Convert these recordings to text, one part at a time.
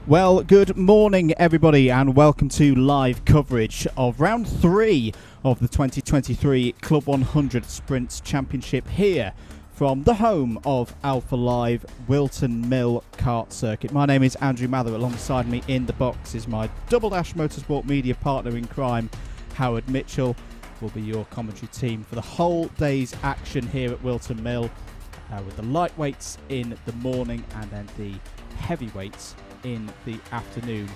Well, good morning everybody and welcome to live coverage of round 3 of the 2023 Club 100 Sprints Championship here from the home of Alpha Live, Whilton Mill Kart Circuit. My name is Andrew Mather. Alongside me in the box is my Double Dash Motorsport media partner in crime, Howard Mitchell. Will be your commentary team for the whole day's action here at Whilton Mill, with the lightweights in the morning and then the heavyweights in the afternoon.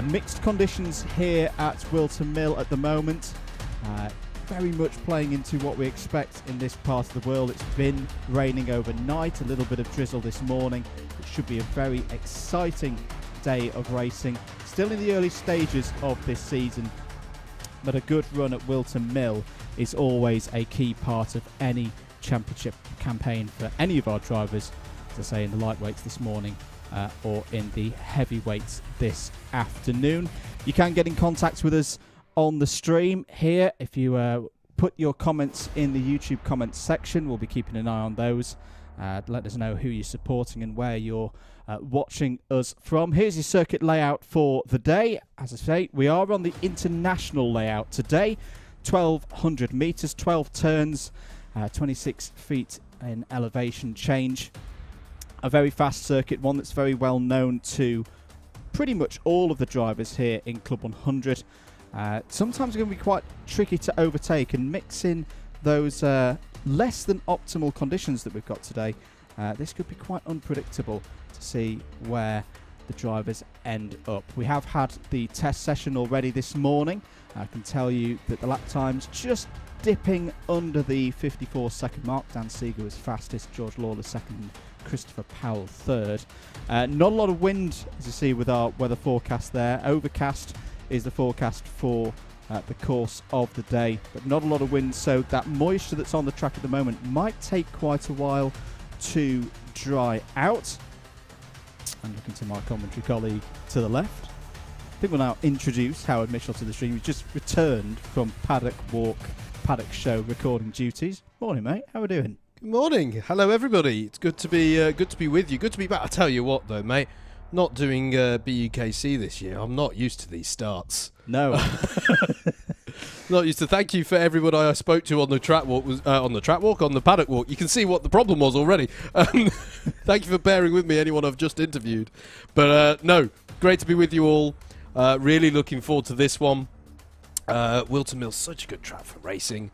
Mixed conditions here at Whilton Mill at the moment, very much playing into what we expect in this part of the world. It's been raining overnight, a little bit of drizzle this morning. It should be a very exciting day of racing, still in the early stages of this season, but a good run at Whilton Mill is always a key part of any championship campaign for any of our drivers, as I say, in the lightweights this morning or in the heavyweights this afternoon. You can get in contact with us on the stream here. If you put your comments in the YouTube comments section, we'll be keeping an eye on those. Let us know who you're supporting and where you're watching us from. Here's your circuit layout for the day. As I say, we are on the international layout today. 1,200 metres, 12 turns, 26 feet in elevation change. A very fast circuit, one that's very well known to pretty much all of the drivers here in Club 100. Sometimes it's going to be quite tricky to overtake, and mix in those less than optimal conditions that we've got today. This could be quite unpredictable to see where the drivers end up. We have had the test session already this morning. I can tell you that the lap times just dipping under the 54-second mark. Dan Seeger was fastest, George Lawler second, Christopher Powell third. Not a lot of wind, as you see with our weather forecast there. Overcast is the forecast for the course of the day, but not a lot of wind, so that moisture that's on the track at the moment might take quite a while to dry out. And looking to my commentary colleague to the left, I think we'll now introduce Howard Mitchell to the stream. He's just returned from paddock show recording duties. Morning, mate. How are we doing? Good morning. Hello, everybody. It's good to be with you. Good to be back. I tell you what, though, mate. Not doing BUKC this year. I'm not used to these starts. No. Not used to. Thank you for everybody I spoke to on the track walk. On the paddock walk. You can see what the problem was already. Thank you for bearing with me, anyone I've just interviewed. But no, great to be with you all. Really looking forward to this one. Whilton Mill's such a good track for racing.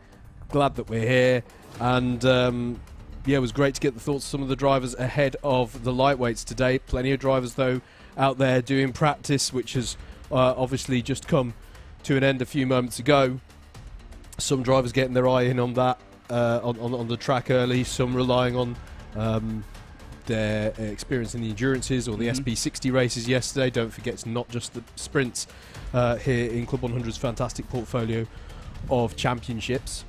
Glad that we're here. And yeah, it was great to get the thoughts of some of the drivers ahead of the lightweights today. Plenty of drivers, though, out there doing practice, which has obviously just come to an end a few moments ago. Some drivers getting their eye in on that on the track early, some relying on their experience in the endurances or the SP60 races yesterday. Don't forget, it's not just the sprints here in Club 100's fantastic portfolio of championships.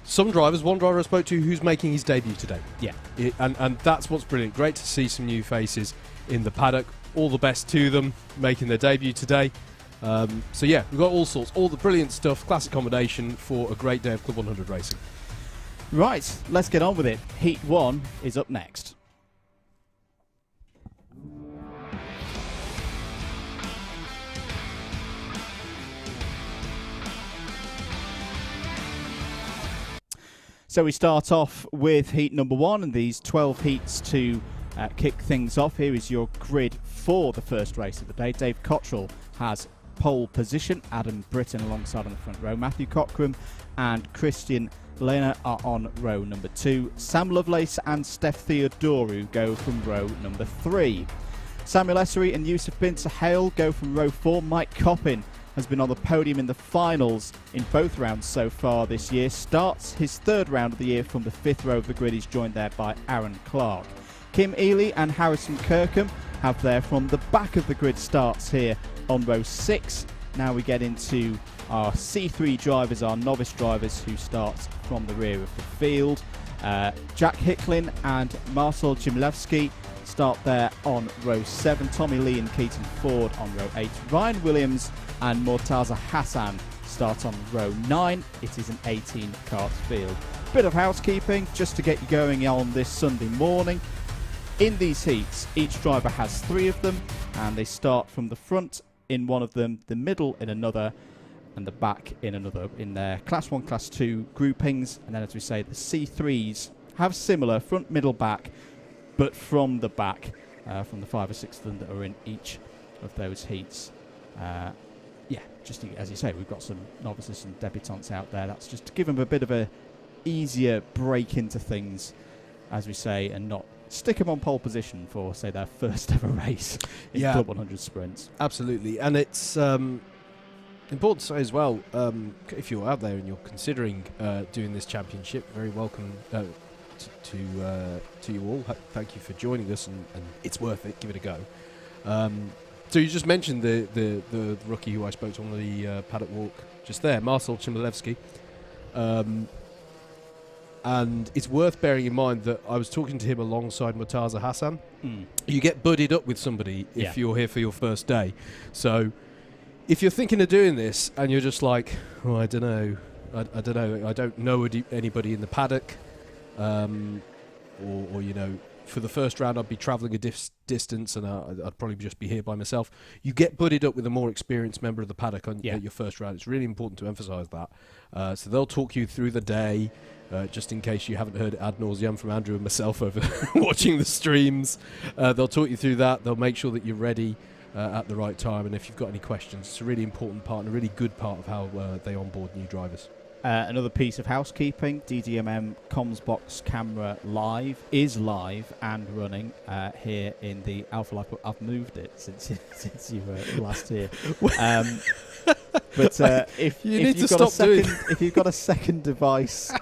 Some drivers, one driver I spoke to who's making his debut today. Yeah. And that's what's brilliant. Great to see some new faces in the paddock. All the best to them making their debut today. So yeah, we've got all sorts, all the brilliant stuff, classic combination for a great day of Club 100 racing. Right, let's get on with it. Heat 1 is up next. So we start off with heat number 1 and these 12 heats to kick things off. Here is your grid for the first race of the day. Dave Cottrell has pole position. Adam Britton alongside on the front row. Matthew Cockram and Christian Lehner are on row number 2. Sam Lovelace and Steph Theodoru go from row number 3. Samuel Essery and Yusuf Bin Sahel go from row 4. Mike Coppin has been on the podium in the finals in both rounds so far this year. Starts his 3rd round of the year from the 5th row of the grid. He's joined there by Aaron Clark. Kim Ely and Harrison Kirkham have their from the back of the grid starts here on row 6. Now we get into our C3 drivers, our novice drivers who start from the rear of the field. Jack Hicklin and Marcel Chmielewski start there on row 7. Tommy Lee and Keaton Ford on row 8. Ryan Williams and Mortaza Hassan start on row 9. It is an 18 kart field. Bit of housekeeping just to get you going on this Sunday morning. In these heats, each driver has 3 of them, and they start from the front in one of them, the middle in another, and the back in another, in their Class 1, Class 2 groupings. And then, as we say, the C3s have similar front, middle, back, but from the back, from the 5 or 6 of them that are in each of those heats. Yeah, just as you say, we've got some novices and debutants out there. That's just to give them a bit of a easier break into things, as we say, and not stick them on pole position for, say, their first ever race in Club 100 sprints. Absolutely, and it's important to say as well, if you're out there and you're considering doing this championship, very welcome to you all. Thank you for joining us, and it's worth it. Give it a go. So you just mentioned the rookie who I spoke to on the paddock walk just there, Marcel Chmielewski. And it's worth bearing in mind that I was talking to him alongside Murtaza Hassan. You get buddied up with somebody if you're here for your first day. So if you're thinking of doing this and you're just like, oh, I don't know, I don't know anybody in the paddock, or you know, for the first round I'd be travelling a distance and I'd probably just be here by myself. You get buddied up with a more experienced member of the paddock at your first round. It's really important to emphasise that. So they'll talk you through the day, just in case you haven't heard ad nauseum from Andrew and myself over watching the streams. They'll talk you through that. They'll make sure that you're ready at the right time. And if you've got any questions, it's a really important part and a really good part of how they onboard new drivers. Another piece of housekeeping, DDMM comms box camera is live and running here in the Alpha Life. I've moved it since you were last here. But if you've got a second device,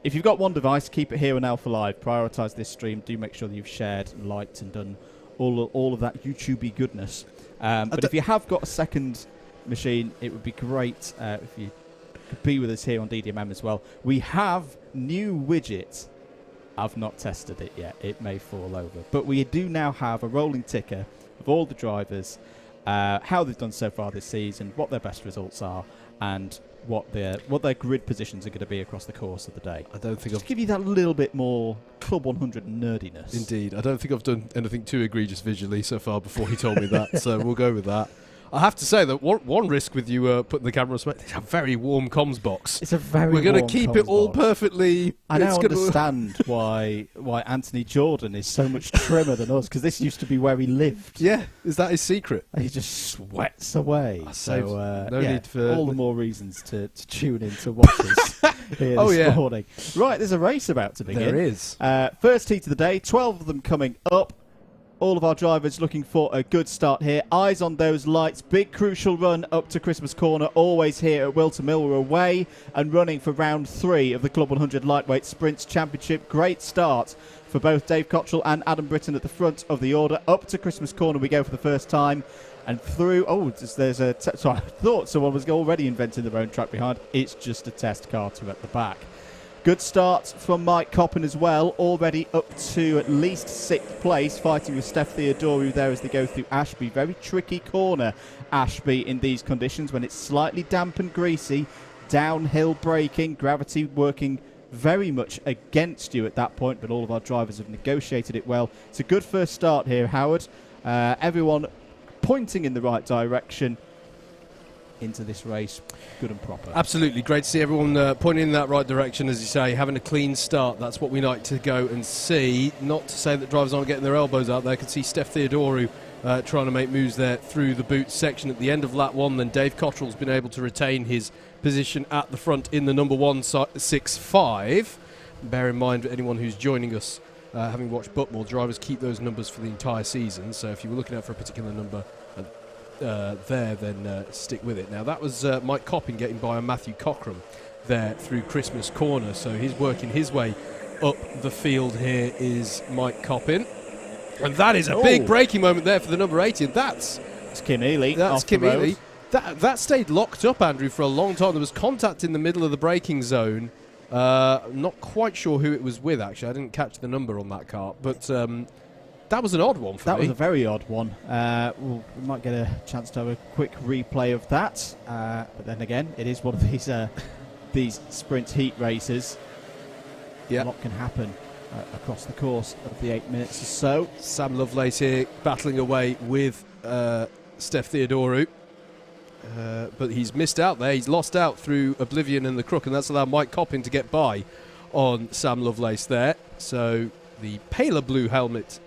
if you've got one device, keep it here on Alpha Live. Prioritise this stream. Do make sure that you've shared and liked and done all of that YouTubey goodness. But if you have got a second machine, it would be great if you could be with us here on DDMM as well. We have new widgets. I've not tested it yet. It may fall over. But we do now have a rolling ticker of all the drivers, how they've done so far this season, what their best results are, and what their grid positions are going to be across the course of the day. I don't think I'll give you that little bit more Club 100 nerdiness. Indeed. I don't think I've done anything too egregious visually so far before he told me that, so we'll go with that. I have to say that one risk with you putting the camera on, it's a very warm comms box. It's a very We're going to keep it all perfectly. I now understand why Anthony Jordan is so much trimmer than us, because this used to be where he lived. Yeah, is that his secret? And he just sweats away. So no need for all the more reasons to tune in to watch us here this morning. Right, there's a race about to begin. There is. First heat of the day, 12 of them coming up. All of our drivers looking for a good start here. Eyes on those lights. Big crucial run up to Christmas Corner. Always here at Whilton Mill. We're away and running for round 3 of the Club 100 Lightweight Sprints Championship. Great start for both Dave Cottrell and Adam Britton at the front of the order. Up to Christmas Corner we go for the first time. And through... there's a... Sorry, I thought someone was already inventing their own track behind. It's just a test car at the back. Good start from Mike Coppin as well, already up to at least 6th place, fighting with Steph Theodoru there as they go through Ashby. Very tricky corner, Ashby, in these conditions when it's slightly damp and greasy. Downhill braking, gravity working very much against you at that point, but all of our drivers have negotiated it well. It's a good first start here, Howard. Everyone pointing in the right direction into this race, good and proper. Absolutely, great to see everyone pointing in that right direction, as you say, having a clean start. That's what we like to go and see. Not to say that drivers aren't getting their elbows out there. I can see Steph Theodoru trying to make moves there through the boot section at the end of lap 1. Then Dave Cottrell's been able to retain his position at the front in the number 165. Bear in mind, anyone who's joining us, having watched Butmore, drivers keep those numbers for the entire season. So if you were looking out for a particular number then stick with it. Now that was Mike Coppin getting by on Matthew Cockram there through Christmas Corner, so he's working his way up the field. Here is Mike Coppin, and that is a big braking moment there for the number 80, and that's Kim Ely. That's Kim Ely. That stayed locked up, Andrew, for a long time. There was contact in the middle of the braking zone. Not quite sure who it was with, actually. I didn't catch the number on that car, but that was an odd one for me. That was a very odd one. We might get a chance to have a quick replay of that. But then again, it is one of these sprint heat races. Yeah. A lot can happen. across the course of the 8 minutes or so. Sam Lovelace here battling away with Steph Theodoru. But he's missed out there. He's lost out through Oblivion and the Crook, and that's allowed Mike Coppin to get by on Sam Lovelace there. So the paler blue helmeted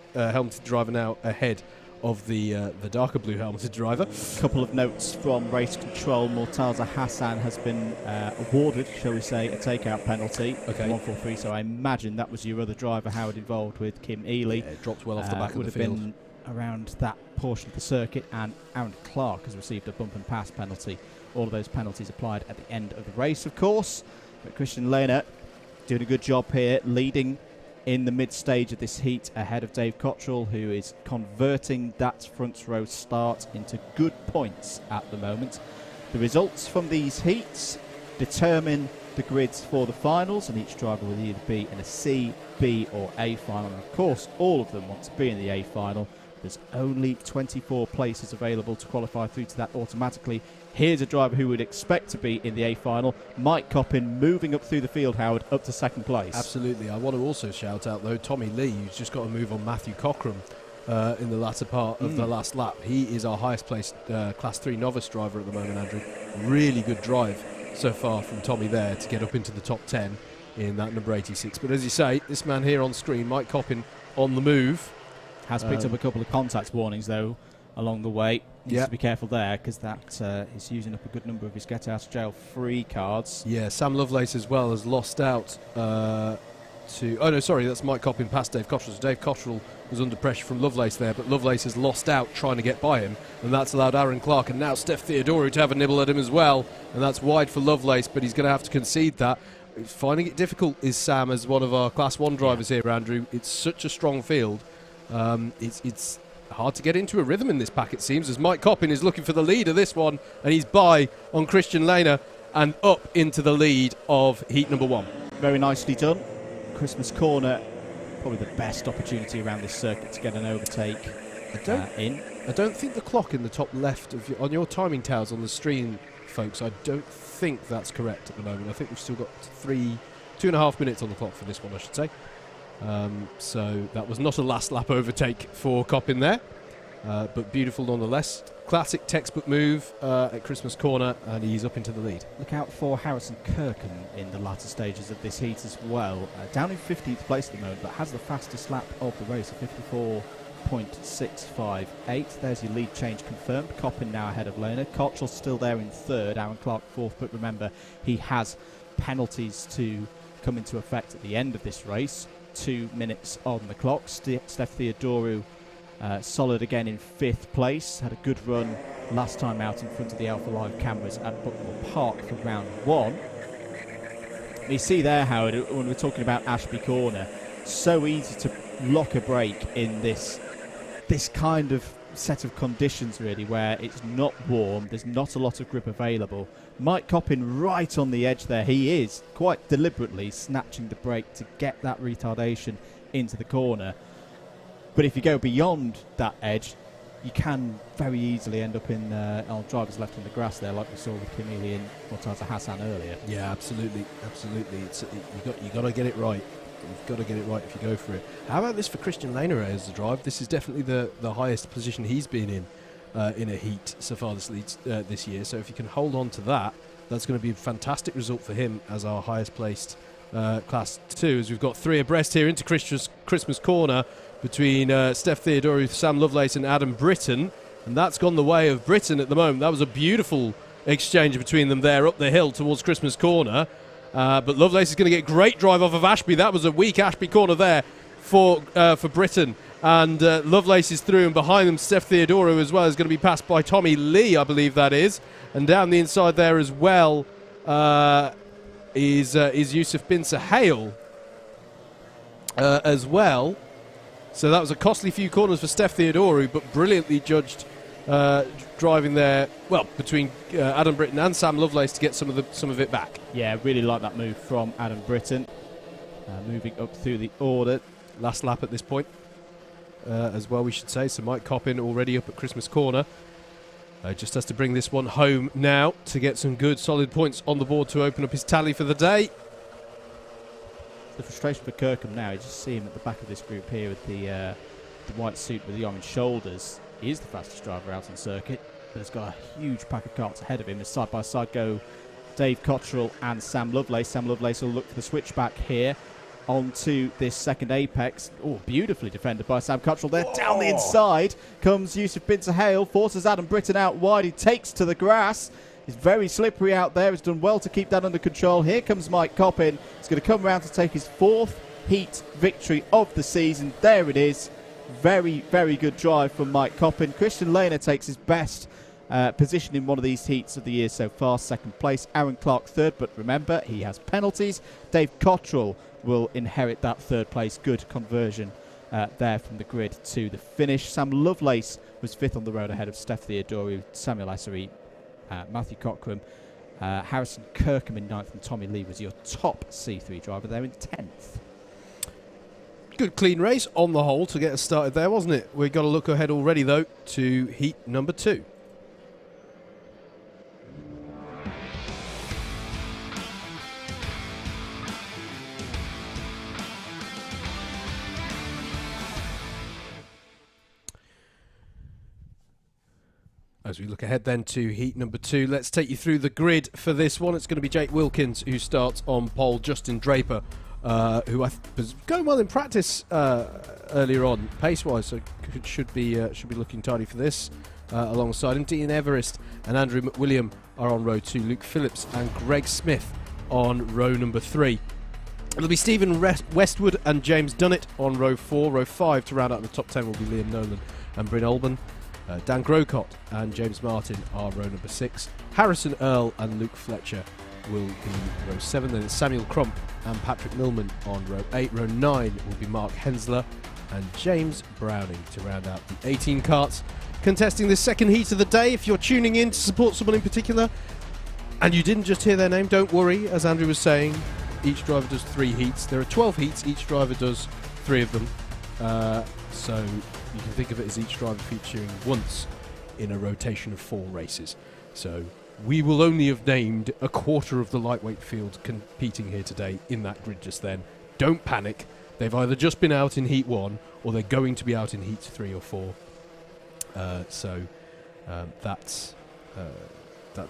driver now ahead of the darker blue helmeted driver. A couple of notes from race control. Mortaza Hassan has been awarded, shall we say, a takeout penalty. Okay. 143, so I imagine that was your other driver, Howard, involved with Kim Ely. Yeah, it dropped well off the back of the Would field. have been around that portion of the circuit, and Aaron Clark has received a bump and pass penalty. All of those penalties applied at the end of the race, of course. But Christian Lehner doing a good job here, leading in the mid-stage of this heat ahead of Dave Cottrell, who is converting that front row start into good points at the moment. The results from these heats determine the grids for the finals, and each driver will either be in a C, B or A final. And of course, all of them want to be in the A final. There's only 24 places available to qualify through to that automatically. Here's a driver who would expect to be in the A final, Mike Coppin, moving up through the field, Howard, up to second place. Absolutely. I want to also shout out, though, Tommy Lee, who's just got a move on Matthew Cockram in the latter part of the last lap. He is our highest placed Class 3 novice driver at the moment, Andrew. Really good drive so far from Tommy there to get up into the top 10 in that number 86. But as you say, this man here on screen, Mike Coppin, on the move. Has picked up a couple of contact warnings, though, along the way. Needs to be careful there, because that is using up a good number of his get-out-of-jail free cards. Yeah, Sam Lovelace as well has lost out to... Oh, no, sorry, that's Mike Coppin past Dave Cottrell. So Dave Cottrell was under pressure from Lovelace there, but Lovelace has lost out trying to get by him, and that's allowed Aaron Clark and now Steph Theodoru to have a nibble at him as well, and that's wide for Lovelace, but he's going to have to concede that. Finding it difficult is Sam as one of our Class 1 drivers here, Andrew. It's such a strong field. It's hard to get into a rhythm in this pack, it seems, as Mike Coppin is looking for the lead of this one, and he's by on Christian Lehner and up into the lead of heat number 1. Very nicely done. Christmas corner, probably the best opportunity around this circuit to get an overtake in. I don't think the clock in the top left of on your timing towers on the stream, folks, I don't think that's correct at the moment. I think we've still got 2.5 minutes on the clock for this one, I should say. So that was not a last lap overtake for Coppin there, but beautiful nonetheless. Classic textbook move at Christmas corner, and he's up into the lead. Look out for Harrison Kirkham in the latter stages of this heat as well. Down in 15th place at the moment, but has the fastest lap of the race, a 54.658. There's your lead change confirmed. Coppin now ahead of Lehner. Cottrell still there in third. Aaron Clark fourth, but remember, he has penalties to come into effect at the end of this race. 2 minutes on the clock. Steph Theodoru solid again in 5th place. Had a good run last time out in front of the Alpha Live cameras at Bucknell Park for round 1. You see there, Howard, when we're talking about Ashby Corner, so easy to lock a break in this kind of set of conditions, really, where it's not warm, there's not a lot of grip available. Mike Coppin right on the edge there. He is quite deliberately snatching the brake to get that retardation into the corner. But if you go beyond that edge, you can very easily end up in on driver's left in the grass there, like we saw with Kim Ely and Mortaza Hassan earlier. Yeah, absolutely. You got to get it right. You've got to get it right if you go for it. How about this for Christian Lehner as the drive? This is definitely the highest position he's been in a heat so far this year. So if you can hold on to that, that's going to be a fantastic result for him as our highest placed Class 2. As we've got 3 abreast here into Christmas corner between Steph Theodoru, Sam Lovelace and Adam Britton. And that's gone the way of Britton at the moment. That was a beautiful exchange between them there up the hill towards Christmas corner. But Lovelace is going to get great drive off of Ashby. That was a weak Ashby corner there for Britton. And Lovelace is through, and behind them Steph Theodoru as well is going to be passed by Tommy Lee, I believe that is. And down the inside there as well is Yusuf bin Sahel as well. So that was a costly few corners for Steph Theodoru, but brilliantly judged driving there, well, between Adam Britton and Sam Lovelace to get some of it back. Yeah, really like that move from Adam Britton. Moving up through the order. Last lap at this point as well, we should say. So Mike Coppin already up at Christmas corner. Just has to bring this one home now to get some good solid points on the board to open up his tally for the day. the frustration for Kirkham now, you just see him at the back of this group here with the white suit with the orange shoulders. He is the fastest driver out on the circuit, but has got a huge pack of karts ahead of him. As side by side go Dave Cottrell and Sam Lovelace. Sam Lovelace will look for the switchback here onto this second apex. Oh, beautifully defended by Sam Cottrell there. Down the inside comes Yusuf Binter-Hale, forces Adam Britton out wide. He takes to the grass. He's very slippery out there. He's done well to keep that under control. Here comes Mike Coppin. He's going to come around to take his 4th heat victory of the season. There it is. Very, very good drive from Mike Coppin. Christian Lehner takes his best position in one of these heats of the year so far, 2nd place. Aaron Clark 3rd, but remember, he has penalties. Dave Cottrell will inherit that 3rd place. Good conversion there from the grid to the finish. Sam Lovelace was 5th on the road ahead of Steph Theodori, Samuel Assery, Matthew Cockram, Harrison Kirkham in 9th, and Tommy Lee was your top C3 driver there in 10th. Good clean race on the whole to get us started there, wasn't it? We've got to look ahead already, though, to heat number 2. As we look ahead then to heat number 2, let's take you through the grid for this one. It's going to be Jake Wilkins who starts on pole, Justin Draper, who was going well in practice earlier on, pace-wise, so should be looking tidy for this. Alongside him, Dean Everest and Andrew McWilliam are on row 2, Luke Phillips and Greg Smith on row number 3. It'll be Stephen Westwood and James Dunnett on row 4. Row 5 to round out the top 10 will be Liam Nolan and Bryn Olban. Dan Grocott and James Martin are row number 6. Harrison Earl and Luke Fletcher will be row 7. Then it's Samuel Crump and Patrick Millman on row 8. Row 9 will be Mark Hensler and James Browning to round out the 18 karts contesting this second heat of the day. If you're tuning in to support someone in particular and you didn't just hear their name, don't worry. As Andrew was saying, each driver does 3 heats. There are 12 heats. Each driver does 3 of them. So you can think of it as each driver featuring once in a rotation of 4 races. So we will only have named a quarter of the lightweight field competing here today in that grid just then. Don't panic. They've either just been out in Heat 1 or they're going to be out in Heats 3 or 4. That's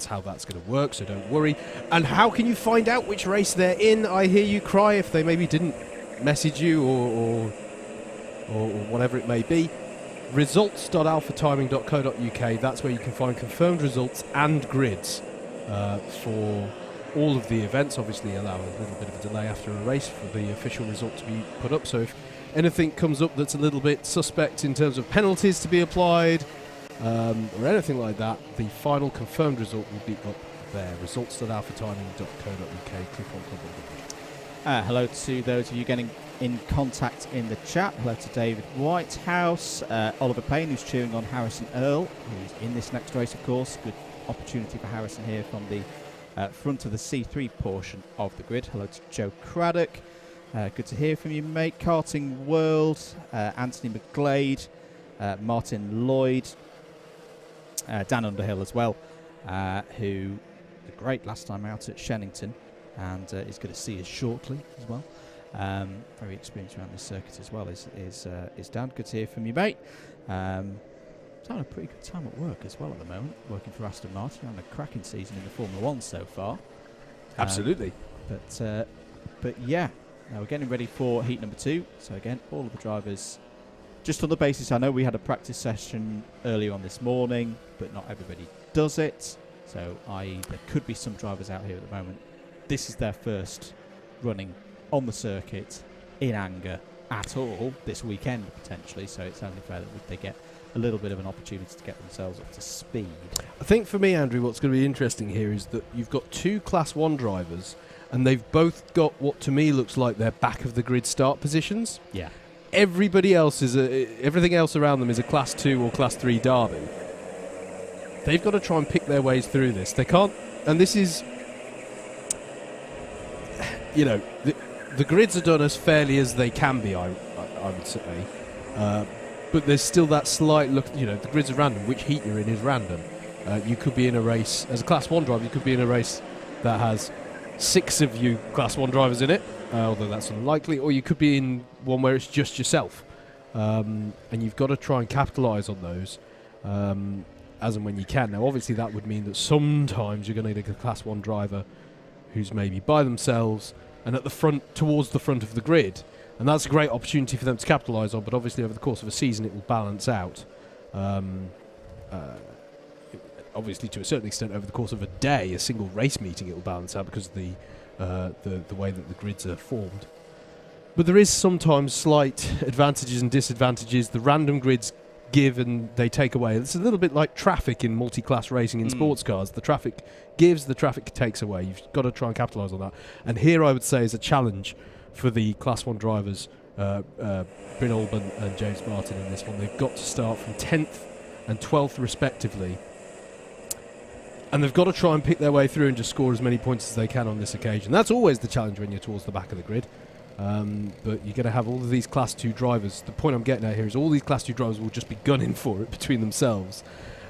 how that's going to work, so don't worry. And how can you find out which race they're in? I hear you cry if they maybe didn't message you or whatever it may be. Results.alphatiming.co.uk, that's where you can find confirmed results and grids for all of the events. Obviously allow a little bit of a delay after a race for the official result to be put up, so if anything comes up that's a little bit suspect in terms of penalties to be applied or anything like that, the final confirmed result will be up there. Results.alphatiming.co.uk. Click on Club 100. Hello to those of you getting in contact in the chat. Hello to David Whitehouse, Oliver Payne, who's cheering on Harrison Earl, who's in this next race, of course. Good opportunity for Harrison here from the front of the C3 portion of the grid. Hello to Joe Craddock. Good to hear from you, mate. Karting World, Anthony McGlade, Martin Lloyd, Dan Underhill as well, who was great last time out at Shennington and is going to see us shortly as well. Very experienced around this circuit as well is Dan. Good to hear from you, mate. He's having a pretty good time at work as well at the moment, working for Aston Martin, having a cracking season in the Formula 1 so far. Absolutely. But yeah, now we're getting ready for heat number 2. So again, all of the drivers, just on the basis, I know we had a practice session earlier on this morning, but not everybody does it. So i.e. there could be some drivers out here at the moment. This is their first running on the circuit in anger at all this weekend potentially, so it's only fair that they get a little bit of an opportunity to get themselves up to speed. I think for me, Andrew, what's going to be interesting here is that you've got 2 Class 1 drivers and they've both got what to me looks like their back of the grid start positions. Yeah. Everybody else everything else around them is a Class 2 or Class 3 derby. They've got to try and pick their ways through this. They can't, and this is, you know, the grids are done as fairly as they can be, I would say. But there's still that slight look, you know, the grids are random. Which heat you're in is random. You could be in a race, as a Class 1 driver, you could be in a race that has 6 of you Class 1 drivers in it, although that's unlikely, or you could be in one where it's just yourself. And you've got to try and capitalise on those as and when you can. Now, obviously, that would mean that sometimes you're going to need a Class 1 driver who's maybe by themselves and at the front, towards the front of the grid. And that's a great opportunity for them to capitalise on, but obviously over the course of a season it will balance out. Obviously, to a certain extent, over the course of a day, a single race meeting, it will balance out because of the way that the grids are formed. But there is sometimes slight advantages and disadvantages. The random grids give and they take away. It's a little bit like traffic in multi-class racing in sports cars. The traffic gives, the traffic takes away. You've got to try and capitalise on that. And here I would say is a challenge for the Class 1 drivers, Bryn Alban and James Martin in this one. They've got to start from 10th and 12th respectively. And they've got to try and pick their way through and just score as many points as they can on this occasion. That's always the challenge when you're towards the back of the grid. But you're going to have all of these Class 2 drivers. The point I'm getting at here is all these Class 2 drivers will just be gunning for it between themselves.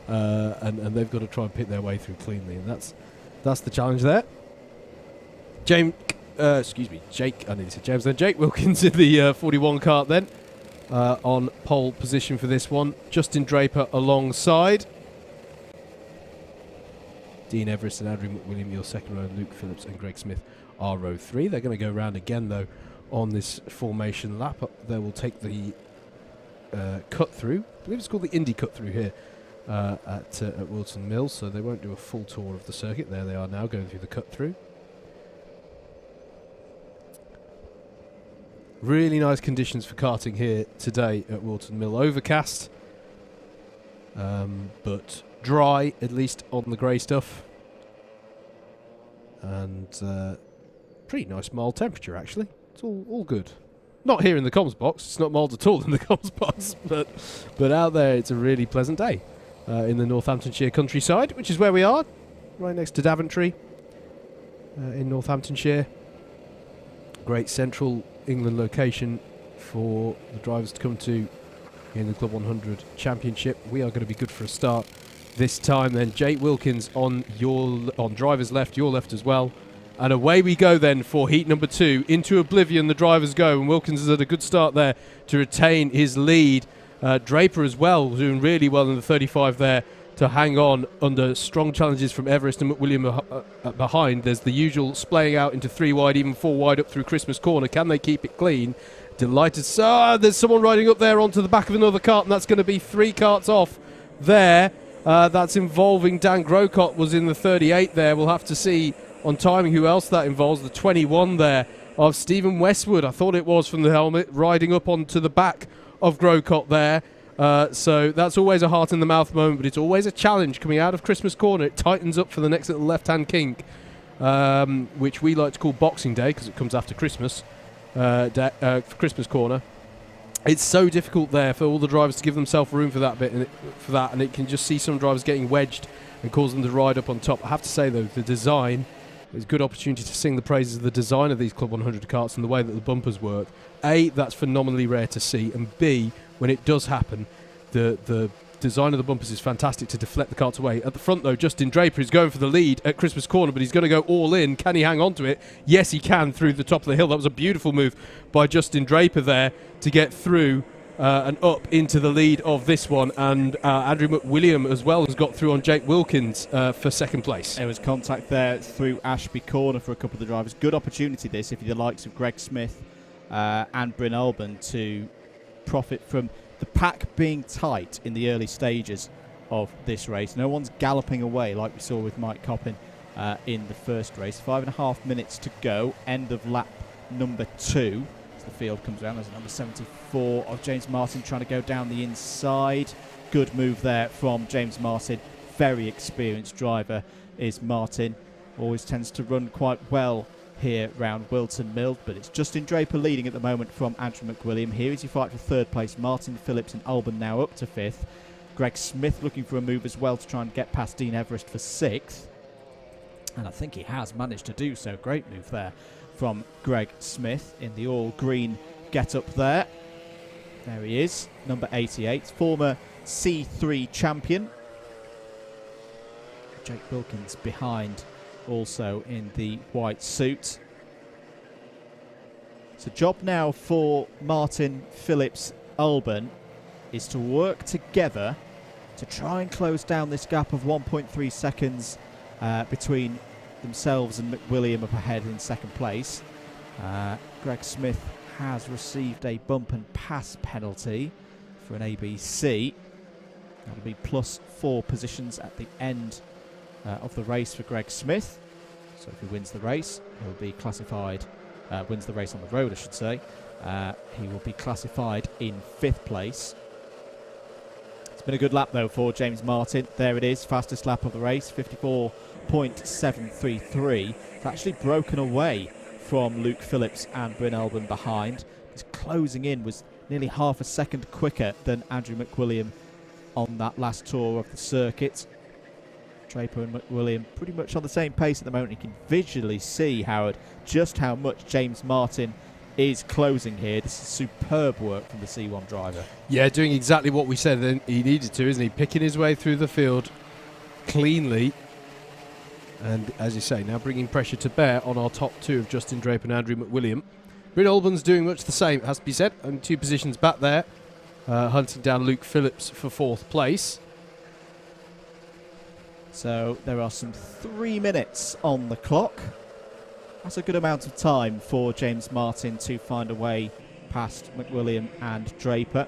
And they've got to try and pick their way through cleanly. And that's the challenge there. Jake, I nearly said James then. Jake Wilkins in the 41 kart then. On pole position for this one. Justin Draper alongside. Dean Everest and Andrew McWilliam, your second row, Luke Phillips and Greg Smith are row 3. They're going to go round again, though, on this formation lap. They will take the cut through. I believe it's called the Indy cut through here at Whilton Mills, so they won't do a full tour of the circuit. There they are now, going through the cut through. Really nice conditions for karting here today at Whilton Mill. Overcast, but dry, at least on the grey stuff. And pretty nice mild temperature, actually. It's all good. Not here in the comms box. It's not mild at all in the comms box. But out there, it's a really pleasant day in the Northamptonshire countryside, which is where we are, right next to Daventry in Northamptonshire. Great central England location for the drivers to come to in the Club 100 Championship. We are going to be good for a start this time then. Jake Wilkins on driver's left, your left as well. And away we go then for heat number 2. Into oblivion the drivers go, and Wilkins has had a good start there to retain his lead. Draper as well, doing really well in the 35 there to hang on under strong challenges from Everest and McWilliam behind. There's the usual splaying out into 3 wide, even 4 wide up through Christmas Corner. Can they keep it clean? Delighted. So there's someone riding up there onto the back of another kart, and that's going to be 3 karts off there. That's involving Dan Grocott was in the 38 there. We'll have to see on timing who else that involves. The 21 there of Stephen Westwood, I thought it was, from the helmet, riding up onto the back of Grocott there. So that's always a heart in the mouth moment, but it's always a challenge coming out of Christmas Corner. It tightens up for the next little left-hand kink, which we like to call Boxing Day because it comes after Christmas, for Christmas Corner. It's so difficult there for all the drivers to give themselves room for that bit, and it can just see some drivers getting wedged and cause them to ride up on top. I have to say, though, the design is a good opportunity to sing the praises of the design of these Club 100 karts and the way that the bumpers work. A, that's phenomenally rare to see, and B, when it does happen, the design of the bumpers is fantastic to deflect the karts away. At the front, though, Justin Draper is going for the lead at Christmas Corner, but he's going to go all in. Can he hang on to it? Yes, he can, through the top of the hill. That was a beautiful move by Justin Draper there to get through and up into the lead of this one. And Andrew McWilliam as well has got through on Jake Wilkins for second place. There was contact there through Ashby Corner for a couple of the drivers. Good opportunity this, if you're the likes of Greg Smith and Bryn Alban, to profit from the pack being tight in the early stages of this race. No one's galloping away like we saw with Mike Coppin in the first race. 5.5 minutes to go. End of lap number 2. As the field comes around, there's number 74 of James Martin trying to go down the inside. Good move there from James Martin. Very experienced driver is Martin. Always tends to run quite well here round Whilton Mill, but it's Justin Draper leading at the moment from Andrew McWilliam. Here is your fight for third place. Martin Phillips and Alban now up to 5th. Greg Smith looking for a move as well to try and get past Dean Everest for 6th, and I think he has managed to do so. Great move there from Greg Smith in the all green get up there. There he is, number 88, former C3 champion. Jake Wilkins behind, also in the white suit. So job now for Martin, Phillips, Alban is to work together to try and close down this gap of 1.3 seconds between themselves and McWilliam up ahead in second place. Greg Smith has received a bump and pass penalty for an ABC. That'll be +4 positions at the end of the race for Greg Smith. So if he wins the race, he'll be classified, wins the race on the road I should say, he will be classified in 5th place. It's been a good lap though for James Martin. There it is, fastest lap of the race, 54.733. It's actually broken away from Luke Phillips and Bryn Alban behind. His closing in was nearly half a second quicker than Andrew McWilliam on that last tour of the circuit. Draper and McWilliam pretty much on the same pace at the moment. You can visually see, Howard, just how much James Martin is closing here. This is superb work from the C1 driver. Yeah, doing exactly what we said he needed to, isn't he? Picking his way through the field cleanly. And as you say, now bringing pressure to bear on our top two of Justin Draper and Andrew McWilliam. Bryn Alban's doing much the same, it has to be said. Only 2 positions back there. Hunting down Luke Phillips for 4th place. So there are some 3 minutes on the clock. That's a good amount of time for James Martin to find a way past McWilliam and Draper.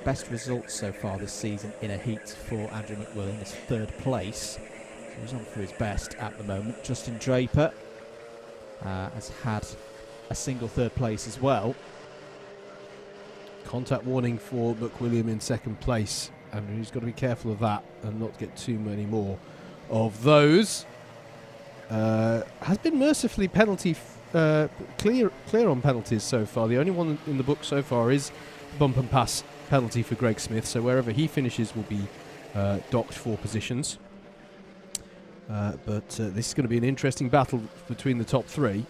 Best results so far this season in a heat for Andrew McWilliam is 3rd place. So he's on for his best at the moment. Justin Draper has had a single 3rd place as well. Contact warning for McWilliam in 2nd place, and he's got to be careful of that and not get too many more of those. Has been mercifully penalty clear on penalties so far. The only one in the book so far is bump and pass penalty for Greg Smith, so wherever he finishes will be docked 4 positions. But this is going to be an interesting battle between the top 3.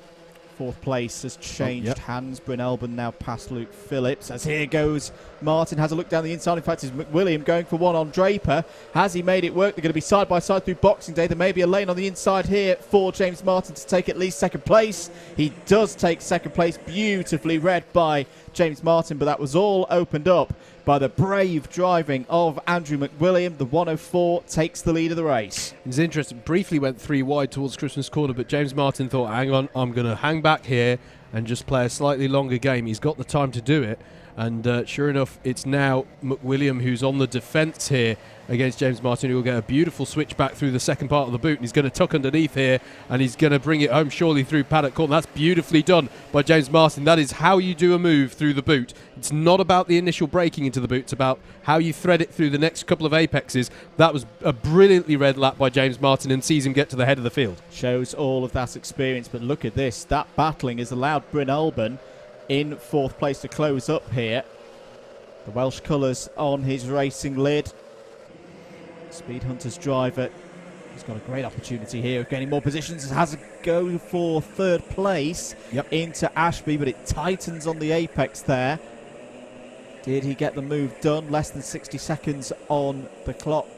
4th place has changed hands. Bryn Alban now past Luke Phillips. As here goes Martin, has a look down the inside. In fact, it's McWilliam going for one on Draper. Has he made it work? They're going to be side by side through Boxing Day. There may be a lane on the inside here for James Martin to take at least 2nd place. He does take 2nd place, beautifully read by James Martin, but that was all opened up by the brave driving of Andrew McWilliam. The 104 takes the lead of the race. It's interesting, briefly went 3 wide towards Christmas Corner, but James Martin thought, hang on, I'm going to hang back here and just play a slightly longer game. He's got the time to do it. And sure enough, it's now McWilliam who's on the defence here against James Martin, who will get a beautiful switch back through the second part of the boot. And he's going to tuck underneath here, and he's going to bring it home surely through paddock corner. That's beautifully done by James Martin. That is how you do a move through the boot. It's not about the initial braking into the boot. It's about how you thread it through the next couple of apexes. That was a brilliantly read lap by James Martin, and sees him get to the head of the field. Shows all of that experience, but look at this. That battling has allowed Bryn Alban in 4th place to close up here. The Welsh colours on his racing lid. Speed Hunter's driver has got a great opportunity here of gaining more positions. Has a go for 3rd place into Ashby, but it tightens on the apex there. Did he get the move done? Less than 60 seconds on the clock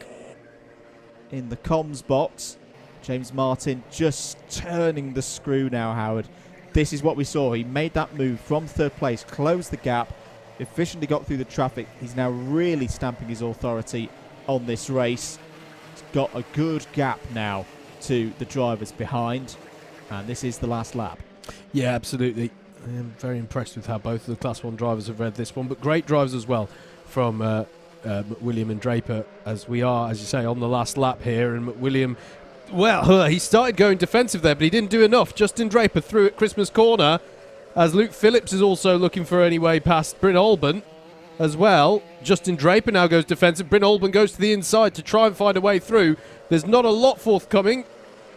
in the comms box. James Martin just turning the screw now, Howard. This is what we saw. He made that move from 3rd place, closed the gap, efficiently got through the traffic. He's now really stamping his authority on this race. He's got a good gap now to the drivers behind, and this is the last lap. Yeah, absolutely. I am very impressed with how both of the Class 1 drivers have read this one, but great drives as well from McWilliam and Draper, as we are, as you say, on the last lap here. And McWilliam, well, he started going defensive there, but he didn't do enough. Justin Draper through at Christmas Corner, as Luke Phillips is also looking for any way past Bryn Alban as well. Justin Draper now goes defensive. Bryn Alban goes to the inside to try and find a way through. There's not a lot forthcoming,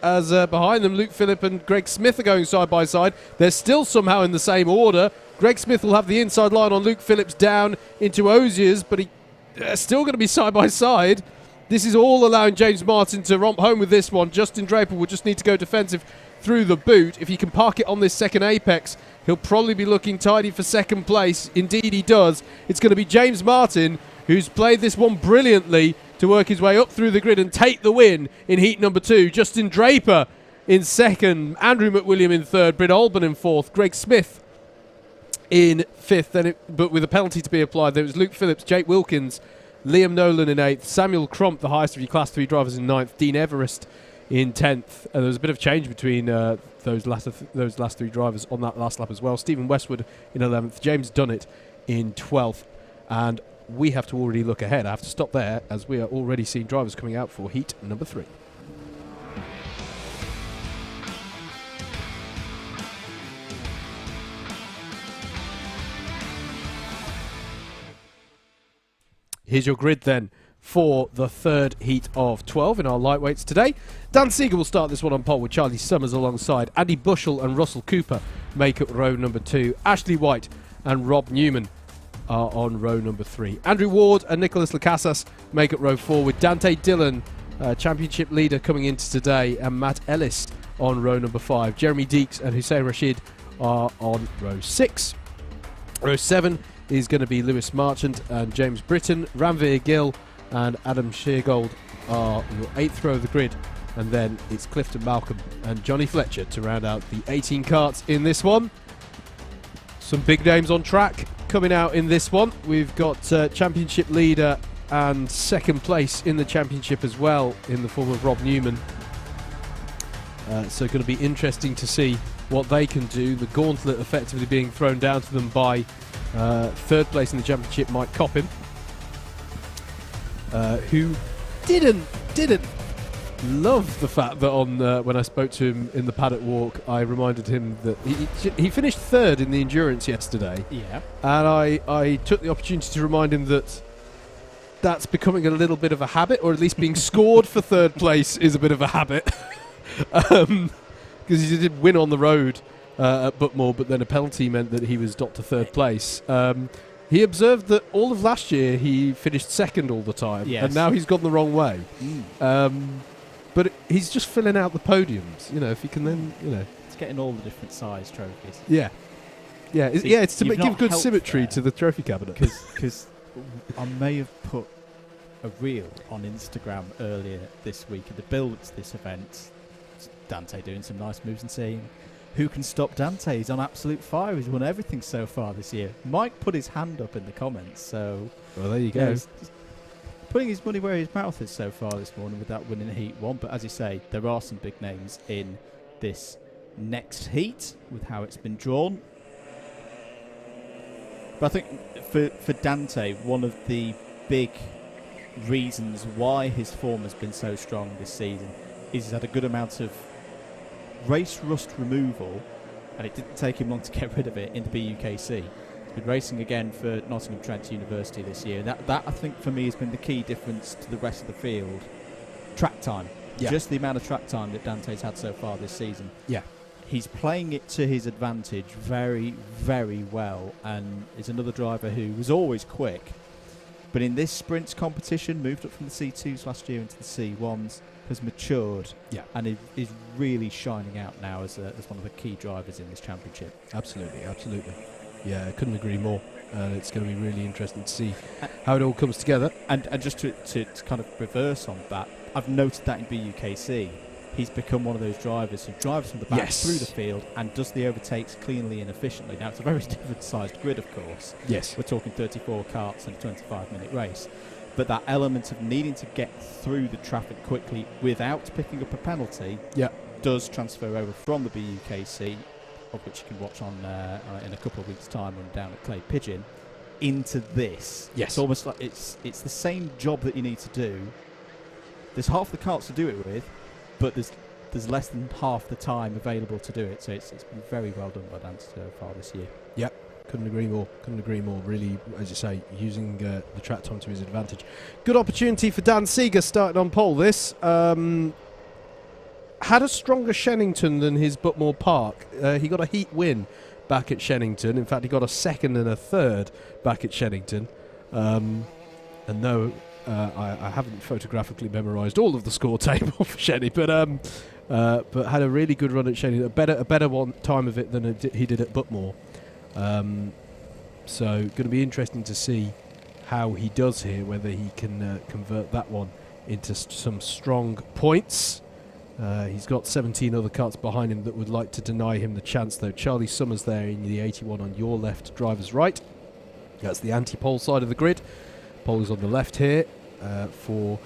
as behind them Luke Phillips and Greg Smith are going side by side. They're still somehow in the same order. Greg Smith will have the inside line on Luke Phillips down into Ozier's, but they're still going to be side by side. This is all allowing James Martin to romp home with this one. Justin Draper will just need to go defensive through the boot. If he can park it on this second apex, he'll probably be looking tidy for 2nd place. Indeed he does. It's going to be James Martin who's played this one brilliantly to work his way up through the grid and take the win in heat number 2. Justin Draper in second, Andrew McWilliam in third, Bryn Olban in fourth, Greg Smith in fifth, but with a penalty to be applied. There was Luke Phillips, Jake Wilkins, Liam Nolan in eighth, Samuel Crump, the highest of your Class 3 drivers, in ninth, Dean Everest in 10th. There was a bit of change between those last three drivers on that last lap as well. Stephen Westwood in 11th, James Dunnett in 12th, and we have to already look ahead. I have to stop there as we are already seeing drivers coming out for heat number 3. Here's your grid then for the third heat of 12 in our lightweights today. Dan Seeger will start this one on pole with Charlie Summers alongside. Andy Bushell and Russell Cooper make up row number 2. Ashley White and Rob Newman are on row number 3. Andrew Ward and Nicholas Lacasas make up row 4 with Dante Dillon, championship leader, coming into today, and Matt Ellis on row number 5. Jeremy Deeks and Hussein Rashid are on row 6. Row 7 is going to be Lewis Marchant and James Britton. Ranveer Gill and Adam Sheargold are your 8th row of the grid, and then it's Clifton Malcolm and Johnny Fletcher to round out the 18 karts in this one. Some big names on track coming out in this one. We've got championship leader and second place in the championship as well in the form of Rob Newman. So going to be interesting to see what they can do. The gauntlet effectively being thrown down to them by third place in the championship, Mike Coppin, who didn't love the fact that on when I spoke to him in the paddock walk, I reminded him that he finished third in the endurance yesterday. Yeah. And I took the opportunity to remind him that that's becoming a little bit of a habit, or at least being scored for third place is a bit of a habit. Because he did win on the road at Butmore, but then a penalty meant that he was dropped to third place. He observed that all of last year he finished second all the time, yes, and now he's gone the wrong way. But he's just filling out the podiums, if he can then, It's getting all the different size trophies. Yeah. Yeah, it's to give good symmetry to the trophy cabinet. Because I may have put a reel on Instagram earlier this week in the build to this event. Dante doing some nice moves and saying, who can stop Dante? He's on absolute fire. He's won everything so far this year. Mike put his hand up in the comments, so... Well, there you go. He's putting his money where his mouth is so far this morning with that winning Heat 1. But as you say, there are some big names in this next heat with how it's been drawn. But I think for Dante, one of the big reasons why his form has been so strong this season is he's had a good amount of race rust removal, and it didn't take him long to get rid of it in the BUKC. He's been racing again for Nottingham Trent University this year. That I think for me has been the key difference to the rest of the field. Track time. Yeah. Just the amount of track time that Dante's had so far this season. Yeah. He's playing it to his advantage very, very well, and is another driver who was always quick, but in this sprints competition moved up from the C2s last year into the C1s, has matured, and is really shining out now as one of the key drivers in this championship. Absolutely. Yeah, I couldn't agree more. It's going to be really interesting to see how it all comes together. And just to kind of reverse on that, I've noted that in BUKC, he's become one of those drivers who drives from the back through the field and does the overtakes cleanly and efficiently. Now, it's a very different sized grid, of course. Yes. We're talking 34 karts and a 25-minute race. But that element of needing to get through the traffic quickly without picking up a penalty does transfer over from the BUKC, of which you can watch on in a couple of weeks' time when down at Clay Pigeon, into this. Yes. It's almost like it's the same job that you need to do. There's half the karts to do it with, but there's less than half the time available to do it. So it's been very well done by Dan so far this year. Yep. Couldn't agree more. Really, as you say, using the track time to his advantage. Good opportunity for Dan Seeger starting on pole. This had a stronger Shennington than his Butmore Park. He got a heat win back at Shennington. In fact, he got a second and a third back at Shennington. And no, I haven't photographically memorised all of the score table for Shenny, but had a really good run at Shennington. A better one time of it than he did at Butmore. So going to be interesting to see how he does here, whether he can convert that one into some strong points. He's got 17 other karts behind him that would like to deny him the chance, though. Charlie Summers there in the 81 on your left, driver's right. That's the anti-pole side of the grid. Pole is on the left here for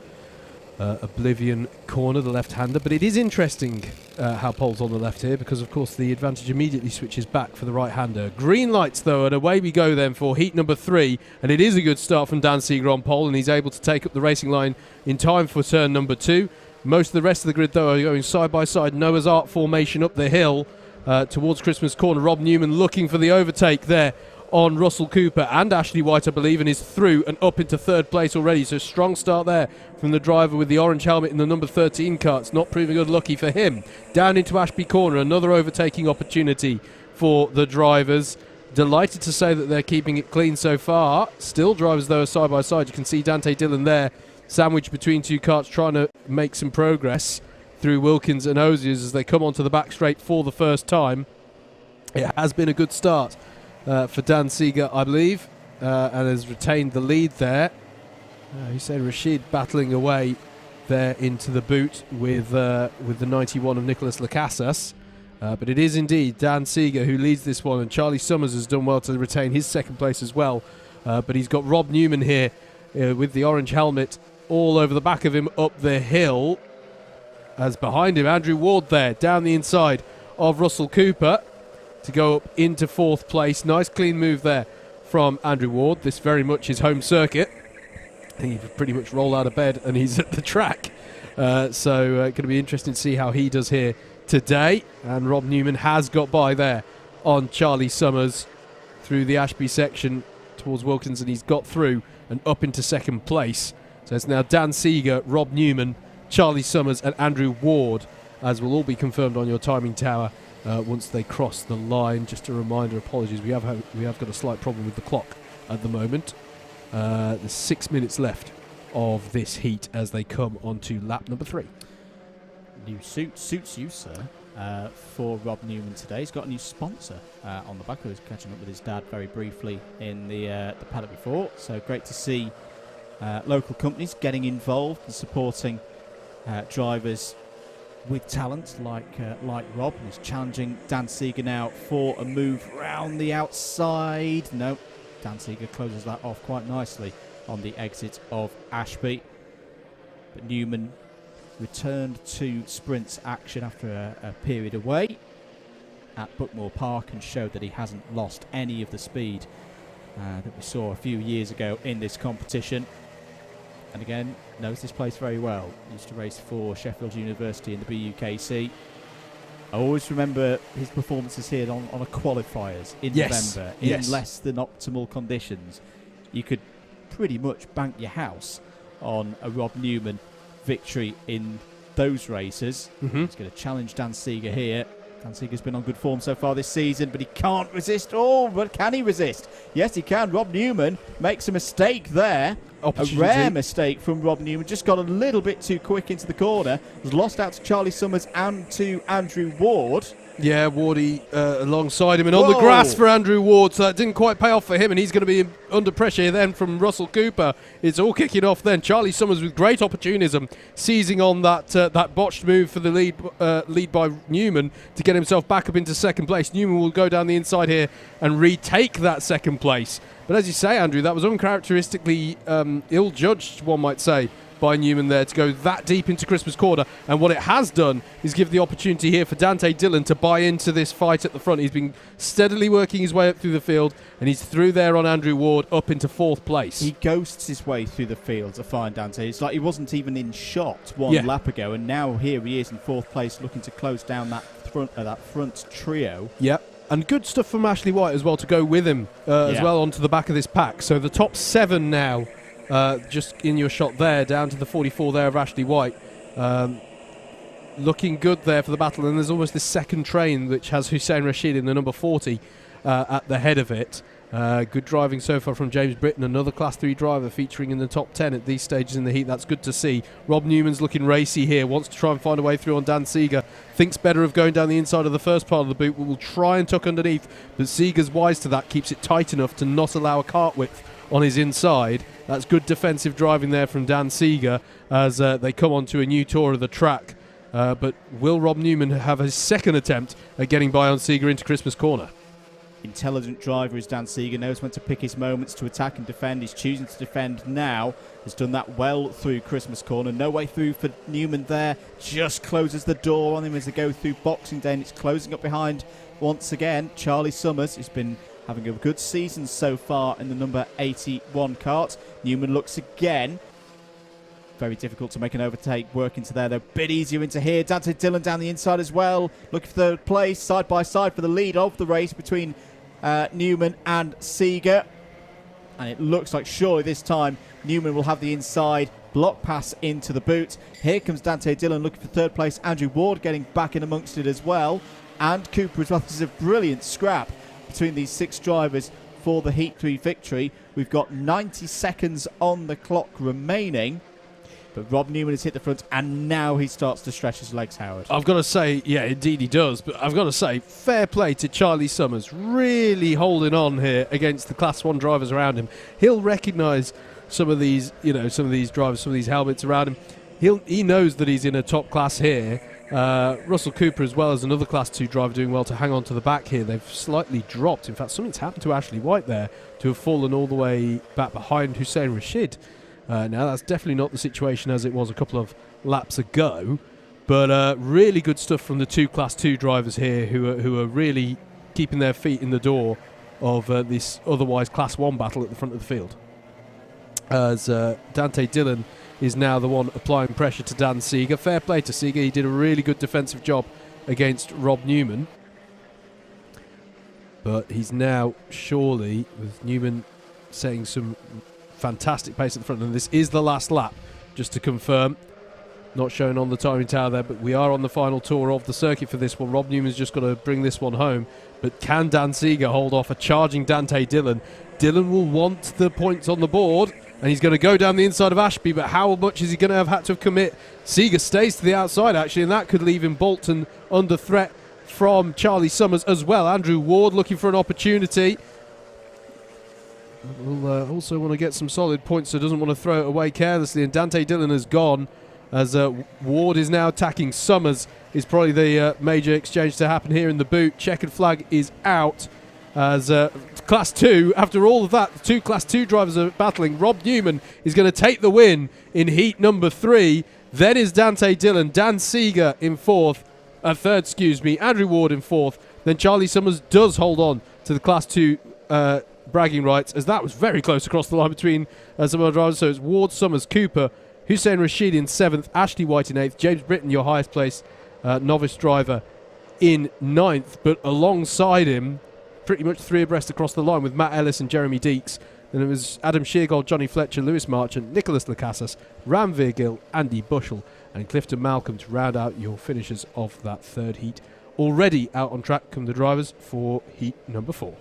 Oblivion corner, the left-hander. But it is interesting how pole's on the left here, because, of course, the advantage immediately switches back for the right-hander. Green lights, though, and away we go then for heat number 3. And it is a good start from Dan Seeger on pole, and he's able to take up the racing line in time for turn number 2. Most of the rest of the grid, though, are going side-by-side Noah's Ark formation up the hill towards Christmas Corner. Rob Newman looking for the overtake there on Russell Cooper and Ashley White, I believe, and is through and up into 3rd place already. So strong start there from the driver with the orange helmet in the number 13 car. It's not proving unlucky for him. Down into Ashby Corner, another overtaking opportunity for the drivers. Delighted to say that they're keeping it clean so far. Still drivers, though, are side-by-side. You can see Dante Dillon there, sandwiched between 2 karts, trying to make some progress through Wilkins and Oziers as they come onto the back straight for the first time. It has been a good start for Dan Seeger, I believe, and has retained the lead there. Hussein Rashid battling away there into the boot with the 91 of Nicolas Lacasas. But it is indeed Dan Seeger who leads this one, and Charlie Summers has done well to retain his 2nd place as well. But he's got Rob Newman here with the orange helmet all over the back of him up the hill. As behind him, Andrew Ward there down the inside of Russell Cooper to go up into 4th place. Nice clean move there from Andrew Ward. This very much his home circuit. I think he pretty much rolled out of bed and he's at the track. So going to be interesting to see how he does here today. And Rob Newman has got by there on Charlie Summers through the Ashby section towards Wilkins, and he's got through and up into 2nd place. So it's now Dan Seeger, Rob Newman, Charlie Summers and Andrew Ward, as will all be confirmed on your timing tower once they cross the line. Just a reminder, apologies, we have got a slight problem with the clock at the moment. There's 6 minutes left of this heat as they come onto lap number 3. New suit suits you, sir, for Rob Newman today. He's got a new sponsor on the back. I was catching up with his dad very briefly in the paddock before, so great to see local companies getting involved and supporting drivers with talent like Rob, who's challenging Dan Seeger now for a move round the outside. No, Dan Seeger closes that off quite nicely on the exit of Ashby. But Newman returned to sprints action after a period away at Buckmore Park and showed that he hasn't lost any of the speed that we saw a few years ago in this competition. And again, knows this place very well. Used to race for Sheffield University in the BUKC. I always remember his performances here on a qualifiers in November in less than optimal conditions. You could pretty much bank your house on a Rob Newman victory in those races. He's going to challenge Dan Seeger here. Dan Seeger's been on good form so far this season, but he can't resist. Oh, but can he resist? Yes, he can. Rob Newman makes a mistake there. A rare mistake from Rob Newman. Just got a little bit too quick into the corner. Was lost out to Charlie Summers and to Andrew Ward. Yeah, Wardy alongside him and on the grass for Andrew Ward, so that didn't quite pay off for him, and he's going to be under pressure then from Russell Cooper. It's all kicking off then. Charlie Summers with great opportunism, seizing on that botched move for the lead by Newman to get himself back up into 2nd place. Newman will go down the inside here and retake that 2nd place. But as you say, Andrew, that was uncharacteristically ill-judged, one might say, by Newman there to go that deep into Christmas Corner. And what it has done is give the opportunity here for Dante Dillon to buy into this fight at the front. He's been steadily working his way up through the field, and he's through there on Andrew Ward up into 4th place. He ghosts his way through the field to find Dante. It's like he wasn't even in shot one lap ago, and now here he is in 4th place looking to close down that front trio. Yep. And good stuff from Ashley White as well to go with him as well onto the back of this pack. So the top 7 now, just in your shot there, down to the 44 there of Ashley White. Looking good there for the battle. And there's almost this 2nd train, which has Hussein Rashid in the number 40 at the head of it. Good driving so far from James Britton, another Class 3 driver featuring in the top 10 at these stages in the heat. That's good to see. Rob Newman's looking racy here, wants to try and find a way through on Dan Seeger. Thinks better of going down the inside of the first part of the boot, but will try and tuck underneath. But Seeger's wise to that, keeps it tight enough to not allow a cart width on his inside. That's good defensive driving there from Dan Seeger as they come onto a new tour of the track But will Rob Newman have his second attempt at getting by on Seeger into Christmas Corner? Intelligent driver is Dan Seeger, knows when to pick his moments to attack and defend. He's choosing to defend now. Has done that well through Christmas Corner. No way through for Newman there. Just closes the door on him as they go through Boxing Day, and it's closing up behind once again. Charlie Summers has been having a good season so far in the number 81 kart. Newman looks again. Very difficult to make an overtake work into there, though. A bit easier into here. Dante Dillon down the inside as well. Looking for third place, side by side for the lead of the race between Newman and Seeger. And it looks like surely this time Newman will have the inside block pass into the boot. Here comes Dante Dillon looking for third place. Andrew Ward getting back in amongst it as well. And Cooper as well. This is a brilliant scrap between these 6 drivers for the Heat 3 victory. We've got 90 seconds on the clock remaining. But Rob Newman has hit the front, and now he starts to stretch his legs, Howard. I've got to say, yeah, indeed he does. But I've got to say, fair play to Charlie Summers, really holding on here against the Class 1 drivers around him. He'll recognise some of these, some of these drivers, some of these helmets around him. He knows that he's in a top class here. Russell Cooper, as well as another Class 2 driver, doing well to hang on to the back here. They've slightly dropped. In fact, something's happened to Ashley White there, to have fallen all the way back behind Hussein Rashid. Now, that's definitely not the situation as it was a couple of laps ago, but really good stuff from the 2 Class 2 drivers here who are really keeping their feet in the door of this otherwise Class 1 battle at the front of the field. As Dante Dillon is now the one applying pressure to Dan Seeger. Fair play to Seeger. He did a really good defensive job against Rob Newman. But he's now surely, with Newman setting some fantastic pace at the front, and this is the last lap, just to confirm. Not shown on the timing tower there, but we are on the final tour of the circuit for this one. Rob Newman's just got to bring this one home, but can Dan Seeger hold off a charging Dante Dillon? Dillon will want the points on the board, and he's going to go down the inside of Ashby, but how much is he going to have had to commit? Seeger stays to the outside, actually, and that could leave him Bolton under threat from Charlie Summers as well. Andrew Ward looking for an opportunity. Will also want to get some solid points, so doesn't want to throw it away carelessly. And Dante Dillon has gone, as Ward is now attacking Summers. Is probably the major exchange to happen here in the boot. Checkered flag is out, as Class 2, after all of that, the 2 Class 2 drivers are battling. Rob Newman is going to take the win in heat number 3. Then is Dante Dillon. Dan Seeger in third, Andrew Ward in 4th. Then Charlie Summers does hold on to the Class 2 bragging rights, as that was very close across the line between some other drivers. So it's Ward, Summers, Cooper, Hussein Rashid in 7th, Ashley White in 8th, James Britton, your highest place novice driver, in 9th. But alongside him, pretty much 3 abreast across the line, with Matt Ellis and Jeremy Deeks. Then it was Adam Sheargold, Johnny Fletcher, Lewis Marchant, Nicholas Lacasas, Ranveer Gill, Andy Bushell, and Clifton Malcolm to round out your finishers of that 3rd heat. Already out on track come the drivers for heat number 4.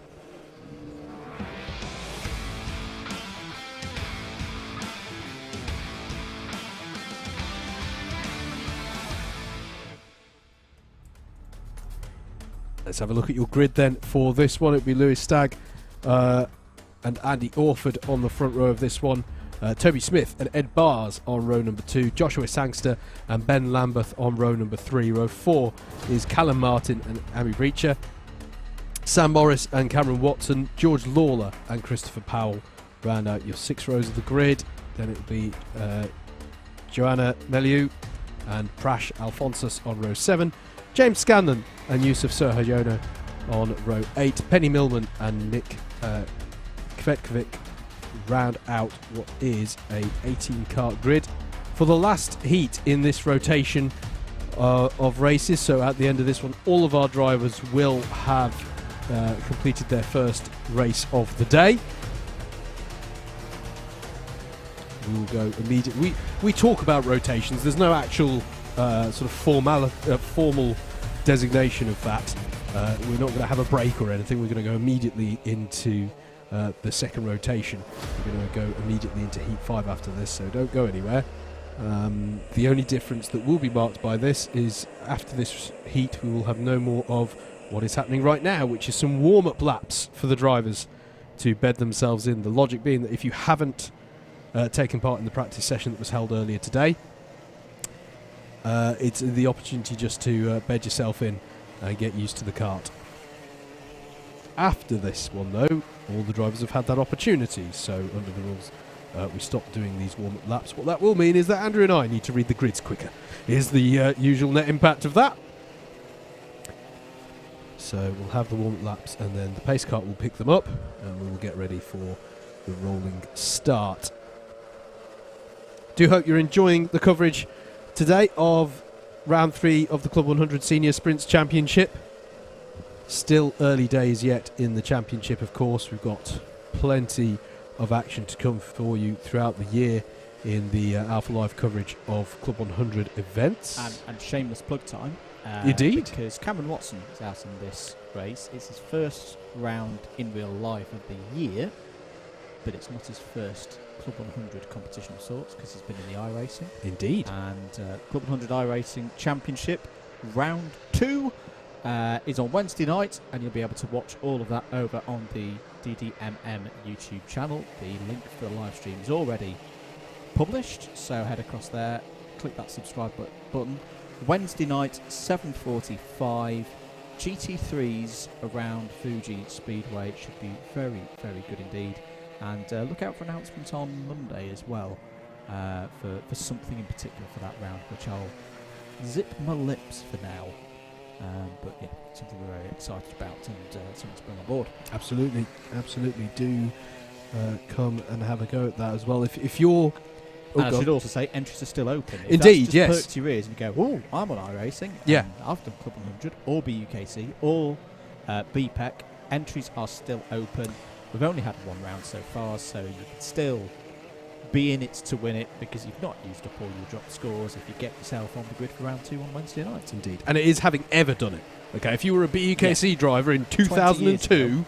Let's have a look at your grid then for this one. It'll be Lewis Stagg and Andy Orford on the front row of this one. Toby Smith and Ed Bars on row number 2. Joshua Sangster and Ben Lambeth on row number 3. Row 4 is Callum Martin and Amy Breacher. Sam Morris and Cameron Watson. George Lawler and Christopher Powell round out your 6 rows of the grid. Then it'll be Joanna Meliu and Prash Alphonsus on row 7. James Scanlon and Yusuf Serhayono on row 8. Penny Millman and Nick Kvetkovic round out what is a 18 kart grid for the last heat in this rotation of races. So at the end of this one, all of our drivers will have completed their first race of the day. We will go immediately. We talk about rotations. There's no actual sort of formal designation of that. We're not going to have a break or anything. We're going to go immediately into the second rotation. We're going to go immediately into heat 5 after this, so don't go anywhere. The only difference that will be marked by this is after this heat we will have no more of what is happening right now, which is some warm-up laps for the drivers to bed themselves in. The logic being that if you haven't taken part in the practice session that was held earlier today, it's the opportunity just to bed yourself in and get used to the kart. After this one, though, all the drivers have had that opportunity, so under the rules, we stopped doing these warm-up laps. What that will mean is that Andrew and I need to read the grids quicker. Here's the usual net impact of that. So we'll have the warm-up laps, and then the pace kart will pick them up, and we will get ready for the rolling start. Do hope you're enjoying the coverage today of round 3 of the Club 100 Senior Sprints Championship. Still early days yet in the championship, of course. We've got plenty of action to come for you throughout the year in the Alpha Live coverage of Club 100 events. And shameless plug time. Indeed. Because Cameron Watson is out in this race. It's his first round in real life of the year, but it's not his first Club 100 competition of sorts because he's been in the iRacing. Indeed. And Club 100 iRacing Championship round 2 is on Wednesday night, and you'll be able to watch all of that over on the DDMM YouTube channel. The link for the live stream is already published, so head across there, click that subscribe button. Wednesday night, 7:45, GT3s around Fuji Speedway. It should be very, very good indeed. And look out for announcements on Monday as well for something in particular for that round, which I'll zip my lips for now. But yeah, something we're very excited about and something to bring on board. Absolutely, absolutely. Do come and have a go at that as well. If you're... And I should also say, entries are still open. If Indeed, that's just yes. perks your ears and you go, oh, I'm on iRacing. Yeah. I've done Club 100 or BUKC or BPEC. Entries are still open. We've only had one round so far, so you can still be in it to win it because you've not used up all your drop scores if you get yourself on the grid for round 2 on Wednesday night. Indeed. And it is having ever done it. Okay, if you were a BUKC driver in 2002,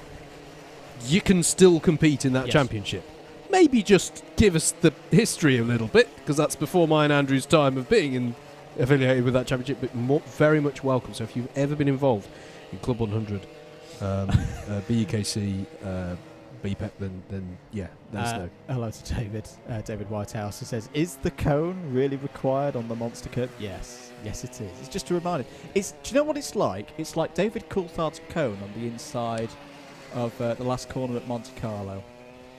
you can still compete in that championship. Maybe just give us the history a little bit, because that's before mine and Andrew's time of being affiliated with that championship, but very much welcome. So if you've ever been involved in Club 100, BUKC, BPEC, then yeah, let us know. Hello to David Whitehouse, who says, is the cone really required on the monster curb? Yes it is. It's just a reminder. Do you know what it's like? It's like David Coulthard's cone on the inside of the last corner at Monte Carlo.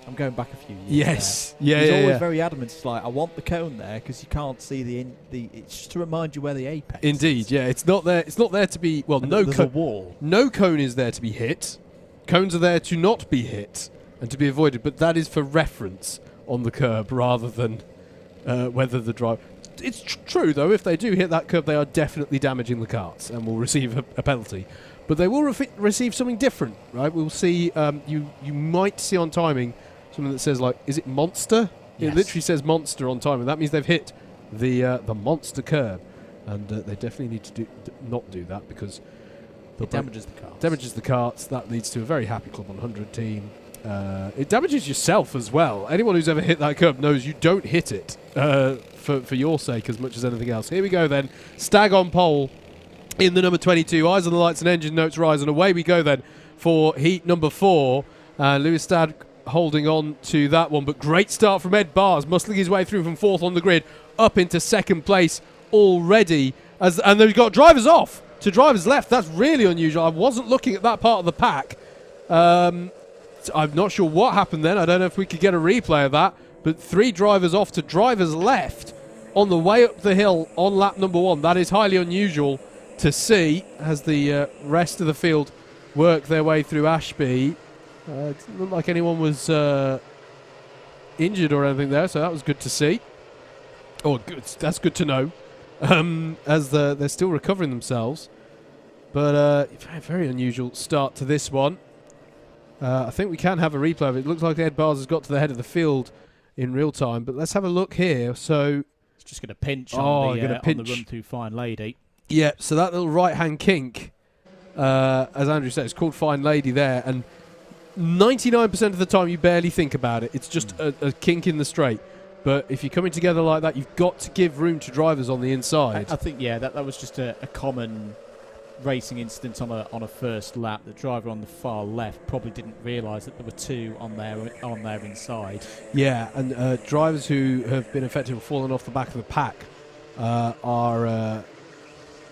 I'm going back a few years. Yes, there. He's always very adamant. It's like, I want the cone there because you can't see the. It's just to remind you where the apex. Indeed, is. yeah. It's not there. It's not there to be. Well, and no there's a wall. No cone is there to be hit. Cones are there to not be hit and to be avoided. But that is for reference on the curb rather than whether the drive. It's true though. If they do hit that curb, they are definitely damaging the karts and will receive a penalty. But they will receive something different, right? We'll see. You might see on timing something that says, like, is it monster? Yes. It literally says monster on timing. That means they've hit the monster curb, and they definitely need to not do that because it damages the karts. Damages the karts. That leads to a very happy Club 100 team. It damages yourself as well. Anyone who's ever hit that curb knows you don't hit it for your sake as much as anything else. Here we go then. Stag on pole in the number 22. Eyes on the lights and engine notes rise, and away we go then for heat number 4. Lewis Stag holding on to that one, but great start from Ed Bars, muscling his way through from 4th on the grid up into 2nd place already, and they've got drivers off to drivers left. That's really unusual. I wasn't looking at that part of the pack. I'm not sure what happened then. I don't know if we could get a replay of that, but 3 drivers off to drivers left on the way up the hill on lap number 1. That is highly unusual to see as the rest of the field work their way through Ashby. It didn't look like anyone was injured or anything there, so that was good to see. Oh, good. That's good to know. As they're still recovering themselves. But very unusual start to this one. I think we can have a replay of it. It looks like Ed Bars has got to the head of the field in real time, but let's have a look here. So it's just going to pinch on the run through Fine Lady. Yeah, so that little right-hand kink, as Andrew said, it's called Fine Lady there, and 99% of the time you barely think about it. It's just a kink in the straight. But if you're coming together like that, you've got to give room to drivers on the inside. I think, that was just a common racing incident on a first lap. The driver on the far left probably didn't realise that there were 2 on their inside. Yeah, and drivers who have been affected or fallen off the back of the pack are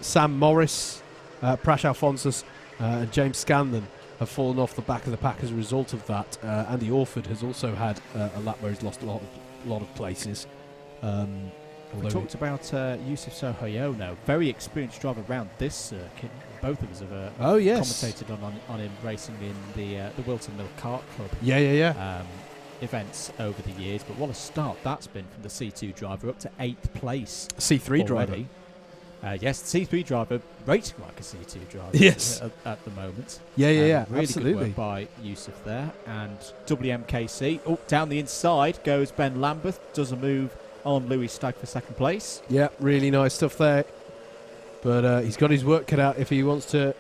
Sam Morris, Prash Alphonsus, and James Scanlon have fallen off the back of the pack as a result of that. Andy Orford has also had a lap where he's lost a lot of places. We talked about Yusuf Sohayono, very experienced driver around this circuit. Both of us have commentated on him racing in the Whilton Mill Kart Club. Events over the years, but what a start that's been from the C2 driver up to 8th place. C3 driver. Yes, C3 driver rating like a C2 driver. Yes, at the moment. Really absolutely. Good work by Yusuf there. And WMKC. Oh, down the inside goes Ben Lambeth. Does a move on Louis Stagg for 2nd place. Yeah, really nice stuff there. But he's got his work cut out if he wants to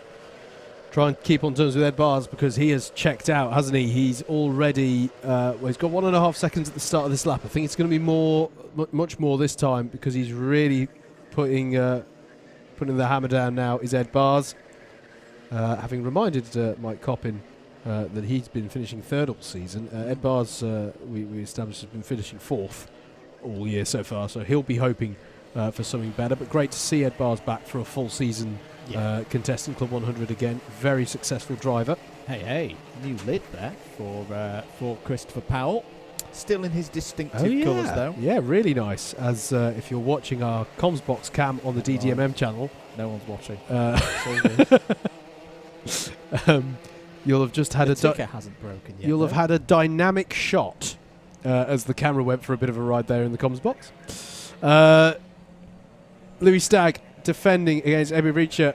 try and keep on terms with Ed Bars, because he has checked out, hasn't he? He's already he's got 1.5 seconds at the start of this lap. I think it's going to be much more this time, because he's really putting the hammer down now. Is Ed Bars, having reminded Mike Coppin that he's been finishing 3rd all season. Ed Bars, we established, has been finishing 4th all year so far, so he'll be hoping for something better. But great to see Ed Bars back for a full season. Contestant Club 100 again. Very successful driver. Hey, new lid there for Christopher Powell. Still in his distinctive colours though. Yeah, really nice. As if you're watching our comms box cam on the DDMM channel, no one's watching. You'll have just had ticket hasn't broken yet. You'll have had a dynamic shot as the camera went for a bit of a ride there in the comms box. Louis Stagg defending against Emi Reacher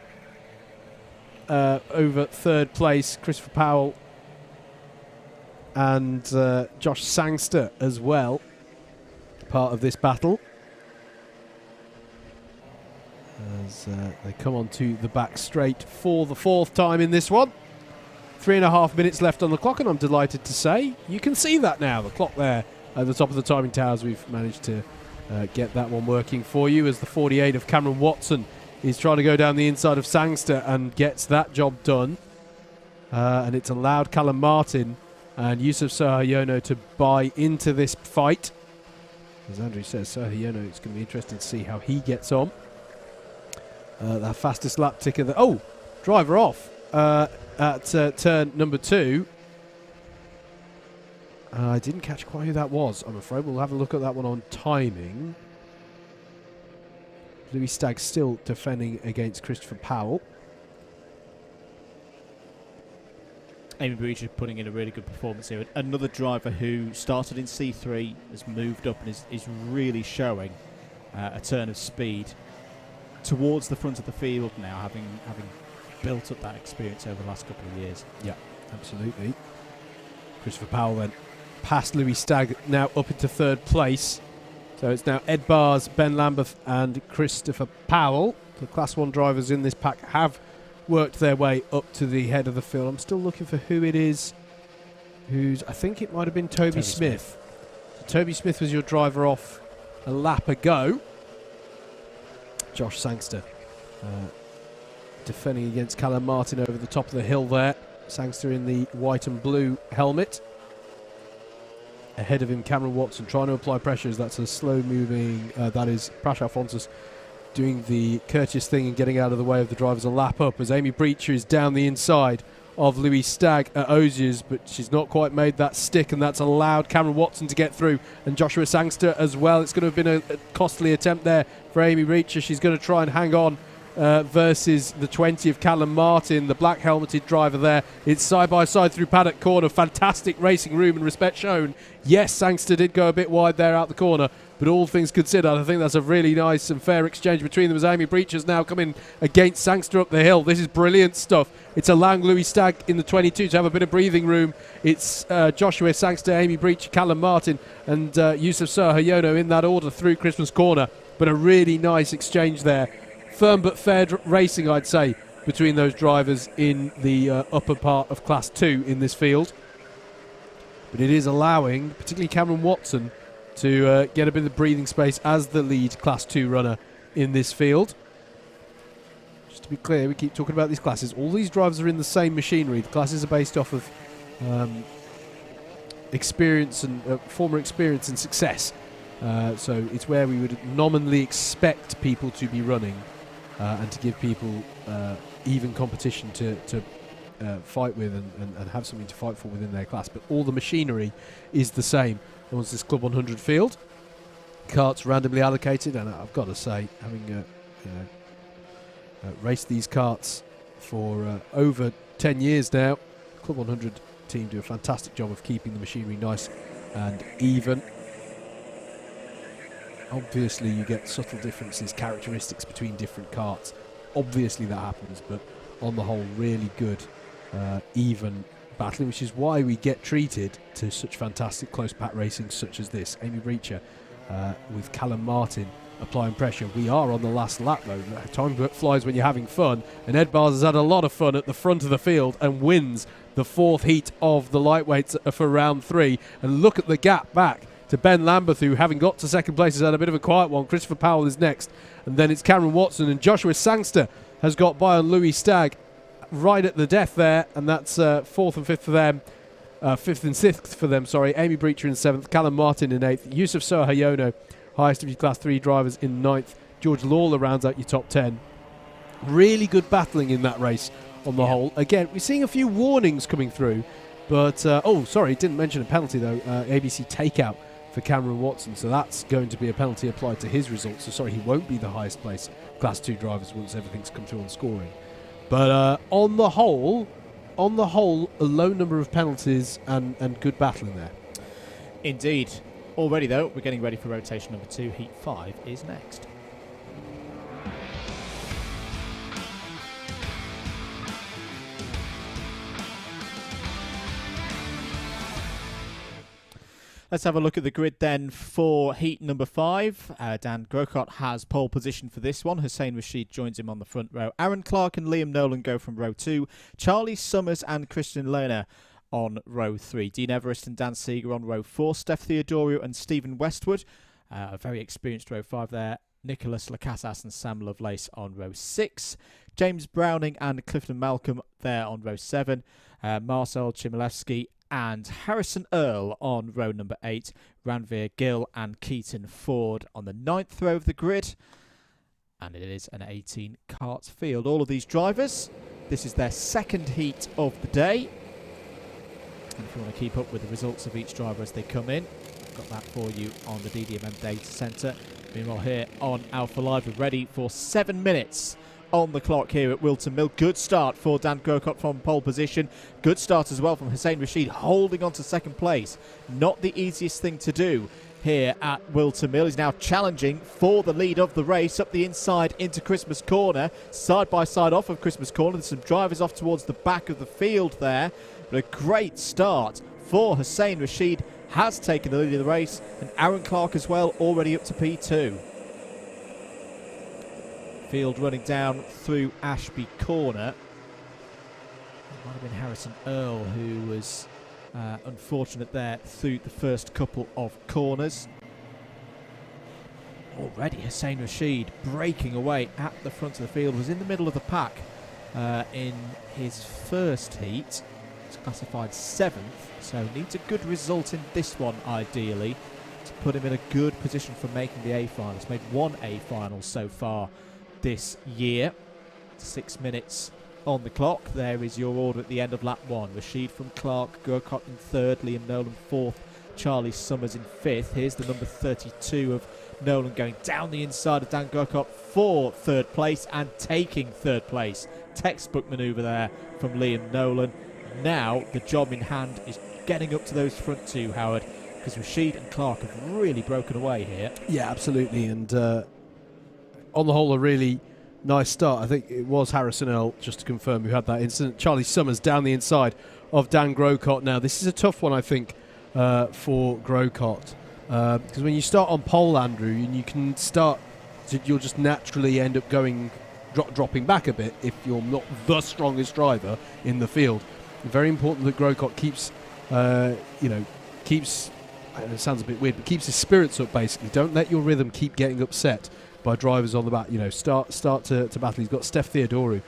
over 3rd place. Christopher Powell and Josh Sangster as well, part of this battle. As they come onto the back straight for the 4th time in this one. 3.5 minutes left on the clock, and I'm delighted to say you can see that now, the clock there at the top of the timing towers. We've managed to get that one working for you, as the 48 of Cameron Watson is trying to go down the inside of Sangster and gets that job done. And it's allowed Callum Martin and Yusuf Sohayono to buy into this fight. As Andrew says, Sohayono, it's going to be interesting to see how he gets on. That fastest lap ticker. Driver off at turn number 2. I didn't catch quite who that was, I'm afraid. We'll have a look at that one on timing. Louis Stagg still defending against Christopher Powell. Amy Breach is putting in a really good performance here. Another driver who started in C3, has moved up and is really showing a turn of speed towards the front of the field now, having built up that experience over the last couple of years. Yeah, absolutely. Christopher Powell then past Louis Stagg, now up into 3rd place. So it's now Ed Bars, Ben Lambeth and Christopher Powell. The Class 1 drivers in this pack have worked their way up to the head of the field. I'm still looking for who it is. I think it might have been Toby Smith. So Toby Smith was your driver off a lap ago. Josh Sangster defending against Callum Martin over the top of the hill there. Sangster in the white and blue helmet. Ahead of him, Cameron Watson trying to apply pressures. That's a slow-moving. That is Prash Alphonsus doing the courteous thing and getting out of the way of the drivers a lap up, as Amy Breacher is down the inside of Louis Stagg at Osiers, but she's not quite made that stick, and that's allowed Cameron Watson to get through, and Joshua Sangster as well. It's going to have been a costly attempt there for Amy Breacher. She's going to try and hang on versus the 20 of Callum Martin, the black helmeted driver there. It's side by side through paddock corner. Fantastic racing room and respect shown. Yes, Sangster did go a bit wide there out the corner, but all things considered, I think that's a really nice and fair exchange between them, as Amy Breacher's now coming against Sangster up the hill. This is brilliant stuff. It's allowing Louis Stagg in the 22 to have a bit of breathing room. It's Joshua Sangster, Amy Breacher, Callum Martin and Yusuf Sohayono in that order through Christmas Corner. But a really nice exchange there. Firm but fair racing, I'd say, between those drivers in the upper part of Class 2 in this field. But it is allowing, particularly Cameron Watson, to get a bit of breathing space as the lead Class 2 runner in this field. Just to be clear, we keep talking about these classes. All these drivers are in the same machinery. The classes are based off of experience and former experience and success. So it's where we would nominally expect people to be running and to give people even competition to fight with and have something to fight for within their class. But all the machinery is the same. Once this Club 100 field, karts randomly allocated, and I've got to say, having raced these karts for over 10 years now, Club 100 team do a fantastic job of keeping the machinery nice and even. Obviously you get subtle differences, characteristics between different karts. Obviously that happens, but on the whole really good even battling, which is why we get treated to such fantastic close pack racing such as this. Amy Breacher with Callum Martin applying pressure. We are on the last lap though. Time flies when you're having fun, and Ed Bars has had a lot of fun at the front of the field and wins the 4th heat of the lightweights for round 3. And look at the gap back to Ben Lambeth, who, having got to second place, has had a bit of a quiet one. Christopher Powell is next, and then it's Cameron Watson, and Joshua Sangster has got by on Louis Stagg right at the death there, and that's 4th and 5th for them. 5th and 6th for them, sorry. Amy Breacher in 7th, Callum Martin in 8th, Yusuf Sohayono, highest of your Class 3 drivers, in 9th. George Lawler rounds out your top 10. Really good battling in that race on the whole. Again, we're seeing a few warnings coming through, but didn't mention a penalty though. ABC takeout for Cameron Watson, so that's going to be a penalty applied to his results. So sorry, he won't be the highest placed Class 2 drivers once everything's come through on scoring. But on the whole, a low number of penalties and good battling there. Indeed. Already though, we're getting ready for rotation number 2. Heat 5 is next. Let's have a look at the grid then for heat number 5. Dan Grocott has pole position for this one. Hussein Rashid joins him on the front row. Aaron Clark and Liam Nolan go from row 2. Charlie Summers and Christian Lerner on row 3. Dean Everest and Dan Seeger on row 4. Steph Theodorio and Stephen Westwood. A very experienced row 5 there. Nicholas Lacasas and Sam Lovelace on row 6. James Browning and Clifton Malcolm there on row 7. Marcel Chmielewski and Harrison Earl on row number 8, Ranveer Gill and Keaton Ford on the 9th row of the grid. And it is an 18 karts field. All of these drivers, this is their second heat of the day. And if you want to keep up with the results of each driver as they come in, I've got that for you on the DDMM Data Centre. Meanwhile here on Alpha Live, we're ready for 7 minutes on the clock here at Whilton Mill. Good start for Dan Grocott from pole position. Good start as well from Hussein Rashid, holding on to second place. Not the easiest thing to do here at Whilton Mill. He's now challenging for the lead of the race up the inside into Christmas Corner. Side by side off of Christmas Corner. There's some drivers off towards the back of the field there. But a great start for Hussein Rashid. Has taken the lead of the race. And Aaron Clark as well, already up to P2. Field running down through Ashby Corner. It might have been Harrison Earl who was unfortunate there through the first couple of corners. Already Hussein Rashid breaking away at the front of the field. Was in the middle of the pack in his first heat. He's classified 7th, so needs a good result in this one ideally to put him in a good position for making the A final. He's made 1 A final so far this year. 6 minutes on the clock. There is your order at the end of lap 1. Rashid from Clark, Grocott in 3rd, Liam Nolan 4th, Charlie Summers in 5th. Here's the number 32 of Nolan going down the inside of Dan Grocott for 3rd place and taking 3rd place. Textbook manoeuvre there from Liam Nolan. Now the job in hand is getting up to those front 2, Howard, because Rashid and Clark have really broken away here. Yeah, absolutely, and on the whole, a really nice start. I think it was Harrison Earl, just to confirm, who had that incident. Charlie Summers down the inside of Dan Grocott. Now, this is a tough one, I think, for Grocott. Because when you start on pole, Andrew, and you can start, you'll just naturally end up dropping back a bit if you're not the strongest driver in the field. Very important that Grocott keeps, it sounds a bit weird, but keeps his spirits up, basically. Don't let your rhythm keep getting upset by drivers on the back. Start to battle. He's got Steph Theodoru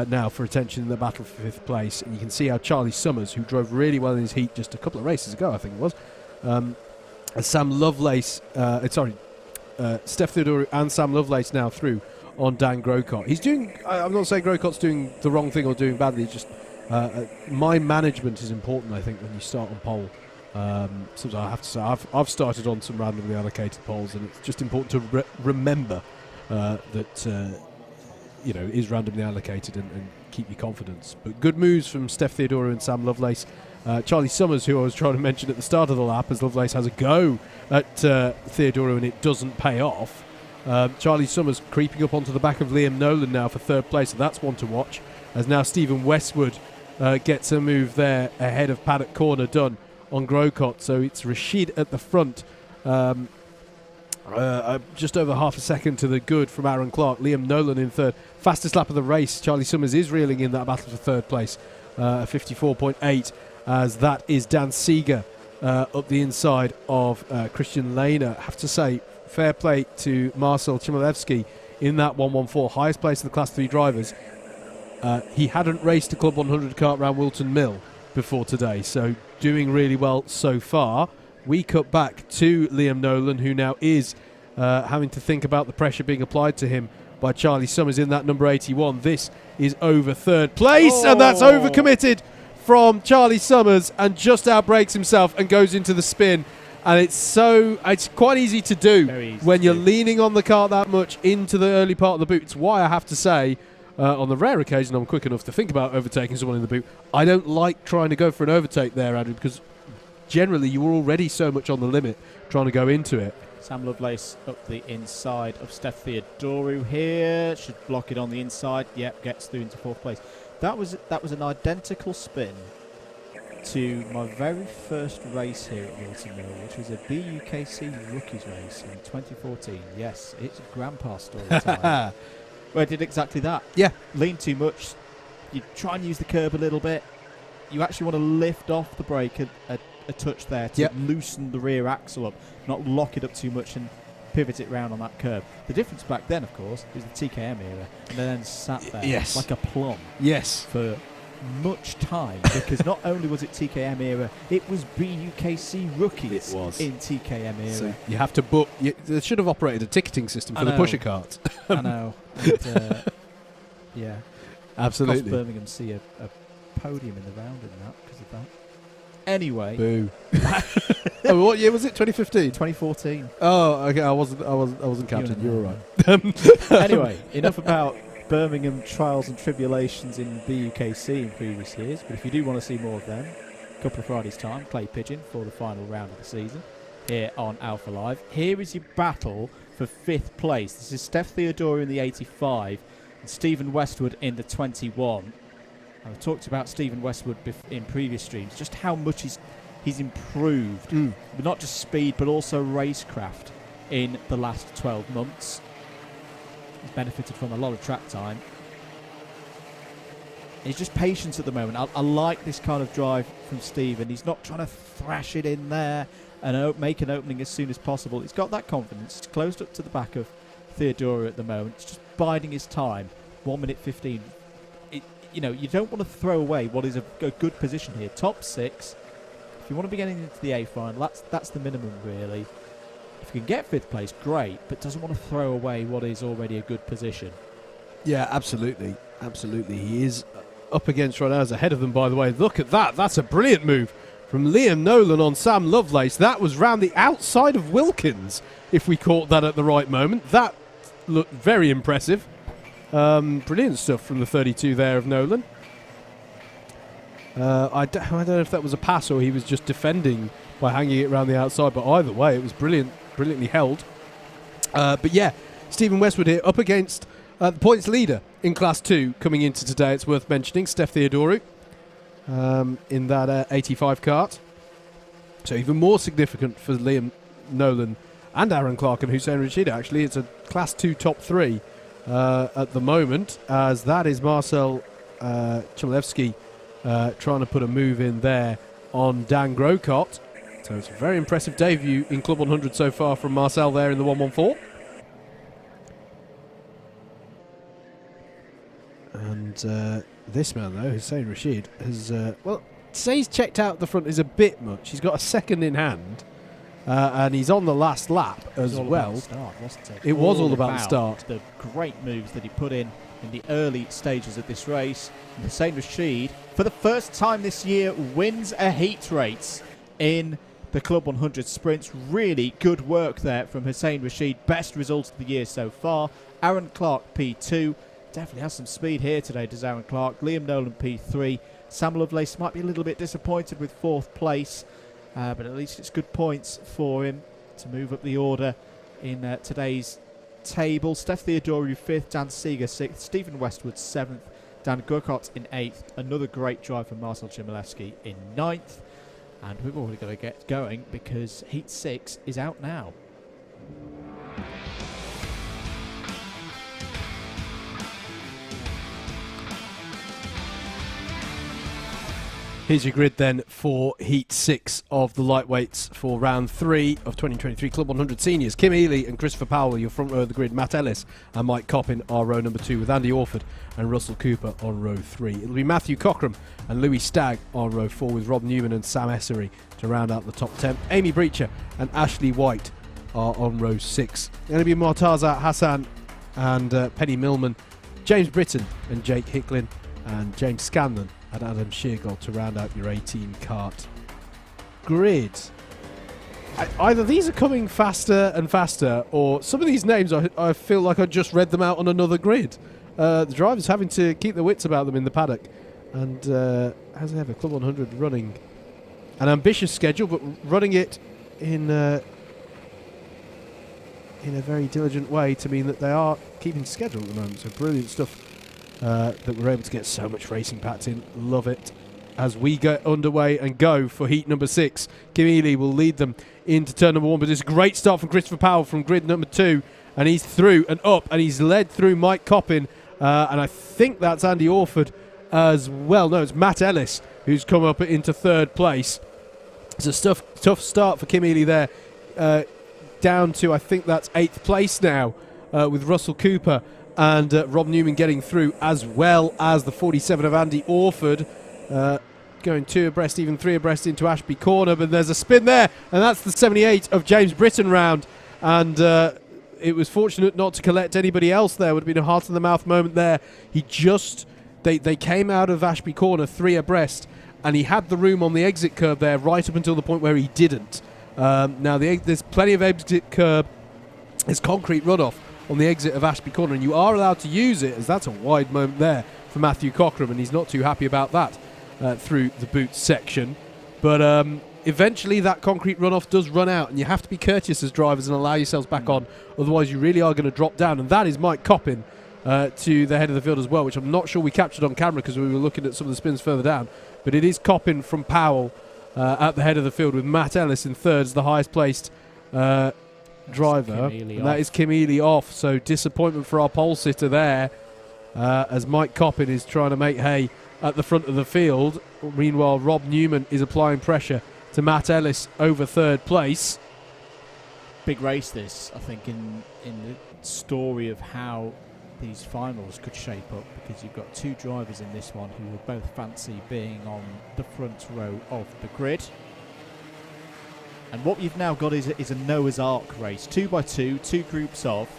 now for attention in the battle for 5th place, and you can see how Charlie Summers, who drove really well in his heat just a couple of races ago, I think it was, Sam Lovelace, Steph Theodorou and Sam Lovelace now through on Dan Grocott. He's doing, I'm not saying Grocott's doing the wrong thing or doing badly, it's just my management is important, I think, when you start on pole. Sometimes I have to say, I've started on some randomly allocated poles, and it's just important to remember that it is randomly allocated and keep your confidence. But good moves from Steph Theodorou and Sam Lovelace. Charlie Summers, who I was trying to mention at the start of the lap, as Lovelace has a go at Theodorou and it doesn't pay off. Charlie Summers creeping up onto the back of Liam Nolan now for third place, so that's one to watch. As now Stephen Westwood gets a move there ahead of Paddock Corner done on Grocott, so it's Rashid at the front. Just over half a second to the good from Aaron Clark. Liam Nolan in third. Fastest lap of the race. Charlie Summers is reeling in that battle for third place. 54.8, as that is Dan Seeger up the inside of Christian Lehner. I have to say, fair play to Marcel Chmielewski in that 114. Highest place of the Class 3 drivers. He hadn't raced a Club 100 kart round Whilton Mill before today, so doing really well so far. We cut back to Liam Nolan, who now is having to think about the pressure being applied to him by Charlie Summers in that number 81. This is over third place, and that's overcommitted from Charlie Summers and just outbrakes himself and goes into the spin. And it's quite easy to do when you're leaning on the kart that much into the early part of the boot. It's why I have to say, on the rare occasion I'm quick enough to think about overtaking someone in the boot, I don't like trying to go for an overtake there, Andrew, because generally you were already so much on the limit trying to go into it. Sam Lovelace up the inside of Steph Theodorou here. Should block it on the inside. Yep, gets through into fourth place. That was an identical spin to my very first race here at Whilton Mill, which was a BUKC Rookies race in 2014. Yes, it's grandpa story time. Where I did exactly that. Yeah. Lean too much. You try and use the curb a little bit. You actually want to lift off the brake a touch there to loosen the rear axle up, not lock it up too much and pivot it round on that curb. The difference back then, of course, is the TKM era, and then sat there like a plum for much time, because not only was it TKM era, it was BUKC Rookies in TKM era. So you have to book. They should have operated a ticketing system for the pusher cart. I know. And, yeah. Absolutely. Cost Birmingham see a podium in the round in that because of that. Anyway. Boo. What year was it? 2015? 2014. Oh, okay. I wasn't counting. You were right. Anyway, enough about Birmingham trials and tribulations in BUKC in previous years. But if you do want to see more of them, a couple of Fridays' time, Clay Pigeon for the final round of the season here on Alpha Live. Here is your battle for fifth place. This is Steph Theodorou in the 85 and Stephen Westwood in the 21. I've talked about Stephen Westwood in previous streams, just how much he's improved, but not just speed, but also racecraft in the last 12 months. He's benefited from a lot of track time. He's just patient at the moment. I like this kind of drive from Stephen. He's not trying to thrash it in there and make an opening as soon as possible. He's got that confidence. He's closed up to the back of Theodorou at the moment. He's just biding his time. 1 minute 15. You don't want to throw away what is a good position here. Top 6. If you want to be getting into the A final, that's the minimum, really. If you can get fifth place, great, but doesn't want to throw away what is already a good position. Yeah, absolutely. Absolutely. He is up against right now. Is ahead of them, by the way. Look at that. That's a brilliant move from Liam Nolan on Sam Lovelace. That was round the outside of Wilkins, if we caught that at the right moment. That looked very impressive. Brilliant stuff from the 32 there of Nolan. I don't know if that was a pass or he was just defending by hanging it around the outside, but either way, it was brilliantly held. But yeah, Stephen Westwood here up against the points leader in Class 2 coming into today. It's worth mentioning, Steph Theodorou in that 85 kart. So even more significant for Liam Nolan and Aaron Clark and Hussein Rashid, actually. It's a Class 2 top 3 at the moment, as that is Marcel Chmielewski trying to put a move in there on Dan Grocott. So it's a very impressive debut in Club 100 so far from Marcel there in the 114. And this man, though, Hussein Rashid, has, to say he's checked out the front is a bit much. He's got a second in hand, And he's on the last lap as well. Start, wasn't it? It was all about the start. The great moves that he put in the early stages of this race. And Hussein Rashid, for the first time this year, wins a heat race in the Club 100 sprints. Really good work there from Hussein Rashid. Best result of the year so far. Aaron Clark P2. Definitely has some speed here today, does Aaron Clark. Liam Nolan P3. Sam Lovelace might be a little bit disappointed with 4th place. But at least it's good points for him to move up the order in today's table. Steph Theodoru 5th, Dan Seeger 6th, Stephen Westwood 7th, Dan Gurkot in 8th. Another great drive from Marcel Chmielewski in 9th. And we've already got to get going because Heat 6 is out now. Here's your grid then for Heat 6 of the lightweights for round 3 of 2023 Club 100 Seniors. Kim Healy and Christopher Powell, your front row of the grid. Matt Ellis and Mike Coppin are row number 2, with Andy Orford and Russell Cooper on row 3. It'll be Matthew Cockram and Louis Stagg on row 4, with Rob Newman and Sam Essery to round out the top 10. Amy Breacher and Ashley White are on row 6. Going to be Mortaza Hassan and Penny Millman, James Britton and Jake Hicklin, and James Scanlon and Adam Sheargold to round out your 18 kart grid. Either these are coming faster and faster, or some of these names I feel like I just read them out on another grid. The drivers having to keep their wits about them in the paddock. And as ever, Club 100 running an ambitious schedule, but running it in a very diligent way to mean that they are keeping schedule at the moment. So brilliant stuff. That we're able to get so much racing packed in. Love it. As we get underway and go for heat number 6, Kim Healy will lead them into turn number 1, but it's a great start from Christopher Powell from grid number 2, and he's through and up, and he's led through Mike Coppin, and I think that's Andy Orford as well. No, it's Matt Ellis who's come up into 3rd place. It's a tough start for Kim Healy there, down to, I think that's 8th place now, with Russell Cooper and Rob Newman getting through, as well as the 47 of Andy Orford, going 2 abreast, even 3 abreast into Ashby Corner. But there's a spin there, and that's the 78 of James Britton round. And it was fortunate not to collect anybody else there. Would have been a heart-in-the-mouth moment there. They came out of Ashby Corner 3 abreast, and he had the room on the exit curb there right up until the point where he didn't. Now, there's plenty of exit curb. There's concrete runoff on the exit of Ashby Corner, and you are allowed to use it, as that's a wide moment there for Matthew Cockram, and he's not too happy about that through the boot section. But eventually that concrete runoff does run out, and you have to be courteous as drivers and allow yourselves back on, otherwise you really are going to drop down. And that is Mike Coppin to the head of the field as well, which I'm not sure we captured on camera because we were looking at some of the spins further down. But it is Coppin from Powell at the head of the field, with Matt Ellis in 3rd as the highest placed driver, and that is Kim Healy off. So disappointment for our pole sitter there, as Mike Coppin is trying to make hay at the front of the field. Meanwhile, Rob Newman is applying pressure to Matt Ellis over 3rd place. Big race this, I think, in the story of how these finals could shape up, because you've got 2 drivers in this one who would both fancy being on the front row of the grid. And what you've now got is a Noah's Ark race, 2x2, 2 groups of,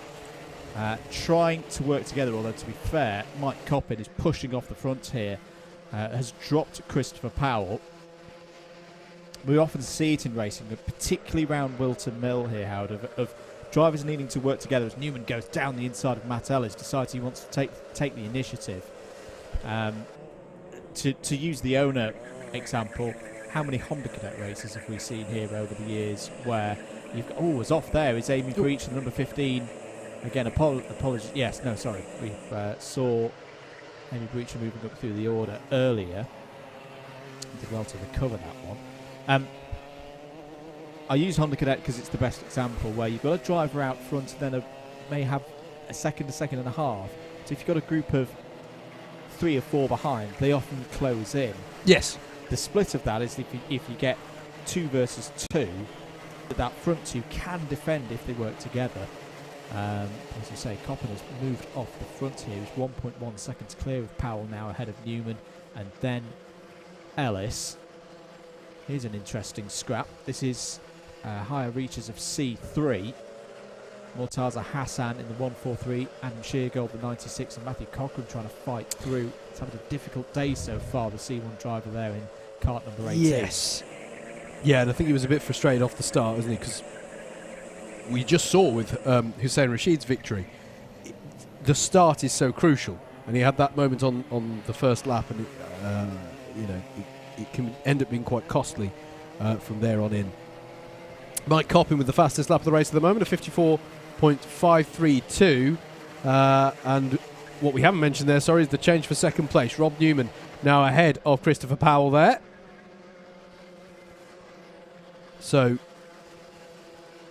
trying to work together. Although, to be fair, Mike Coppin is pushing off the front here, has dropped Christopher Powell. We often see it in racing, particularly around Whilton Mill here, Howard, of drivers needing to work together. As Newman goes down the inside of Matt Ellis, decides he wants to take the initiative. To use the owner example, how many Honda Cadet races have we seen here over the years where you've got, it's off there, it's Amy Breach, the number 15. Again, apologies. Yes, no, sorry. We saw Amy Breach moving up through the order earlier. Did well to recover that one. I use Honda Cadet because it's the best example, where you've got a driver out front and then may have a second and a half. So if you've got a group of 3 or 4 behind, they often close in. Yes. The split of that is if you get 2 versus 2, that front 2 can defend if they work together. As you say, Coppin has moved off the front here. He's 1.1 seconds clear of Powell now, ahead of Newman, and then Ellis. Here's an interesting scrap. This is higher reaches of C3. Mortaza Hassan in the 143, Adam Sheargold the 96, and Matthew Cochrane trying to fight through. It's having a difficult day so far, the C1 driver there in kart number 18. Yes. Yeah, and I think he was a bit frustrated off the start, wasn't he? Because we just saw with Hussein Rashid's victory, the start is so crucial, and he had that moment on the first lap, and it can end up being quite costly from there on in. Mike Coppin with the fastest lap of the race at the moment, a 54.532. And what we haven't mentioned there, sorry, is the change for second place. Rob Newman now ahead of Christopher Powell there. So,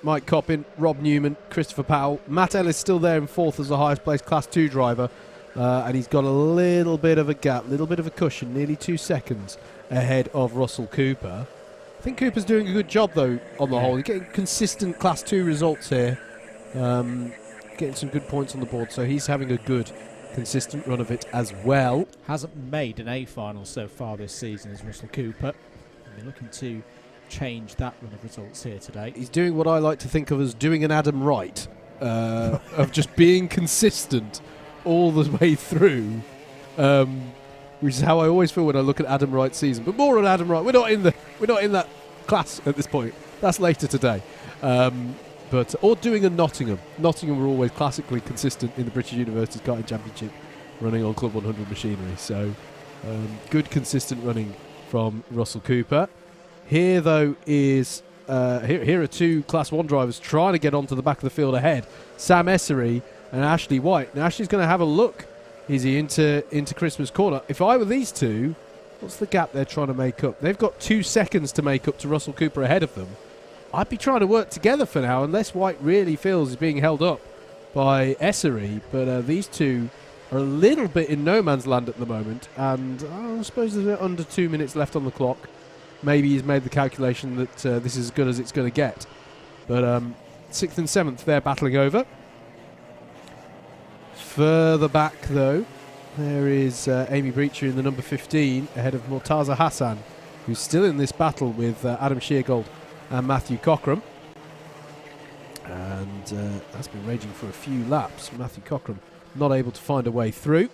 Mike Coppin, Rob Newman, Christopher Powell. Matt Ellis still there in fourth as the highest placed Class 2 driver. And he's got a little bit of a gap, a little bit of a cushion, nearly 2 seconds ahead of Russell Cooper. I think Cooper's doing a good job, though, on the whole. He's getting consistent Class 2 results here. Getting some good points on the board, so he's having a good, consistent run of it as well. Hasn't made an A final so far this season as Russell Cooper. We're looking to change that run of results here today. He's doing what I like to think of as doing an Adam Wright, of just being consistent all the way through. Which is how I always feel when I look at Adam Wright's season. But more on Adam Wright. We're not in that class at this point. That's later today. Or doing a Nottingham. Nottingham were always classically consistent in the British Universities Karting Championship, running on Club 100 machinery. So good consistent running from Russell Cooper. Here though is here are two Class 1 drivers trying to get onto the back of the field ahead. Sam Essery and Ashley White. Now Ashley's going to have a look. Is he into Christmas corner? If I were these two, what's the gap they're trying to make up? They've got 2 seconds to make up to Russell Cooper ahead of them. I'd be trying to work together for now, unless White really feels he's being held up by Essery. But these two are a little bit in no man's land at the moment. And I suppose there's under 2 minutes left on the clock. Maybe he's made the calculation that this is as good as it's going to get. But 6th and 7th, they're battling over. Further back, though, there is Amy Breacher in the number 15 ahead of Mortaza Hassan, who's still in this battle with Adam Sheargold and Matthew Cochrane. And that's been raging for a few laps. Matthew Cochrane not able to find a way through.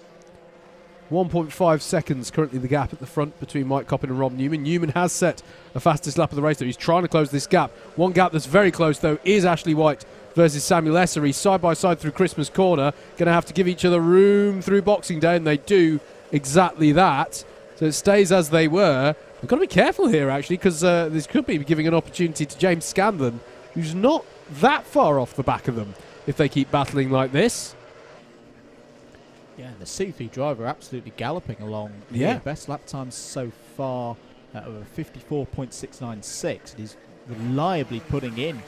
1.5 seconds currently the gap at the front between Mike Coppin and Rob Newman. Newman has set the fastest lap of the race, though. He's trying to close this gap. One gap that's very close, though, is Ashley White versus Samuel Essery, side by side through Christmas corner. Going to have to give each other room through Boxing Day, and they do exactly that. So it stays as they were. We've got to be careful here, actually, because this could be giving an opportunity to James Scanlon, who's not that far off the back of them if they keep battling like this. Yeah, and the C3 driver absolutely galloping along. Yeah. Best lap times so far of 54.696. And he's reliably putting in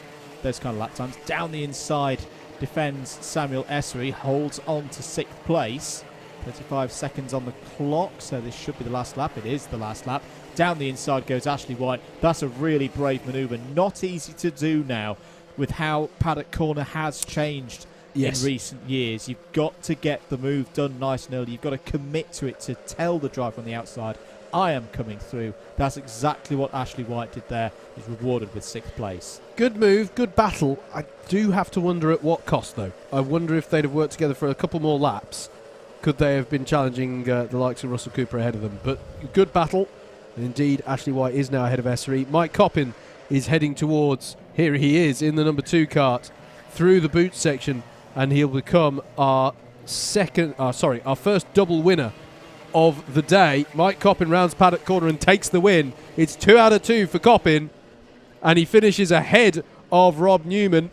those kind of lap times. Down the inside defends Samuel Essery, holds on to 6th place. 35 seconds on the clock, so this should be the last lap. It is the last lap. Down the inside goes Ashley White. That's a really brave manoeuvre. Not easy to do now with how Paddock Corner has changed in recent years. You've got to get the move done nice and early. You've got to commit to it, to tell the driver on the outside, I am coming through. That's exactly what Ashley White did there. He's rewarded with 6th place. Good move, good battle. I do have to wonder at what cost, though. I wonder if they'd have worked together for a couple more laps. Could they have been challenging the likes of Russell Cooper ahead of them? But good battle. And indeed, Ashley White is now ahead of Essery. Mike Coppin is heading towards, here he is, in the number 2 kart, through the boot section. And he'll become our first double winner of the day. Mike Coppin rounds Paddock Corner and takes the win. It's 2 out of 2 for Coppin, and he finishes ahead of Rob Newman.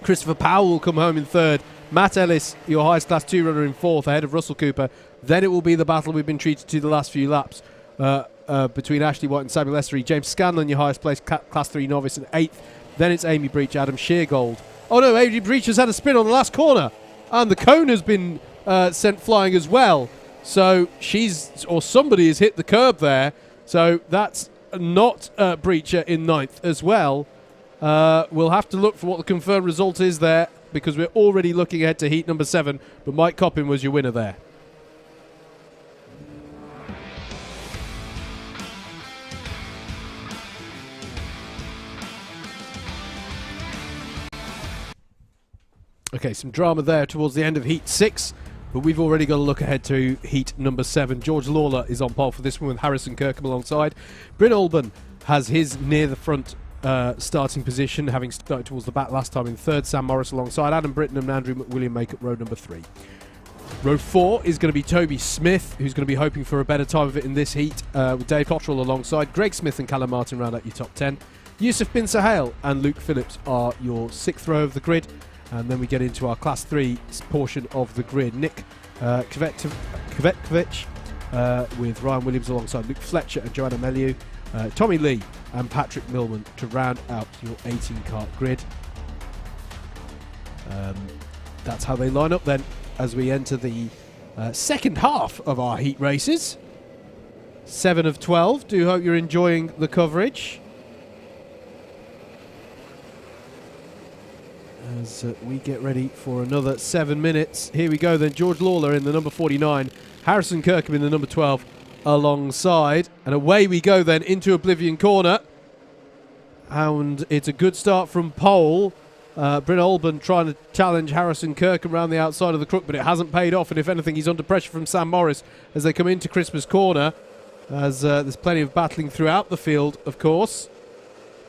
Christopher Powell will come home in 3rd. Matt Ellis, your highest Class 2 runner, in 4th, ahead of Russell Cooper. Then it will be the battle we've been treated to the last few laps between Ashley White and Samuel Essery. James Scanlon, your highest placed Class 3 novice, in 8th. Then it's Amy Breach, Adam Sheargold. Oh no, Amy Breach has had a spin on the last corner, and the cone has been sent flying as well. So somebody has hit the curb there. So that's not Breacher in 9th as well. We'll have to look for what the confirmed result is there, because we're already looking ahead to heat number 7. But Mike Coppin was your winner there. Okay, some drama there towards the end of Heat 6, but we've already got to look ahead to Heat number 7. George Lawler is on pole for this one with Harrison Kirkham alongside. Bryn Olban has his near the front starting position, having started towards the back last time in third. Sam Morris alongside Adam Britton and Andrew McWilliam make up row number 3. Row 4 is going to be Toby Smith, who's going to be hoping for a better time of it in this heat, with Dave Cottrell alongside. Greg Smith and Callum Martin round out your top 10. Yusuf Bin Sahel and Luke Phillips are your 6th row of the grid. And then we get into our Class 3 portion of the grid. Nick Kvetkovic with Ryan Williams alongside Luke Fletcher and Joanna Meliu. Tommy Lee and Patrick Millman to round out your 18-kart grid. That's how they line up then as we enter the second half of our heat races. 7 of 12. Do hope you're enjoying the coverage. As we get ready for another 7 minutes. Here we go then. George Lawler in the number 49. Harrison Kirkham in the number 12 alongside. And away we go then into Oblivion Corner. And it's a good start from pole. Bryn Olban trying to challenge Harrison Kirkham around the outside of the crook, but it hasn't paid off. And if anything, he's under pressure from Sam Morris as they come into Christmas Corner. As there's plenty of battling throughout the field, of course.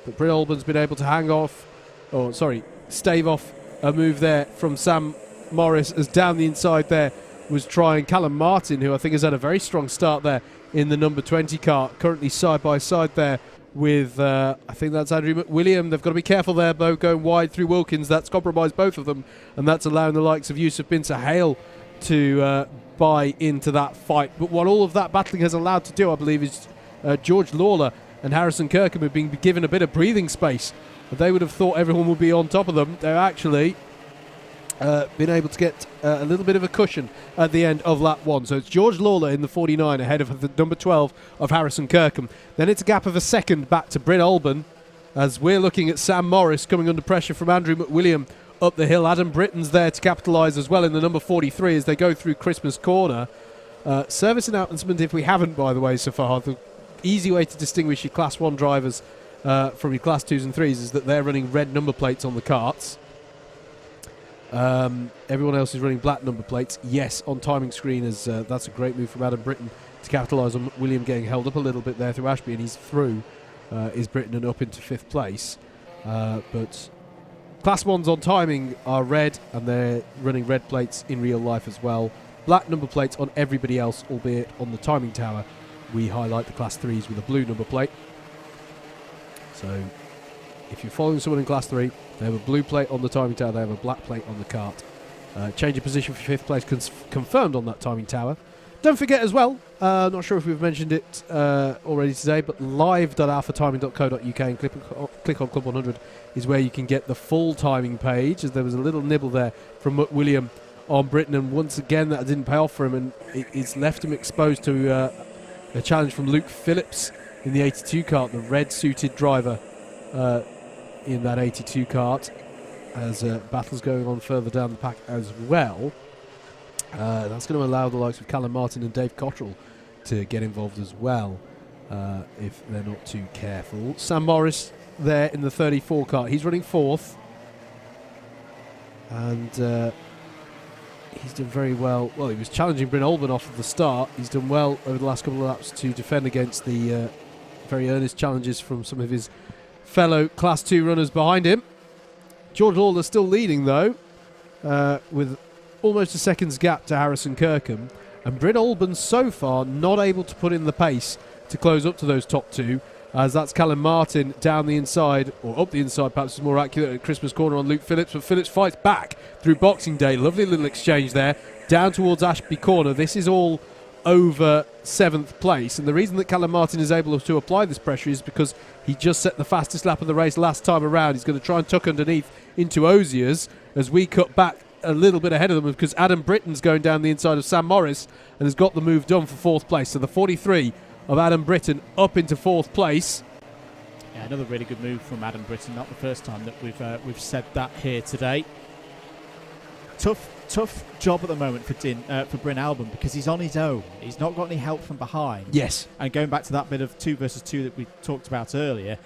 But Bryn Olban's been able to stave off a move there from Sam Morris, as down the inside there was trying Callum Martin, who I think has had a very strong start there in the number 20 car, currently side by side there with I think that's Andrew McWilliam. They've got to be careful there though, going wide through Wilkins. That's compromised both of them, and that's allowing the likes of Yusuf Bin Sahel to buy into that fight. But what all of that battling has allowed to do, I believe, is George Lawler and Harrison Kirkham have been given a bit of breathing space. They would have thought everyone would be on top of them. They've actually been able to get a little bit of a cushion at the end of lap 1. So it's George Lawler in the 49 ahead of the number 12 of Harrison Kirkham. Then it's a gap of a second back to Bryn Olban, as we're looking at Sam Morris coming under pressure from Andrew McWilliam up the hill. Adam Britton's there to capitalise as well in the number 43 as they go through Christmas Corner. Service announcement, if we haven't, by the way, so far. The easy way to distinguish your Class 1 drivers from your Class 2s and 3s is that they're running red number plates on the karts. Everyone else is running black number plates. Yes, on timing screen, as that's a great move from Adam Britton to capitalise on William getting held up a little bit there through Ashby, and he's through is Britton and up into 5th place. But Class 1s on timing are red, and they're running red plates in real life as well. Black number plates on everybody else, albeit on the timing tower we highlight the Class 3s with a blue number plate. So if you're following someone in Class 3, they have a blue plate on the timing tower, they have a black plate on the kart. Change of position for 5th place confirmed on that timing tower. Don't forget as well, not sure if we've mentioned it already today, but live.alphatiming.co.uk and click on Club 100 is where you can get the full timing page, as there was a little nibble there from McWilliam on Britton, and once again that didn't pay off for him, and it's left him exposed to a challenge from Luke Phillips in the 82 kart, the red suited driver in that 82 kart, as battles going on further down the pack as well. That's going to allow the likes of Callum Martin and Dave Cottrell to get involved as well, if they're not too careful. Sam Morris there in the 34 kart, he's running 4th, and he's done very well. Well, he was challenging Bryn Olban off at the start. He's done well over the last couple of laps to defend against the very earnest challenges from some of his fellow Class 2 runners behind him. George Lawler still leading though, with almost a second's gap to Harrison Kirkham, and Bryn Olban so far not able to put in the pace to close up to those top 2, as that's Callum Martin down the inside, or up the inside perhaps is more accurate, at Christmas Corner on Luke Phillips, but Phillips fights back through Boxing Day. Lovely little exchange there down towards Ashby Corner. This is all over 7th place, and the reason that Callum Martin is able to apply this pressure is because he just set the fastest lap of the race last time around. He's going to try and tuck underneath into Ozier's as we cut back a little bit ahead of them, because Adam Britton's going down the inside of Sam Morris and has got the move done for 4th place. So the 43 of Adam Britton up into 4th place. Yeah, another really good move from Adam Britton. Not the first time that we've said that here today. Tough job at the moment for Bryn Olban, because he's on his own. He's not got any help from behind. Yes. And going back to that bit of 2 versus 2 that we talked about earlier,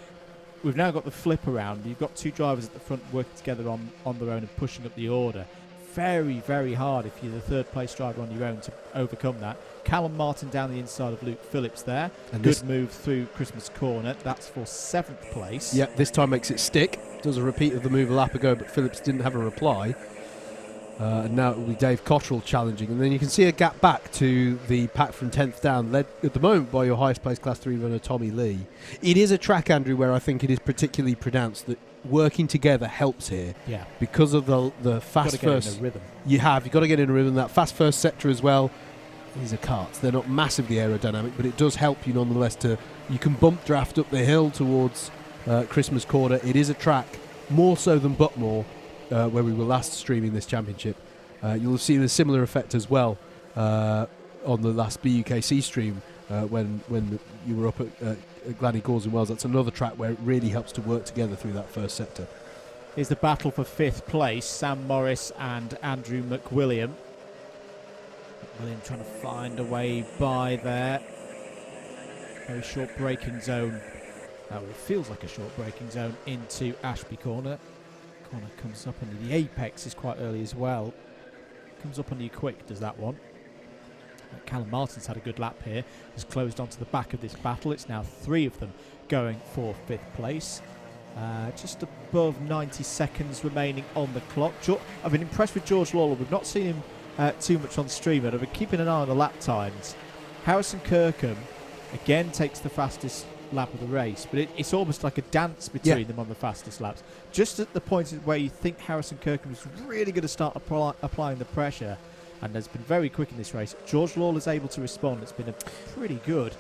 we've now got the flip around. You've got two drivers at the front working together on their own and pushing up the order. Very, very hard if you're the third place driver on your own to overcome that. Callum Martin down the inside of Luke Phillips there. And good move through Christmas Corner. That's for 7th place. Yeah, this time makes it stick. Does a repeat of the move a lap ago, but Phillips didn't have a reply. And now it will be Dave Cottrell challenging. And then you can see a gap back to the pack from 10th down, led at the moment by your highest placed Class 3 runner, Tommy Lee. It is a track, Andrew, where I think it is particularly pronounced that working together helps here. Yeah. Because of the fast first. Rhythm. You've got to get in a rhythm. That fast first sector as well. These are karts. They're not massively aerodynamic, but it does help you nonetheless you can bump draft up the hill towards Christmas Corner. It is a track, more so than Butmore, where we were last streaming this championship. You'll have seen a similar effect as well on the last BUKC stream when you were up at Gladney Gores and Wells. That's another track where it really helps to work together through that first sector. Here's the battle for 5th place. Sam Morris and Andrew McWilliam. McWilliam trying to find a way by there. Very short braking zone. Well, it feels like a short braking zone into Ashby Corner. Corner comes up under the apex is quite early as well. Comes up on you quick, does that one. Callum Martin's had a good lap here. Has closed onto the back of this battle. It's now 3 of them going for 5th place. Just above 90 seconds remaining on the clock. I've been impressed with George Lawler. We've not seen him too much on stream, but I've been keeping an eye on the lap times. Harrison Kirkham again takes the fastest lap of the race, but it's almost like a dance between them on the fastest laps. Just at the point where you think Harrison Kirkham is really going to start applying the pressure, and has been very quick in this race. George Lawler's able to respond. It's been a pretty good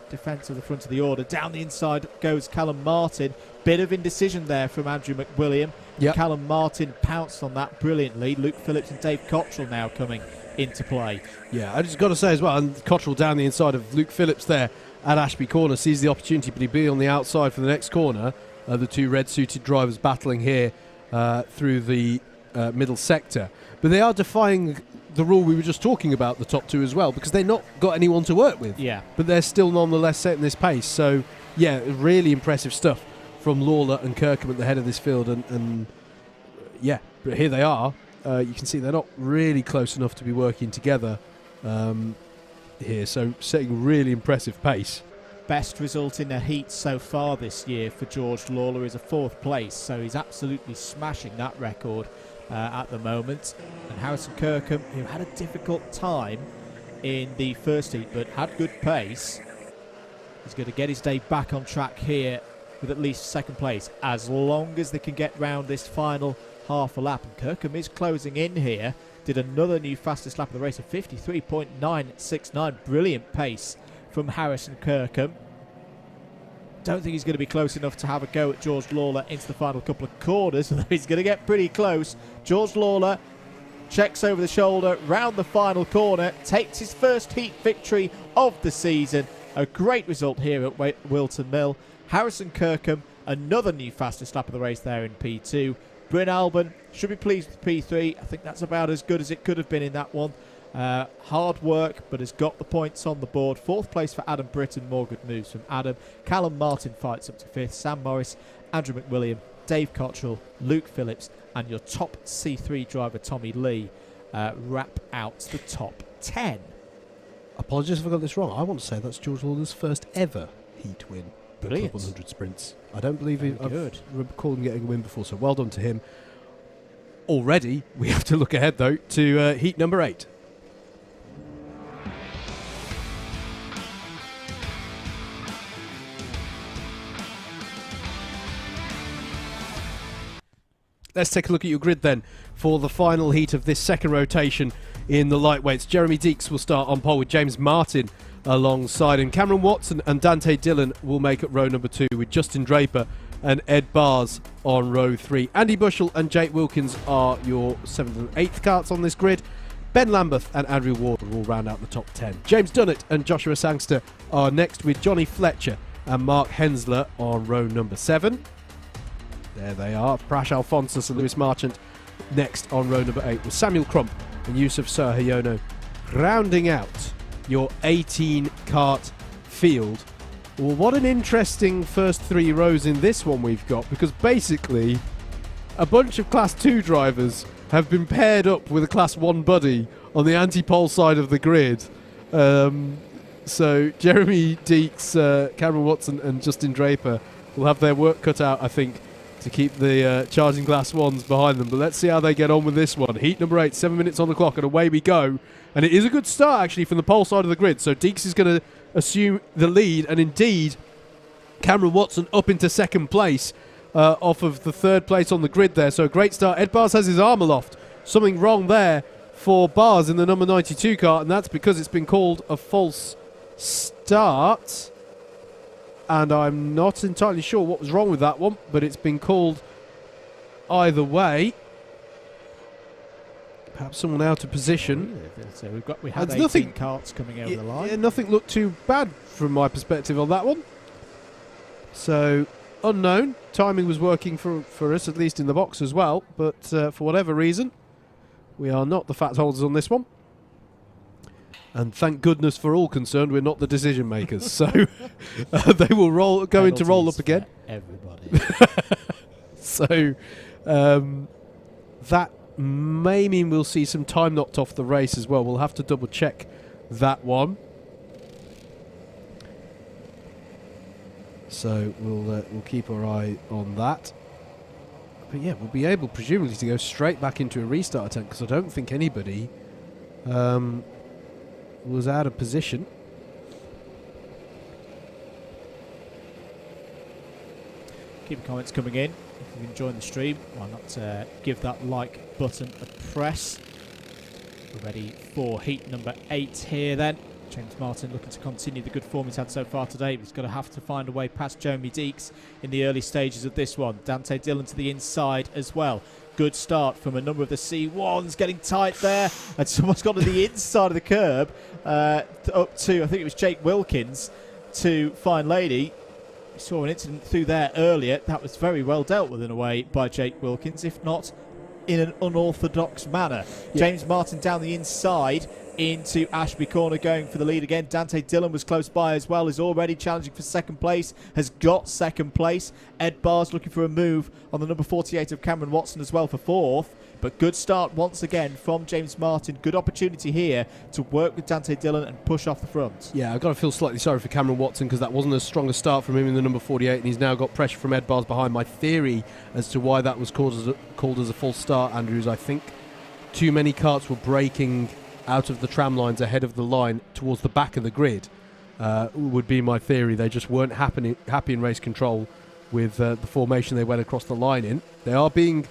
defence of the front of the order. Down the inside goes Callum Martin. Bit of indecision there from Andrew McWilliam. Yep. Callum Martin pounced on that brilliantly. Luke Phillips and Dave Cottrell now coming into play. Yeah, I just got to say as well, and Cottrell down the inside of Luke Phillips there at Ashby Corner sees the opportunity, but he'd be on the outside for the next corner. The two red-suited drivers battling here through the middle sector. But they are defying the rule we were just talking about, the top two as well, because they've not got anyone to work with. Yeah. But they're still nonetheless setting this pace. So, yeah, really impressive stuff from Lawler and Kirkham at the head of this field. And yeah, but here they are. You can see they're not really close enough to be working together here. So, setting really impressive pace. Best result in a heat so far this year for George Lawler is a 4th place. So he's absolutely smashing that record at the moment. And Harrison Kirkham, who had a difficult time in the first heat but had good pace, he's going to get his day back on track here with at least 2nd place, as long as they can get round this final half a lap. And Kirkham is closing in here. Did another new fastest lap of the race of 53.969. Brilliant pace from Harrison Kirkham. Don't think he's going to be close enough to have a go at George Lawler into the final couple of corners, although he's going to get pretty close. George Lawler checks over the shoulder round the final corner, takes his first heat victory of the season. A great result here at Whilton Mill. Harrison Kirkham, another new fastest lap of the race there in P2. Bryn Alban should be pleased with P3. I think that's about as good as it could have been in that one. Hard work, but has got the points on the board. 4th place for Adam Britton. More good moves from Adam. Callum Martin fights up to 5th. Sam Morris, Andrew McWilliam, Dave Cottrell, Luke Phillips, and your top C3 driver Tommy Lee wrap out the top 10. Apologies if I got this wrong. I want to say that's George Lawler's first ever heat win. Brilliant. Club 100 sprints. I don't believe I've recalled him getting a win before, so well done to him. Already, we have to look ahead though to heat number 8. Let's take a look at your grid then for the final heat of this second rotation in the lightweights. Jeremy Deeks will start on pole with James Martin alongside him. Cameron Watson and Dante Dillon will make up row number 2 with Justin Draper and Ed Bars on row 3. Andy Bushell and Jake Wilkins are your 7th and 8th carts on this grid. Ben Lambeth and Andrew Ward will round out the top 10. James Dunnett and Joshua Sangster are next with Johnny Fletcher and Mark Hensler on row number 7. There they are. Prash Alphonsus and Lewis Marchant next on row number 8 with Samuel Crump and Yusuf Sahayono rounding out your 18 kart field Well, what an interesting first 3 rows in this one we've got, because basically a bunch of Class 2 drivers have been paired up with a Class 1 buddy on the anti-pole side of the grid. So Jeremy Deeks, Cameron Watson and Justin Draper will have their work cut out, I think, to keep the charging Class 1s behind them. But let's see how they get on with this one. Heat number 8, 7 minutes on the clock, and away we go. And it is a good start, actually, from the pole side of the grid. So Deeks is going to assume the lead, and indeed Cameron Watson up into second place off of the third place on the grid there. So a great start. Ed Bars has his arm aloft. Something wrong there for Bars in the number 92 car, and that's because it's been called a false start. And I'm not entirely sure what was wrong with that one, but it's been called either way. Perhaps someone out of position. So we had 18 carts coming over the line. Yeah, nothing looked too bad from my perspective on that one. So, unknown. Timing was working for us, at least in the box as well. But for whatever reason, we are not the fat holders on this one. And thank goodness for all concerned, we're not the decision makers. So they will go into roll up again. Everybody. So that may mean we'll see some time knocked off the race as well. We'll have to double check that one. So we'll keep our eye on that. But yeah, we'll be able presumably to go straight back into a restart attempt, because I don't think anybody was out of position. Keep your comments coming in. If you've enjoyed the stream, why not give that like button a press. We're ready for heat number 8 here then. James Martin looking to continue the good form he's had so far today. He's going to have to find a way past Jeremy Deeks in the early stages of this one. Dante Dillon to the inside as well. Good start from a number of the C1s, getting tight there. And someone's got to the inside of the curb, up to, I think it was Jake Wilkins, to Fine Lady. We saw an incident through there earlier. That was very well dealt with in a way by Jake Wilkins, if not in an unorthodox manner. Yeah. James Martin down the inside into Ashby Corner, going for the lead again. Dante Dillon was close by as well, is already challenging for second place, has got second place. Ed Bars looking for a move on the number 48 of Cameron Watson as well for fourth. But good start once again from James Martin. Good opportunity here to work with Dante Dillon and push off the front. Yeah, I've got to feel slightly sorry for Cameron Watson, because that wasn't as strong a start from him in the number 48, and he's now got pressure from Ed Bars behind. My theory as to why that was called as a false start, Andrews, I think too many carts were braking out of the tram lines ahead of the line towards the back of the grid, would be my theory. They just weren't happy in race control with the formation they went across the line in. They are being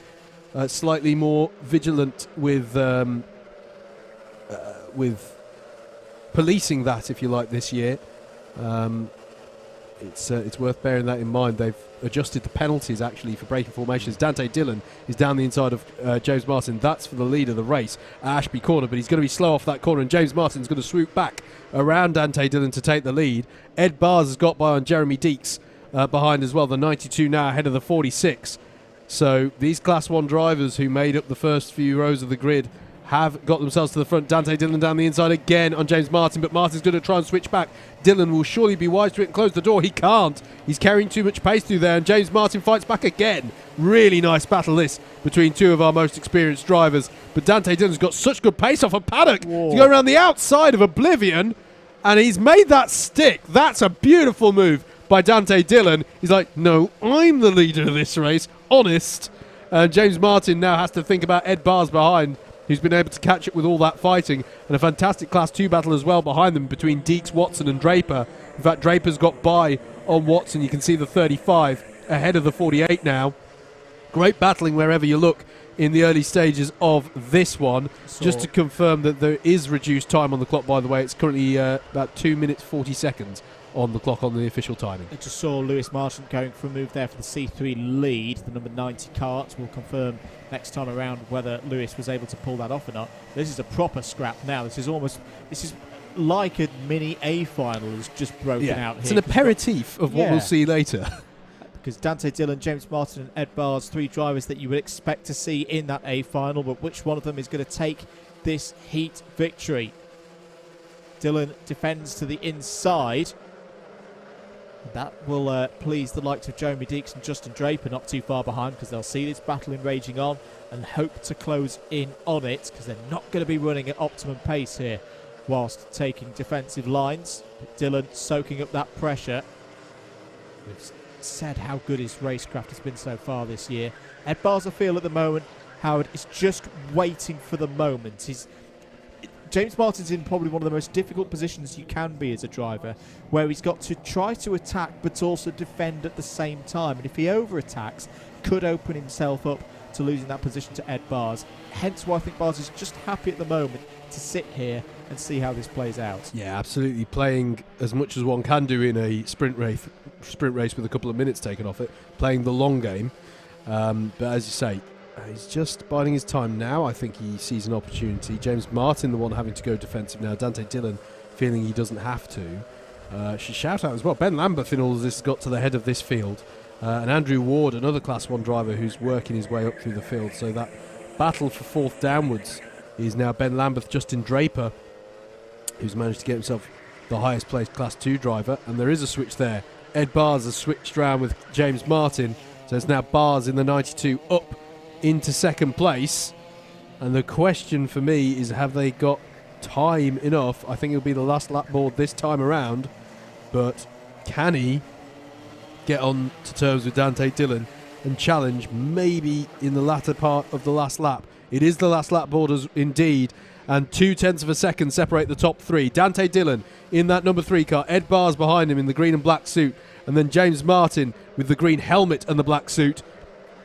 slightly more vigilant with policing that, if you like, this year. It's worth bearing that in mind. They've adjusted the penalties actually for breaking formations. Dante Dillon is down the inside of James Martin. That's for the lead of the race at Ashby Corner, but he's going to be slow off that corner, and James Martin's going to swoop back around Dante Dillon to take the lead. Ed Bars has got by on Jeremy Deeks behind as well. The 92 now ahead of the 46. So these Class 1 drivers who made up the first few rows of the grid have got themselves to the front. Dante Dillon down the inside again on James Martin, but Martin's going to try and switch back. Dillon will surely be wise to it and close the door. He can't. He's carrying too much pace through there, and James Martin fights back again. Really nice battle this between two of our most experienced drivers. But Dante Dillon's got such good pace off a paddock to go around the outside of Oblivion, and he's made that stick. That's a beautiful move by Dante Dillon. He's like, no, I'm the leader of this race. Honest. And James Martin now has to think about Ed Bars behind, who's been able to catch it with all that fighting, and a fantastic Class 2 battle as well behind them between Deeks, Watson and Draper. In fact, Draper's got by on Watson. You can see the 35 ahead of the 48 now. Great battling wherever you look in the early stages of this one. Just to confirm that there is reduced time on the clock, by the way. It's currently about 2 minutes 40 seconds on the clock on the official timing. I just saw Lewis Martin going for a move there for the C3 lead. The number 90 cart will confirm next time around whether Lewis was able to pull that off or not. This is a proper scrap now. This is like a mini A final has just broken out here. It's an aperitif of what we'll see later. Because Dante Dillon, James Martin and Ed Bars, three drivers that you would expect to see in that A final, but which one of them is going to take this heat victory? Dillon defends to the inside. That will please the likes of Jeremy Dixon and Justin Draper not too far behind, because they'll see this battle raging on and hope to close in on it, because they're not going to be running at optimum pace here whilst taking defensive lines. But Dylan soaking up that pressure. We've said how good his racecraft has been so far this year. Ed Bars, I feel at the moment, Howard, is just waiting for the moment. James Martin's in probably one of the most difficult positions you can be as a driver, where he's got to try to attack but also defend at the same time. And if he over-attacks, could open himself up to losing that position to Ed Bars. Hence why I think Bars is just happy at the moment to sit here and see how this plays out. Yeah, absolutely. Playing as much as one can do in a sprint race with a couple of minutes taken off it, playing the long game. But as you say, he's just biding his time now. I think he sees an opportunity. James Martin, the one having to go defensive now. Dante Dillon feeling he doesn't have to. Should shout out as well. Ben Lambeth in all of this got to the head of this field. And Andrew Ward, another Class 1 driver who's working his way up through the field. So that battle for fourth downwards is now Ben Lambeth, Justin Draper, who's managed to get himself the highest placed Class 2 driver. And there is a switch there. Ed Bars has switched around with James Martin. So it's now Bars in the 92 up into second place. And the question for me is, have they got time enough? I think it'll be the last lap board this time around. But can he get on to terms with Dante Dillon and challenge maybe in the latter part of the last lap? It is the last lap board indeed. And 0.2 of a second separate the top three. Dante Dillon in that number 3 car. Ed Bars behind him in the green and black suit. And then James Martin with the green helmet and the black suit.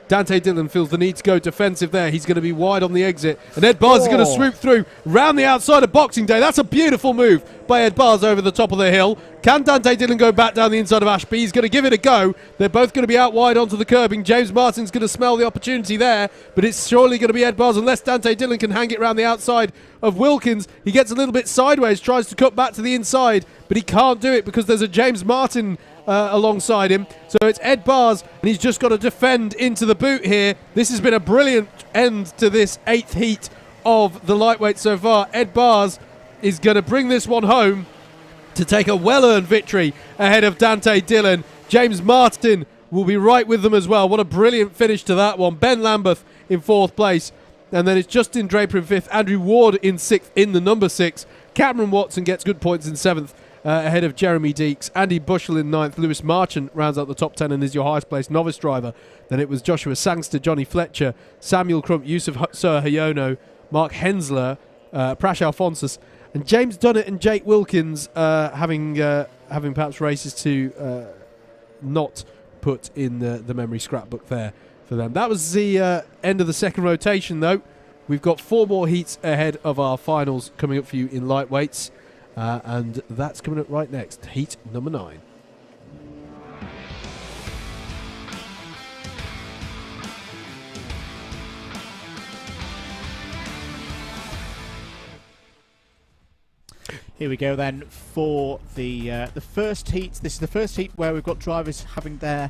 Dante Dillon feels the need to go defensive there. He's going to be wide on the exit. And Ed Bars is going to swoop through round the outside of Boxing Day. That's a beautiful move by Ed Bars over the top of the hill. Can Dante Dillon go back down the inside of Ashby? He's going to give it a go. They're both going to be out wide onto the curbing. James Martin's going to smell the opportunity there, but it's surely going to be Ed Bars unless Dante Dillon can hang it round the outside of Wilkins. He gets a little bit sideways, tries to cut back to the inside, but he can't do it because there's a James Martin alongside him. So it's Ed Bars, and he's just got to defend into the boot here. This has been a brilliant end to this 8th heat of the lightweight so far. Ed Bars is going to bring this one home to take a well-earned victory ahead of Dante Dillon. James Martin will be right with them as well. What a brilliant finish to that one. Ben Lambeth in 4th place. And then it's Justin Draper in 5th. Andrew Ward in 6th in the number 6. Cameron Watson gets good points in 7th. Ahead of Jeremy Deeks. Andy Bushell in 9th. Lewis Marchant rounds out the top 10 and is your highest placed novice driver. Then it was Joshua Sangster, Johnny Fletcher, Samuel Crump, Yusuf Sir Hayono, Mark Hensler, Prash Alphonsus, and James Dunnett and Jake Wilkins having perhaps races to not put in the memory scrapbook there for them. That was the end of the second rotation, though. We've got 4 more heats ahead of our finals coming up for you in lightweights. And that's coming up right next, heat number 9. Here we go then for the first heat. This is the first heat where we've got drivers having their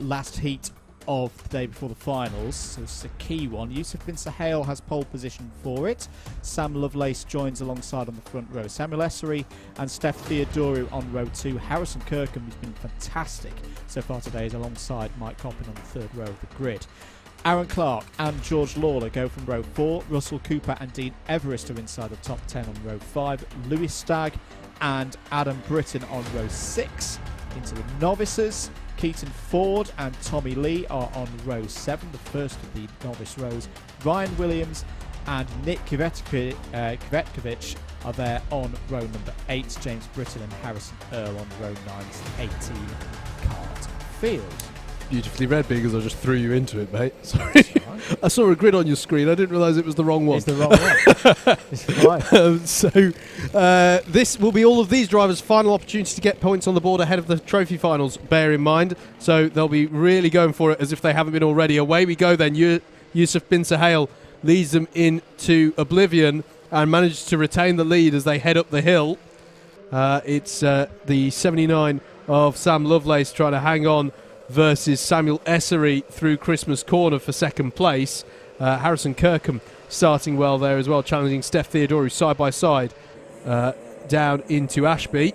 last heat of the day before the finals. So it's a key one. Yusuf bin Sahel has pole position for it. Sam Lovelace joins alongside on the front row. Samuel Essery and Steph Theodoru on row 2. Harrison Kirkham has been fantastic so far today, is alongside Mike Coppin on the 3rd row of the grid. Aaron Clark and George Lawler go from row 4. Russell Cooper and Dean Everest are inside the top 10 on row 5. Lewis Stagg and Adam Britton on row 6. Into the novices, Keaton Ford and Tommy Lee are on row 7, the first of the novice rows. Ryan Williams and Nick Kvetkovic are there on row number 8. James Britton and Harrison Earl on row 9's 18 kart field. Beautifully read, because I just threw you into it, mate. Sorry. I saw a grid on your screen. I didn't realise it was the wrong one. It's the wrong one. It's right. This will be all of these drivers' final opportunity to get points on the board ahead of the trophy finals, bear in mind. So they'll be really going for it as if they haven't been already. Away we go then. Yusuf bin Sahel leads them into oblivion and manages to retain the lead as they head up the hill. It's the 79 of Sam Lovelace trying to hang on versus Samuel Essery through Christmas Corner for second place. Harrison Kirkham starting well there as well, challenging Steph Theodoru side by side down into Ashby.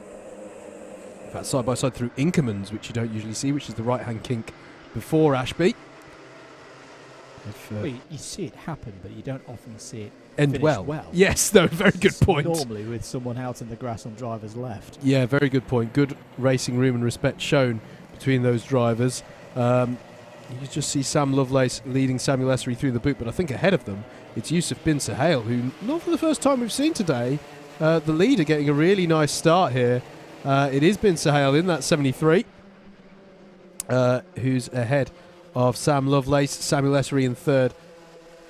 In fact, side by side through Inkermans, which you don't usually see, which is the right-hand kink before Ashby. Well, you see it happen, but you don't often see it end finish well. Yes, no, very good point. Normally with someone out in the grass on driver's left. Yeah, very good point. Good racing room and respect shown between those drivers. You just see Sam Lovelace leading Samuel Essery through the boot, but I think ahead of them it's Yusuf bin Suhail, who, not for the first time we've seen today, the leader getting a really nice start here. It is bin Suhail in that 73, who's ahead of Sam Lovelace, Samuel Essery in third,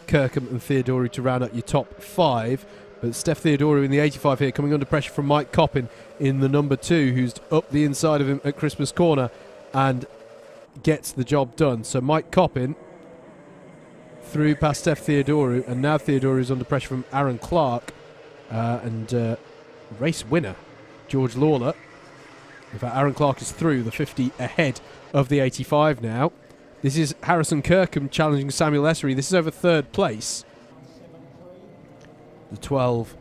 Kirkham and Theodoru to round out your top 5. But Steph Theodoru in the 85 here, coming under pressure from Mike Coppin in the number 2, who's up the inside of him at Christmas Corner and gets the job done. So Mike Coppin through past Steph Theodoru, and now Theodoru is under pressure from Aaron Clark and race winner George Lawler. In fact, Aaron Clark is through the 50 ahead of the 85 now. This is Harrison Kirkham challenging Samuel Essery. This is over third place. The 12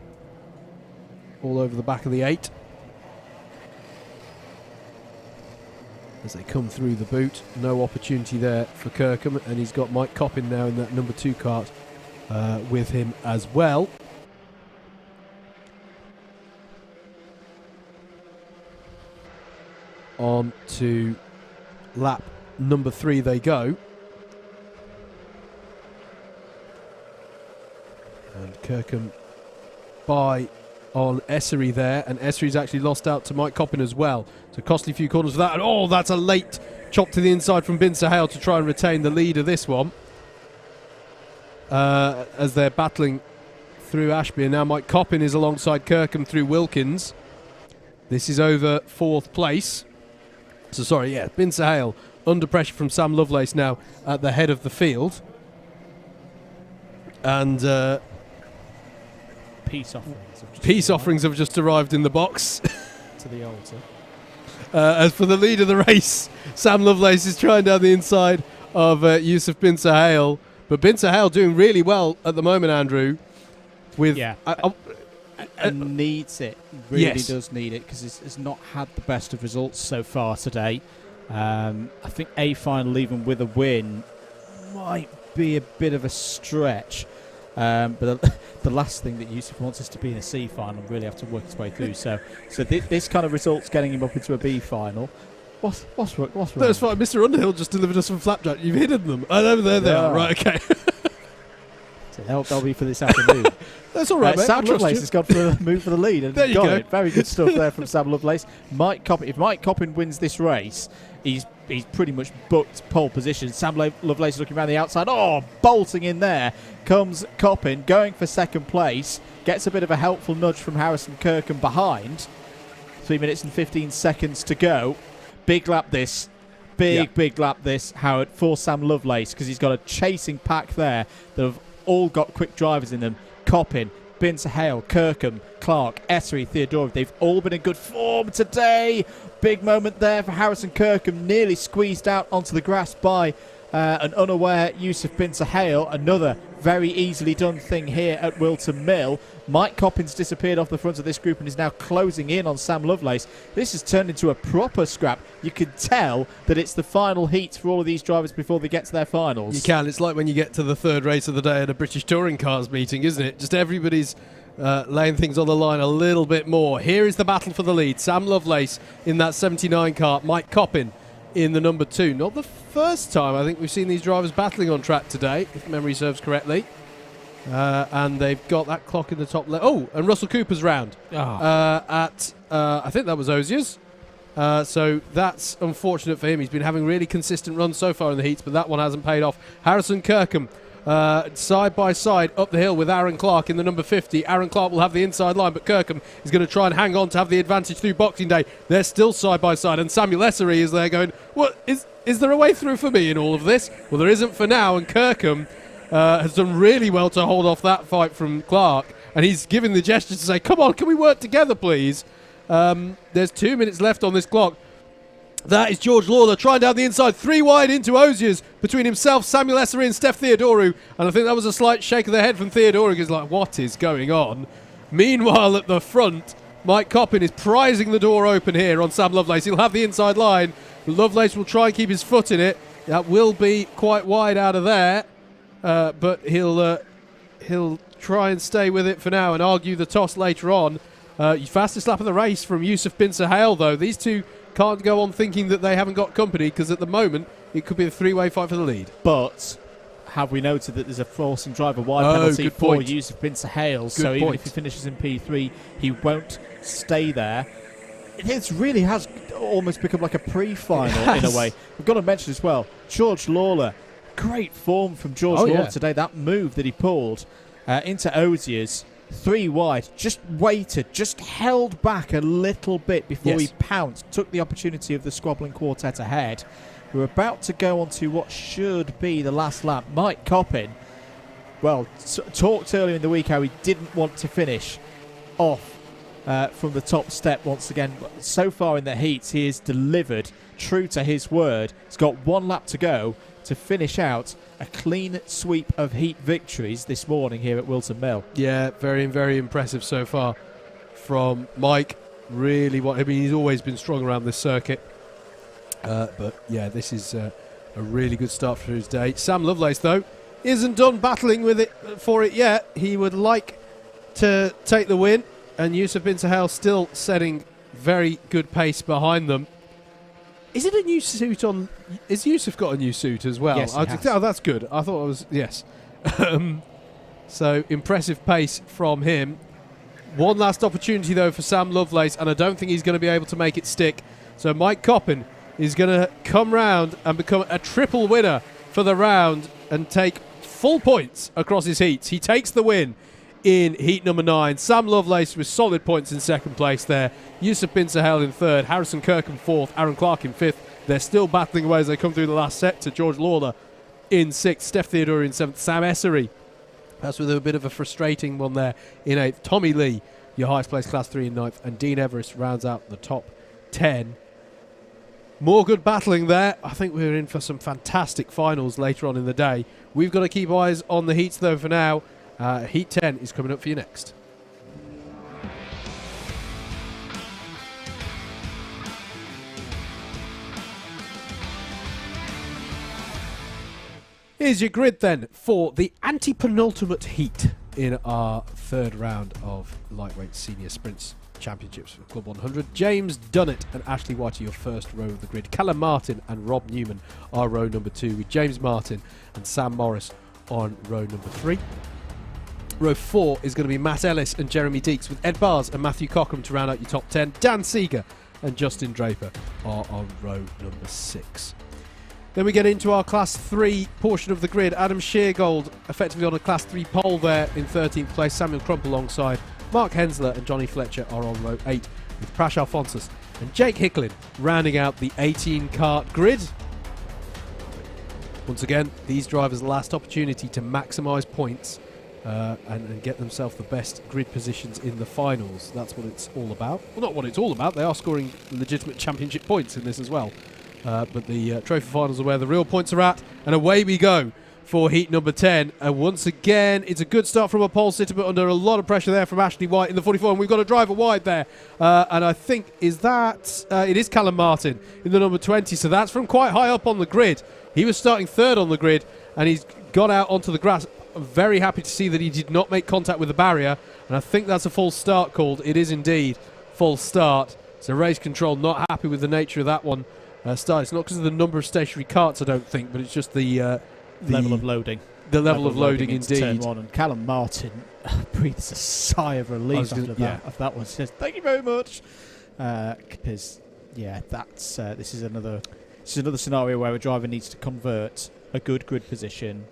all over the back of the 8 as they come through the boot. No opportunity there for Kirkham, and he's got Mike Coppin now in that number 2 cart with him as well. On to lap number 3 they go. And Kirkham by on Essery there, and Essery's actually lost out to Mike Coppin as well. So costly few corners for that, and oh, that's a late chop to the inside from bin Suhail to try and retain the lead of this one. As they're battling through Ashby, and now Mike Coppin is alongside Kirkham through Wilkins. This is over 4th place. So sorry, yeah, bin Suhail under pressure from Sam Lovelace now at the head of the field. And peace offerings have just arrived in the box. To the altar. As for the lead of the race, Sam Lovelace is trying down the inside of Yusuf bin Suhail. But bin Suhail doing really well at the moment, Andrew. With and needs it. Really yes. Does need it, because it's not had the best of results so far today. I think a final even with a win might be a bit of a stretch. But the last thing that Yusuf wants is to be in a C final and really have to work his way through. So this kind of result's getting him up into a B final. What's wrong? That's fine. Mr. Underhill just delivered us some flapjack. You've hidden them. Oh, no, there they are. Right, okay. So they'll be for this afternoon. That's all right, mate. Sam Lovelace has gone for the move for the lead and there you got go. it. Very good stuff there from Sam Lovelace. If Mike Coppin wins this race, he's pretty much booked pole position. Sam Lovelace looking around the outside. Oh, bolting in there comes Coppin, going for second place. Gets a bit of a helpful nudge from Harrison Kirkham behind. 3 minutes and 15 seconds to go. Big lap this. Big lap this, Howard, for Sam Lovelace, because he's got a chasing pack there that have all got quick drivers in them. Coppin, bin Suhail, Kirkham, Clark, Essery, Theodoru. They've all been in good form today. Big moment there for Harrison Kirkham, nearly squeezed out onto the grass by an unaware Yusuf bin Suhail. Another very easily done thing here at Whilton Mill. Mike Coppin's disappeared off the front of this group and is now closing in on Sam Lovelace. This has turned into a proper scrap. You can tell that it's the final heat for all of these drivers before they get to their finals. You can. It's like when you get to the third race of the day at a British Touring Cars meeting, isn't it? Just everybody's laying things on the line a little bit more. Here is the battle for the lead. Sam Lovelace in that 79 car. Mike Coppin in the number 2. Not the first time I think we've seen these drivers battling on track today, if memory serves correctly. And they've got that clock in the top left. Oh, and Russell Cooper's round at, I think that was Ozier's. So that's unfortunate for him. He's been having really consistent runs so far in the heats, but that one hasn't paid off. Harrison Kirkham side by side up the hill with Aaron Clark in the number 50. Aaron Clark will have the inside line, but Kirkham is going to try and hang on to have the advantage through Boxing Day. They're still side by side, and Samuel Essery is there going, what is there a way through for me in all of this? Well, there isn't for now, and Kirkham has done really well to hold off that fight from Clark, and he's giving the gesture to say, come on, can we work together, please? There's 2 minutes left on this clock. That is George Lawler trying down the inside, 3 wide into Ozier's between himself, Samuel Essery and Steph Theodoru, and I think that was a slight shake of the head from Theodoru. He's like, what is going on? Meanwhile, at the front, Mike Coppin is prizing the door open here on Sam Lovelace. He'll have the inside line. Lovelace will try and keep his foot in it. That will be quite wide out of there, but he'll try and stay with it for now and argue the toss later on. Fastest lap of the race from Yusuf bin Suhail, though. These two can't go on thinking that they haven't got company, because at the moment it could be a three-way fight for the lead. But have we noted that there's a forcing driver wide penalty for Yusuf bin Suhail? So even if he finishes in P3, he won't stay there. It really has almost become like a pre-final in a way. We've got to mention as well, George Lawler. Great form from George Lawler today. That move that he pulled into Ozier's 3 wide, just waited, just held back a little bit before he pounced, took the opportunity of the squabbling quartet ahead. We're about to go on to what should be the last lap. Mike Coppin, well, talked earlier in the week how he didn't want to finish off from the top step once again. So far in the heats, he has delivered true to his word. He's got 1 lap to go to finish out a clean sweep of heat victories this morning here at Whilton Mill. Yeah, very, very impressive so far from Mike. Really, he's always been strong around this circuit. But yeah, this is a really good start for his day. Sam Lovelace, though, isn't done battling with it for it yet. He would like to take the win, and Yusuf bin Suhail still setting very good pace behind them. Is it a new suit on? Is Yusuf got a new suit as well? Yes, he has. Oh, that's good. I thought it was, yes. So impressive pace from him. One last opportunity, though, for Sam Lovelace, and I don't think he's going to be able to make it stick. So Mike Coppin is going to come round and become a triple winner for the round and take full points across his heats. He takes the win in heat number 9. Sam Lovelace with solid points in second place there. Yusuf bin Suhail in third. Harrison Kirkham fourth. Aaron Clark in fifth. They're still battling away as they come through the last sector. George Lawler in sixth. Steph Theodore in seventh. Sam Essery, that's with a bit of a frustrating one there, in eighth. Tommy Lee, your highest placed class 3 in ninth. And Dean Everest rounds out the top 10. More good battling there. I think we're in for some fantastic finals later on in the day. We've got to keep eyes on the heats, though, for now. Heat 10 is coming up for you next. Here's your grid then for the anti-penultimate heat in our third round of Lightweight Senior Sprints Championships for Club 100. James Dunnett and Ashley White are your first row of the grid. Callum Martin and Rob Newman are row number 2, with James Martin and Sam Morris on row number 3. Row 4 is going to be Matt Ellis and Jeremy Deeks, with Ed Bars and Matthew Cockham to round out your top 10. Dan Seeger and Justin Draper are on row number 6. Then we get into our Class 3 portion of the grid. Adam Sheargold effectively on a Class 3 pole there in 13th place. Samuel Crump alongside Mark Hensler and Johnny Fletcher are on row 8, with Prash Alphonsus and Jake Hicklin rounding out the 18-kart grid. Once again, these drivers' last opportunity to maximise points and get themselves the best grid positions in the finals. That's what it's all about. Well, not what it's all about. They are scoring legitimate championship points in this as well. But the trophy finals are where the real points are at. And away we go for heat number 10. And once again, it's a good start from a pole sitter, but under a lot of pressure there from Ashley White in the 44. And we've got a driver wide there. And I think, it is Callum Martin in the number 20. So that's from quite high up on the grid. He was starting third on the grid, and he's got out onto the grass. I'm very happy to see that he did not make contact with the barrier. And I think that's a false start called. It is indeed false start. So race control not happy with the nature of that one. Start. It's not because of the number of stationary carts, I don't think, but it's just the level of loading. The level of loading indeed. Turn 1, and Callum Martin breathes a sigh of relief after that one. Says, "Thank you very much," because this is another scenario where a driver needs to convert a good grid position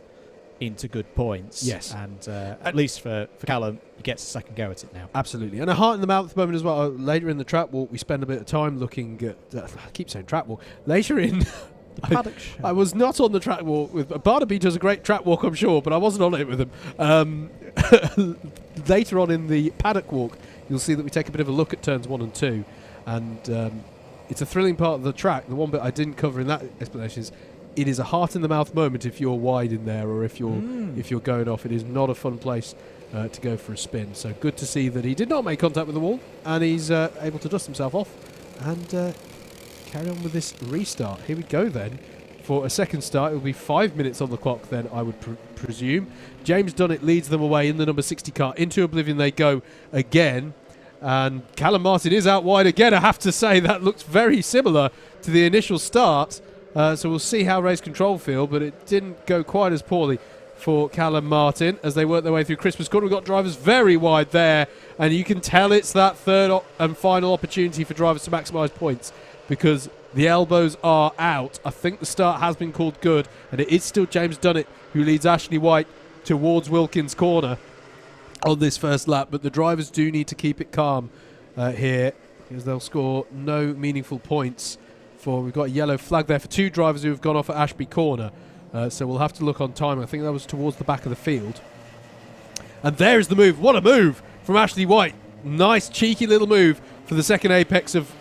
into good points. Yes. And at least for Callum, he gets a second go at it now. Absolutely. And a heart in the mouth at the moment as well. Later in the track walk, we spend a bit of time looking at... I keep saying track walk. Later in... The paddock show. I was not on the track walk with... Barnaby does a great track walk, I'm sure, but I wasn't on it with him. Later on in the paddock walk, you'll see that we take a bit of a look at turns 1 and 2. And it's a thrilling part of the track. The one bit I didn't cover in that explanation is... It is a heart in the mouth moment if you're wide in there, or if you're going off. It is not a fun place to go for a spin. So good to see that he did not make contact with the wall, and he's able to dust himself off and carry on with this restart. Here we go then. For a second start, it will be 5 minutes on the clock then, I would presume. James Dunnett leads them away in the number 60 car. Into oblivion they go again. And Callum Martin is out wide again. I have to say that looks very similar to the initial start. So we'll see how race control feel, but it didn't go quite as poorly for Callum Martin as they work their way through Christmas Corner. We've got drivers very wide there, and you can tell it's that third and final opportunity for drivers to maximise points because the elbows are out. I think the start has been called good, and it is still James Dunnett who leads Ashley White towards Wilkins Corner on this first lap, but the drivers do need to keep it calm here because they'll score no meaningful points. We've got a yellow flag there for two drivers who have gone off at Ashby Corner, so we'll have to look on time. I think that was towards the back of the field. And there is the move. What a move from Ashley White. Nice cheeky little move for the second apex of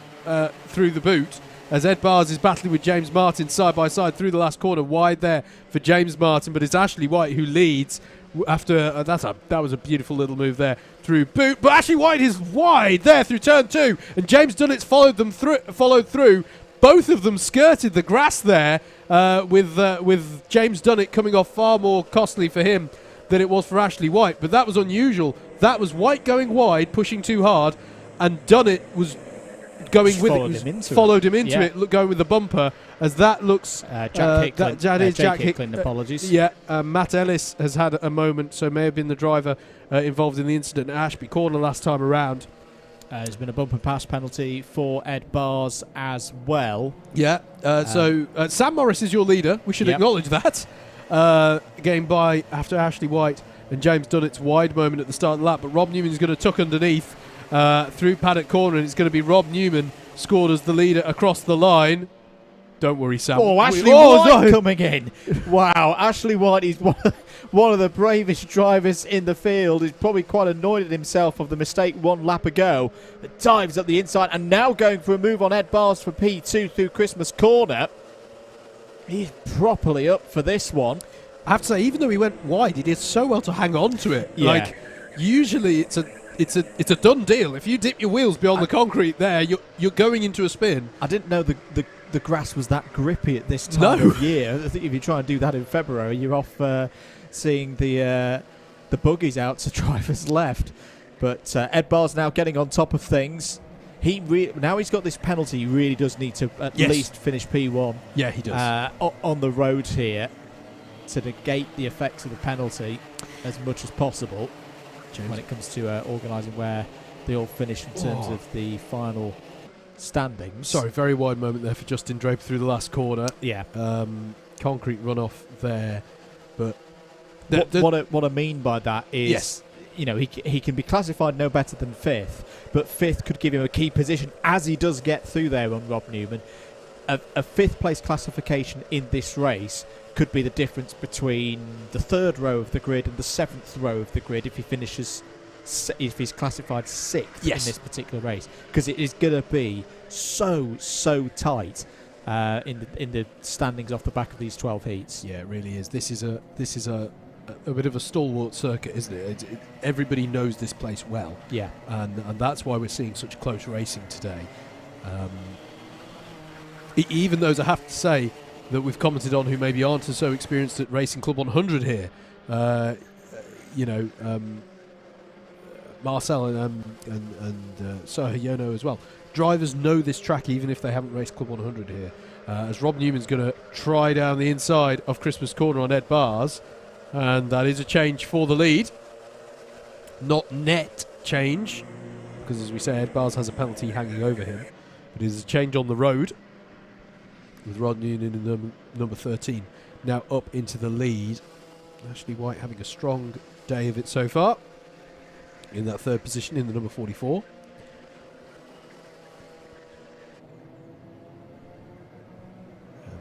through the boot, as Ed Bars is battling with James Martin side by side through the last corner. Wide there for James Martin, but it's Ashley White who leads after that was a beautiful little move there through boot. But Ashley White is wide there through turn 2, and James Dunnett's followed through. Both of them skirted the grass there, with James Dunnett coming off far more costly for him than it was for Ashley White. But that was unusual. That was White going wide, pushing too hard, and Dunnett was going with it. Followed him into it, going with the bumper, as that looks. Jack Hicklin. Jack Hicklin, apologies. Yeah, Matt Ellis has had a moment, so may have been the driver involved in the incident at Ashby Corner last time around. There's been a bumper pass penalty for Ed Bars as well. Yeah, so Sam Morris is your leader. We should acknowledge that. Getting by after Ashley White and James Dunnett's wide moment at the start of the lap, but Rob Newman's going to tuck underneath through Paddock Corner, and it's going to be Rob Newman scored as the leader across the line. Don't worry, Sam. Oh, Ashley White coming in. Wow, Ashley White is one of the bravest drivers in the field. He's probably quite annoyed at himself of the mistake one lap ago. Dives up the inside and now going for a move on Ed Bars for P2 through Christmas Corner. He's properly up for this one. I have to say, even though he went wide, he did so well to hang on to it. Yeah. Like, usually it's a done deal. If you dip your wheels beyond the concrete there, you're going into a spin. I didn't know the grass was that grippy at this time of year. I think if you try and do that in February, you're off seeing the buggies out to drivers left. But Ed Barr's now getting on top of things. Now he's got this penalty. He really does need to at least finish P1. Yeah, he does. On the road here to negate the effects of the penalty as much as possible. James, when it comes to organising where they all finish in terms of the final standings. Sorry, very wide moment there for Justin Draper through the last corner. Yeah. Concrete runoff there. But what I mean by that is, you know, he can be classified no better than 5th, but 5th could give him a key position as he does get through there on Rob Newman. A 5th place classification in this race could be the difference between the 3rd row of the grid and the 7th row of the grid if if he's classified 6th in this particular race, because it is going to be so tight in the standings off the back of these 12 heats. Yeah, it really is. This is a bit of a stalwart circuit, isn't it? Everybody knows this place well. Yeah, and that's why we're seeing such close racing today. Even those, I have to say, that we've commented on who maybe aren't so experienced at racing Club 100 here, Marcel and Soha Yono as well. Drivers know this track even if they haven't raced Club 100 here. As Rob Newman's going to try down the inside of Christmas Corner on Ed Bars, and that is a change for the lead. Not net change, because as we say, Ed Bars has a penalty hanging over him, but it is a change on the road, with Rod Newman in number 13 now up into the lead. Ashley White having a strong day of it so far in that 3rd position in the number 44.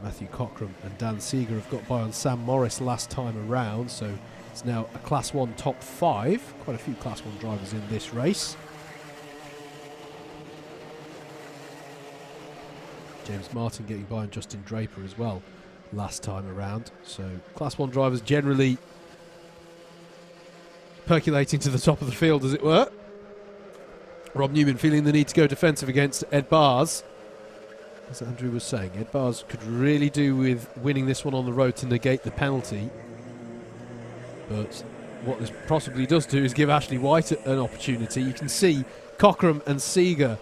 Matthew Cockram and Dan Seeger have got by on Sam Morris last time around, so it's now a Class 1 top 5. Quite a few Class 1 drivers in this race. James Martin getting by on Justin Draper as well last time around. So Class 1 drivers generally percolating to the top of the field, as it were. Rob Newman feeling the need to go defensive against Ed Bars. As Andrew was saying, Ed Bars could really do with winning this one on the road to negate the penalty. But what this possibly does do is give Ashley White an opportunity. You can see Cockram and Seeger,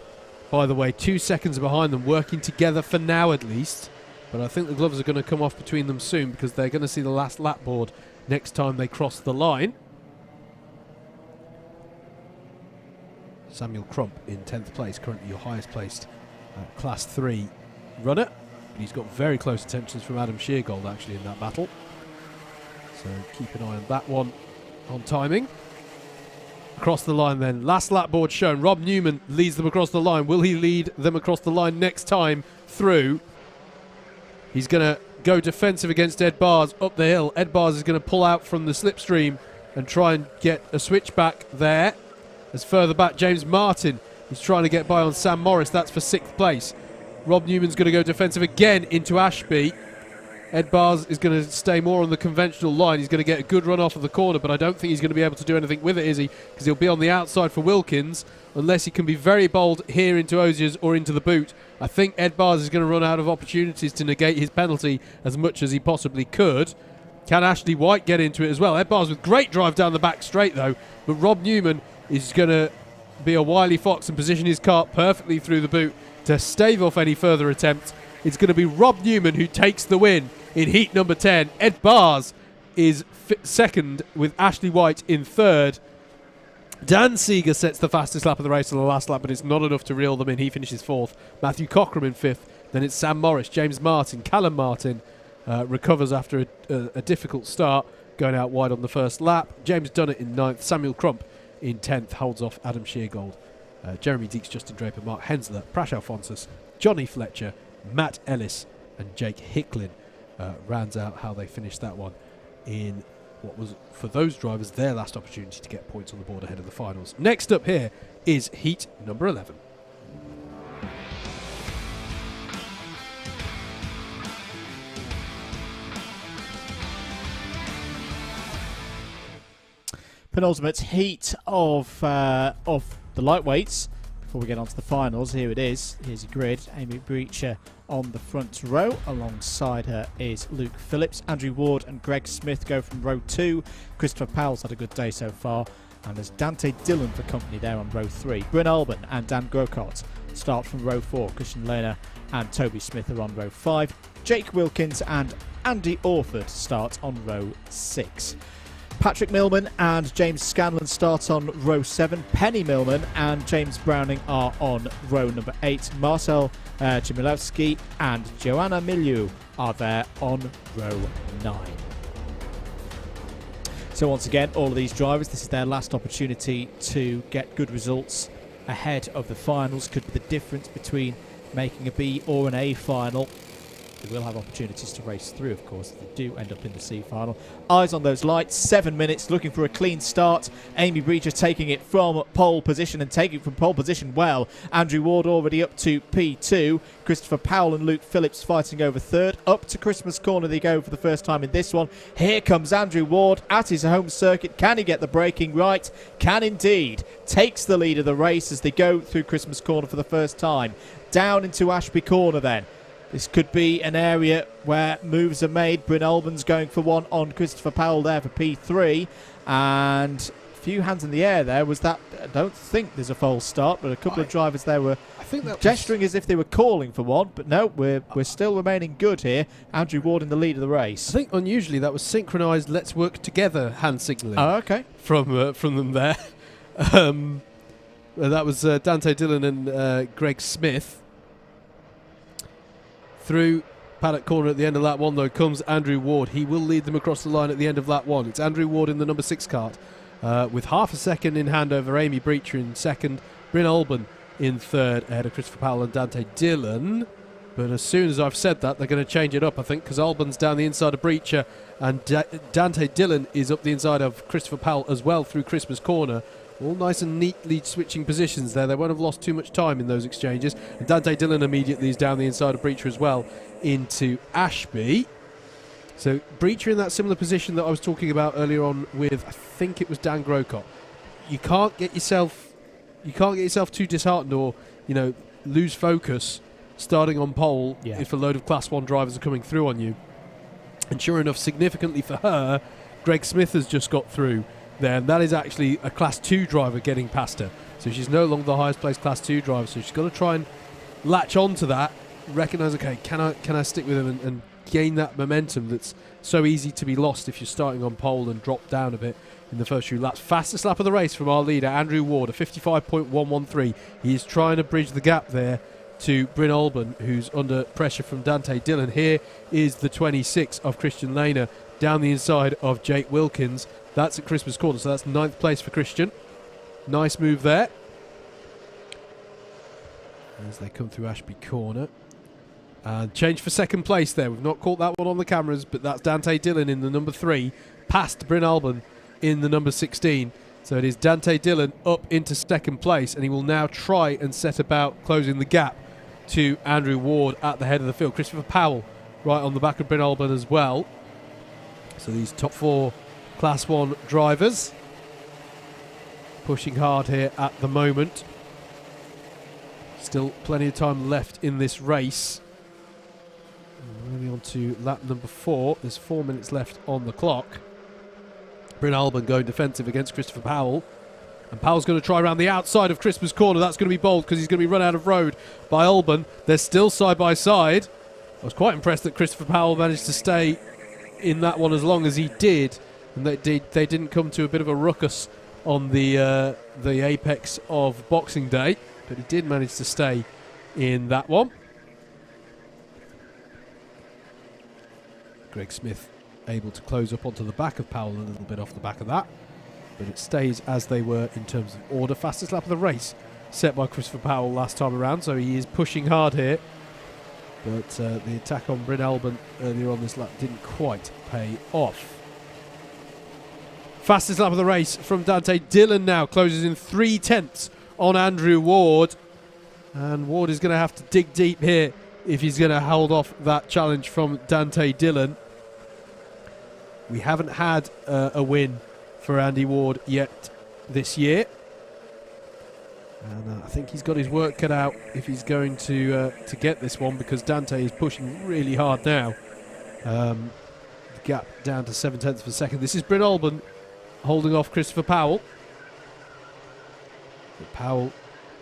by the way, 2 seconds behind them, working together for now at least. But I think the gloves are going to come off between them soon, because they're going to see the last lap board next time they cross the line. Samuel Crump in 10th place, currently your highest placed Class 3 runner. But he's got very close attentions from Adam Sheargold actually in that battle. So keep an eye on that one on timing. Across the line then, last lap board shown. Rob Newman leads them across the line. Will he lead them across the line next time through? He's going to go defensive against Ed Bars up the hill. Ed Bars is going to pull out from the slipstream and try and get a switchback there. As further back, James Martin is trying to get by on Sam Morris. That's for 6th place. Rob Newman's going to go defensive again into Ashby. Ed Bars is going to stay more on the conventional line. He's going to get a good run off of the corner, but I don't think he's going to be able to do anything with it, is he? Because he'll be on the outside for Wilkins, unless he can be very bold here into Osiers or into the boot. I think Ed Bars is going to run out of opportunities to negate his penalty as much as he possibly could. Can Ashley White get into it as well? Ed Bars with great drive down the back straight, though. But Rob Newman is going to be a wily fox and position his cart perfectly through the boot to stave off any further attempts. It's going to be Rob Newman who takes the win in heat number 10. Ed Bars is second with Ashley White in third. Dan Seeger sets the fastest lap of the race on the last lap, but it's not enough to reel them in. He finishes fourth. Matthew Cockram in fifth. Then it's Sam Morris, James Martin, Callum Martin recovers after a difficult start, going out wide on the first lap. James Dunnett in ninth. Samuel Crump in 10th, holds off Adam Sheargold. Jeremy Deeks, Justin Draper, Mark Hensler, Prash Alphonsus, Johnny Fletcher, Matt Ellis and Jake Hicklin rounds out how they finished that one in what was, for those drivers, their last opportunity to get points on the board ahead of the finals. Next up here is heat number 11. Penultimate heat of the lightweights. Before we get on to the finals, here it is. Here's your grid. Amy Breacher on the front row. Alongside her is Luke Phillips. Andrew Ward and Greg Smith go from row 2. Christopher Powell's had a good day so far. And there's Dante Dillon for company there on row 3. Bryn Alban and Dan Grocott start from row 4. Christian Lehner and Toby Smith are on row 5. Jake Wilkins and Andy Orford start on row 6. Patrick Millman and James Scanlon start on row 7. Penny Millman and James Browning are on row number 8. Marcel Chmielewski and Joanna Milieu are there on row 9. So once again, all of these drivers, this is their last opportunity to get good results ahead of the finals. Could be the difference between making a B or an A final. They will have opportunities to race through, of course, if they do end up in the C final. Eyes on those lights, 7 minutes, looking for a clean start. Amy Breacher taking it from pole position and taking it from pole position well. Andrew Ward already up to P2. Christopher Powell and Luke Phillips fighting over third. Up to Christmas Corner they go for the first time in this one. Here comes Andrew Ward at his home circuit. Can he get the braking right? Can indeed. Takes the lead of the race as they go through Christmas Corner for the first time. Down into Ashby Corner then. This could be an area where moves are made. Bryn Alban's going for one on Christopher Powell there for P3. And a few hands in the air there. Was that... I don't think there's a false start, but a couple of drivers there were gesturing as if they were calling for one. But no, we're still remaining good here. Andrew Ward in the lead of the race. I think unusually that was synchronised let's work together hand signalling. Oh, okay. From them there. That was Dante Dillon and Greg Smith. Through paddock corner at the end of lap 1 though comes Andrew Ward. He will lead them across the line at the end of lap 1. It's Andrew Ward in the number 6 cart with half a second in hand over Amy Breacher in second, Bryn Alban in third ahead of Christopher Powell and Dante Dillon. But as soon as I've said that, they're going to change it up, I think, because Alban's down the inside of Breacher and Dante Dillon is up the inside of Christopher Powell as well through Christmas Corner. All nice and neatly switching positions there. They won't have lost too much time in those exchanges. And Dante Dillon immediately is down the inside of Breacher as well into Ashby. So Breacher in that similar position that I was talking about earlier on with, I think it was Dan Grocott. You can't get yourself too disheartened or, lose focus starting on pole if a load of Class 1 drivers are coming through on you. And sure enough, significantly for her, Greg Smith has just got through there, and that is actually a Class 2 driver getting past her. So she's no longer the highest placed Class 2 driver, so she's got to try and latch on to that, recognise, okay, can I stick with him and gain that momentum that's so easy to be lost if you're starting on pole and drop down a bit in the first few laps. Fastest lap of the race from our leader, Andrew Ward, a 55.113. He is trying to bridge the gap there to Bryn Alban, who's under pressure from Dante Dillon. Here is the 26 of Christian Lehner down the inside of Jake Wilkins. That's at Christmas Corner, so that's 9th place for Christian. Nice move there as they come through Ashby Corner. And change for second place there. We've not caught that one on the cameras, but that's Dante Dillon in the number 3, past Bryn Alban in the number 16. So it is Dante Dillon up into second place, and he will now try and set about closing the gap to Andrew Ward at the head of the field. Christopher Powell right on the back of Bryn Alban as well. So these top 4 Class 1 drivers pushing hard here at the moment. Still plenty of time left in this race. Moving on to lap number 4. There's 4 minutes left on the clock. Bryn Alban going defensive against Christopher Powell. And Powell's going to try around the outside of Christmas Corner. That's going to be bold because he's going to be run out of road by Alban. They're still side by side. I was quite impressed that Christopher Powell managed to stay in that one as long as he did. And they didn't come to a bit of a ruckus on the apex of Boxing Day. But he did manage to stay in that one. Greg Smith able to close up onto the back of Powell a little bit off the back of that. But it stays as they were in terms of order. Fastest lap of the race set by Christopher Powell last time around, so he is pushing hard here. But the attack on Bryn Alban earlier on this lap didn't quite pay off. Fastest lap of the race from Dante Dillon now, closes in 3/10 on Andrew Ward. And Ward is going to have to dig deep here if he's going to hold off that challenge from Dante Dillon. We haven't had a win for Andy Ward yet this year. And I think he's got his work cut out if he's going to get this one, because Dante is pushing really hard now. The gap down to 7/10 of a second. This is Bryn Alban holding off Christopher Powell. But Powell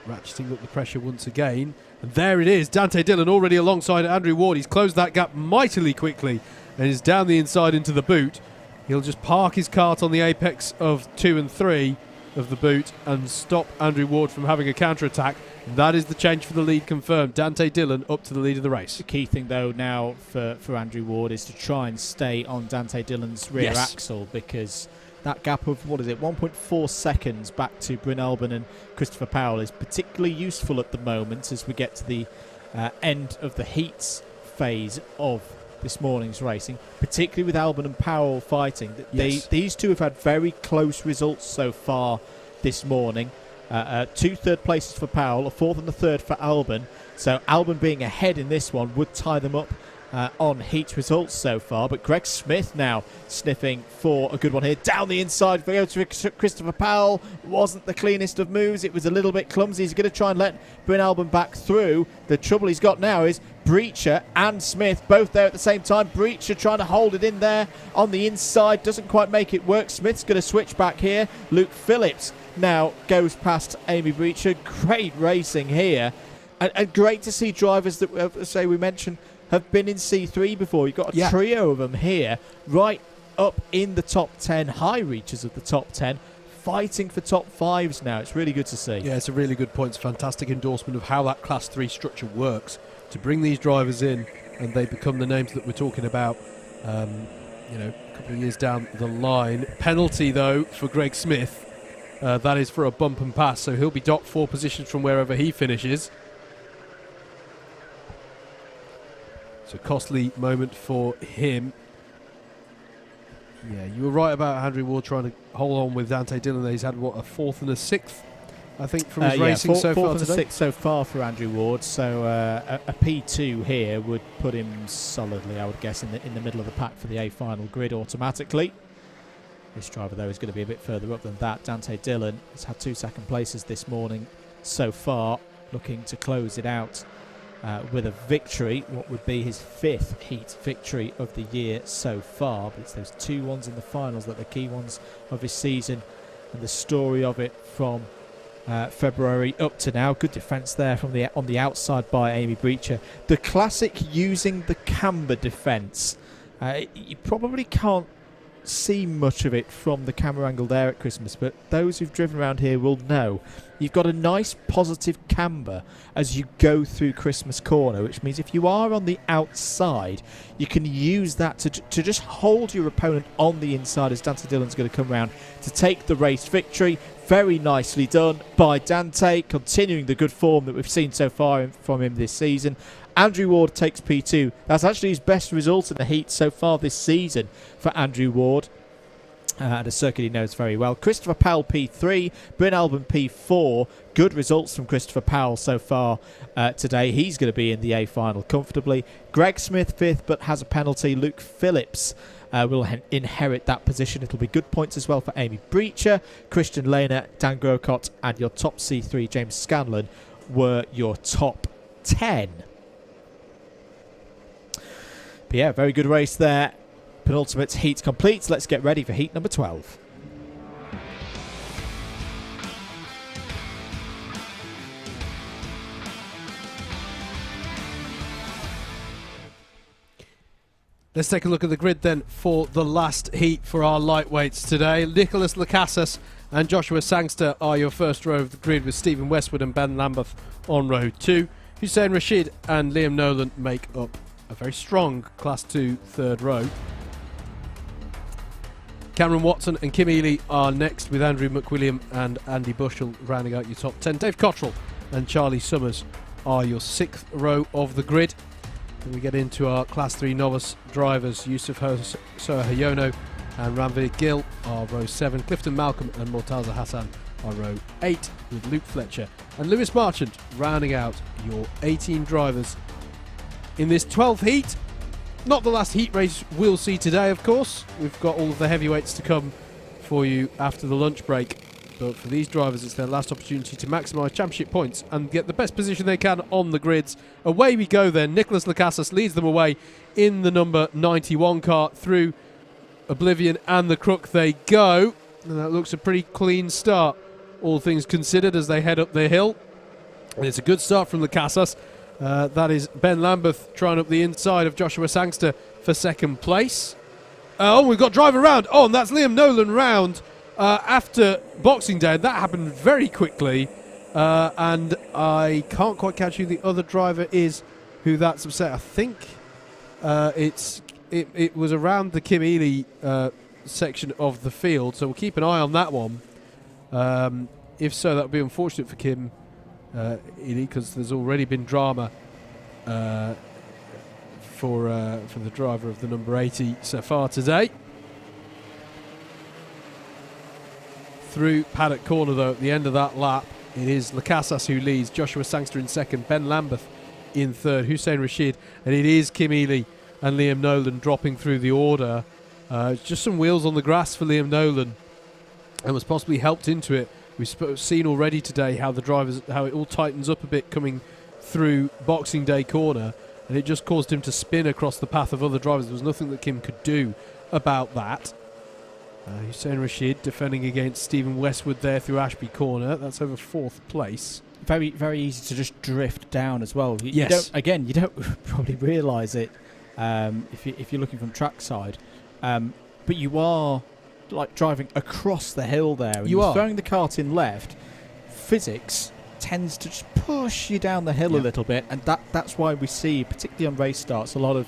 ratcheting up the pressure once again. And there it is, Dante Dillon already alongside Andrew Ward. He's closed that gap mightily quickly and is down the inside into the boot. He'll just park his kart on the apex of 2 and 3 of the boot and stop Andrew Ward from having a counter-attack. That is the change for the lead confirmed. Dante Dillon up to the lead of the race. The key thing, though, now for Andrew Ward is to try and stay on Dante Dillon's rear axle, because that gap of, 1.4 seconds back to Bryn Alban and Christopher Powell is particularly useful at the moment as we get to the end of the heats phase of this morning's racing, particularly with Alban and Powell fighting. These two have had very close results so far this morning. 2 third places for Powell, a 4th and a 3rd for Alban. So Alban being ahead in this one would tie them up on heat results so far. But Greg Smith now sniffing for a good one here. Down the inside for Christopher Powell. Wasn't the cleanest of moves. It was a little bit clumsy. He's going to try and let Bryn Alban back through. The trouble he's got now is Breacher and Smith both there at the same time. Breacher trying to hold it in there on the inside. Doesn't quite make it work. Smith's going to switch back here. Luke Phillips now goes past Amy Breacher. Great racing here. And great to see drivers that, say we mentioned, have been in C3 before. You've got a trio of them here, right up in the top 10, high reaches of the top 10, fighting for top 5s now. It's really good to see. Yeah, it's a really good point. It's a fantastic endorsement of how that Class 3 structure works, to bring these drivers in and they become the names that we're talking about, a couple of years down the line. Penalty, though, for Greg Smith. That is for a bump and pass, so he'll be docked 4 positions from wherever he finishes. So costly moment for him. Yeah, you were right about Andrew Ward trying to hold on with Dante Dillon. He's had, a 4th and a 6th I think, from his racing so far fourth today. and 6th so far for Andrew Ward. So a P2 here would put him solidly, I would guess, in the middle of the pack for the A final grid automatically. This driver, though, is going to be a bit further up than that. Dante Dillon has had 2 second places this morning so far, looking to close it out with a victory, what would be his 5th heat victory of the year so far. But it's those 2 ones in the finals that are the key ones of his season, and the story of it from February up to now. Good defence there from on the outside by Amy Breacher. The classic using the camber defence. You probably can't see much of it from the camera angle there at Christmas, but those who've driven around here will know you've got a nice positive camber as you go through Christmas Corner, which means if you are on the outside, you can use that to just hold your opponent on the inside, as Dante Dillon's going to come round to take the race victory. Very nicely done by Dante, continuing the good form that we've seen so far from him this season. Andrew Ward takes P2. That's actually his best result in the heat so far this season for Andrew Ward. And a circuit he knows very well. Christopher Powell P3, Bryn Albon P4. Good results from Christopher Powell so far today. He's going to be in the A final comfortably. Greg Smith 5th, but has a penalty. Luke Phillips will inherit that position. It'll be good points as well for Amy Breacher, Christian Lehner, Dan Grocott, and your top C3, James Scanlon, were your top 10. But yeah, very good race there. Penultimate heat complete. Let's get ready for heat number 12. Let's take a look at the grid then for the last heat for our lightweights today. Nicholas Lacasas and Joshua Sangster are your first row of the grid, with Stephen Westwood and Ben Lambeth on row 2. Hussein Rashid and Liam Nolan make up a very strong Class 2 third row. Cameron Watson and Kim Ely are next, with Andrew McWilliam and Andy Bushell rounding out your top 10. Dave Cottrell and Charlie Summers are your 6th row of the grid. And we get into our Class 3 novice drivers. Yusuf Sohayono and Ranveer Gill are row 7. Clifton Malcolm and Mortaza Hassan are row 8, with Luke Fletcher and Lewis Marchant rounding out your 18 drivers in this 12th heat. Not the last heat race we'll see today, of course. We've got all of the heavyweights to come for you after the lunch break. But for these drivers, it's their last opportunity to maximise championship points and get the best position they can on the grids. Away we go then. Nicholas Lacasas leads them away in the number 91 car. Through Oblivion and the Crook they go. And that looks a pretty clean start, all things considered, as they head up the hill. And it's a good start from Lacasas. That is Ben Lambeth trying up the inside of Joshua Sangster for second place. We've got driver round. And that's Liam Nolan round after Boxing Day. That happened very quickly. And I can't quite catch who the other driver is who that's upset. I think it was around the Kim Ely section of the field. So we'll keep an eye on that one. If so, that would be unfortunate for Kim Ely, because there's already been drama for the driver of the number 80 so far today. Through Paddock Corner, though, at the end of that lap, it is Lacasas who leads, Joshua Sangster in second, Ben Lambeth in third, Hussein Rashid, and it is Kim Ely and Liam Nolan dropping through the order. Just some wheels on the grass for Liam Nolan, and was possibly helped into it. We've seen already today how it all tightens up a bit coming through Boxing Day Corner, and it just caused him to spin across the path of other drivers. There was nothing that Kim could do about that. Hussein Rashid defending against Stephen Westwood there through Ashby Corner. That's over 4th place. Very, very easy to just drift down as well. Yes. You don't probably realise it if you're looking from trackside, but you are like driving across the hill there. And you're throwing the kart in left. Physics tends to just push you down the hill a little bit, and that's why we see, particularly on race starts, a lot of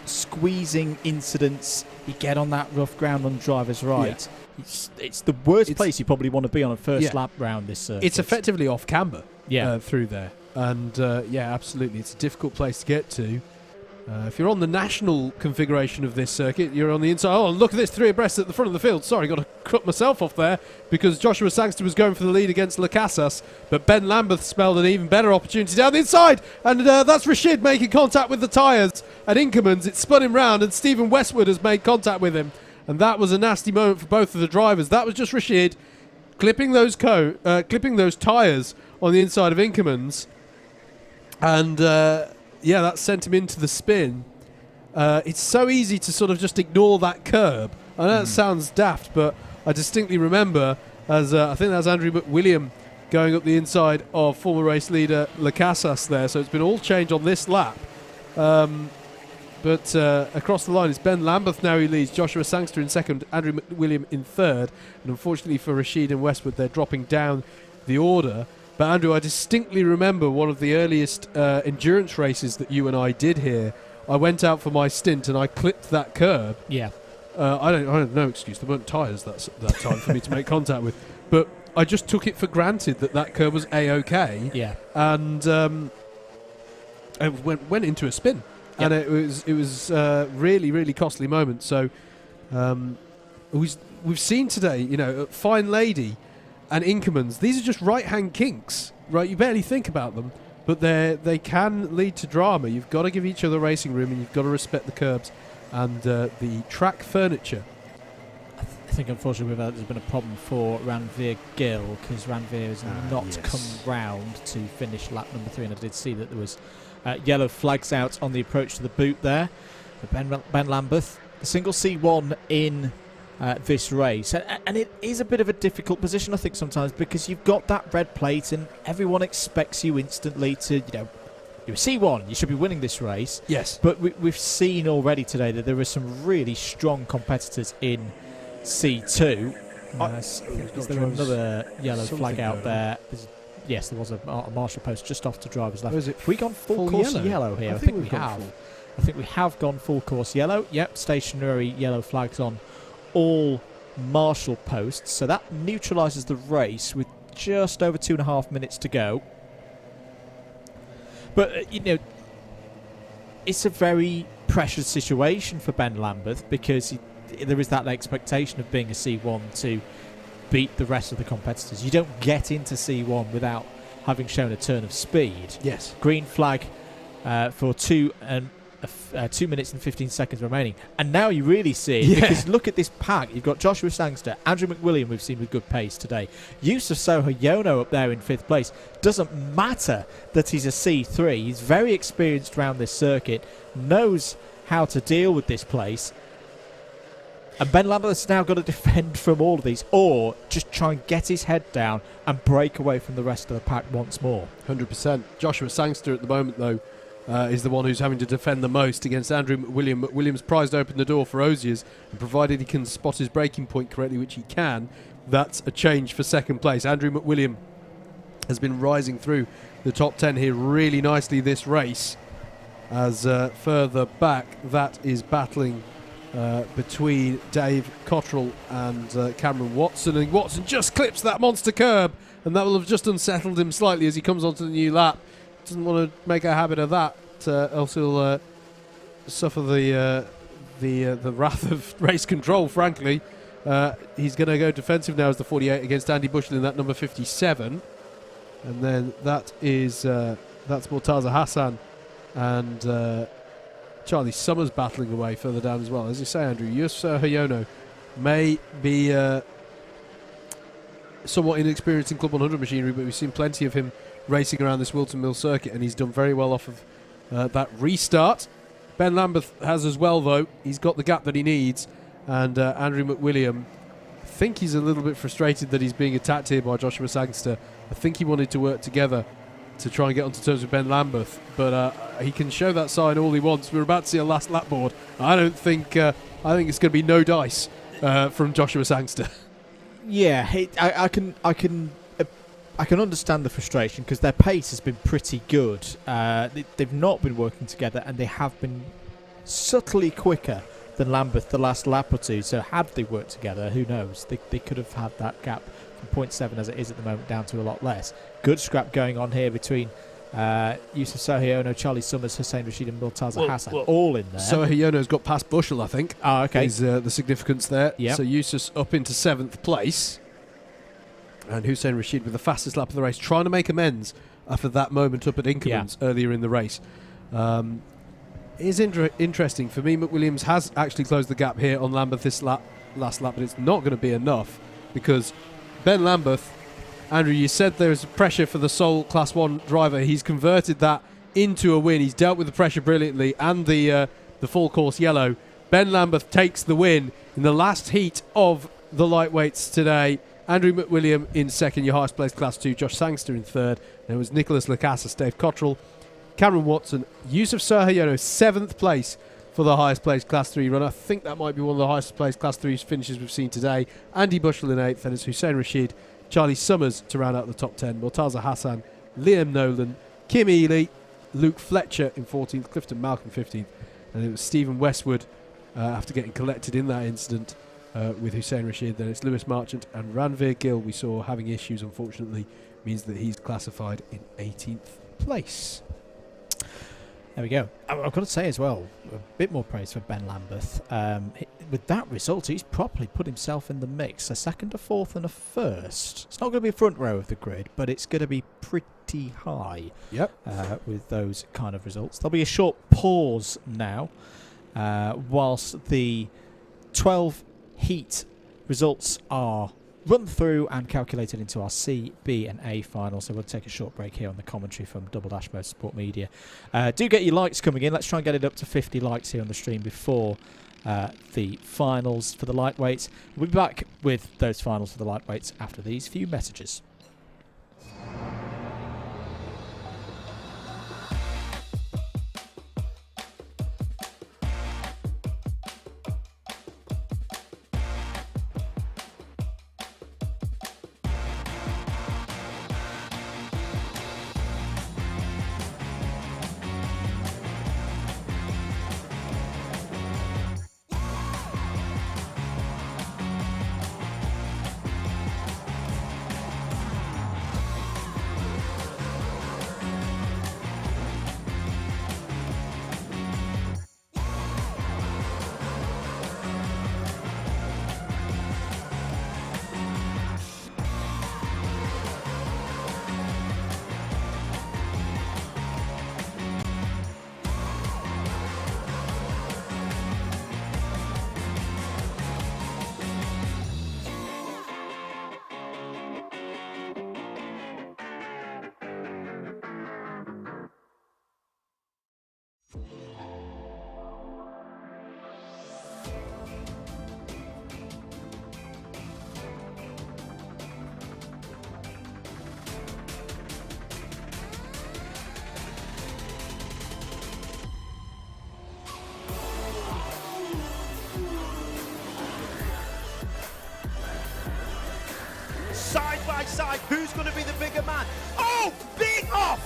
squeezing incidents. You get on that rough ground on driver's right. Yeah. It's the worst place you probably want to be on a first lap round this circuit. It's effectively off camber through there. And absolutely, it's a difficult place to get to. If you're on the national configuration of this circuit, you're on the inside. Oh, look at this, 3 abreast at the front of the field. Sorry, got to cut myself off there because Joshua Sangster was going for the lead against Lacasas, but Ben Lambeth smelled an even better opportunity down the inside, and that's Rashid making contact with the tyres at Inkermans. It spun him round, and Stephen Westwood has made contact with him, and that was a nasty moment for both of the drivers. That was just Rashid clipping those tyres on the inside of Inkermans, and yeah, that sent him into the spin. It's so easy to sort of just ignore that curb. I know that sounds daft, but I distinctly remember as I think that's Andrew McWilliam going up the inside of former race leader Lacasas there. So it's been all changed on this lap. But across the line, it's Ben Lambeth now who leads, Joshua Sangster in second, Andrew McWilliam in third. And unfortunately for Rashid and Westwood, they're dropping down the order. But Andrew, I distinctly remember one of the earliest endurance races that you and I did here. I went out for my stint and I clipped that curb. Yeah. I don't no excuse. There weren't tyres that time for me to make contact with. But I just took it for granted that curb was A-OK. Yeah. And it went into a spin. Yep. And it was really, really costly moment. So we've seen today, you know, Fine Lady and Inkermans, these are just right-hand kinks, right? You barely think about them, but they can lead to drama. You've got to give each other racing room, and you've got to respect the curbs and the track furniture. I think, unfortunately, there's been a problem for Ranveer Gill, because Ranveer has not come round to finish lap number 3, and I did see that there was yellow flags out on the approach to the boot there. Ben Lambeth, the single C1 in this race, and it is a bit of a difficult position, I think, sometimes, because you've got that red plate and everyone expects you instantly to, you know, you're a C1, you should be winning this race. Yes. But we've seen already today that there are some really strong competitors in C2. Is there another yellow flag out there? Yes, there was a marshal post just off to driver's left. Have we gone full course yellow here? I think we have. I think we have gone full course yellow. Yep, stationary yellow flags on all marshal posts, so that neutralises the race with just over 2.5 minutes to go. But you know, it's a very precious situation for Ben Lambeth, because there is that expectation of being a C1 to beat the rest of the competitors. You don't get into C1 without having shown a turn of speed. Yes. Green flag for 2 minutes and 15 seconds remaining, and now you really see it, because look at this pack. You've got Joshua Sangster, Andrew McWilliam, we've seen with good pace today, Yusuf Sohayono up there in 5th place. Doesn't matter that he's a C3, he's very experienced around this circuit, knows how to deal with this place, and Ben Lambeth's now got to defend from all of these, or just try and get his head down and break away from the rest of the pack once more. 100%. Joshua Sangster at the moment, though, is the one who's having to defend the most against Andrew McWilliam. McWilliam's prized open the door for Oziers, and provided he can spot his braking point correctly, which he can, that's a change for second place. Andrew McWilliam has been rising through the top 10 here really nicely this race, as further back that is battling between Dave Cottrell and Cameron Watson, and Watson just clips that monster curb, and that will have just unsettled him slightly as he comes onto the new lap. Doesn't want to make a habit of that, else he'll suffer the wrath of race control, frankly. He's going to go defensive now as the 48 against Andy Bushell in that number 57. And then that is that's Mortaza Hassan and Charlie Summers battling away further down as well. As you say, Andrew, Yusuf Hayono may be somewhat inexperienced in Club 100 machinery, but we've seen plenty of him racing around this Whilton Mill circuit, and he's done very well off of that restart. Ben Lambeth has as well, though. He's got the gap that he needs, and Andrew McWilliam, I think he's a little bit frustrated that he's being attacked here by Joshua Sangster. I think he wanted to work together to try and get onto terms with Ben Lambeth, but he can show that sign all he wants. We're about to see a last lap board. I think it's going to be no dice from Joshua Sangster. Yeah, I can understand the frustration, because their pace has been pretty good. They've not been working together, and they have been subtly quicker than Lambeth the last lap or two. So had they worked together, who knows? They could have had that gap from 0.7 as it is at the moment down to a lot less. Good scrap going on here between Yusuf Sohiono, Charlie Summers, Hussein Rashid and Murtaza Hassan, all in there. Sohiono's got past Bushell, I think. Oh, okay. Is the significance there. Yep. So Yusuf's up into 7th place. And Hussein Rashid with the fastest lap of the race, trying to make amends after that moment up at Inkermans earlier in the race. It is interesting. For me, McWilliams has actually closed the gap here on Lambeth this last lap, but it's not going to be enough because Ben Lambeth, Andrew, you said there's pressure for the sole Class 1 driver. He's converted that into a win. He's dealt with the pressure brilliantly and the full course yellow. Ben Lambeth takes the win in the last heat of the lightweights today. Andrew McWilliam in second, your highest placed Class 2. Josh Sangster in third. There was Nicholas Lacasas, Dave Cottrell, Cameron Watson, Yusuf Sohiono, 7th place for the highest placed Class 3 runner. I think that might be one of the highest placed Class 3 finishes we've seen today. Andy Bushell in 8th, and it's Hussein Rashid, Charlie Summers to round out the top 10. Murtaza Hassan, Liam Nolan, Kim Ely, Luke Fletcher in 14th, Clifton Malcolm 15th, and it was Stephen Westwood after getting collected in that incident with Hussein Rashid. Then it's Lewis Marchant and Ranveer Gill we saw having issues, unfortunately, means that he's classified in 18th place. There we go. I've got to say as well, a bit more praise for Ben Lambeth. With that result, he's properly put himself in the mix. A second, a fourth and a first. It's not going to be front row of the grid, but it's going to be pretty high. Yep. With those kind of results. There'll be a short pause now whilst the 12 heat results are run through and calculated into our C, B and A final. So we'll take a short break here on the commentary from Double Dash Motorsport Media. Do get your likes coming in. Let's try and get it up to 50 likes here on the stream before the finals for the lightweights. We'll be back with those finals for the lightweights after these few messages. Side by side, who's going to be the bigger man? Oh, big off!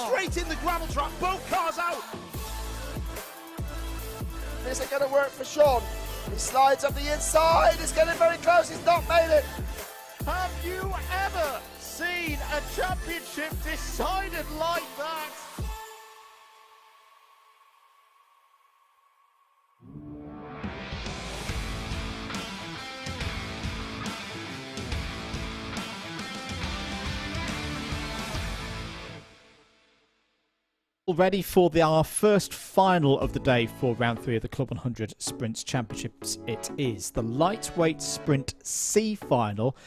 Straight in the gravel trap, both cars out. This isn't going to work for Sean. He slides up the inside, it's getting very close, he's not made it. Have you ever seen a championship decided like that? Ready for our first final of the day for round 3 of the Club 100 Sprints Championships. It is the lightweight sprint C final,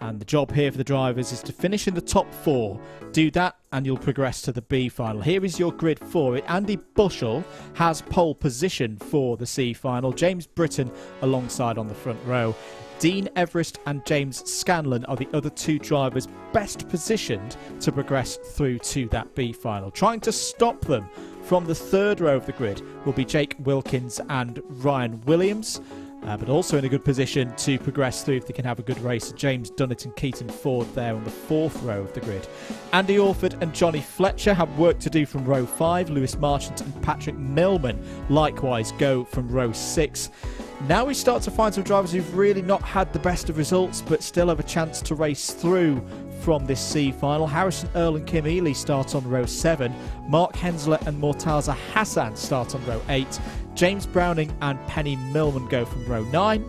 and the job here for the drivers is to finish in the top 4. Do that and you'll progress to the B final. Here is your grid for it. Andy Bushell has pole position for the C final. James Britton alongside on the front row. Dean Everest and James Scanlon are the other 2 drivers best positioned to progress through to that B final. Trying to stop them from the 3rd row of the grid will be Jake Wilkins and Ryan Williams, but also in a good position to progress through if they can have a good race. James Dunnett and Keaton Ford there on the 4th row of the grid. Andy Orford and Johnny Fletcher have work to do from row 5. Lewis Marchant and Patrick Millman likewise go from row 6. Now we start to find some drivers who've really not had the best of results but still have a chance to race through from this C final. Harrison Earl and Kim Ely start on row 7. Mark Hensler and Mortaza Hassan start on row 8. James Browning and Penny Millman go from row 9.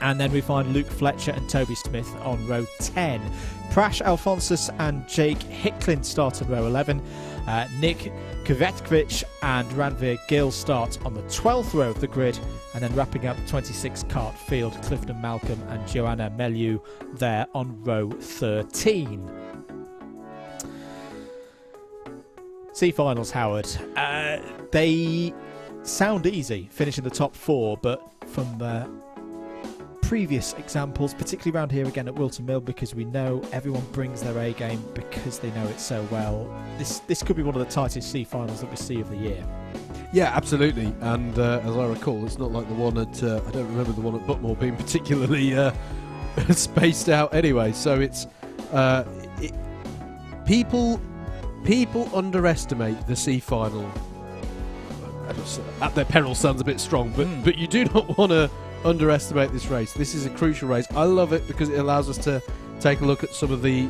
And then we find Luke Fletcher and Toby Smith on row 10. Prash Alphonsus and Jake Hicklin start on row 11. Nick Kvetkovic and Ranveer Gill start on the 12th row of the grid. And then wrapping up 26 kart field, Clifton Malcolm and Joanna Meliu there on row 13. C-finals, Howard. They sound easy, finishing the top 4, but from the previous examples, particularly around here again at Whilton Mill, because we know everyone brings their A game because they know it so well. This could be one of the tightest C finals that we see of the year. Yeah, absolutely. And as I recall, it's not like the one at I don't remember the one at Butmore being particularly spaced out anyway. So it's people underestimate the C final. At their peril sounds a bit strong, but you do not want to underestimate this race. This is a crucial race. I love it because it allows us to take a look at some of the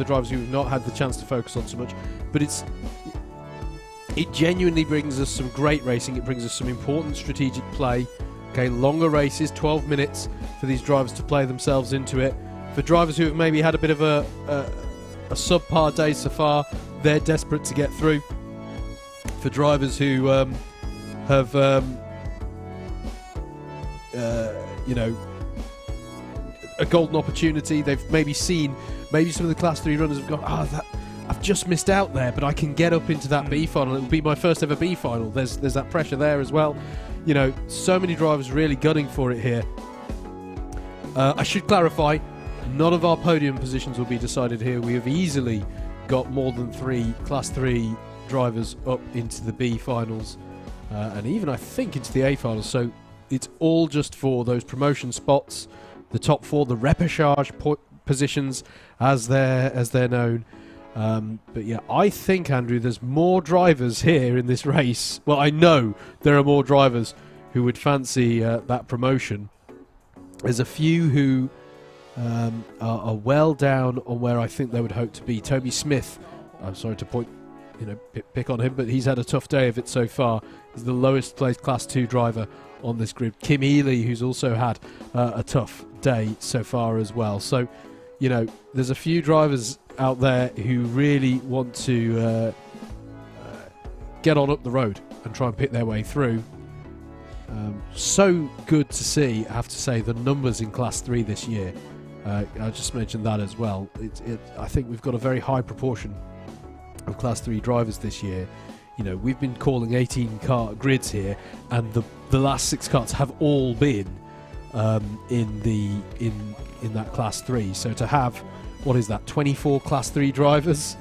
drivers who have not had the chance to focus on so much, but it genuinely brings us some great racing. It brings us some important strategic play. Okay, longer races, 12 minutes for these drivers to play themselves into it. For drivers who have maybe had a bit of a subpar day so far, they're desperate to get through. For drivers who have a golden opportunity, they've maybe some of the Class 3 runners have gone, I've just missed out there, but I can get up into that B final. It will be my first ever B final. There's that pressure there as well. You know, so many drivers really gunning for it here. I should clarify, none of our podium positions will be decided here. We have easily got more than 3 Class 3 drivers up into the B finals, and even I think into the A finals. So it's all just for those promotion spots, the top 4, the repechage positions, as they're known. But yeah, I think, Andrew, there's more drivers here in this race. Well, I know there are more drivers who would fancy that promotion. There's a few who are well down on where I think they would hope to be. Toby Smith, I'm sorry to pick on him, but he's had a tough day of it so far. He's the lowest placed Class 2 driver on this grid. Kim Ely, who's also had a tough day so far as well. So, you know, there's a few drivers out there who really want to get on up the road and try and pick their way through. So good to see, I have to say, the numbers in Class 3 this year. I just mentioned that as well. I think we've got a very high proportion of Class 3 drivers this year. You know, we've been calling 18 kart grids here, and the last 6 karts have all been in that Class 3. So to have, what is that, 24 Class 3 drivers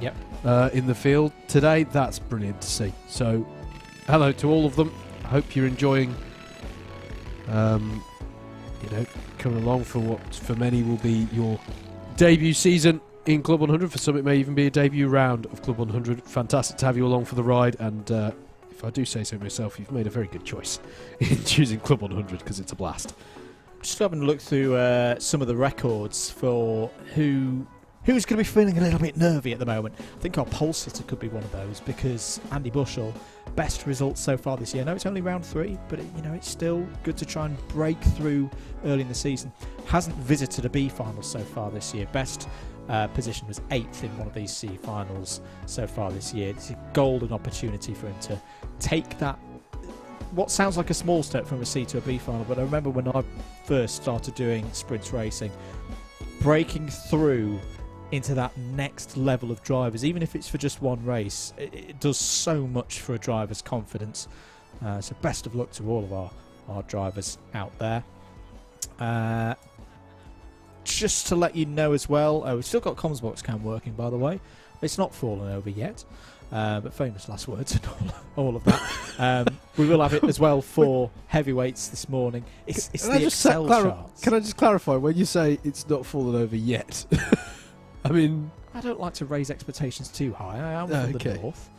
in the field today, that's brilliant to see. So hello to all of them. I hope you're enjoying coming along for what for many will be your debut season in Club 100. For some it may even be a debut round of Club 100. Fantastic to have you along for the ride, and if I do say so myself, you've made a very good choice in choosing Club 100 because it's a blast. Just having a look through some of the records for who's going to be feeling a little bit nervy at the moment. I think our pole sitter could be one of those, because Andy Bushell, best results so far this year. I know it's only round 3, but it's still good to try and break through early in the season. Hasn't visited a B final so far this year. Best position was 8th in one of these C finals so far this year. It's a golden opportunity for him to take that, what sounds like a small step from a C to a B final, but I remember when I first started doing sprints racing, breaking through into that next level of drivers, even if it's for just one race, it does so much for a driver's confidence. So best of luck to all of our drivers out there. Just to let you know as well, we've still got Comsbox cam working, by the way. It's not fallen over yet, but famous last words and all of that. We will have it as well for heavyweights this morning. It's the Excel charts. Can I just clarify, when you say it's not fallen over yet, I mean, I don't like to raise expectations too high. I am from the north.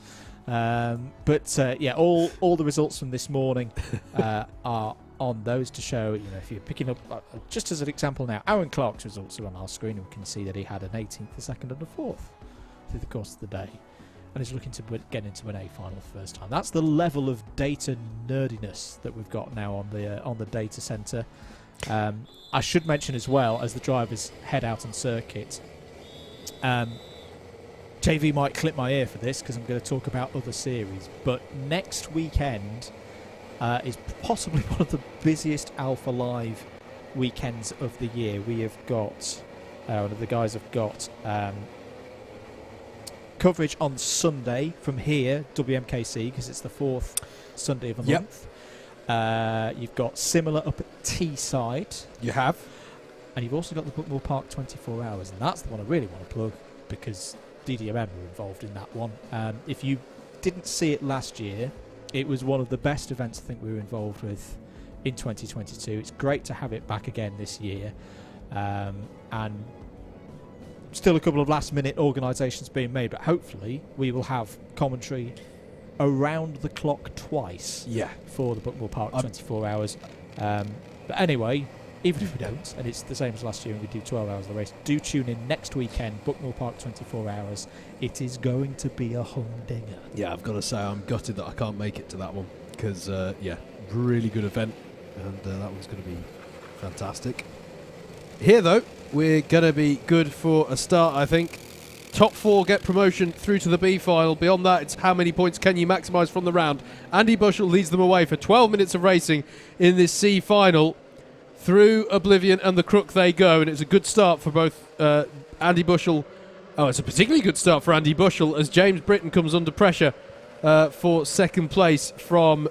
But all the results from this morning are on those to show, if you're picking up, just as an example now, Aaron Clark's results are on our screen, and we can see that he had an 18th, a second, and a fourth through the course of the day, and he's looking to get into an A final for the first time. That's the level of data nerdiness that we've got now on the data centre. I should mention as well, as the drivers head out on circuit, JV might clip my ear for this because I'm going to talk about other series, but next weekend is possibly one of the busiest Alpha Live weekends of the year. We have got, the guys have got coverage on Sunday from here, WMKC, because it's the 4th Sunday of the month. You've got similar up at Teesside. You have. And you've also got the Bookmore Park 24 Hours, and that's the one I really want to plug because DDMM were involved in that one. If you didn't see it last year, it was one of the best events I think we were involved with in 2022. It's great to have it back again this year. And still a couple of last-minute organisations being made, but hopefully we will have commentary around the clock twice for the Bookmore Park 24 Hours. But anyway, even if we don't, and it's the same as last year and we do 12 hours of the race, do tune in next weekend, Bookmore Park 24 Hours. It is going to be a humdinger. Yeah, I've got to say I'm gutted that I can't make it to that one because, really good event, and that one's going to be fantastic. Here, though, we're going to be good for a start, I think. Top 4 get promotion through to the B final. Beyond that, it's how many points can you maximise from the round. Andy Bushell leads them away for 12 minutes of racing in this C final. Through Oblivion and the Crook they go, and it's a good start for both Andy Bushell. Oh, it's a particularly good start for Andy Bushell as James Britton comes under pressure for second place from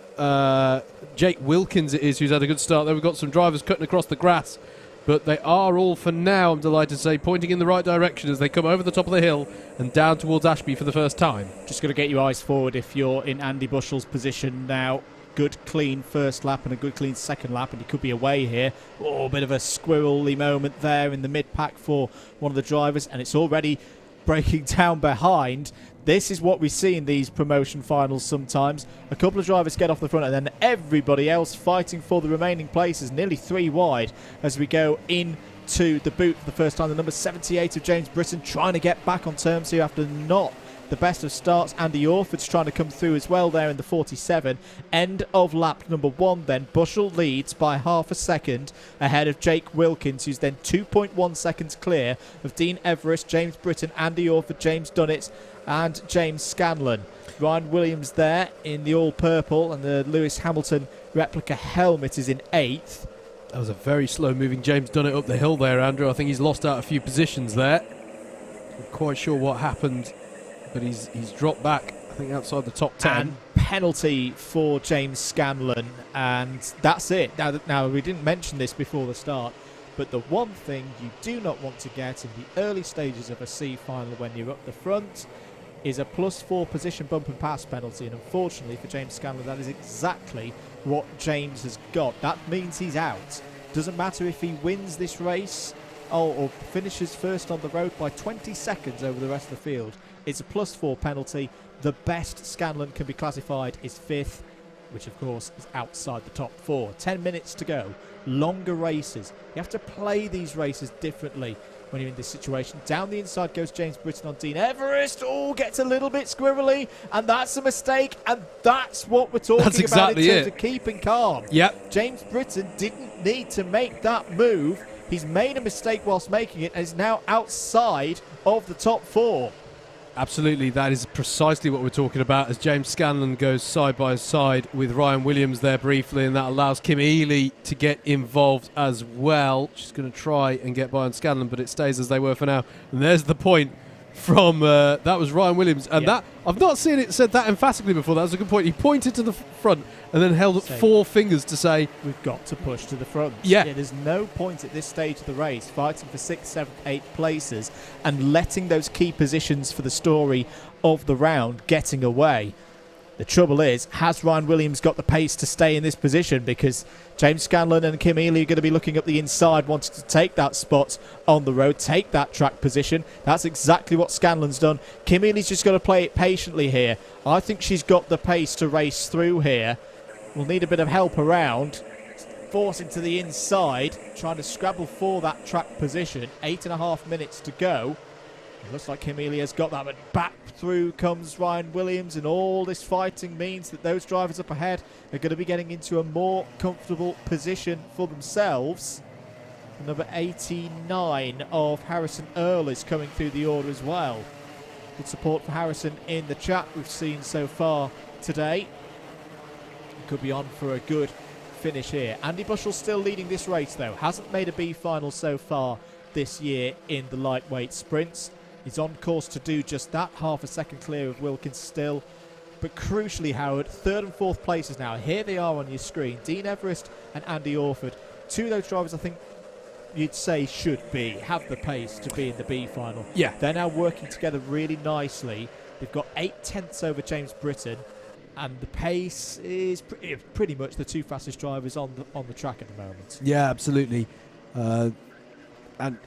Jake Wilkins, it is, who's had a good start there. We've got some drivers cutting across the grass, but they are all, for now, I'm delighted to say, pointing in the right direction as they come over the top of the hill and down towards Ashby for the first time. Just got to get your eyes forward if you're in Andy Bushell's position now. Good clean first lap and a good clean second lap, and he could be away here. Oh, a bit of a squirrely moment there in the mid-pack for one of the drivers, and it's already breaking down behind. This is what we see in these promotion finals sometimes. A couple of drivers get off the front and then everybody else fighting for the remaining places, nearly 3 wide as we go into the boot for the first time. The number 78 of James Britton trying to get back on terms here after not the best of starts. Andy Orford's trying to come through as well there in the 47. End of lap number 1 then. Bushell leads by half a second ahead of Jake Wilkins, who's then 2.1 seconds clear of Dean Everest, James Britton, Andy Orford, James Dunnett and James Scanlon. Ryan Williams there in the all-purple, and the Lewis Hamilton replica helmet is in 8th. That was a very slow-moving James Dunnett up the hill there, Andrew. I think he's lost out a few positions there. I'm quite sure what happened, but he's dropped back, I think, outside the top 10. And penalty for James Scanlon, and that's it. Now, we didn't mention this before the start, but the one thing you do not want to get in the early stages of a C final when you're up the front is a +4 position bump and pass penalty, and unfortunately for James Scanlon, that is exactly what James has got. That means he's out. Doesn't matter if he wins this race or finishes first on the road by 20 seconds over the rest of the field. It's a +4 penalty. The best Scanlon can be classified is 5th, which of course is outside the top 4. 10 minutes to go. Longer races. You have to play these races differently when you're in this situation. Down the inside goes James Britton on Dean Everest. Oh, gets a little bit squirrely, and that's a mistake, and that's what we're talking about in terms of keeping calm. Yep. James Britton didn't need to make that move. He's made a mistake whilst making it and is now outside of the top 4. Absolutely, that is precisely what we're talking about as James Scanlon goes side by side with Ryan Williams there briefly, and that allows Kim Ely to get involved as well. She's going to try and get by on Scanlon, but it stays as they were for now. And there's the point from, that was Ryan Williams. And that, I've not seen it said that emphatically before. That was a good point. He pointed to the front and then held up 4 fingers to say, we've got to push to the front. Yeah. There's no point at this stage of the race fighting for 6th, 7th, 8th places and letting those key positions for the story of the round getting away. The trouble is, has Ryan Williams got the pace to stay in this position? Because James Scanlon and Kim Ely are going to be looking up the inside, wanting to take that spot on the road, take that track position. That's exactly what Scanlon's done. Kim Ely's just got to play it patiently here. I think she's got the pace to race through here. We'll need a bit of help around. forcing to the inside, trying to scrabble for that track position. 8.5 minutes to go. It looks like Kim Ely has got that, but back through comes Ryan Williams, and all this fighting means that those drivers up ahead are going to be getting into a more comfortable position for themselves. Number 89 of Harrison Earl is coming through the order as well. Good support for Harrison in the chat we've seen so far today. Could be on for a good finish here. Andy Bushell still leading this race though. Hasn't made a B final so far this year in the lightweight sprints. He's on course to do just that. Half a second clear of Wilkins still. But crucially, Howard, third and fourth places now. Here they are on your screen. Dean Everest and Andy Orford. Two of those drivers I think you'd say should have the pace to be in the B final. Yeah. They're now working together really nicely. They've got 8/10 over James Britton. And the pace is pretty much the two fastest drivers on the track at the moment. Yeah, absolutely. And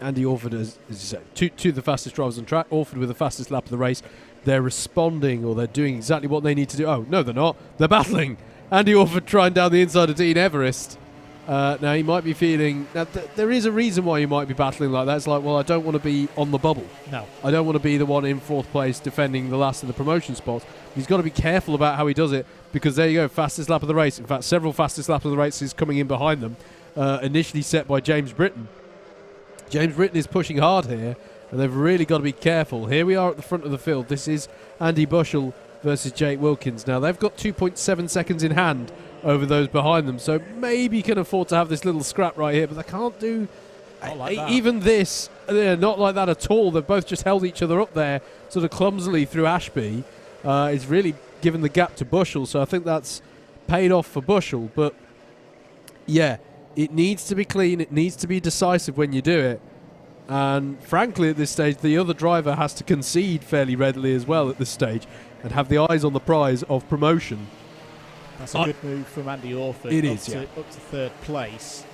Andy Orford, as you say, two of the fastest drivers on track. Orford with the fastest lap of the race. They're responding, or they're doing exactly what they need to do. Oh, no, they're not. They're battling. Andy Orford trying down the inside of Dean Everest. Now, he might be feeling... Now, there is a reason why you might be battling like that. It's like, well, I don't want to be on the bubble. No. I don't want to be the one in fourth place defending the last of the promotion spots. He's got to be careful about how he does it, because there you go, fastest lap of the race. In fact, several fastest laps of the races coming in behind them, initially set by James Britton. James Britton is pushing hard here, and they've really got to be careful. Here we are at the front of the field. This is Andy Bushell versus Jake Wilkins. Now, they've got 2.7 seconds in hand over those behind them, so maybe can afford to have this little scrap right here, but they can't do even this. They're not like that at all. They've both just held each other up there sort of clumsily through Ashby. It's really given the gap to Bushell, so I think that's paid off for Bushell. But yeah, it needs to be clean, it needs to be decisive when you do it, and frankly at this stage the other driver has to concede fairly readily as well at this stage and have the eyes on the prize of promotion. That's a good move from Andy Orford. It is, up to third place.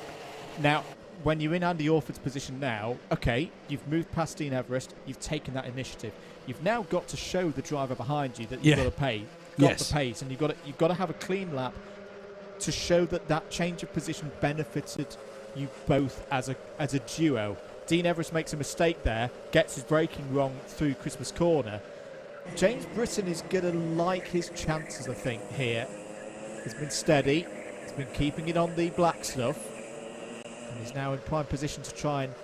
Now, when you're in Andy Orford's position now, okay, you've moved past Dean Everest, you've taken that initiative. You've now got to show the driver behind you that you've got to pay, the pace, and you've got to have a clean lap to show that change of position benefited you both as a duo. Dean Everest makes a mistake there, gets his braking wrong through Christmas Corner. James Britton is going to like his chances, I think, here. He's been steady, he's been keeping it on the black stuff, and he's now in prime position to try and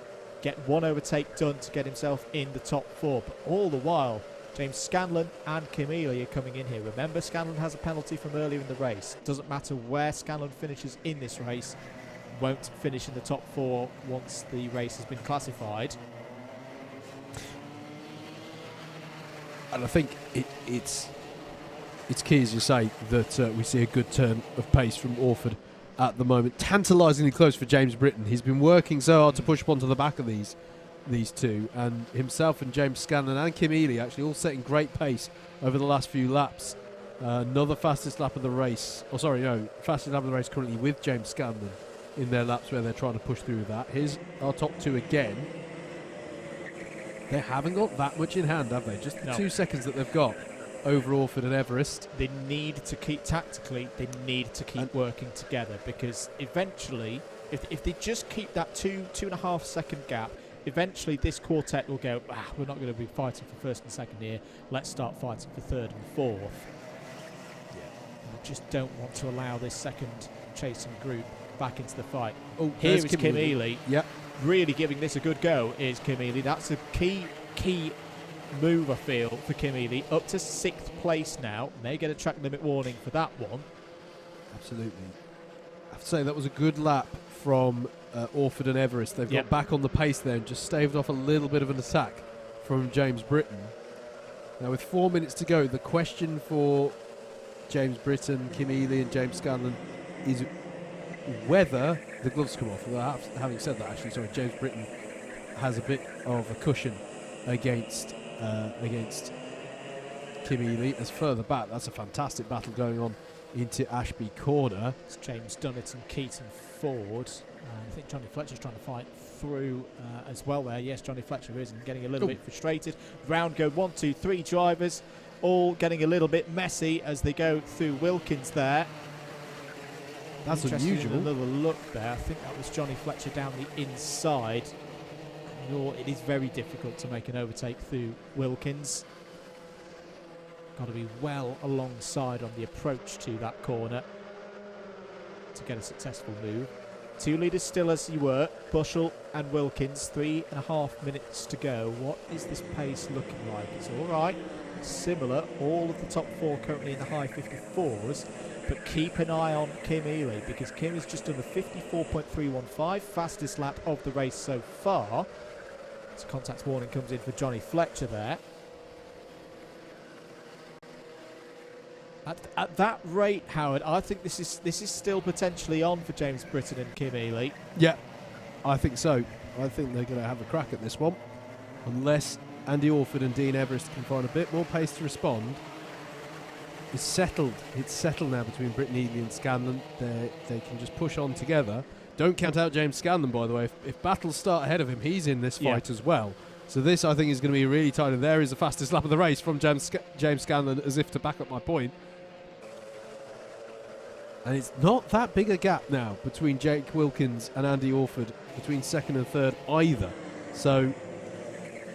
get one overtake done to get himself in the top four. But all the while, James Scanlon and Kim Ely are coming in here. Remember, Scanlon has a penalty from earlier in the race. Doesn't matter where Scanlon finishes in this race, won't finish in the top four once the race has been classified. And I think it's key, as you say, that we see a good turn of pace from Orford at the moment. Tantalisingly close for James Britton. He's been working so hard to push one to the back of these two, and himself and James Scanlon and Kim Ely actually all setting great pace over the last few laps. Another fastest lap of the race, fastest lap of the race currently with James Scanlon in their laps where they're trying to push through that. Here's our top two again. They haven't got that much in hand, have they? Just the 2 seconds that they've got over Orford and Everest. They need to keep tactically, they need to keep working together, because eventually, if they just keep that 2.5 second gap, eventually this quartet will go, we're not going to be fighting for first and second here, let's start fighting for third and fourth. We just don't want to allow this second chasing group back into the fight. Oh, here is Kim Ely. Yep. Really giving this a good go is Kim Ely. That's a key move, I feel, for Kim Ely. Up to 6th place now. May get a track limit warning for that one. Absolutely. I have to say that was a good lap from Orford and Everest. They've got back on the pace there and just staved off a little bit of an attack from James Britton. Now with 4 minutes to go, the question for James Britton, Kim Ely and James Scanlon is whether the gloves come off. Having said that, actually, sorry, James Britton has a bit of a cushion against Kim Ely. As further back, that's a fantastic battle going on into Ashby Corner. It's James Dunnett and Keaton Ford. I think Johnny Fletcher's trying to fight through as well there. Yes, Johnny Fletcher is, and getting a little bit frustrated. Round go 1, 2, 3 drivers, all getting a little bit messy as they go through Wilkins there. That's Interested unusual. in another look there. I think that was Johnny Fletcher down the inside. It is very difficult to make an overtake through Wilkins. Got to be well alongside on the approach to that corner to get a successful move. 2 leaders still as you were, Bushell and Wilkins. 3.5 minutes to go. What is this pace looking like? It's all right. Similar. All of the top 4 currently in the high 54s. But keep an eye on Kim Ely, because Kim is just under 54.315, fastest lap of the race so far. So contact warning comes in for Johnny Fletcher there. At that rate, Howard, I think this is still potentially on for James Britton and Kim Ely. Yeah, I think so. I think they're going to have a crack at this one, unless Andy Orford and Dean Everest can find a bit more pace to respond. It's settled. It's settled now between Britton, Ely and Scanlon. They can just push on together. Don't count out James Scanlon, by the way. If battles start ahead of him, he's in this fight as well. So this, I think, is going to be really tight. And there is the fastest lap of the race from James Scanlon, as if to back up my point. And it's not that big a gap now between Jake Wilkins and Andy Orford, between second and third either. So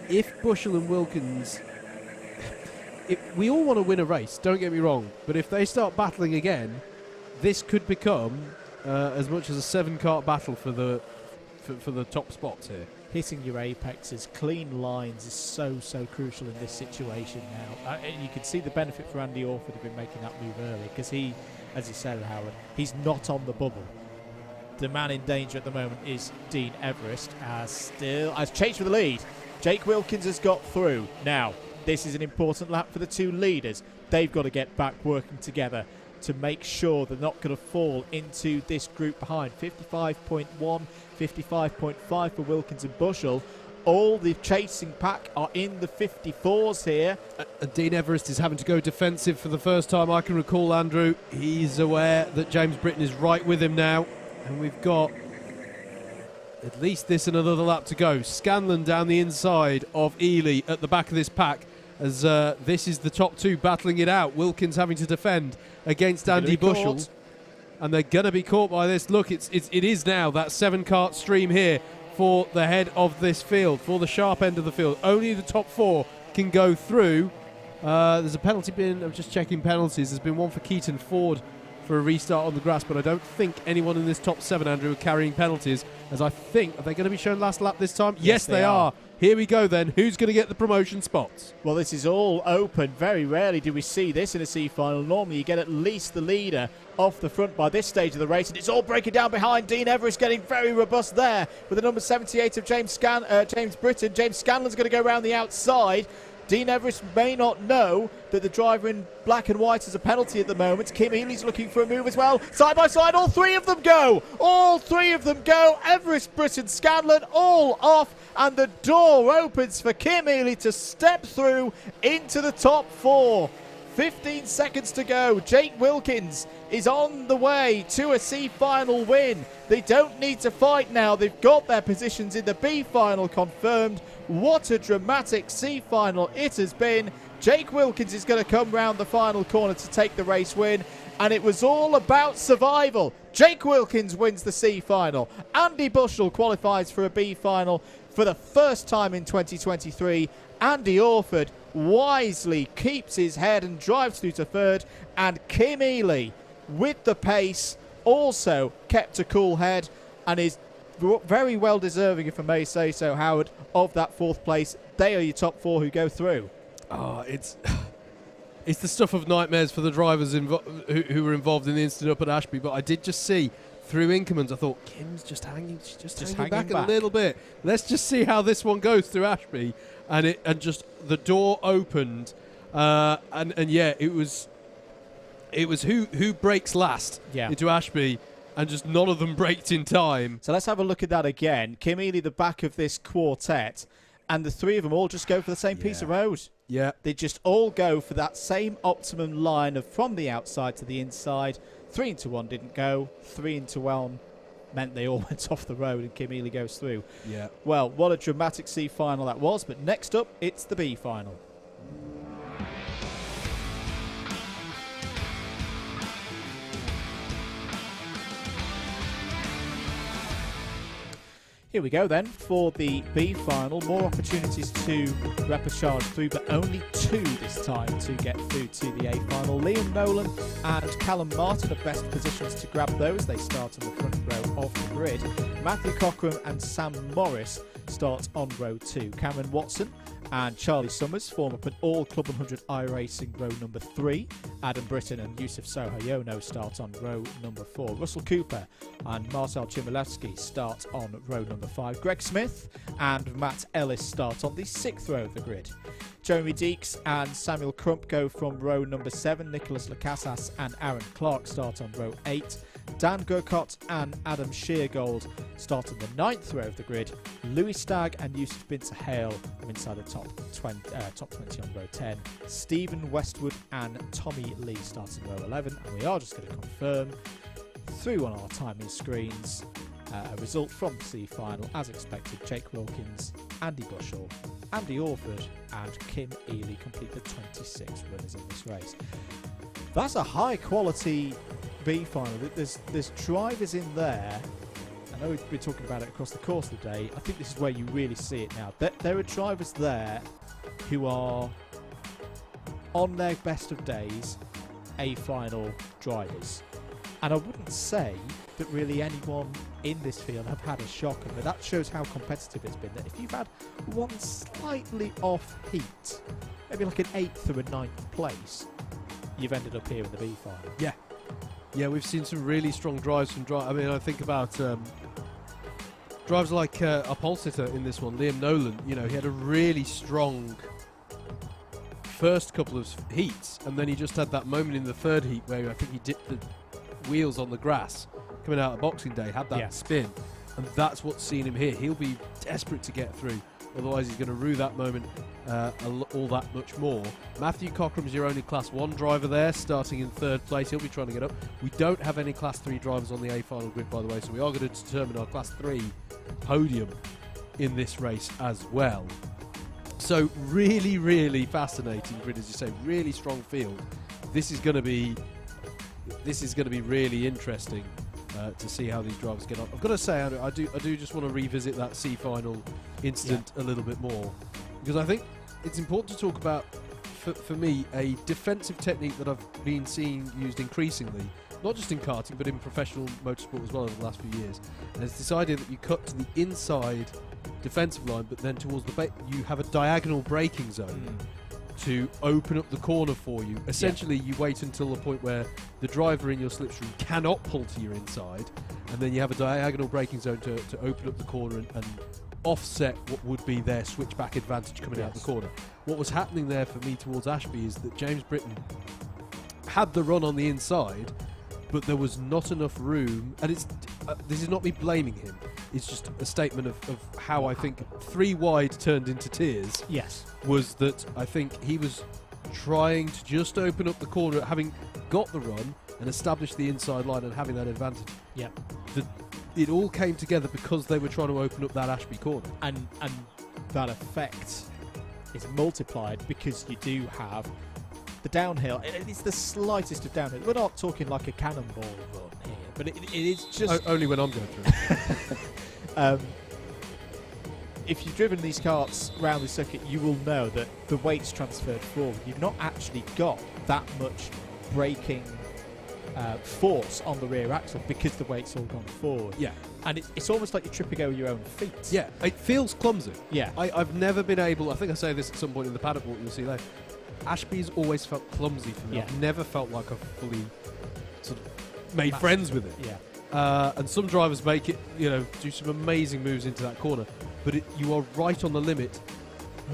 if Bushell and Wilkins... we all want to win a race, don't get me wrong, but if they start battling again, this could become as much as a 7-kart battle for the top spots here. Hitting your apexes, clean lines is so crucial in this situation now. And you can see the benefit for Andy Orford of making that move early, because he, as you said, Howard, he's not on the bubble. The man in danger at the moment is Dean Everest, as chased for the lead. Jake Wilkins has got through. Now, this is an important lap for the 2 leaders. They've got to get back working together to make sure they're not going to fall into this group behind. 55.1, 55.5 for Wilkins and Bushell. All the chasing pack are in the 54s here. Dean Everest is having to go defensive for the first time I can recall, Andrew. He's aware that James Britton is right with him now. And we've got at least this and another lap to go. Scanlon down the inside of Ely at the back of this pack, as this is the top 2 battling it out. Wilkins having to defend against Andy Bushell. And they're going to be caught by this. Look, it is now that 7-kart stream here for the head of this field, for the sharp end of the field. Only the top 4 can go through. There's a penalty bin. I'm just checking penalties. There's been one for Keaton Ford for a restart on the grass, but I don't think anyone in this top 7, Andrew, are carrying penalties, as I think, are they going to be shown last lap this time? Yes, they are. Here we go then. Who's going to get the promotion spots? Well, this is all open. Very rarely do we see this in a C final. Normally you get at least the leader off the front by this stage of the race, and it's all breaking down behind. Dean Everest getting very robust there with the number 78 of James Britton. James Scanlon's going to go around the outside. Dean Everest may not know that the driver in black and white is a penalty at the moment. Kim Ely's looking for a move as well. Side by side, all 3 of them go. All 3 of them go. Everest, Britton, Scanlon, all off. And the door opens for Kim Ely to step through into the top 4. 15 seconds to go. Jake Wilkins is on the way to a C final win. They don't need to fight now. They've got their positions in the B final confirmed. What a dramatic C final it has been. Jake Wilkins is going to come round the final corner to take the race win. And it was all about survival. Jake Wilkins wins the C final. Andy Bushell qualifies for a B final for the first time in 2023. Andy Orford wisely keeps his head and drives through to third. And Kim Ely, with the pace, also kept a cool head and is very well deserving, if I may say so, Howard, of that 4th place. They are your top 4 who go through. Oh, it's the stuff of nightmares for the drivers who were involved in the incident up at Ashby. But I did just see through Inkermans, I thought, Kim's just hanging back a little bit. Let's just see how this one goes through Ashby. And just the door opened, and yeah, it was who breaks last into Ashby, and just none of them braked in time. So let's have a look at that again. Kim Ely, the back of this quartet, and the 3 of them all just go for the same piece of road. Yeah, they just all go for that same optimum line of from the outside to the inside. 3 into 1 didn't go. 3 into 1 meant they all went off the road, and Kim Ely goes through. Yeah. Well, what a dramatic C final that was. But next up, it's the B final. Here we go then for the B final. More opportunities to repechage through, but only 2 this time to get through to the A final. Liam Nolan and Callum Martin are best positions to grab those. They start on the front row of the grid. Matthew Cockram and Sam Morris start on row 2. Cameron Watson and Charlie Summers form up an all Club 100 iRacing row number 3. Adam Britton and Yusuf Sohayono start on row number 4. Russell Cooper and Marcel Chmielewski start on row number 5. Greg Smith and Matt Ellis start on the 6th row of the grid. Jeremy Deeks and Samuel Crump go from row number 7. Nicholas Lacasas and Aaron Clark start on row 8. Dan Gurkot and Adam Sheargold start on the 9th row of the grid. Louis Stagg and Yusuf Bin Sahel are inside the top 20 on row 10. Stephen Westwood and Tommy Lee start on row 11. And we are just going to confirm through on our timing screens a result from the C final. As expected, Jake Wilkins, Andy Bushell, Andy Orford and Kim Ely complete the 26 runners in this race. That's a high quality B final. There's drivers in there. I know we've been talking about it across the course of the day. I think this is where you really see it now. There are drivers there who are on their best of days A final drivers. And I wouldn't say that really anyone in this field have had a shocker, but that shows how competitive it's been. That if you've had one slightly off heat, maybe like an 8th or a 9th place, you've ended up here in the B final. Yeah, we've seen some really strong drives from I mean, I think about drives like a pole sitter in this one, Liam Nolan. You know, he had a really strong first couple of heats, and then he just had that moment in the 3rd heat where I think he dipped the wheels on the grass coming out of Boxing Day, had that spin, and that's what's seen him here. He'll be desperate to get through, otherwise he's going to rue that moment all that much more. Matthew Cockram's your only Class 1 driver there, starting in 3rd place. He'll be trying to get up. We don't have any Class 3 drivers on the A final grid, by the way, so we are going to determine our Class 3 podium in this race as well. So really, really fascinating grid, as you say, really strong field. This is going to be really interesting to see how these drivers get on. I've got to say, I do just want to revisit that C final incident a little bit more, because I think it's important to talk about, for me, a defensive technique that I've been seeing used increasingly, not just in karting but in professional motorsport as well over the last few years. And it's this idea that you cut to the inside defensive line, but then towards the you have a diagonal braking zone to open up the corner for you. Essentially, you wait until the point where the driver in your slipstream cannot pull to your inside, and then you have a diagonal braking zone to open up the corner and offset what would be their switchback advantage coming out of the corner. What was happening there for me towards Ashby is that James Britton had the run on the inside, but there was not enough room, and it's this is not me blaming him, it's just a statement of how I think 3 wide turned into tears. Yes. Was that I think he was trying to just open up the corner, having got the run and established the inside line and having that advantage. Yeah. It all came together because they were trying to open up that Ashby corner. And that effect is multiplied because you do have the downhill. It's the slightest of downhill. We're not talking like a cannonball run here, but it is just... Only when I'm going through it. If you've driven these karts around the circuit, you will know that the weight's transferred forward. You've not actually got that much braking force on the rear axle because the weight's all gone forward. Yeah. And it's almost like you're tripping over your own feet. Yeah, it feels clumsy. Yeah. I've never been able, I think I say this at some point in the paddock walk, you'll see later, Ashby's always felt clumsy for me. Yeah. I've never felt like I've fully sort of made friends with it. Yeah. And some drivers make it, do some amazing moves into that corner, but you are right on the limit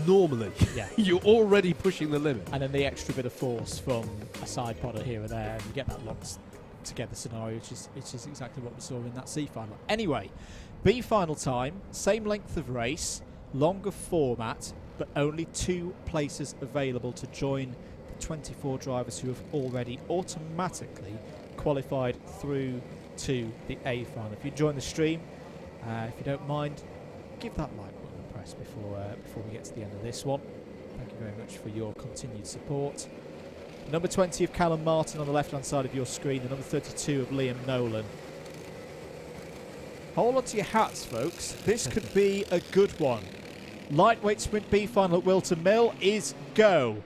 normally. Yeah. You're already pushing the limit. And then the extra bit of force from a side podder here or there, and you get that locked together scenario, which is exactly what we saw in that C final. Anyway, B final time, same length of race, longer format, but only 2 places available to join the 24 drivers who have already automatically qualified through to the A final. If you join the stream, if you don't mind, give that like button a press before we get to the end of this one. Thank you very much for your continued support. Number 20 of Callum Martin on the left hand side of your screen, the number 32 of Liam Nolan. Hold on to your hats, folks. This could be a good one. Lightweight Sprint B final at Whilton Mill is go.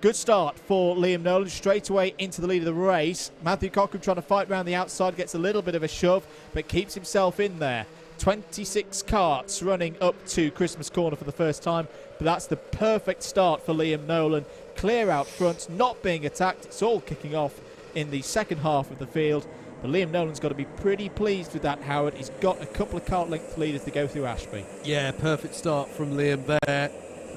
Good start for Liam Nolan, straight away into the lead of the race. Matthew Cochrane trying to fight around the outside, gets a little bit of a shove, but keeps himself in there. 26 karts running up to Christmas Corner for the first time, but that's the perfect start for Liam Nolan. Clear out front, not being attacked. It's all kicking off in the second half of the field. But Liam Nolan's got to be pretty pleased with that, Howard. He's got a couple of kart length leaders to go through Ashby. Yeah, perfect start from Liam there.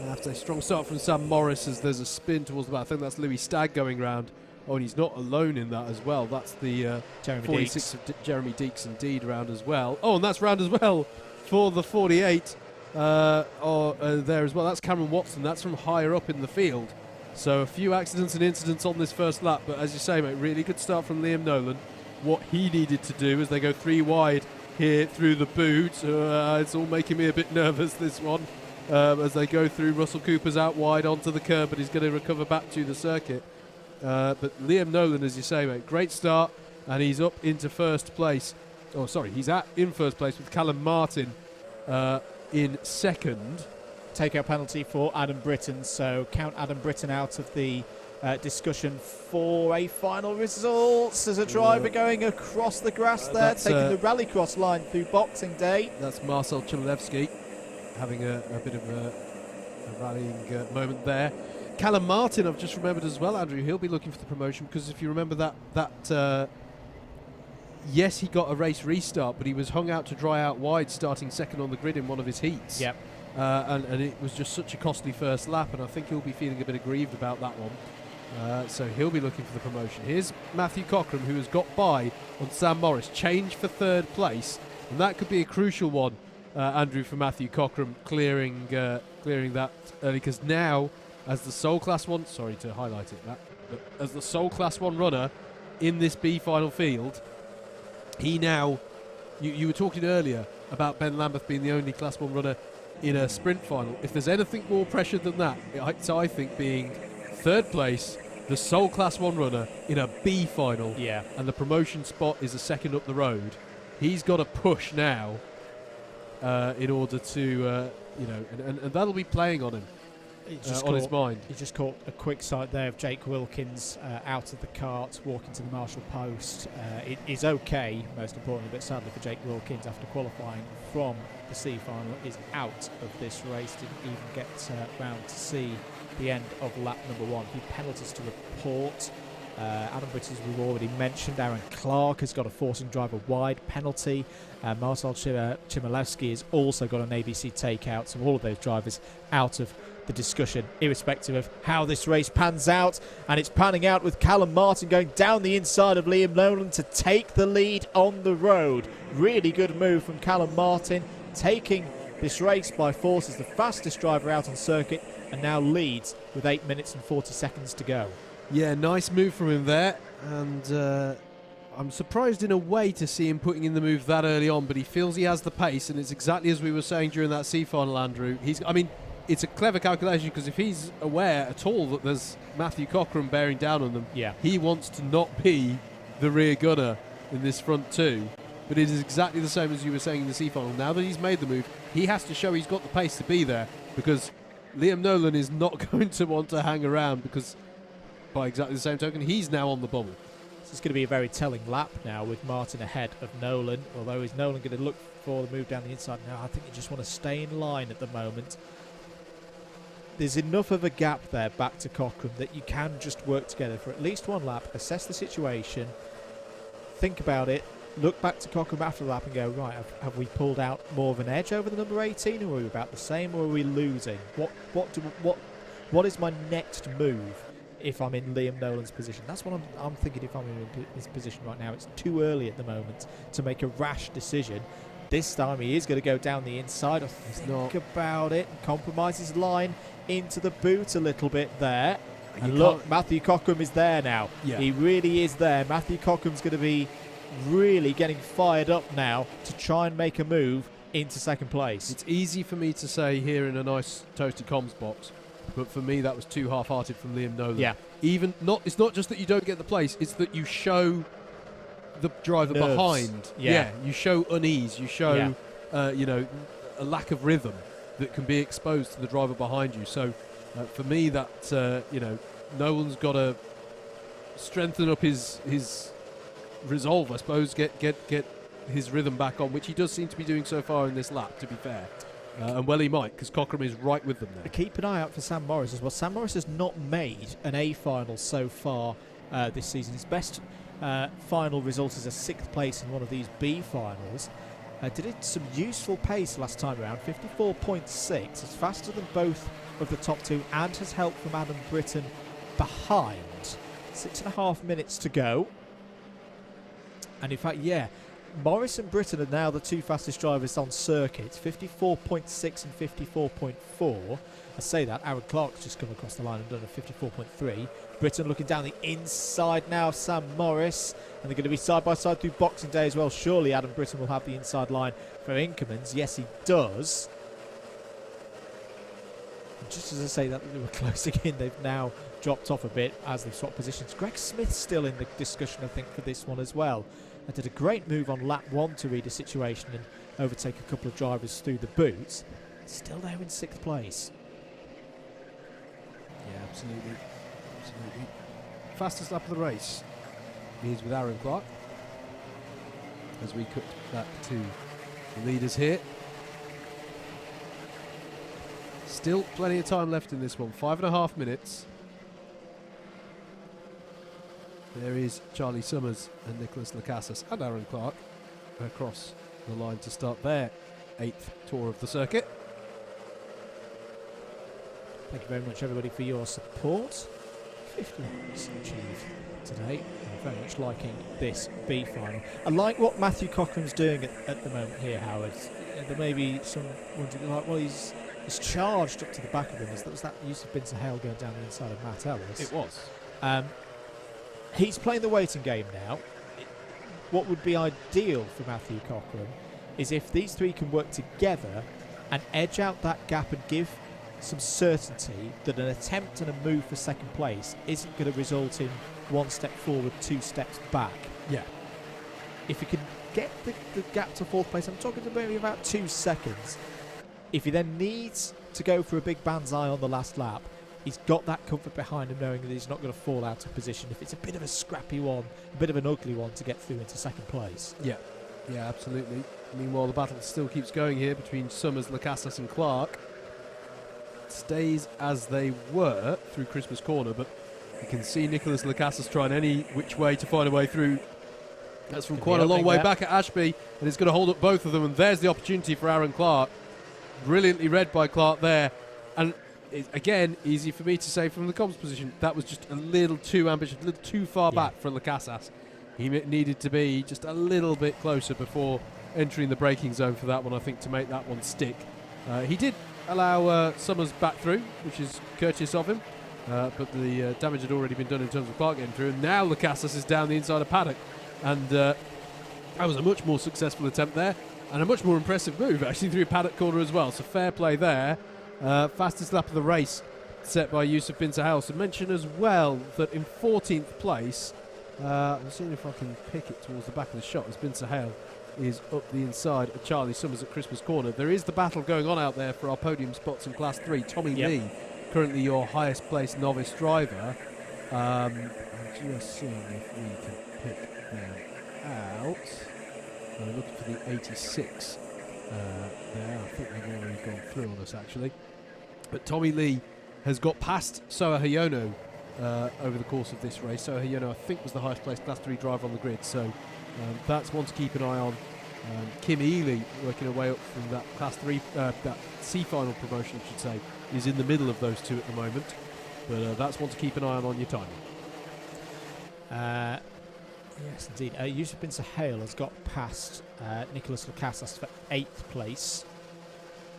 After a strong start from Sam Morris as there's a spin towards the back. I think that's Louis Stagg going round. Oh, and he's not alone in that as well. That's the 46 of Jeremy Deeks indeed round as well. Oh, and that's round as well for the 48 there as well. That's Cameron Watson. That's from higher up in the field. So a few accidents and incidents on this first lap. But as you say, mate, really good start from Liam Nolan. What he needed to do as they go 3 wide here through the boot. It's all making me a bit nervous, this one. As they go through, Russell Cooper's out wide onto the curb, but he's going to recover back to the circuit. But Liam Nolan, as you say, mate, great start, and he's up into first place. Oh, sorry, he's in first place with Callum Martin in second. Takeout penalty for Adam Britton, so count Adam Britton out of the discussion for a final results. There's a driver going across the grass there, taking the rallycross line through Boxing Day. That's Marcel Chmielewski having a bit of a rallying moment there. Callum Martin, I've just remembered as well, Andrew, he'll be looking for the promotion because if you remember that yes, he got a race restart, but he was hung out to dry out wide, starting second on the grid in one of his heats. Yep. And it was just such a costly first lap, and I think he'll be feeling a bit aggrieved about that one. So he'll be looking for the promotion. Here's Matthew Cochrane, who has got by on Sam Morris, change for third place, and that could be a crucial one, Andrew, for Matthew Cochrane, clearing that early, because now, as the sole Class 1, sorry to highlight it, Matt, but as the sole Class 1 runner in this B final field, he now, you were talking earlier about Ben Lambeth being the only Class 1 runner in a sprint final. If there's anything more pressure than that, it's, I think, being third place, the sole Class 1 runner in a B final, and the promotion spot is a second up the road. He's got to push now in order to, and that'll be playing on him, on his mind. He just caught a quick sight there of Jake Wilkins out of the cart, walking to the marshal post. It is okay, most importantly, but sadly for Jake Wilkins, after qualifying from the C final, is out of this race. Didn't even get round to see the end of lap number 1. Few penalties to report. Adam Britton, we've already mentioned. Aaron Clark has got a forcing driver wide penalty. Marcel Chmielewski has also got an ABC takeout. So all of those drivers out of the discussion, irrespective of how this race pans out. And it's panning out with Callum Martin going down the inside of Liam Nolan to take the lead on the road. Really good move from Callum Martin, taking this race by force as the fastest driver out on circuit, and now leads with 8 minutes and 40 seconds to go. Yeah, nice move from him there, and I'm surprised in a way to see him putting in the move that early on, but he feels he has the pace, and it's exactly as we were saying during that C final, Andrew. It's a clever calculation, because if he's aware at all that there's Matthew Cochrane bearing down on them, he wants to not be the rear gunner in this front two. But it is exactly the same as you were saying in the C final. Now that he's made the move, he has to show he's got the pace to be there, because Liam Nolan is not going to want to hang around, because by exactly the same token, he's now on the bubble. This is going to be a very telling lap now, with Martin ahead of Nolan. Although is Nolan going to look for the move down the inside? No, I think you just want to stay in line at the moment. There's enough of a gap there back to Cochrane that you can just work together for at least one lap, assess the situation, think about it, look back to Cochrane after the lap and go, right, have we pulled out more of an edge over the number 18, or are we about the same, or are we losing? What is my next move if I'm in Liam Nolan's position? That's what I'm thinking if I'm in his position right now. It's too early at the moment to make a rash decision. This time he is going to go down the inside. Think about it. Compromise his line into the boot a little bit there. And look, Matthew Cochrane is there now. Yeah. He really is there. Matthew Cochrane's going to be really getting fired up now to try and make a move into second place. It's easy for me to say here in a nice toasty comms box, but for me that was too half-hearted from Liam Nolan. Yeah. It's not just that you don't get the place, it's that you show the driver Nerves. behind. Yeah. You show unease. You show, you know, a lack of rhythm that can be exposed to the driver behind you. So, for me, that you know, Nolan's got to strengthen up his resolve, I suppose. Get his rhythm back on, which he does seem to be doing so far in this lap. To be fair. And well, he might, because Cochrane is right with them now. Keep an eye out for Sam Morris as well. Sam Morris has not made an A final so far this season. His best final result is a 6th place in one of these B finals. Did some useful pace last time around, 54.6. It's faster than both of the top two and has help from Adam Britton behind. 6.5 minutes to go. And in fact, Morris and Britton are now the two fastest drivers on circuit, 54.6 and 54.4. I say that, Aaron Clark's just come across the line and done a 54.3. Britton looking down the inside now of Sam Morris, and they're going to be side by side through Boxing Day as well. Surely Adam Britton will have the inside line for Inkermans. Yes, he does. And just as I say that they were closing in, they've now dropped off a bit as they've swapped positions. Greg Smith's still in the discussion, I think, for this one as well. I did a great move on lap 1 to read a situation and overtake a couple of drivers through the boots. Still there in 6th place. Yeah, absolutely. Fastest lap of the race is with Aaron Clark. As we cut back to the leaders here. Still plenty of time left in this one. 5.5 minutes. There is Charlie Summers and Nicholas Lacasas and Aaron Clark across the line to start their 8th tour of the circuit. Thank you very much, everybody, for your support. 50 laps achieved today. I'm very much liking this B final. I like what Matthew Cochrane's doing at the moment here, Howard. There may be some wondering, like, well, he's charged up to the back of him. Was that Yusuf Bin Sahel going down the inside of Matt Ellis? It was. He's playing the waiting game now. What would be ideal for Matthew Cochrane is if these three can work together and edge out that gap and give some certainty that an attempt and a move for 2nd place isn't going to result in 1 step forward, 2 steps back. Yeah. If you can get the gap to 4th place, I'm talking to maybe about 2 seconds. If he then needs to go for a big banzai on the last lap, he's got that comfort behind him, knowing that he's not going to fall out of position if it's a bit of a scrappy one, a bit of an ugly one to get through into 2nd place. Yeah, absolutely. Meanwhile, the battle still keeps going here between Summers, Lacasas and Clark. Stays as they were through Christmas Corner, but you can see Nicholas Lacasas trying any which way to find a way through. That's from quite a long way back at Ashby, and it's going to hold up both of them, and there's the opportunity for Aaron Clark. Brilliantly read by Clark there, and again, easy for me to say from the comms position, that was just a little too ambitious, a little too far back for Lacasas. He needed to be just a little bit closer before entering the braking zone for that one, I think, to make that one stick. He did allow Summers back through, which is courteous of him, but the damage had already been done in terms of Clark getting through, and now Lacasas is down the inside of Paddock, and that was a much more successful attempt there, and a much more impressive move, actually, through Paddock corner as well, so fair play there. Fastest lap of the race set by Yusuf Bin Sahel. So mention as well that in 14th place, I'm seeing if I can pick it towards the back of the shot, as Bin Sahel is up the inside of Charlie Summers at Christmas Corner. There is the battle going on out there for our podium spots in Class 3. Tommy Lee, currently your highest placed novice driver. I'm just seeing if we can pick them out. We're looking for the 86 there. I think they've already gone through on us, actually. But Tommy Lee has got past Soa Hayono over the course of this race. Soa Hayono, I think, was the highest placed Class 3 driver on the grid, so that's one to keep an eye on. Kim Ely, working her way up from that Class 3, that C final promotion, I should say, is in the middle of those two at the moment. But that's one to keep an eye on your timing. Yes, indeed. Yusuf Bin Sahel has got past Nicholas Lacasas for 8th place.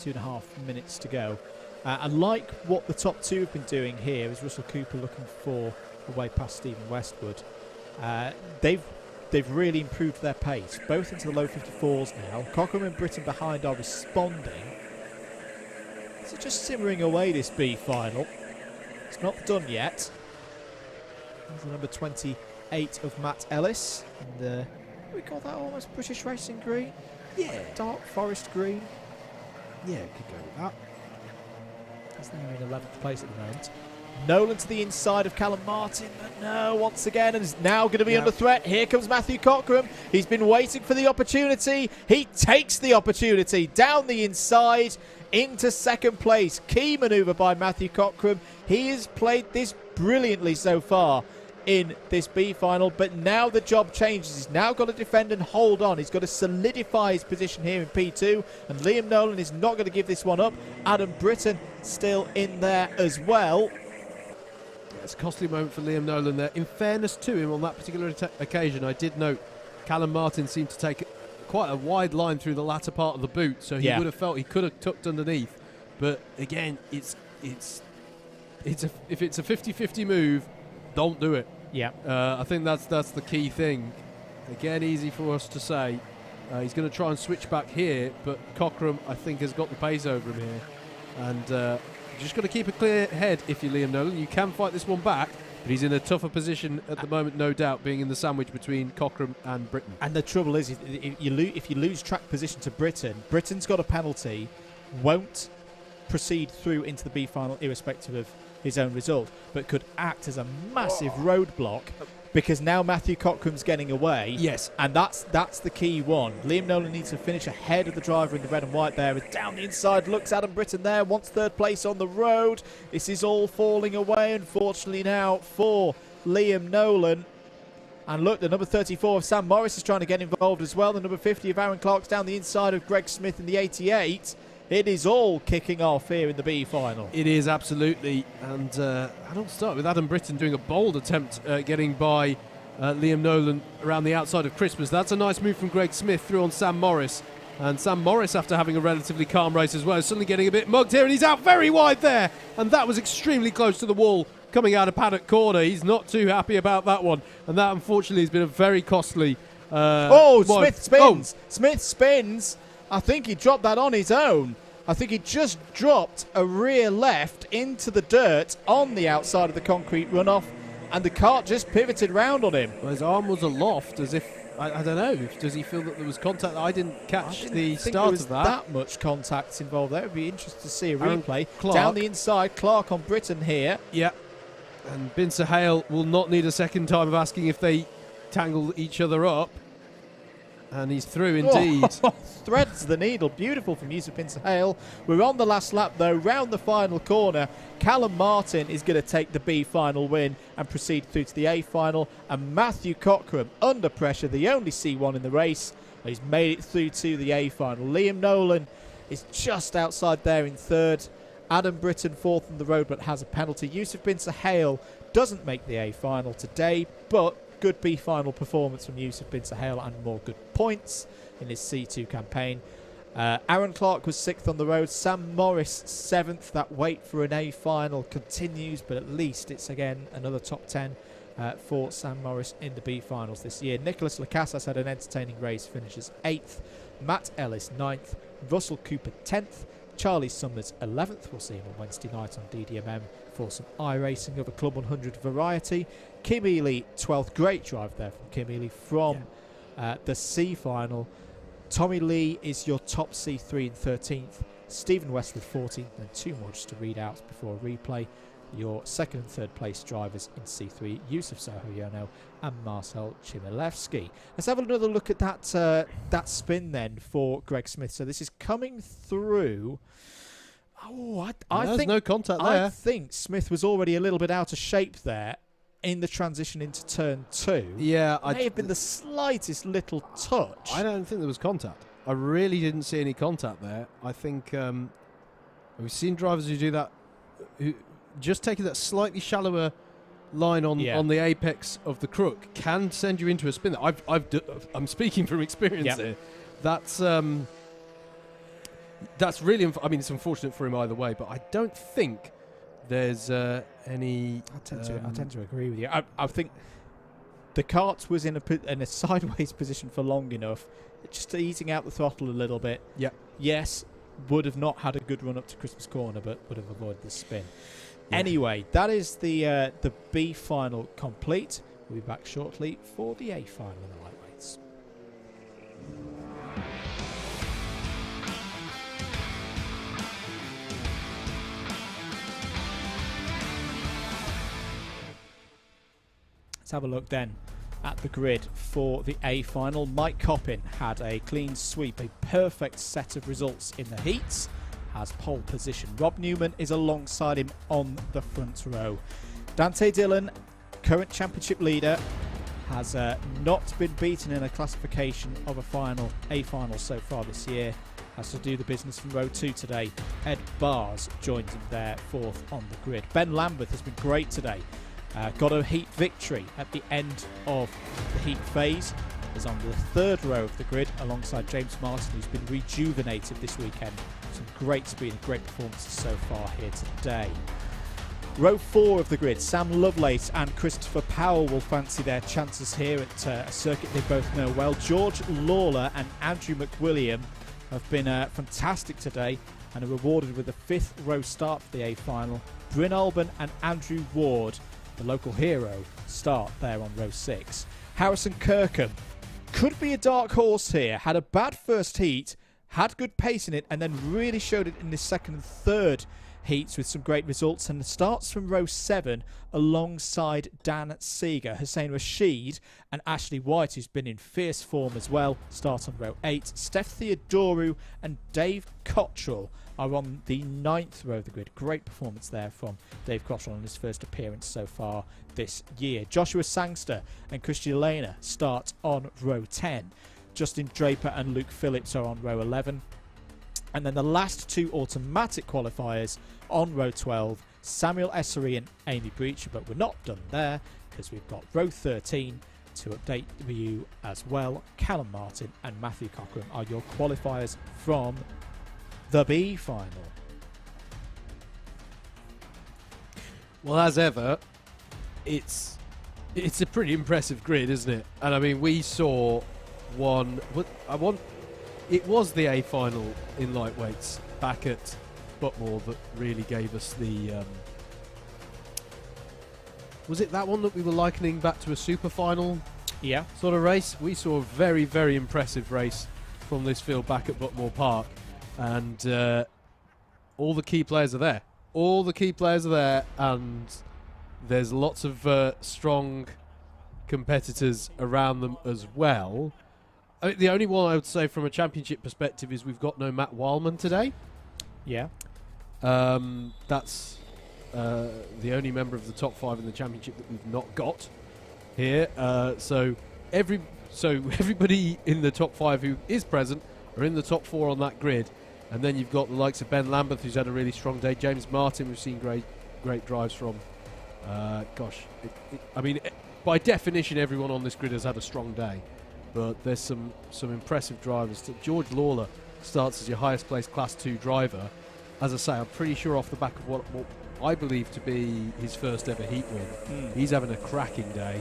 2.5 minutes to go. And like what the top two have been doing here, is Russell Cooper looking for a way past Stephen Westwood. They've really improved their pace, both into the low 54s now. Cochrane and Britton behind are responding. So just simmering away this B final. It's not done yet. There's the number 28 of Matt Ellis, and we call that almost British racing green? Yeah. Dark forest green. Yeah, could go with that. He's now in 11th place at the moment. Nolan to the inside of Callum Martin, but no, once again, and is now going to be under threat. Here comes Matthew Cockram. He's been waiting for the opportunity. He takes the opportunity down the inside into second place. Key manoeuvre by Matthew Cockram. He has played this brilliantly so far in this B final, but now the job changes. He's now got to defend and hold on. He's got to solidify his position here in P2, and Liam Nolan is not going to give this one up. Adam Britton still in there as well. It's a costly moment for Liam Nolan there. In fairness to him, on that particular occasion, I did note Callum Martin seemed to take quite a wide line through the latter part of the boot, so he would have felt he could have tucked underneath. But again, if it's a 50-50 move, don't do it. Yeah. I think that's the key thing. Again, easy for us to say. He's going to try and switch back here, but Cockram, I think, has got the pace over him here. And just got to keep a clear head if you're Liam Nolan. You can fight this one back, but he's in a tougher position at the moment, no doubt, being in the sandwich between Cockram and Britton. And the trouble is, if you lose track position to Britton, Britton's got a penalty, won't proceed through into the B final irrespective of his own result, but could act as a massive roadblock, because now Matthew Cockram's getting away. Yes. And that's the key one. Liam Nolan needs to finish ahead of the driver in the red and white there. Down the inside, looks Adam Britton there, wants third place on the road. This is all falling away, unfortunately, now for Liam Nolan. And look, the number 34 of Sam Morris is trying to get involved as well. The number 50 of Aaron Clark's down the inside of Greg Smith in the 88. It is all kicking off here in the B final. It is, absolutely. And I'll start with Adam Britton doing a bold attempt at getting by Liam Nolan around the outside of Christmas. That's a nice move from Greg Smith through on Sam Morris. And Sam Morris, after having a relatively calm race as well, is suddenly getting a bit mugged here, and he's out very wide there. And that was extremely close to the wall coming out of paddock corner. He's not too happy about that one. And that, unfortunately, has been a very costly... Smith spins. Smith spins. I think he dropped that on his own. I think he just dropped a rear left into the dirt on the outside of the concrete runoff, and the kart just pivoted round on him. Well, his arm was aloft as if, I don't know, does he feel that there was contact? I didn't catch the start of that. Much contact involved there. It would be interesting to see a Aaron replay. Clark. Down the inside, Clark on Britton here. Yeah. And Bincer Hale will not need a second time of asking if they tangle each other up. And he's through indeed. Threads the needle. Beautiful from Yusuf Bincer Hale. We're on the last lap though, round the final corner. Callum Martin is going to take the B final win and proceed through to the A final. And Matthew Cockram, under pressure, the only C1 in the race, he's made it through to the A final. Liam Nolan is just outside there in third. Adam Britton fourth on the road but has a penalty. Yusuf Bincer Hale doesn't make the A final today, but good B final performance from Yusuf Bincer Hale and more good points in his C2 campaign. Aaron Clark was sixth on the road. Sam Morris seventh. That wait for an A final continues, but at least it's again another top 10 for Sam Morris in the B finals this year. Nicholas Lacasas had an entertaining race, finishes 8th. Matt Ellis 9th. Russell Cooper 10th. Charlie Summers 11th. We'll see him on Wednesday night on DDMM for some iRacing of a Club 100 variety. Kim Ely 12th. Great drive there from Kim Ely from the C final. Tommy Lee is your top C3 and 13th. Stephen Wesley 14th, and two more just to read out before a replay. Your second and third place drivers in C3, Yusuf Sohoyono and Marcel Chmielewski. Let's have another look at that spin then for Greg Smith. So this is coming through. Oh, I think no contact there. I think Smith was already a little bit out of shape there in the transition into turn 2. Yeah, may have been the slightest little touch. I don't think there was contact. I really didn't see any contact there. I think we've seen drivers who do that, who just taking that slightly shallower line on the apex of the crook can send you into a spin. I'm speaking from experience here. That's really. I mean, it's unfortunate for him either way, but I don't think there's any. I tend to agree with you. I think the kart was in a sideways position for long enough, just easing out the throttle a little bit. Yeah. Yes, would have not had a good run up to Christmas corner, but would have avoided the spin. Yeah. Anyway, that is the B final complete. We'll be back shortly for the A final in the lightweights. Let's have a look then at the grid for the A final. Mike Coppin had a clean sweep, a perfect set of results in the heats, has pole position. Rob Newman is alongside him on the front row. Dante Dillon, current championship leader, has not been beaten in a classification of A final so far this year. Has to do the business from row 2 today. Ed Bars joins him there, 4th on the grid. Ben Lambeth has been great today. Got a heat victory at the end of the heat phase. Is on the 3rd row of the grid alongside James Martin, who's been rejuvenated this weekend. Some great speed and great performances so far here today. Row 4 of the grid, Sam Lovelace and Christopher Powell will fancy their chances here at a circuit they both know well. George Lawler and Andrew McWilliam have been fantastic today and are rewarded with a 5th row start for the A final. Bryn Alban and Andrew Ward, the local hero, start there on row 6. Harrison Kirkham could be a dark horse here. Had a bad first heat, had good pace in it, and then really showed it in the 2nd and 3rd heats with some great results, and starts from row 7 alongside Dan Seeger. Hussein Rashid and Ashley White, who's been in fierce form as well, start on row 8. Steph Theodorou and Dave Cottrell are on the 9th row of the grid. Great performance there from Dave Cottrell in his first appearance so far this year. Joshua Sangster and Christian Lena start on row 10. Justin Draper and Luke Phillips are on row 11. And then the last 2 automatic qualifiers on row 12, Samuel Essery and Amy Breacher, but we're not done there because we've got row 13 to update you as well. Callum Martin and Matthew Cochran are your qualifiers from the B final. Well, as ever, it's a pretty impressive grid, isn't it? And I mean, we saw one. It was the A final in lightweights back at Butmore that really gave us the. Was it that one that we were likening back to a super final? Yeah. Sort of race. We saw a very, very impressive race from this field back at Butmore Park, and all the key players are there. All the key players are there, and there's lots of strong competitors around them as well. I mean, the only one I would say from a championship perspective is we've got no Matt Wildman today. Yeah. That's the only member of the top 5 in the championship that we've not got here. So everybody in the top 5 who is present are in the top 4 on that grid. And then you've got the likes of Ben Lambeth, who's had a really strong day. James Martin, we've seen great drives from. By definition, everyone on this grid has had a strong day. But there's some impressive drivers. George Lawler starts as your highest placed Class 2 driver. As I say, I'm pretty sure off the back of what I believe to be his first ever heat win. He's having a cracking day.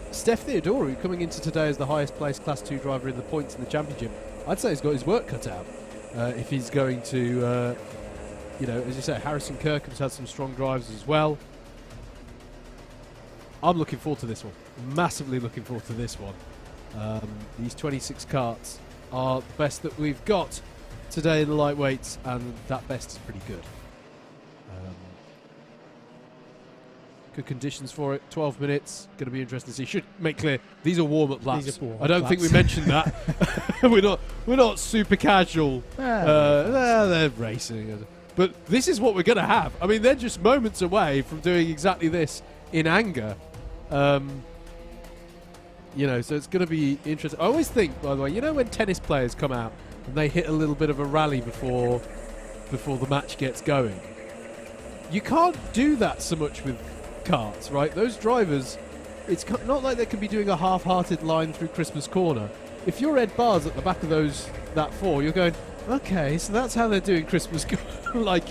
Steph Theodorou coming into today as the highest placed Class 2 driver in the points in the championship. I'd say he's got his work cut out if he's going to, as you say, Harrison Kirkham's had some strong drives as well. I'm looking forward to this one. Massively looking forward to this one. These 26 karts are the best that we've got today in the lightweights, and that best is pretty good. Good conditions for it. 12 minutes. Going to be interesting to see. Should make clear these are warm-up laps. I don't think we mentioned that. we're not super casual. They're racing, but this is what we're going to have. I mean, they're just moments away from doing exactly this in anger. So it's going to be interesting. I always think, by the way, when tennis players come out and they hit a little bit of a rally before the match gets going, you can't do that so much with karts, right? Those drivers, it's not like they can be doing a half-hearted line through Christmas Corner. If you're Ed Bars at the back of that 4, you're going, okay, so that's how they're doing Christmas Corner. Like,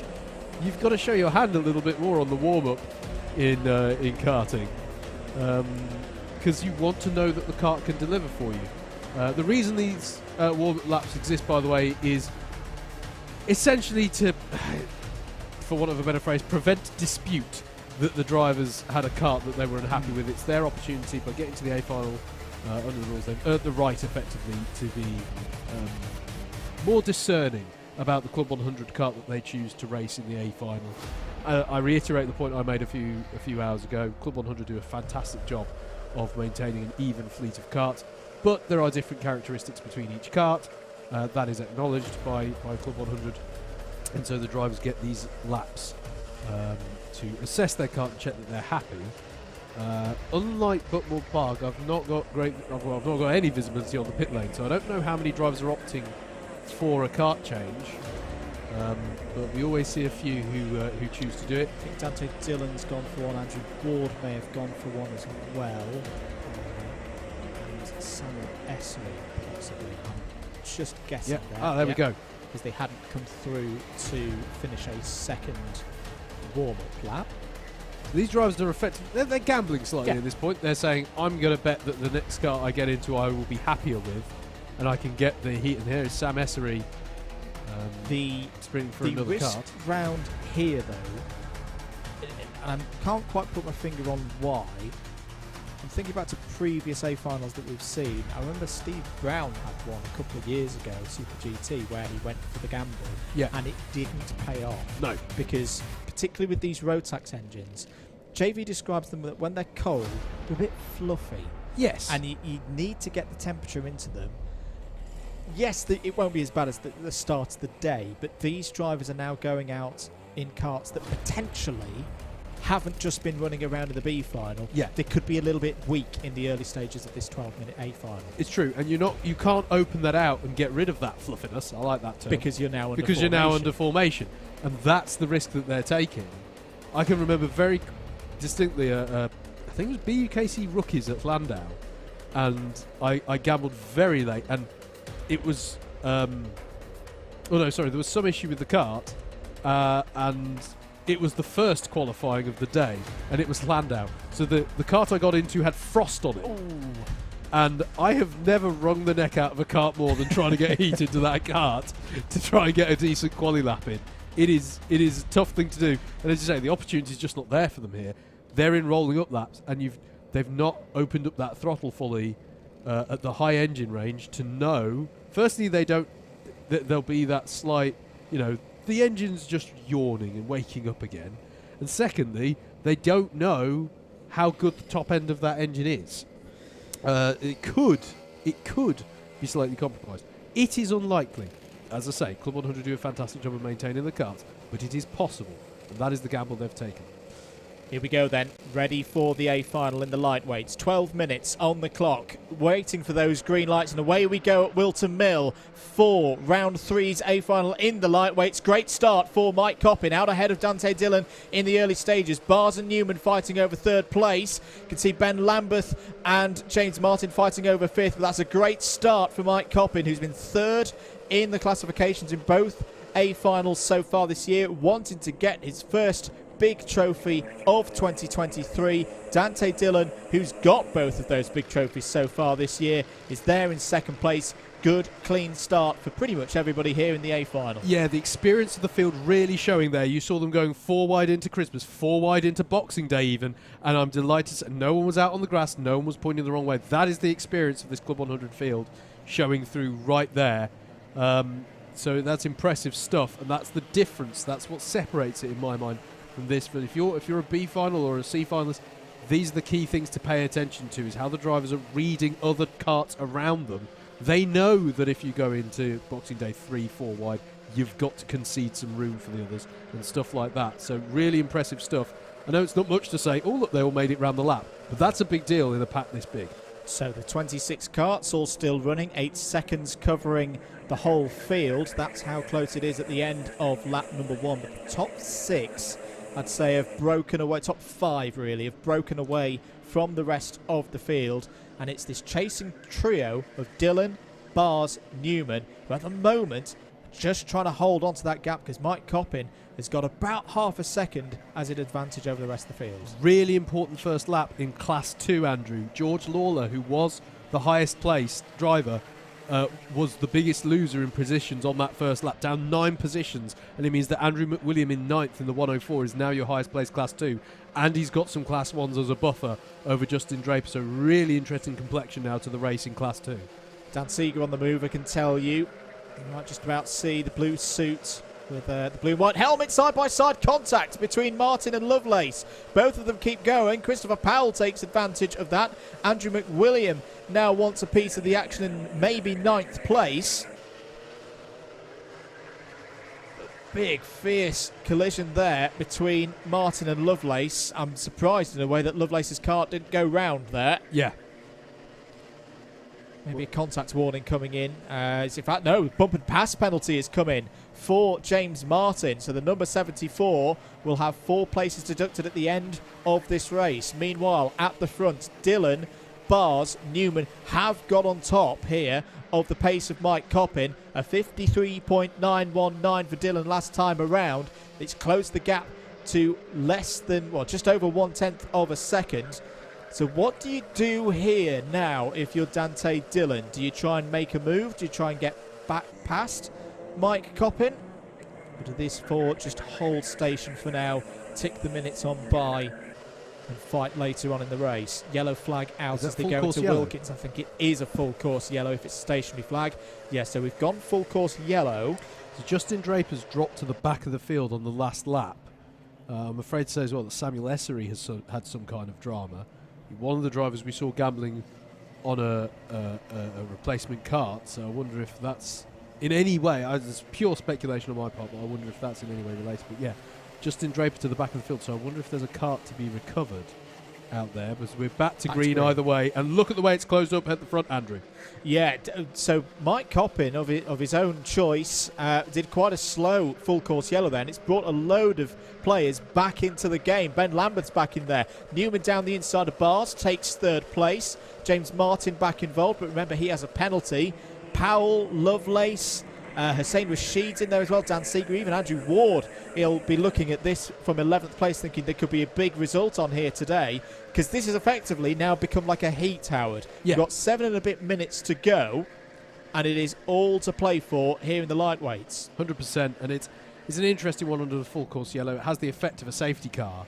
you've got to show your hand a little bit more on the warm-up in karting, because you want to know that the kart can deliver for you. The reason these warm-up laps exist, by the way, is essentially to, for want of a better phrase, prevent dispute that the drivers had a kart that they were unhappy with. It's their opportunity by getting to the A final under the rules, they've earned the right, effectively, to be more discerning about the Club 100 kart that they choose to race in the A final. I reiterate the point I made a few hours ago. Club 100 do a fantastic job of maintaining an even fleet of karts, but there are different characteristics between each kart. That is acknowledged by Club 100, and so the drivers get these laps to assess their kart and check that they're happy. Unlike Buckmore Park, I've not got any visibility on the pit lane, so I don't know how many drivers are opting for a kart change. But we always see a few who choose to do it. I think Dante Dillon's gone for one. Andrew Ward may have gone for one as well. And Samuel Essery, possibly. I'm just guessing there. There we go. Because they hadn't come through to finish a second warm-up lap. These drivers are effectively, they're gambling slightly at this point. They're saying, I'm going to bet that the next car I get into I will be happier with, and I can get the heat. And here is Sam Essery sprinting for another risk kart. round here, though, and I can't quite put my finger on why. I'm thinking back to previous A finals that we've seen. I remember Steve Brown had one a couple of years ago, Super GT, where he went for the gamble, and it didn't pay off. No, because particularly with these Rotax engines, JV describes them that when they're cold, they're a bit fluffy. Yes, and you need to get the temperature into them. Yes, it won't be as bad as the start of the day, but these drivers are now going out in karts that potentially haven't just been running around in the B final. Yeah, they could be a little bit weak in the early stages of this 12-minute A final. It's true, and you can't open that out and get rid of that fluffiness. I like that term. Because you're now under formation, and that's the risk that they're taking. I can remember very distinctly, I think it was BUKC rookies at Landau, and I gambled very late, and it was there was some issue with the kart, and it was the first qualifying of the day, and it was Landau. So the kart I got into had frost on it. Ooh. And I have never wrung the neck out of a kart more than trying to get heat into that kart to try and get a decent quali lap in. It is a tough thing to do. And as you say, the opportunity is just not there for them here. They're in rolling up laps, and they've not opened up that throttle fully at the high engine range to know. Firstly, there'll be that slight, the engine's just yawning and waking up again. And secondly, they don't know how good the top end of that engine is. It could be slightly compromised. It is unlikely. As I say, Club 100 do a fantastic job of maintaining the kart, but it is possible, and that is the gamble they've taken. Here we go then, ready for the A final in the lightweights. 12 minutes on the clock, waiting for those green lights, and away we go at Whilton Mill for round three's A final in the lightweights. Great start for Mike Coppin, out ahead of Dante Dillon in the early stages. Bars and Newman fighting over third place. You can see Ben Lambeth and James Martin fighting over fifth, but that's a great start for Mike Coppin, who's been third in the classifications in both A finals so far this year, wanting to get his first big trophy of 2023. Dante Dillon, who's got both of those big trophies so far this year, is there in second place. Good, clean start for pretty much everybody here in the A final. Yeah, the experience of the field really showing there. You saw them going 4 wide into Christmas, 4 wide into Boxing Day even, and I'm delighted to, no one was out on the grass, no one was pointing the wrong way. That is the experience of this Club 100 field showing through right there. So that's impressive stuff, and that's the difference. That's what separates it in my mind from this. But if you're a B final or a C finalist, these are the key things to pay attention to, is how the drivers are reading other karts around them. They know that if you go into Boxing Day 3-4 wide, you've got to concede some room for the others and stuff like that. So really impressive stuff. I know it's not much to say, oh look, they all made it round the lap, but that's a big deal in a pack this big. So the 26 karts all still running, 8 seconds covering the whole field. That's how close it is at the end of lap number 1. But the top 6, I'd say, have broken away, top 5 really, have broken away from the rest of the field. And it's this chasing trio of Dillon, Bars, Newman, who at the moment are just trying to hold on to that gap, because Mike Coppin has got about half a second as an advantage over the rest of the field. Really important first lap in Class 2, Andrew. George Lawler, who was the highest placed driver, was the biggest loser in positions on that first lap, down 9 positions, and it means that Andrew McWilliam in 9th in the 104 is now your highest placed Class 2, and he's got some Class 1s as a buffer over Justin Draper, so really interesting complexion now to the race in Class 2. Dan Seeger on the move, I can tell you. You might just about see the blue suit with the blue and white helmet, side-by-side contact between Martin and Lovelace. Both of them keep going. Christopher Powell takes advantage of that. Andrew McWilliam now wants a piece of the action in maybe 9th place. Big, fierce collision there between Martin and Lovelace. I'm surprised in a way that Lovelace's cart didn't go round there. Yeah. Maybe a contact warning coming in. In fact, no, bump and pass penalty is coming for James Martin. So the number 74 will have 4 places deducted at the end of this race. Meanwhile, at the front, Dillon, Bars, Newman have got on top here of the pace of Mike Coppin. A 53.919 for Dillon last time around. It's closed the gap to less than, well, just over 1/10 of a second. So what do you do here now if you're Dante Dillon? Do you try and make a move? Do you try and get back past Mike Coppin? Or do these 4 just hold station for now, tick the minutes on by and fight later on in the race? Yellow flag out as they go into Wilkins. I think it is a full course yellow if it's a stationary flag. Yeah, so we've gone full course yellow. So Justin Draper's dropped to the back of the field on the last lap. I'm afraid to say as well that Samuel Essery has had some kind of drama. One of the drivers we saw gambling on a replacement cart, so I wonder if that's in any way, it's pure speculation on my part, but I wonder if that's in any way related. But yeah, Justin Draper to the back of the field, so I wonder if there's a cart to be recovered out there, because we're back to green either way. And look at the way it's closed up at the front, Andrew. Yeah, so Mike Coppin, of his own choice, did quite a slow full course yellow there, and it's brought a load of players back into the game. Ben Lambert's back in there. Newman down the inside of Bars takes 3rd place. James Martin back involved, but remember he has a penalty. Powell, Lovelace, Hussein Rashid's in there as well, Dan Seeger, even Andrew Ward. He'll be looking at this from 11th place thinking there could be a big result on here today, because this has effectively now become like a heat, Howard. Yeah. You've got 7 and a bit minutes to go, and it is all to play for here in the lightweights. 100%, and it's an interesting one under the full course yellow. It has the effect of a safety car,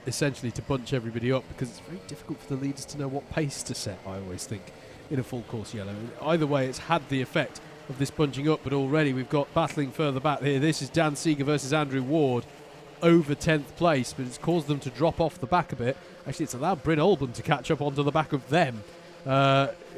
essentially to bunch everybody up, because it's very difficult for the leaders to know what pace to set, I always think, in a full course yellow. Either way, it's had the effect of this bunching up, but already we've got battling further back here. This is Dan Seeger versus Andrew Ward over 10th place, but it's caused them to drop off the back a bit. Actually, it's allowed Bryn Olban to catch up onto the back of them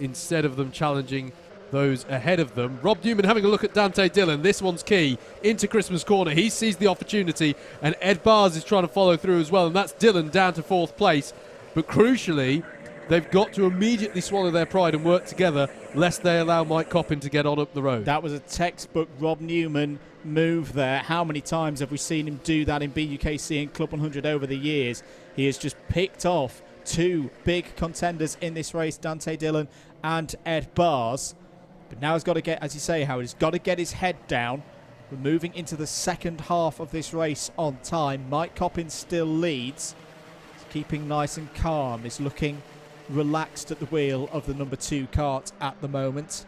instead of them challenging those ahead of them. Rob Newman having a look at Dante Dillon. This one's key into Christmas Corner. He sees the opportunity, and Ed Bars is trying to follow through as well, and that's Dillon down to 4th place. But crucially, they've got to immediately swallow their pride and work together, lest they allow Mike Coppin to get on up the road. That was a textbook Rob Newman move there. How many times have we seen him do that in BUKC and Club 100 over the years? He has just picked off 2 big contenders in this race, Dante Dillon and Ed Bars. But now he's got to get, as you say, Howard, he's got to get his head down. We're moving into the second half of this race on time. Mike Coppin still leads. He's keeping nice and calm. He's looking relaxed at the wheel of the number 2 cart at the moment.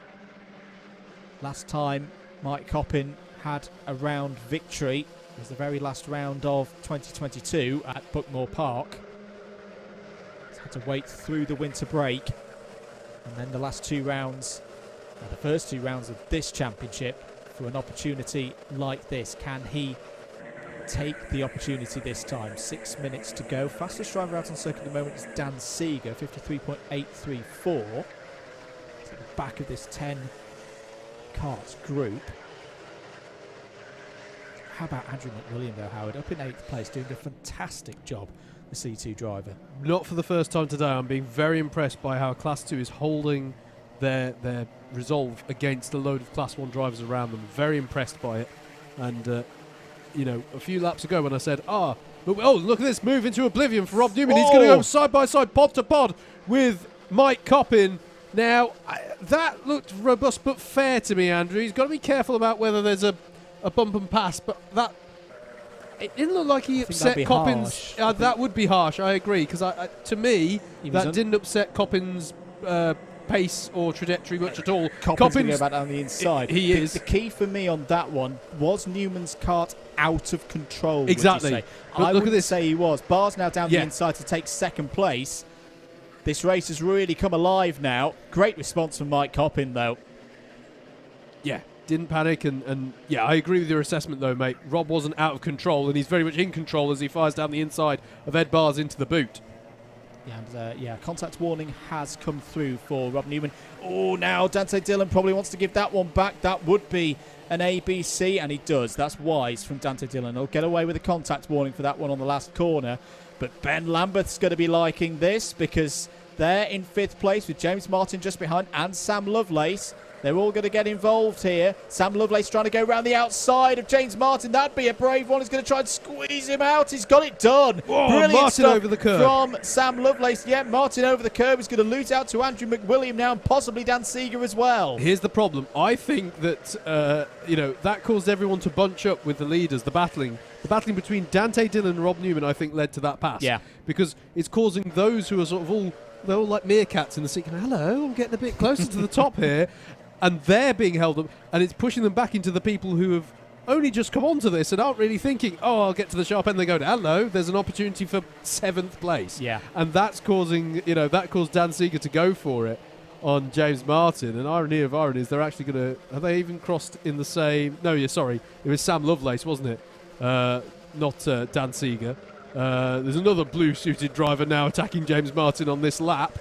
Last time Mike Coppin had a round victory. It was the very last round of 2022 at Buckmore Park. He's had to wait through the winter break, and then the last 2 rounds, or the first 2 rounds of this championship, for an opportunity like this. Can he take the opportunity this time? 6 minutes to go. Fastest driver out on circuit at the moment is Dan Seeger, 53.834. It's at the back of this 10 carts group. How about Andrew McWilliam though, Howard? Up in 8th place, doing a fantastic job, the C2 driver. Not for the first time today. I'm being very impressed by how Class 2 is holding their resolve against a load of Class 1 drivers around them. Very impressed by it. And you know, a few laps ago when I said, oh, look at this move into oblivion for Rob Newman. He's going to go side by side, pod to pod with Mike Coppin. Now, that looked robust but fair to me, Andrew. He's got to be careful about whether there's a bump and pass, but it didn't look like he upset Coppin's. That would be harsh, I agree, because to me, that didn't upset Coppin's pace or trajectory much at all. Coppin's going to go back down the inside. He is. The key for me on that one was Newman's kart out of control. Exactly. Would you say? But I look at wouldn't this. say he was. Barr's now down the inside to take second place. This race has really come alive now. Great response from Mike Coppin, though. Yeah, didn't panic, and yeah, I agree with your assessment though, mate. Rob wasn't out of control, and he's very much in control as he fires down the inside of Ed Barrs into the boot. Yeah, and contact warning has come through for Rob Newman. Oh, now Dante Dillon probably wants to give that one back. That would be an ABC, and he does. That's wise from Dante Dillon. He'll get away with a contact warning for that one on the last corner. But Ben Lambeth's going to be liking this because they're in 5th place with James Martin just behind and Sam Lovelace. They're all going to get involved here. Sam Lovelace trying to go around the outside of James Martin. That'd be a brave one. He's going to try and squeeze him out. He's got it done. Whoa, brilliant Martin stuff over the curb from Sam Lovelace. Yeah, Martin over the curb. He's going to lose out to Andrew McWilliam now and possibly Dan Seeger as well. Here's the problem. I think that, that caused everyone to bunch up with the leaders, the battling. The battling between Dante Dillon and Rob Newman, I think, led to that pass. Yeah. Because it's causing those who are sort of they're all like meerkats in the seat. Hello, I'm getting a bit closer to the top here. And they're being held up, and it's pushing them back into the people who have only just come onto this and aren't really thinking, oh, I'll get to the sharp end. They go, hello, there's an opportunity for 7th place. Yeah. And that's causing, that caused Dan Seeger to go for it on James Martin. And irony of ironies, they're actually going to, have they even crossed in the same, it was Sam Lovelace, wasn't it? Not Dan Seeger. There's another blue-suited driver now attacking James Martin on this lap,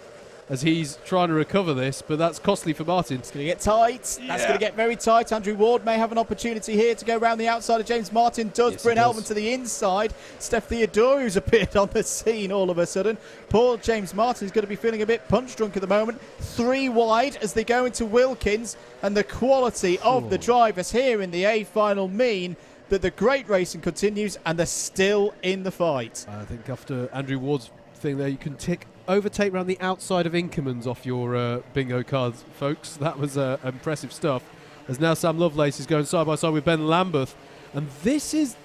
as he's trying to recover this, but that's costly for Martin. It's going to get tight. Yeah. That's going to get very tight. Andrew Ward may have an opportunity here to go around the outside of James Martin. Does. Yes, Bryn Heltman to the inside. Steph Theodore, who's appeared on the scene all of a sudden. Poor James Martin is going to be feeling a bit punch drunk at the moment. 3 wide as they go into Wilkins, and the quality of the drivers here in the A final mean that the great racing continues, and they're still in the fight. I think after Andrew Ward's thing there, you can overtake around the outside of Inkermans off your bingo cards, folks. That was impressive stuff. As now Sam Lovelace is going side by side with Ben Lambeth, and this is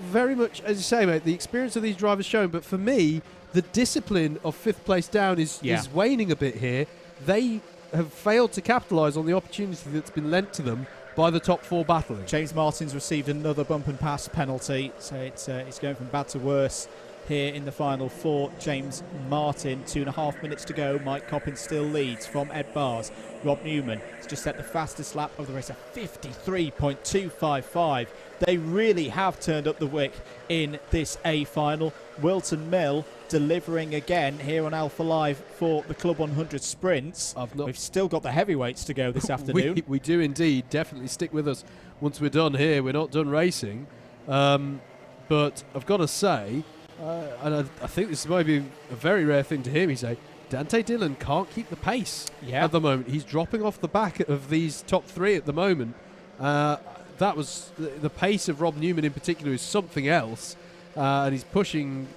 very much, as you say, mate, the experience of these drivers shown. But for me, the discipline of 5th place down is waning a bit here. They have failed to capitalise on the opportunity that's been lent to them by the top 4 battling. James Martin's received another bump and pass penalty, so it's going from bad to worse here in the final for James Martin. 2.5 minutes to go. Mike Coppin still leads from Ed Barrs. Rob Newman has just set the fastest lap of the race, a 53.255. They really have turned up the wick in this A final. Whilton Mill delivering again here on Alpha Live for the Club 100 sprints. We've still got the heavyweights to go this afternoon. We do indeed. Definitely stick with us once we're done here. We're not done racing. But I've got to say, and I think this might be a very rare thing to hear me say, Dante Dillon can't keep the pace at the moment. He's dropping off the back of these top 3 at the moment. That was the pace of Rob Newman in particular is something else, and he's pushing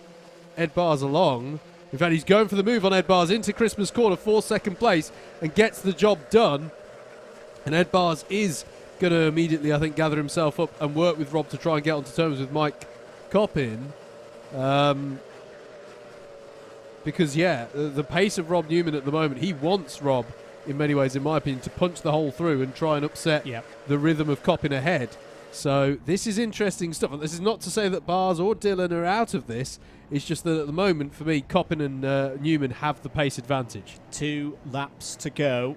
Ed Barrs along. In fact, he's going for the move on Ed Barrs into Christmas Corner for 2nd place and gets the job done. And Ed Barrs is going to immediately, I think, gather himself up and work with Rob to try and get onto terms with Mike Coppin. Because, the pace of Rob Newman at the moment, he wants Rob, in many ways, in my opinion, to punch the hole through and try and upset the rhythm of Coppin ahead. So this is interesting stuff. And this is not to say that Barrs or Dillon are out of this. It's just that at the moment, for me, Coppin and Newman have the pace advantage. 2 laps to go.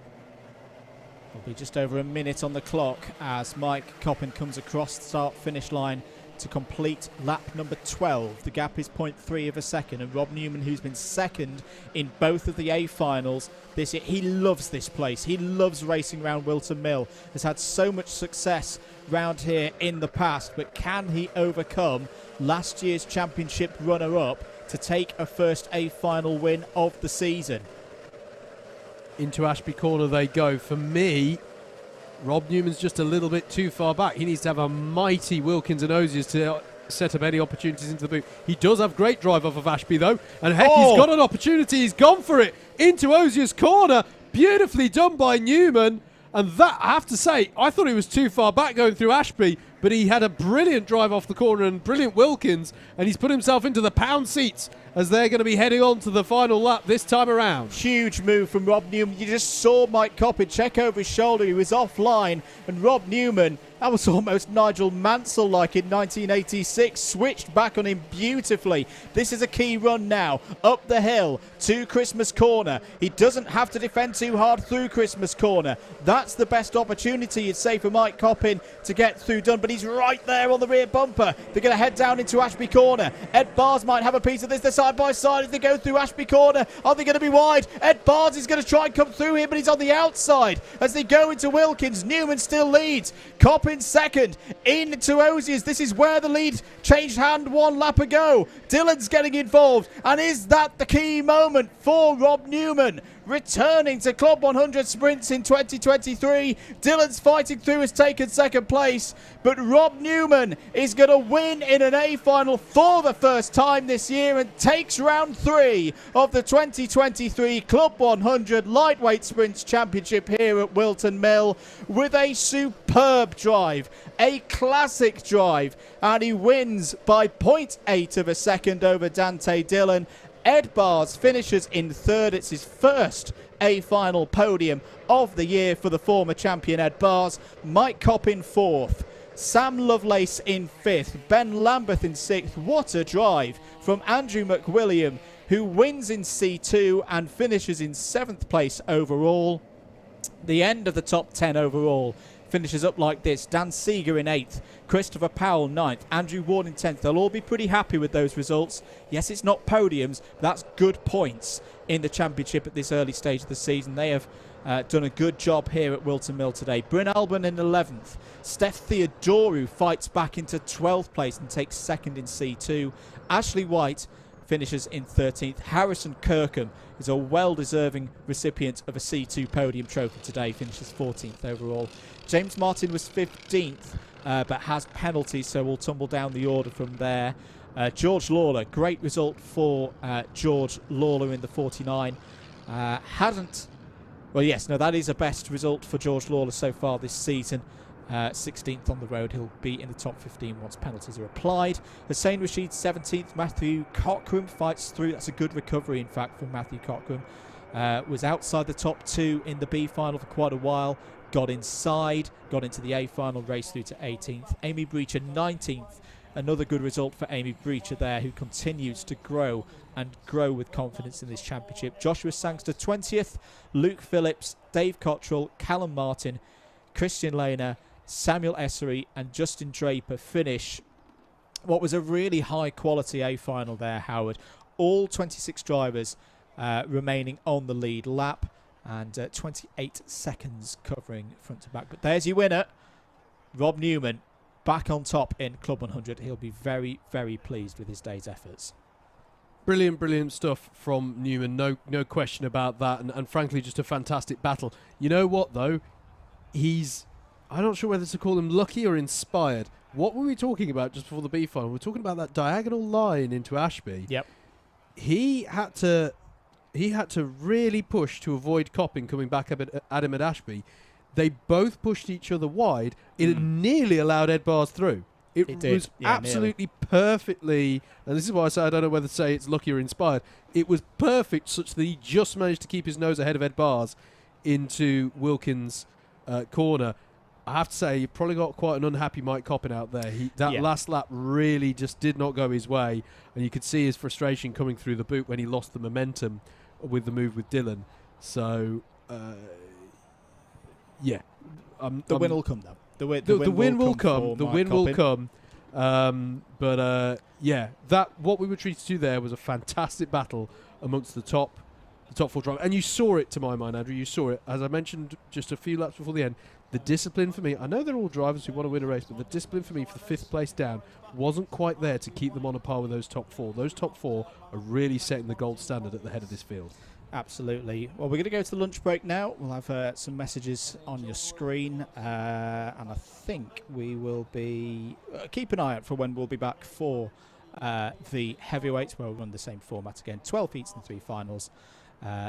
There'll be just over a minute on the clock as Mike Coppin comes across the start-finish line to complete lap number 12. The gap is 0.3 of a second, and Rob Newman, who's been 2nd in both of the A finals this year, he loves this place. He loves racing around Whilton Mill, has had so much success round here in the past, but can he overcome last year's championship runner-up to take a first A final win of the season? Into Ashby Corner they go. For me, Rob Newman's just a little bit too far back. He needs to have a mighty Wilkins and Osiers to set up any opportunities into the boot. He does have great drive off of Ashby, though. And heck, he's got an opportunity. He's gone for it into Osiers Corner. Beautifully done by Newman. And that, I have to say, I thought he was too far back going through Ashby. but he had a brilliant drive off the corner and brilliant Wilkins, and he's put himself into the pound seats as they're going to be heading on to the final lap this time around. Huge move from Rob Newman. You just saw Mike Coppin check over his shoulder. He was offline, and Rob Newman, that was almost Nigel Mansell-like in 1986, switched back on him beautifully. This is a key run now, up the hill to Christmas Corner. He doesn't have to defend too hard through Christmas Corner. That's the best opportunity, you'd say, for Mike Coppin to get through done, but he's right there on the rear bumper. They're going to head down into Ashby Corner. Ed Bars might have a piece of this. They're side by side as they go through Ashby Corner. Are they going to be wide? Ed Bars is going to try and come through here, but he's on the outside as they go into Wilkins. Newman still leads. Coppin second into Oziers. This is where the lead changed hand one lap ago. Dillon's getting involved, and is that the key moment for Rob Newman? Returning to Club 100 sprints in 2023. Dillon's fighting through, has taken second place, but Rob Newman is going to win in an A final for the first time this year and takes round 3 of the 2023 Club 100 Lightweight Sprints Championship here at Whilton Mill with a superb drive, a classic drive, and he wins by 0.8 of a second over Dante Dillon. Ed Bars finishes in third. It's his first A-final podium of the year for the former champion Ed Bars. Mike Coppin fourth. Sam Lovelace in fifth. Ben Lambeth in sixth. What a drive from Andrew McWilliam, who wins in C2 and finishes in seventh place overall. The end of the top 10 overall finishes up like this. Dan Seeger in 8th, Christopher Powell 9th, Andrew Ward in 10th. They'll all be pretty happy with those results. Yes, it's not podiums, but that's good points in the championship at this early stage of the season. They have done a good job here at Whilton Mill today. Bryn Alban in 11th. Steph Theodorou fights back into 12th place and takes second in C2. Ashley White finishes in 13th. Harrison Kirkham is a well-deserving recipient of a C2 podium trophy today, finishes 14th overall. James Martin was 15th, but has penalties, so we'll tumble down the order from there. George Lawler, great result for George Lawler in the 49. That is a best result for George Lawler so far this season. 16th on the road. He'll be in the top 15 once penalties are applied. Hussein Rashid 17th. Matthew Cockram fights through. That's a good recovery, in fact, from Matthew Cockram. Was outside the top 2 in the B final for quite a while. Got inside, got into the A final, raced through to 18th. Amy Breacher 19th. Another good result for Amy Breacher there, who continues to grow with confidence in this championship. Joshua Sangster 20th. Luke Phillips, Dave Cottrell, Callum Martin, Christian Lehner, Samuel Essery and Justin Draper finish what was a really high quality A final there, Howard. All 26 drivers remaining on the lead lap and 28 seconds covering front to back. But there's your winner, Rob Newman, back on top in Club 100. He'll be very, very pleased with his day's efforts. Brilliant, brilliant stuff from Newman. No question about that. And frankly, just a fantastic battle. You know what, though? I'm not sure whether to call him lucky or inspired. What were we talking about just before the B final? We're talking about that diagonal line into Ashby. Yep. He had to really push to avoid Coppin coming back at him at Ashby. They both pushed each other wide. It nearly allowed Ed Bars through. It was absolutely perfectly, and this is why I say I don't know whether to say it's lucky or inspired. It was perfect such that he just managed to keep his nose ahead of Ed Bars into Wilkins' corner. I have to say, you probably got quite an unhappy Mike Coppin out there. Last lap really just did not go his way, and you could see his frustration coming through the boot when he lost the momentum with the move with Dillon. So, the win will come, though. The win will come. The win will come. What we were treated to there was a fantastic battle amongst the top 4 drivers. And you saw it, to my mind, Andrew. You saw it. As I mentioned just a few laps before the end, the discipline for me, I know they're all drivers who want to win a race, but the discipline for me for the 5th place down wasn't quite there to keep them on a par with those top 4. Those top 4 are really setting the gold standard at the head of this field. Absolutely. Well, we're going to go to the lunch break now. We'll have some messages on your screen, and I think we will be... keep an eye out for when we'll be back for the heavyweights, where we'll run the same format again. 12 heats and 3 finals.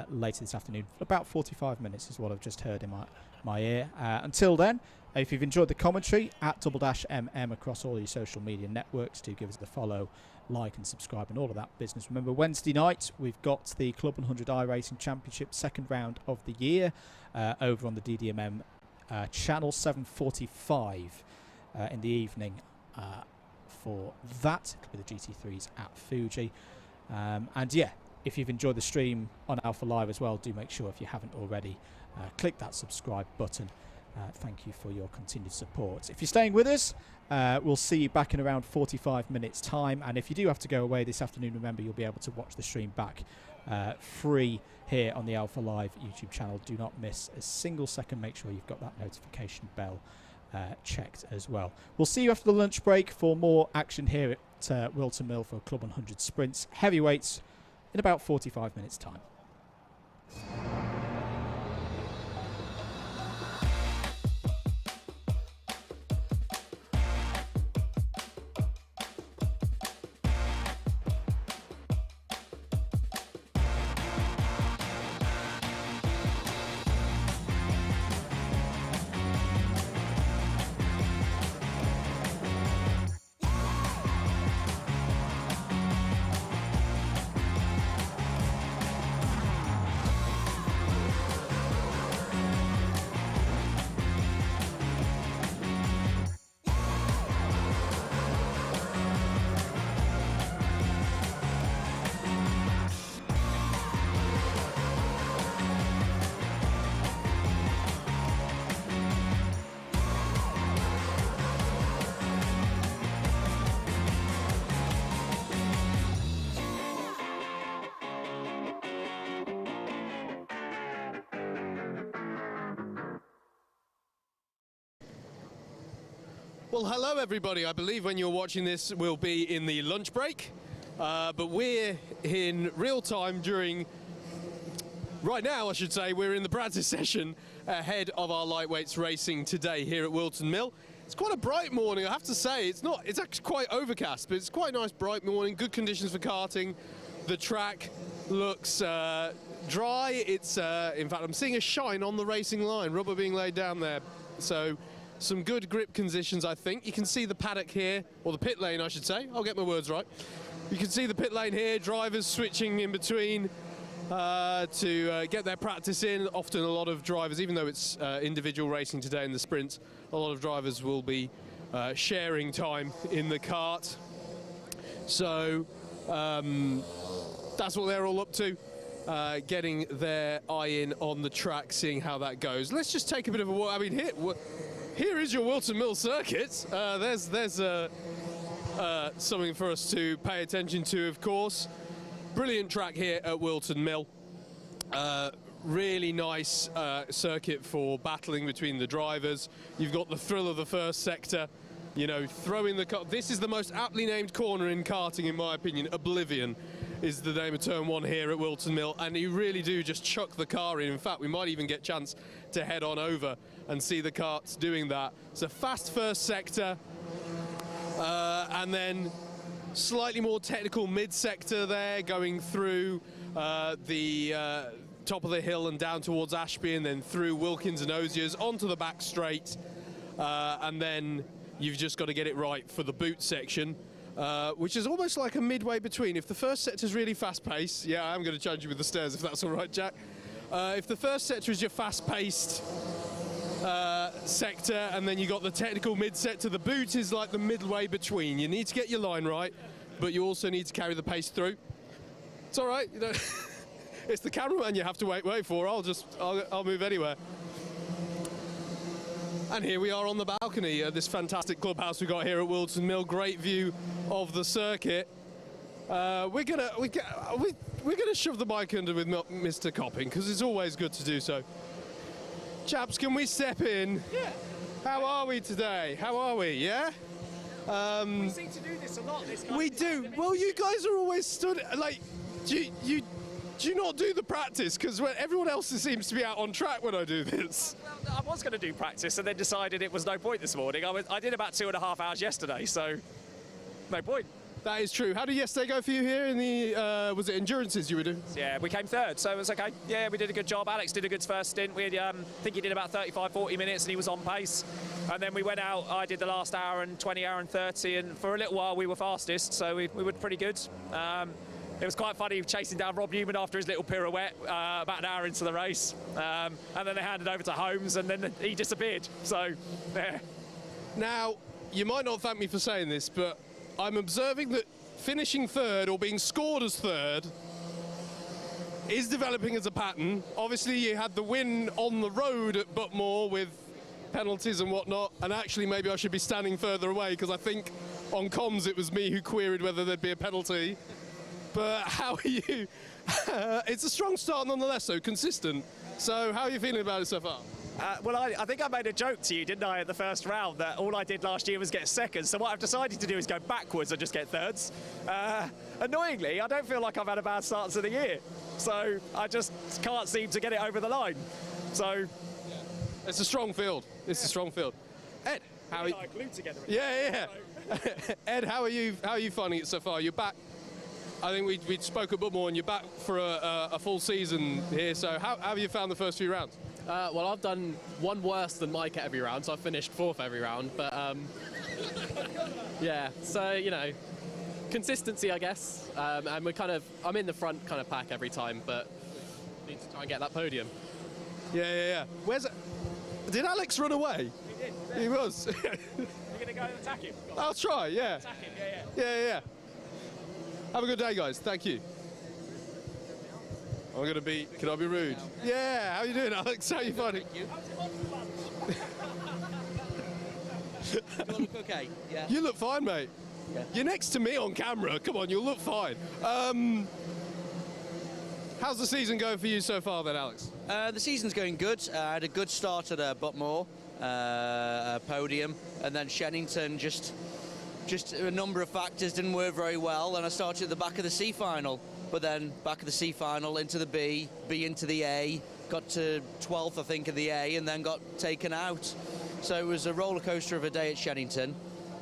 later this afternoon. About 45 minutes is what I've just heard in my ear. Until then, if you've enjoyed the commentary, at @MM across all your social media networks, do give us the follow, like and subscribe and all of that business. Remember, Wednesday night we've got the Club 100 iRacing Championship second round of the year over on the DDMM channel, 7:45 in the evening for that. It'll be the GT3s at Fuji. And yeah, if you've enjoyed the stream on Alpha Live as well, do make sure, if you haven't already, click that subscribe button. Thank you for your continued support. If you're staying with us, we'll see you back in around 45 minutes time. And if you do have to go away this afternoon, remember you'll be able to watch the stream back free here on the Alpha Live YouTube channel. Do not miss a single second. Make sure you've got that notification bell checked as well. We'll see you after the lunch break for more action here at Whilton Mill for Club 100 Sprints Heavyweights in about 45 minutes time. Well, hello everybody. I believe when you're watching this we'll be in the lunch break, but we're in real time right now I should say, we're in the practice session ahead of our lightweights racing today here at Whilton Mill. It's quite a bright morning, I have to say. It's actually quite overcast, but it's quite a nice bright morning, good conditions for karting. The track looks dry. It's in fact, I'm seeing a shine on the racing line, rubber being laid down there. So some good grip conditions, I think. You can see the paddock here, or the pit lane, I should say. I'll get my words right. You can see the pit lane here, drivers switching in between to get their practice in. Often a lot of drivers, even though it's individual racing today in the sprints, a lot of drivers will be sharing time in the kart. So that's what they're all up to. Getting their eye in on the track, seeing how that goes. Let's just take a bit of a walk. I mean, here is your Whilton Mill circuit. There's something for us to pay attention to, of course. Brilliant track here at Whilton Mill. Really nice circuit for battling between the drivers. You've got the thrill of the first sector. You know, throwing the car. This is the most aptly named corner in karting, in my opinion. Oblivion is the name of turn one here at Whilton Mill, and you really do just chuck the car in. In fact, we might even get a chance to head on over and see the karts doing that. It's a fast first sector, and then slightly more technical mid-sector there, going through the top of the hill and down towards Ashby, and then through Wilkins and Osiers onto the back straight, and then you've just got to get it right for the boot section, which is almost like a midway between. If the first sector is really fast-paced, yeah, I'm going to challenge you with the stairs if that's all right, Jack. If the first sector is your fast-paced sector, and then you got the technical mid-sector, the boot is like the midway between. You need to get your line right, but you also need to carry the pace through. It's all right. You know, it's the cameraman you have to wait for. I'll move anywhere. And here we are on the balcony at this fantastic clubhouse we got here at Whilton Mill. Great view of the circuit. We're gonna shove the mic under with Mr. Copping, because it's always good to do so. Chaps, can we step in? Yeah. How are we today? How are we? Yeah. We seem to do this a lot. We do. Well, you guys are always stood like. Do you not do the practice? Because everyone else seems to be out on track when I do this. Well, I was going to do practice and then decided it was no point this morning. I did about 2.5 hours yesterday, so no point. That is true. How did yesterday go for you here in the, was it endurances you were doing? Yeah, we came third, so it was okay. Yeah, we did a good job. Alex did a good first stint. We had, I think he did about 35, 40 minutes, and he was on pace. And then we went out. I did the last hour and 20, hour and 30, and for a little while we were fastest, so we were pretty good. It was quite funny chasing down Rob Newman after his little pirouette about an hour into the race. And then they handed over to Holmes, and then he disappeared. So, yeah. Now, you might not thank me for saying this, but I'm observing that finishing third or being scored as third is developing as a pattern. Obviously, you had the win on the road at Butmore with penalties and whatnot, and actually maybe I should be standing further away because I think on comms it was me who queried whether there'd be a penalty. But how are you? It's a strong start nonetheless, so consistent. So how are you feeling about it so far? Well, I think I made a joke to you, didn't I, at the first round, that all I did last year was get seconds. So what I've decided to do is go backwards and just get thirds. Annoyingly, I don't feel like I've had a bad start to the year. So I just can't seem to get it over the line. So it's a strong field. It's a strong field. Ed, how are you? I glued together. Yeah. Ed, how are you finding it so far? You're back. I think we spoke a bit more, and you're back for a full season here. So how have you found the first few rounds? Well, I've done one worse than Mike at every round, so I've finished fourth every round. But yeah, so you know, consistency, I guess. And I'm in the front kind of pack every time, but need to try and get that podium. Yeah. Where's it? Did Alex run away? He did. He was. You're going to go and attack him? I'll try. Yeah. Attack him. Yeah. Have a good day, guys. Thank you. Can I be rude? Yeah, how you doing, Alex? How you finding? You look okay, yeah. You look fine, mate. Yeah. You're next to me on camera. Come on, you'll look fine. How's the season going for you so far then, Alex? The season's going good. I had a good start at Butmore, podium, and then Shennington just a number of factors didn't work very well, and I started at the back of the C final. But then back of the C final into the B into the A, got to 12th I think in the A, and then got taken out. So it was a roller coaster of a day at Shennington.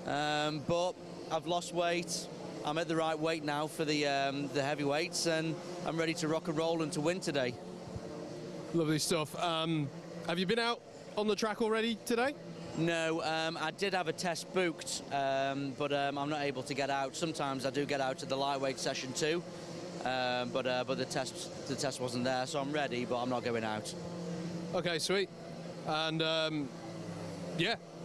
But I've lost weight. I'm at the right weight now for the heavyweights, and I'm ready to rock and roll and to win today. Lovely stuff. Have you been out on the track already today? No, I did have a test booked, but I'm not able to get out. Sometimes I do get out to the lightweight session too. But the test wasn't there, so I'm ready, but I'm not going out. Okay, sweet. And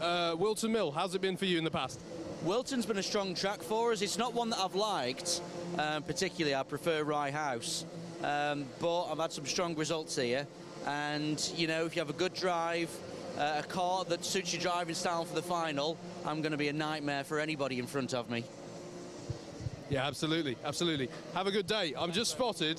Whilton Mill, how's it been for you in the past? Whilton's been a strong track for us. It's not one that I've liked, particularly. I prefer Rye House, but I've had some strong results here. And you know, if you have a good drive, a car that suits your driving style for the final, I'm going to be a nightmare for anybody in front of me. Yeah, absolutely. Have a good day. I'm just spotted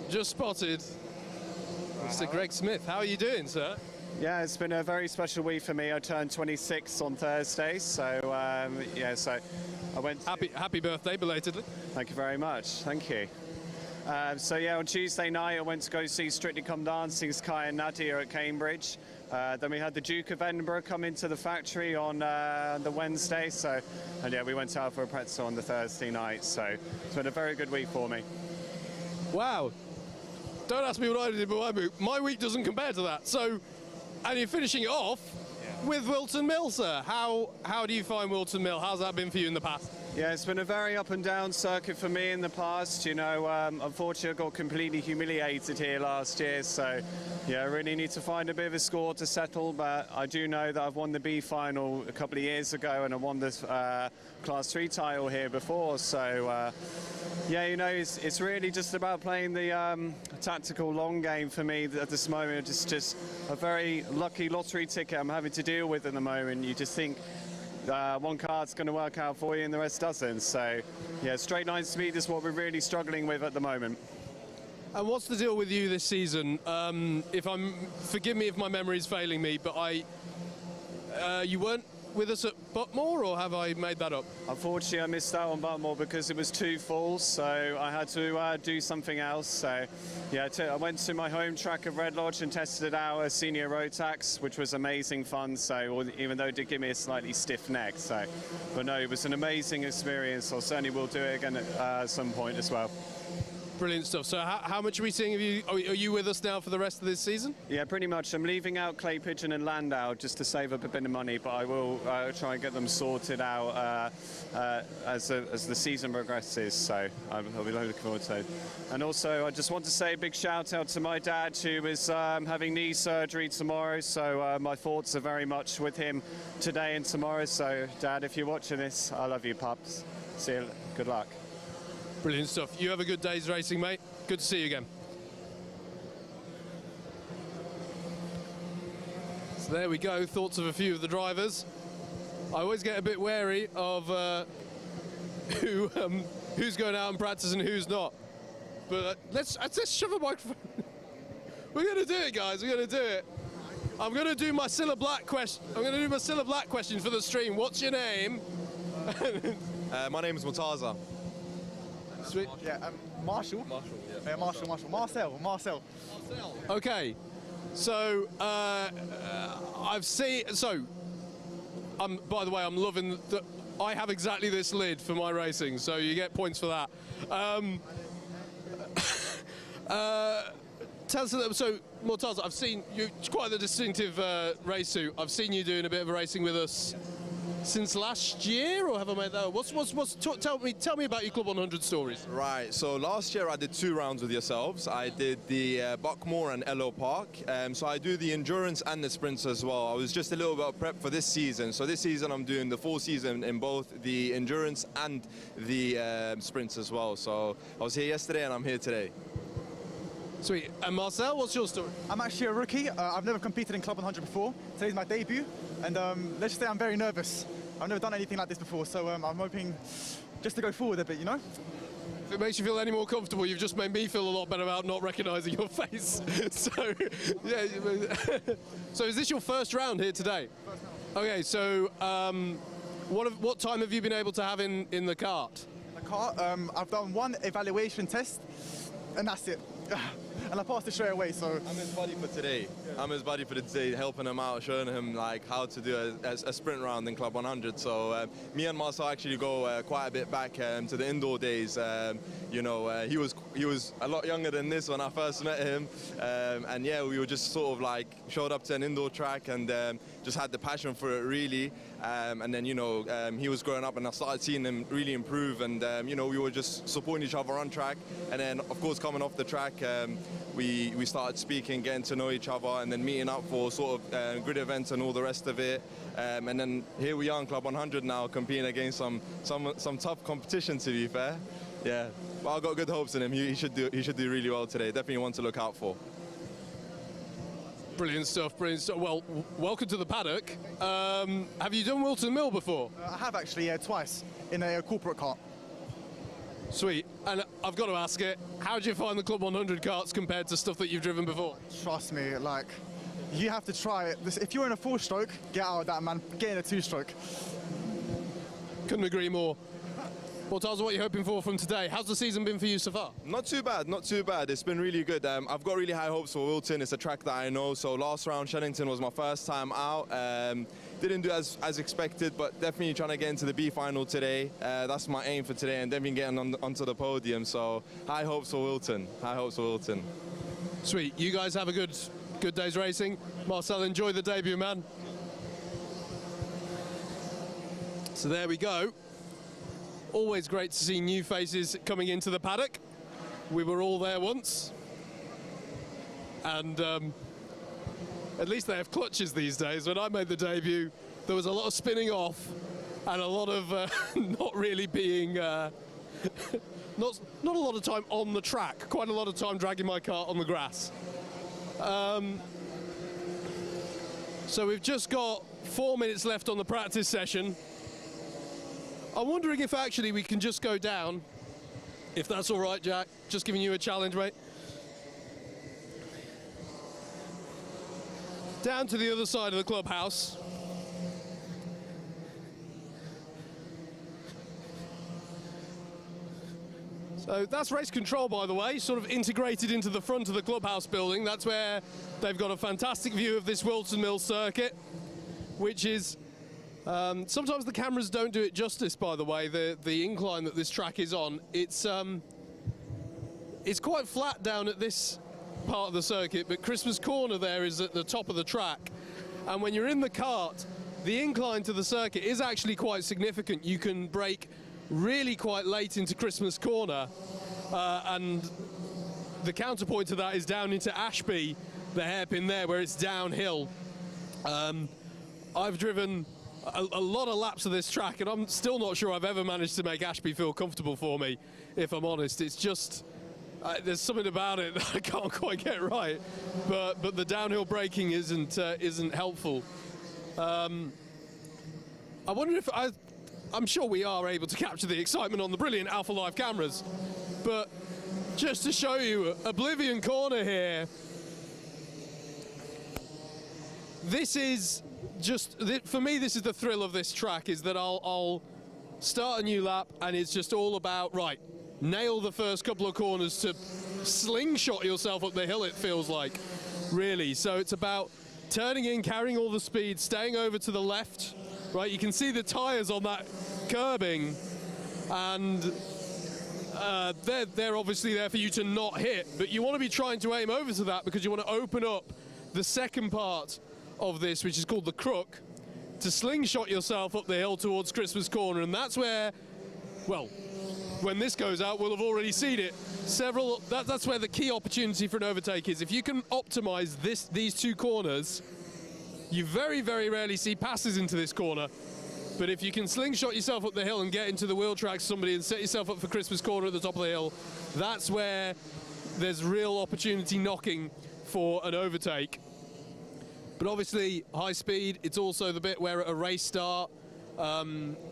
Mr. Greg Smith. How are you doing, sir? Yeah, it's been a very special week for me. I turned 26 on Thursday, so so I went. Happy birthday, belatedly. Thank you very much. Thank you. On Tuesday night I went to go see Strictly Come Dancing's Kai and Nadia at Cambridge. Then we had the Duke of Edinburgh come into the factory on the Wednesday. We went out for a pretzel on the Thursday night. So it's been a very good week for me. Wow. Don't ask me what I did, but my week doesn't compare to that. So, and you're finishing it off with Whilton Mill, sir. How do you find Whilton Mill? How's that been for you in the past? Yeah, it's been a very up and down circuit for me in the past. You know, unfortunately I got completely humiliated here last year, so yeah, I really need to find a bit of a score to settle, but I do know that I've won the B final a couple of years ago, and I won this Class 3 title here before, so it's really just about playing the tactical long game for me at this moment. It's just a very lucky lottery ticket I'm having to deal with at the moment. You just think one card's going to work out for you and the rest doesn't. So, yeah, straight line speed is what we're really struggling with at the moment. And what's the deal with you this season? Forgive me if my memory is failing me, but you weren't with us at Butmore, or have I made that up? Unfortunately, I missed out on Butmore because it was too full, so I had to do something else. So, yeah, I went to my home track of Red Lodge and tested out a senior road tax, which was amazing fun. So, even though it did give me a slightly stiff neck, so, but no, it was an amazing experience. I certainly will do it again at some point as well. Brilliant stuff. So how much are we seeing of you? Are you with us now for the rest of this season? Yeah, pretty much. I'm leaving out Clay Pigeon and Landau just to save up a bit of money, but I will try and get them sorted out as the season progresses. So I'll be looking forward to it. And also, I just want to say a big shout out to my dad, who is having knee surgery tomorrow. So my thoughts are very much with him today and tomorrow. So, Dad, if you're watching this, I love you, pups. See you. Good luck. Brilliant stuff. You have a good day's racing, mate. Good to see you again. So there we go. Thoughts of a few of the drivers. I always get a bit wary of who's going out and practicing and who's not. But let's shove a microphone. We're going to do it, guys. We're going to do it. I'm going to do my Cilla Black question. I'm going to do my Cilla Black question for the stream. What's your name? My name is Murtaza. Sweet. Yeah, Marshall. Marcel. Okay, so I've seen. So, by the way, I'm loving that. I have exactly this lid for my racing, so you get points for that. Tell us. So, Murtaza, I've seen you. It's quite a distinctive race suit. I've seen you doing a bit of racing with us since last year, or have I made that up? Tell me about your Club 100 stories. Right, so last year I did 2 rounds with yourselves. I did the Buckmore and Ellow Park, so I do the endurance and the sprints as well. I was just a little bit of prep for this season. So this season I'm doing the full season in both the endurance and the sprints as well. So I was here yesterday and I'm here today. Sweet. And Marcel, what's your story? I'm actually a rookie. I've never competed in Club 100 before. Today's my debut, and let's just say I'm very nervous. I've never done anything like this before, so I'm hoping just to go forward a bit, you know? If it makes you feel any more comfortable, you've just made me feel a lot better about not recognising your face. So, yeah. So is this your first round here today? First round. Okay, so what time have you been able to have in the kart? The kart, I've done 1 evaluation test, and that's it. And I passed it straight away, so... I'm his buddy for today. I'm his buddy for today, helping him out, showing him like how to do a sprint round in Club 100. So me and Marcel actually go quite a bit back to the indoor days. You know, he was a lot younger than this when I first met him, and yeah, we were just sort of like showed up to an indoor track and just had the passion for it really. And then, you know, he was growing up and I started seeing him really improve, and you know, we were just supporting each other on track. And then of course coming off the track, we started speaking, getting to know each other, and then meeting up for sort of grid events and all the rest of it. And then here we are in Club 100 now, competing against some tough competition, to be fair. Yeah, but I've got good hopes in him. He should do really well today. Definitely one to look out for. Brilliant stuff, brilliant stuff. Well, welcome to the paddock. Have you done Whilton Mill before? I have actually, twice, in a corporate kart. Sweet. And I've got to ask it, how do you find the Club 100 karts compared to stuff that you've driven before? Trust me, like, you have to try it. If you're in a 4-stroke, get out of that, man. Get in a 2-stroke. Couldn't agree more. Well, Taza, what are you hoping for from today? How's the season been for you so far? Not too bad, not too bad. It's been really good. I've got really high hopes for Whilton. It's a track that I know. So last round, Shennington was my first time out. Didn't do as expected, but definitely trying to get into the B final today. That's my aim for today, and definitely getting onto the podium. So high hopes for Whilton. High hopes for Whilton. Sweet. You guys have a good day's racing. Marcel, enjoy the debut, man. So there we go. Always great to see new faces coming into the paddock. We were all there once. And at least they have clutches these days. When I made the debut, there was a lot of spinning off and a lot of not really being, not a lot of time on the track, quite a lot of time dragging my cart on the grass. So we've just got 4 minutes left on the practice session. I'm wondering if actually we can just go down, if that's all right, Jack. Just giving you a challenge, mate. Down to the other side of the clubhouse. So that's race control, by the way, sort of integrated into the front of the clubhouse building. That's where they've got a fantastic view of this Whilton Mill circuit, which is... sometimes the cameras don't do it justice, by the way, the incline that this track is on. It's quite flat down at this part of the circuit, but Christmas Corner there is at the top of the track. And when you're in the kart, the incline to the circuit is actually quite significant. You can brake really quite late into Christmas Corner, and the counterpoint to that is down into Ashby, the hairpin there, where it's downhill. I've driven a lot of laps of this track, and I'm still not sure I've ever managed to make Ashby feel comfortable for me, if I'm honest. It's just, there's something about it that I can't quite get right, but the downhill braking isn't helpful. I wonder if I'm sure we are able to capture the excitement on the brilliant Alpha Live cameras, but just to show you Oblivion Corner here, this is just, for me, this is the thrill of this track, is that I'll start a new lap and it's just all about, right, nail the first couple of corners to slingshot yourself up the hill, it feels like, really. So it's about turning in, carrying all the speed, staying over to the left, right? You can see the tyres on that curbing, and they're obviously there for you to not hit, but you want to be trying to aim over to that because you want to open up the second part of this, which is called the crook, to slingshot yourself up the hill towards Christmas Corner. And that's where, well, when this goes out, we'll have already seen it. That's where the key opportunity for an overtake is. If you can optimize these two corners, you very, very rarely see passes into this corner. But if you can slingshot yourself up the hill and get into the wheel tracks somebody and set yourself up for Christmas Corner at the top of the hill, that's where there's real opportunity knocking for an overtake. But obviously, high speed, it's also the bit where at a race start,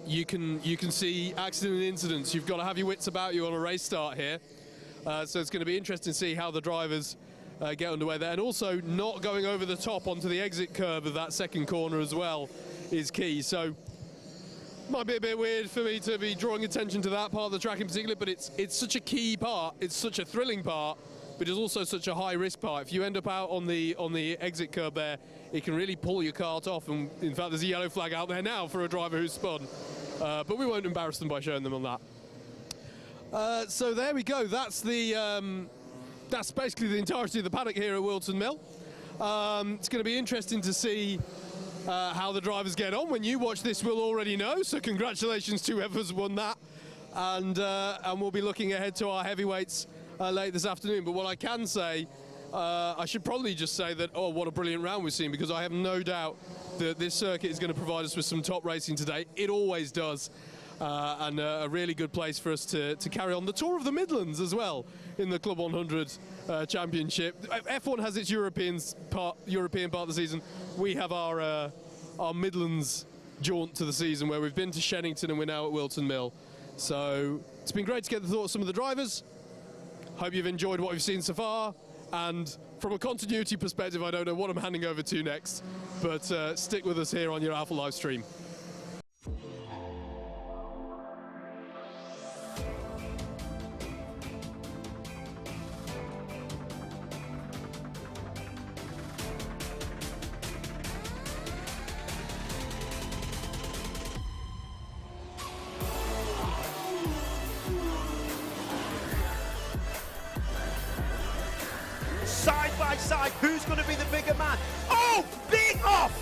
you can see accident and incidents. You've got to have your wits about you on a race start here. So it's going to be interesting to see how the drivers get underway there. And also, not going over the top onto the exit curve of that second corner as well is key. So might be a bit weird for me to be drawing attention to that part of the track in particular, but it's such a key part, it's such a thrilling part, but it's also such a high-risk part. If you end up out on the exit curb there, it can really pull your kart off, and in fact there's a yellow flag out there now for a driver who's spun. But we won't embarrass them by showing them on that. So there we go, that's basically the entirety of the paddock here at Whilton Mill. It's going to be interesting to see how the drivers get on. When you watch this, we'll already know, so congratulations to whoever's won that. And we'll be looking ahead to our heavyweights late this afternoon. But what I can say, I should probably just say that, oh, what a brilliant round we've seen, because I have no doubt that this circuit is going to provide us with some top racing today. It always does. And a really good place for us to carry on the Tour of the Midlands as well in the Club 100 Championship. F1 has its European part of the season. We have our Midlands jaunt to the season, where we've been to Shennington and we're now at Whilton Mill. So it's been great to get the thoughts of some of the drivers. Hope you've enjoyed what we've seen so far. And from a continuity perspective, I don't know what I'm handing over to next, but stick with us here on your Alpha Live stream. Side by side, who's going to be the bigger man? Oh, big off!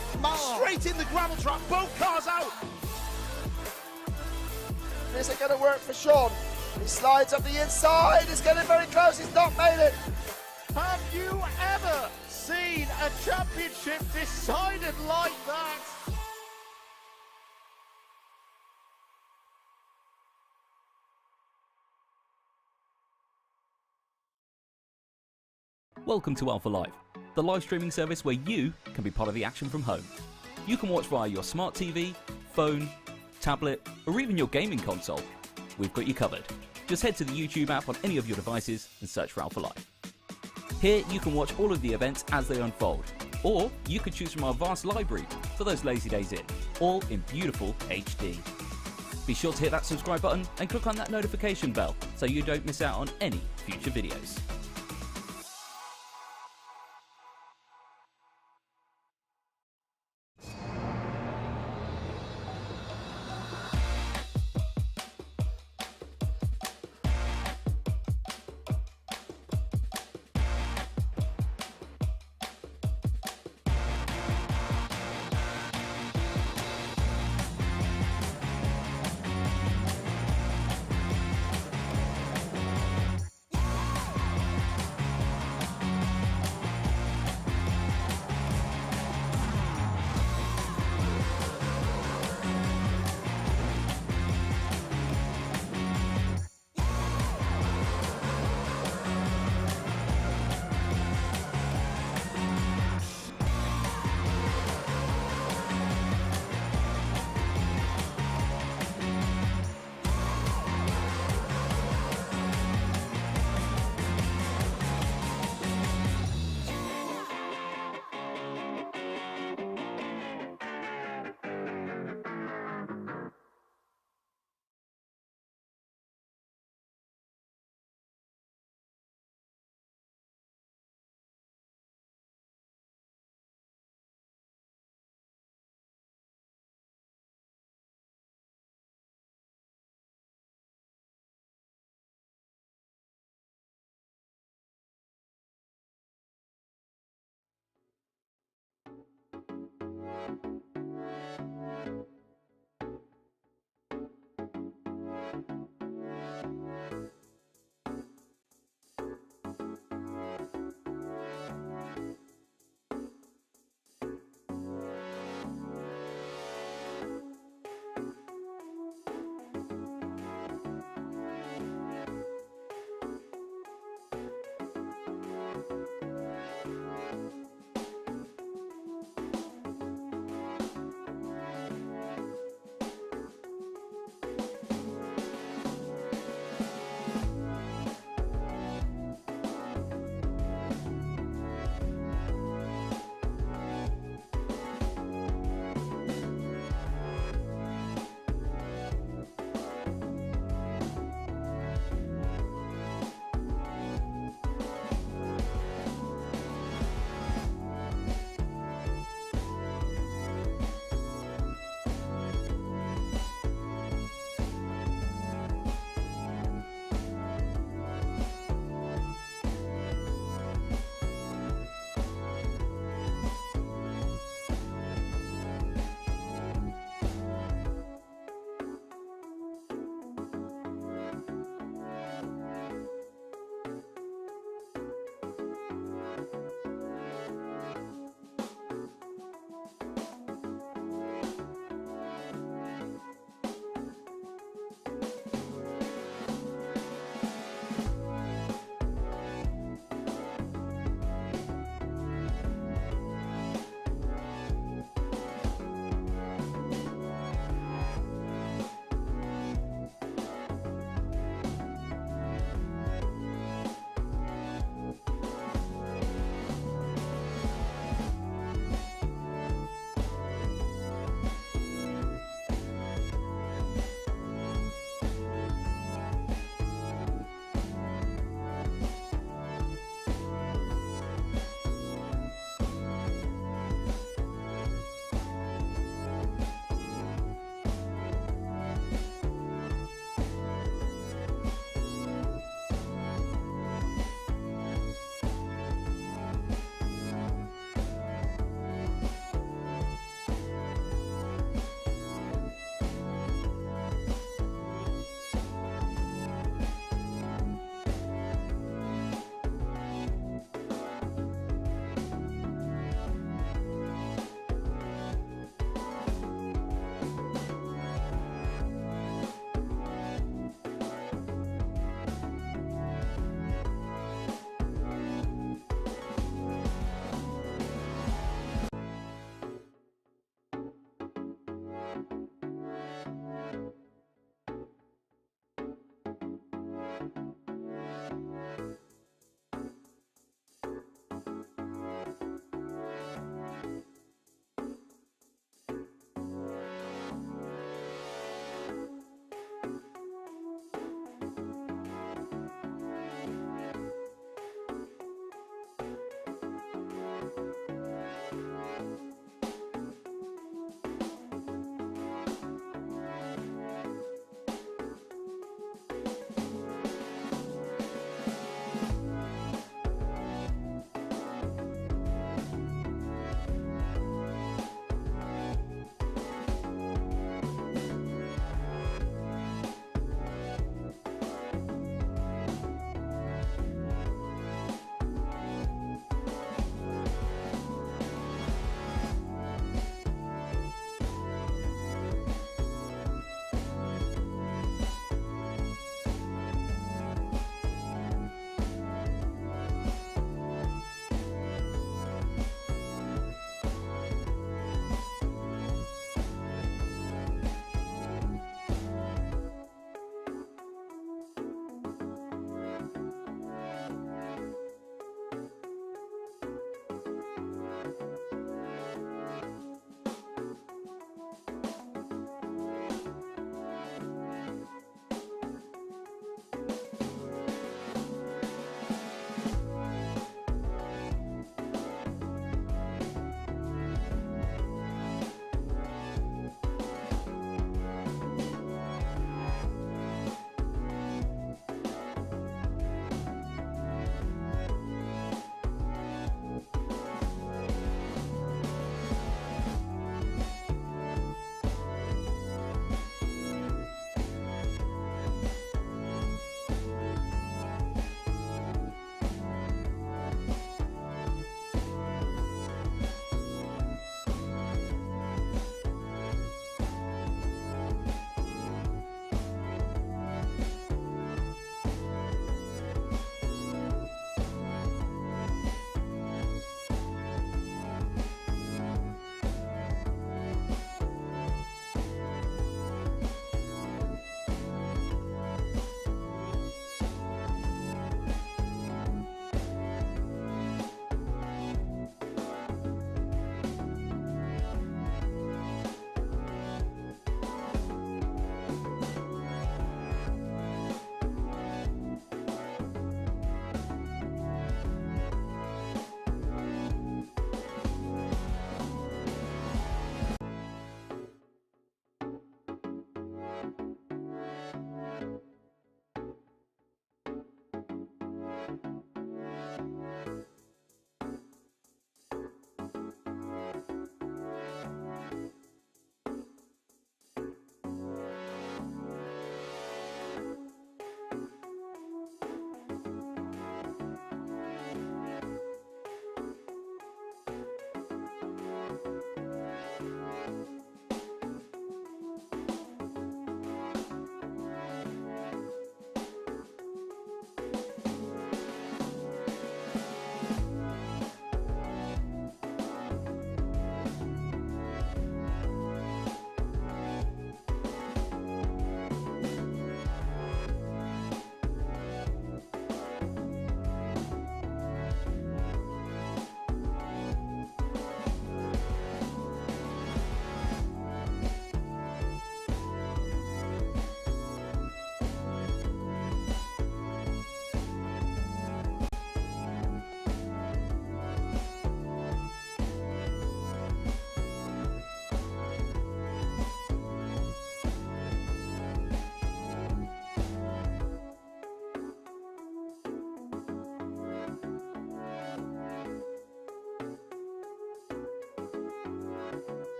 Straight in the gravel trap, both cars out. Is it going to work for Sean? He slides up the inside, he's getting very close, he's not made it. Have you ever seen a championship decided like that? Welcome to Alpha Live, the live streaming service where you can be part of the action from home. You can watch via your smart TV, phone, tablet, or even your gaming console. We've got you covered. Just head to the YouTube app on any of your devices and search for Alpha Live. Here you can watch all of the events as they unfold, or you could choose from our vast library for those lazy days in, all in beautiful HD. Be sure to hit that subscribe button and click on that notification bell so you don't miss out on any future videos.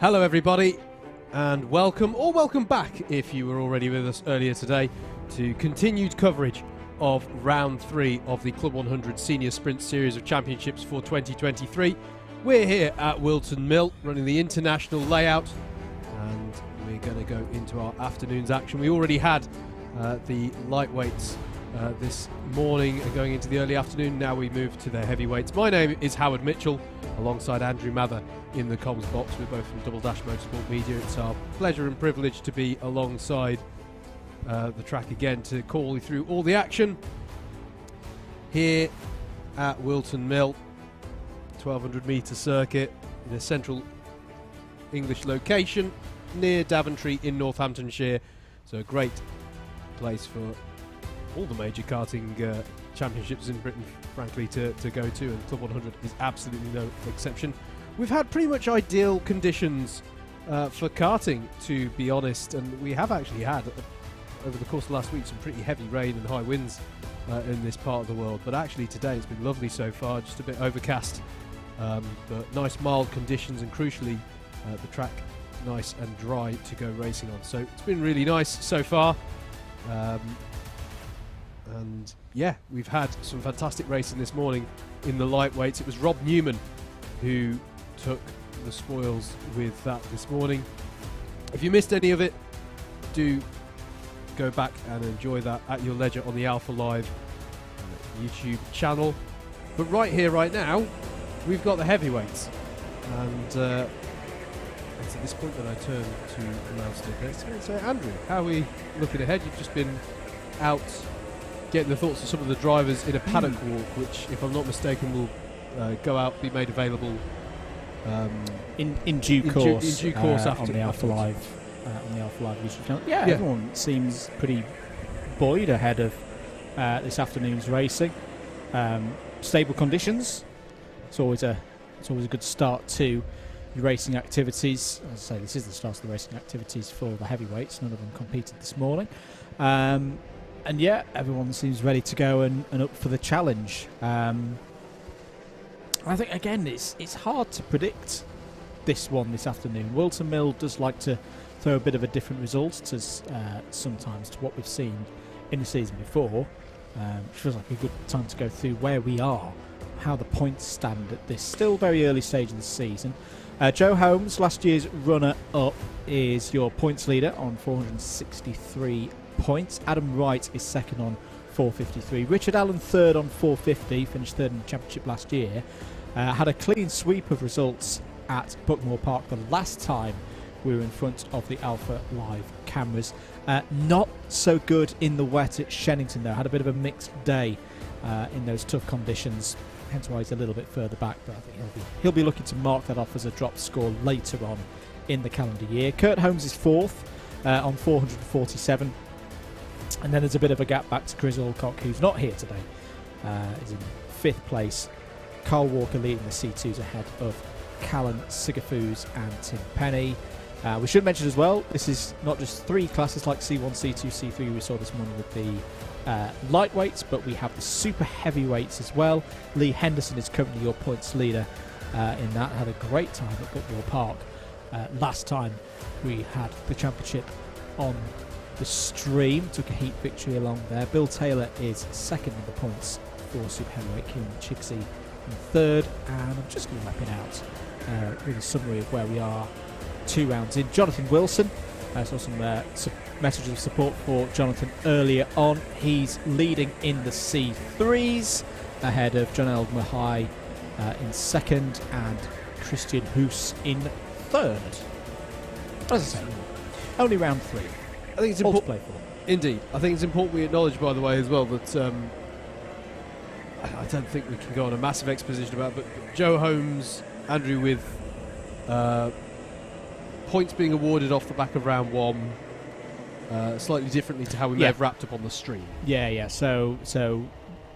Hello everybody, and welcome, or welcome back if you were already with us earlier today, to continued coverage of round 3 of the Club 100 Senior Sprint Series of Championships for 2023. We're here at Whilton Mill running the international layout, and we're going to go into our afternoon's action. We already had the lightweights this morning going into the early afternoon. Now we move to the heavyweights. My name is Howard Mitchell, alongside Andrew Mather in the comms box. We're both from Double Dash Motorsport Media. It's our pleasure and privilege to be alongside the track again to call you through all the action here at Whilton Mill, 1200 metre circuit in a central English location near Daventry in Northamptonshire. So a great place for all the major karting championships in Britain, frankly, to go to, and Club 100 is absolutely no exception. We've had pretty much ideal conditions for karting, to be honest, and we have actually had, over the course of last week, some pretty heavy rain and high winds in this part of the world. But actually today it's been lovely so far, just a bit overcast, but nice mild conditions, and crucially the track nice and dry to go racing on. So it's been really nice so far. And yeah, we've had some fantastic racing this morning in the lightweights. It was Rob Newman who took the spoils with that this morning. If you missed any of it, do go back and enjoy that at your leisure on the Alpha Live YouTube channel. But right here, right now, we've got the heavyweights. And it's at this point that I turn to the loudspeaker. So Andrew, how are we looking ahead? You've just been out getting the thoughts of some of the drivers in a paddock walk, which, if I'm not mistaken, will go out, be made available in due course after on the Alpha Live YouTube channel. Yeah, everyone seems pretty buoyed ahead of this afternoon's racing. Stable conditions. It's always a good start to the racing activities. As I say, this is the start of the racing activities for the heavyweights. None of them competed this morning. And yeah, everyone seems ready to go and up for the challenge. I think, again, it's hard to predict this one this afternoon. Whilton Mill does like to throw a bit of a different result to sometimes to what we've seen in the season before. It feels like a good time to go through where we are, how the points stand at this still very early stage of the season. Joe Holmes, last year's runner-up, is your points leader on 463 points. Adam Wright is second on 453. Richard Allen third on 450, finished third in the championship last year. Had a clean sweep of results at Buckmore Park the last time we were in front of the Alpha Live cameras. Not so good in the wet at Shennington though. Had a bit of a mixed day in those tough conditions, hence why he's a little bit further back, but I think he'll be looking to mark that off as a dropped score later on in the calendar year. Kurt Holmes is fourth on 447. And then there's a bit of a gap back to Chris Alcock, who's not here today. Is in fifth place. Carl Walker leading the C2s ahead of Callan Sigafus and Tim Penny. We should mention as well, this is not just three classes like C1, C2, C3 we saw this morning with the lightweights, but we have the super heavyweights as well. Lee Henderson is currently your points leader in that. Had a great time at Buckmore Park last time we had the championship on the stream. Took a heat victory along there. Bill Taylor is second in the points for super heavyweight. Kieran Chigsey in third, and I'm just lapping out with a summary of where we are 2 rounds in. Jonathan Wilson, saw some messages of support for Jonathan earlier on. He's leading in the C3s ahead of John Eld Mahai in second and Christian Hoos in third. As I say, only round 3. I think it's important to play for. Indeed. I think it's important we acknowledge, by the way, as well, that I don't think we can go on a massive exposition about it, but Joe Holmes, Andrew, with points being awarded off the back of round 1 slightly differently to how we may have wrapped up on the stream. Yeah. So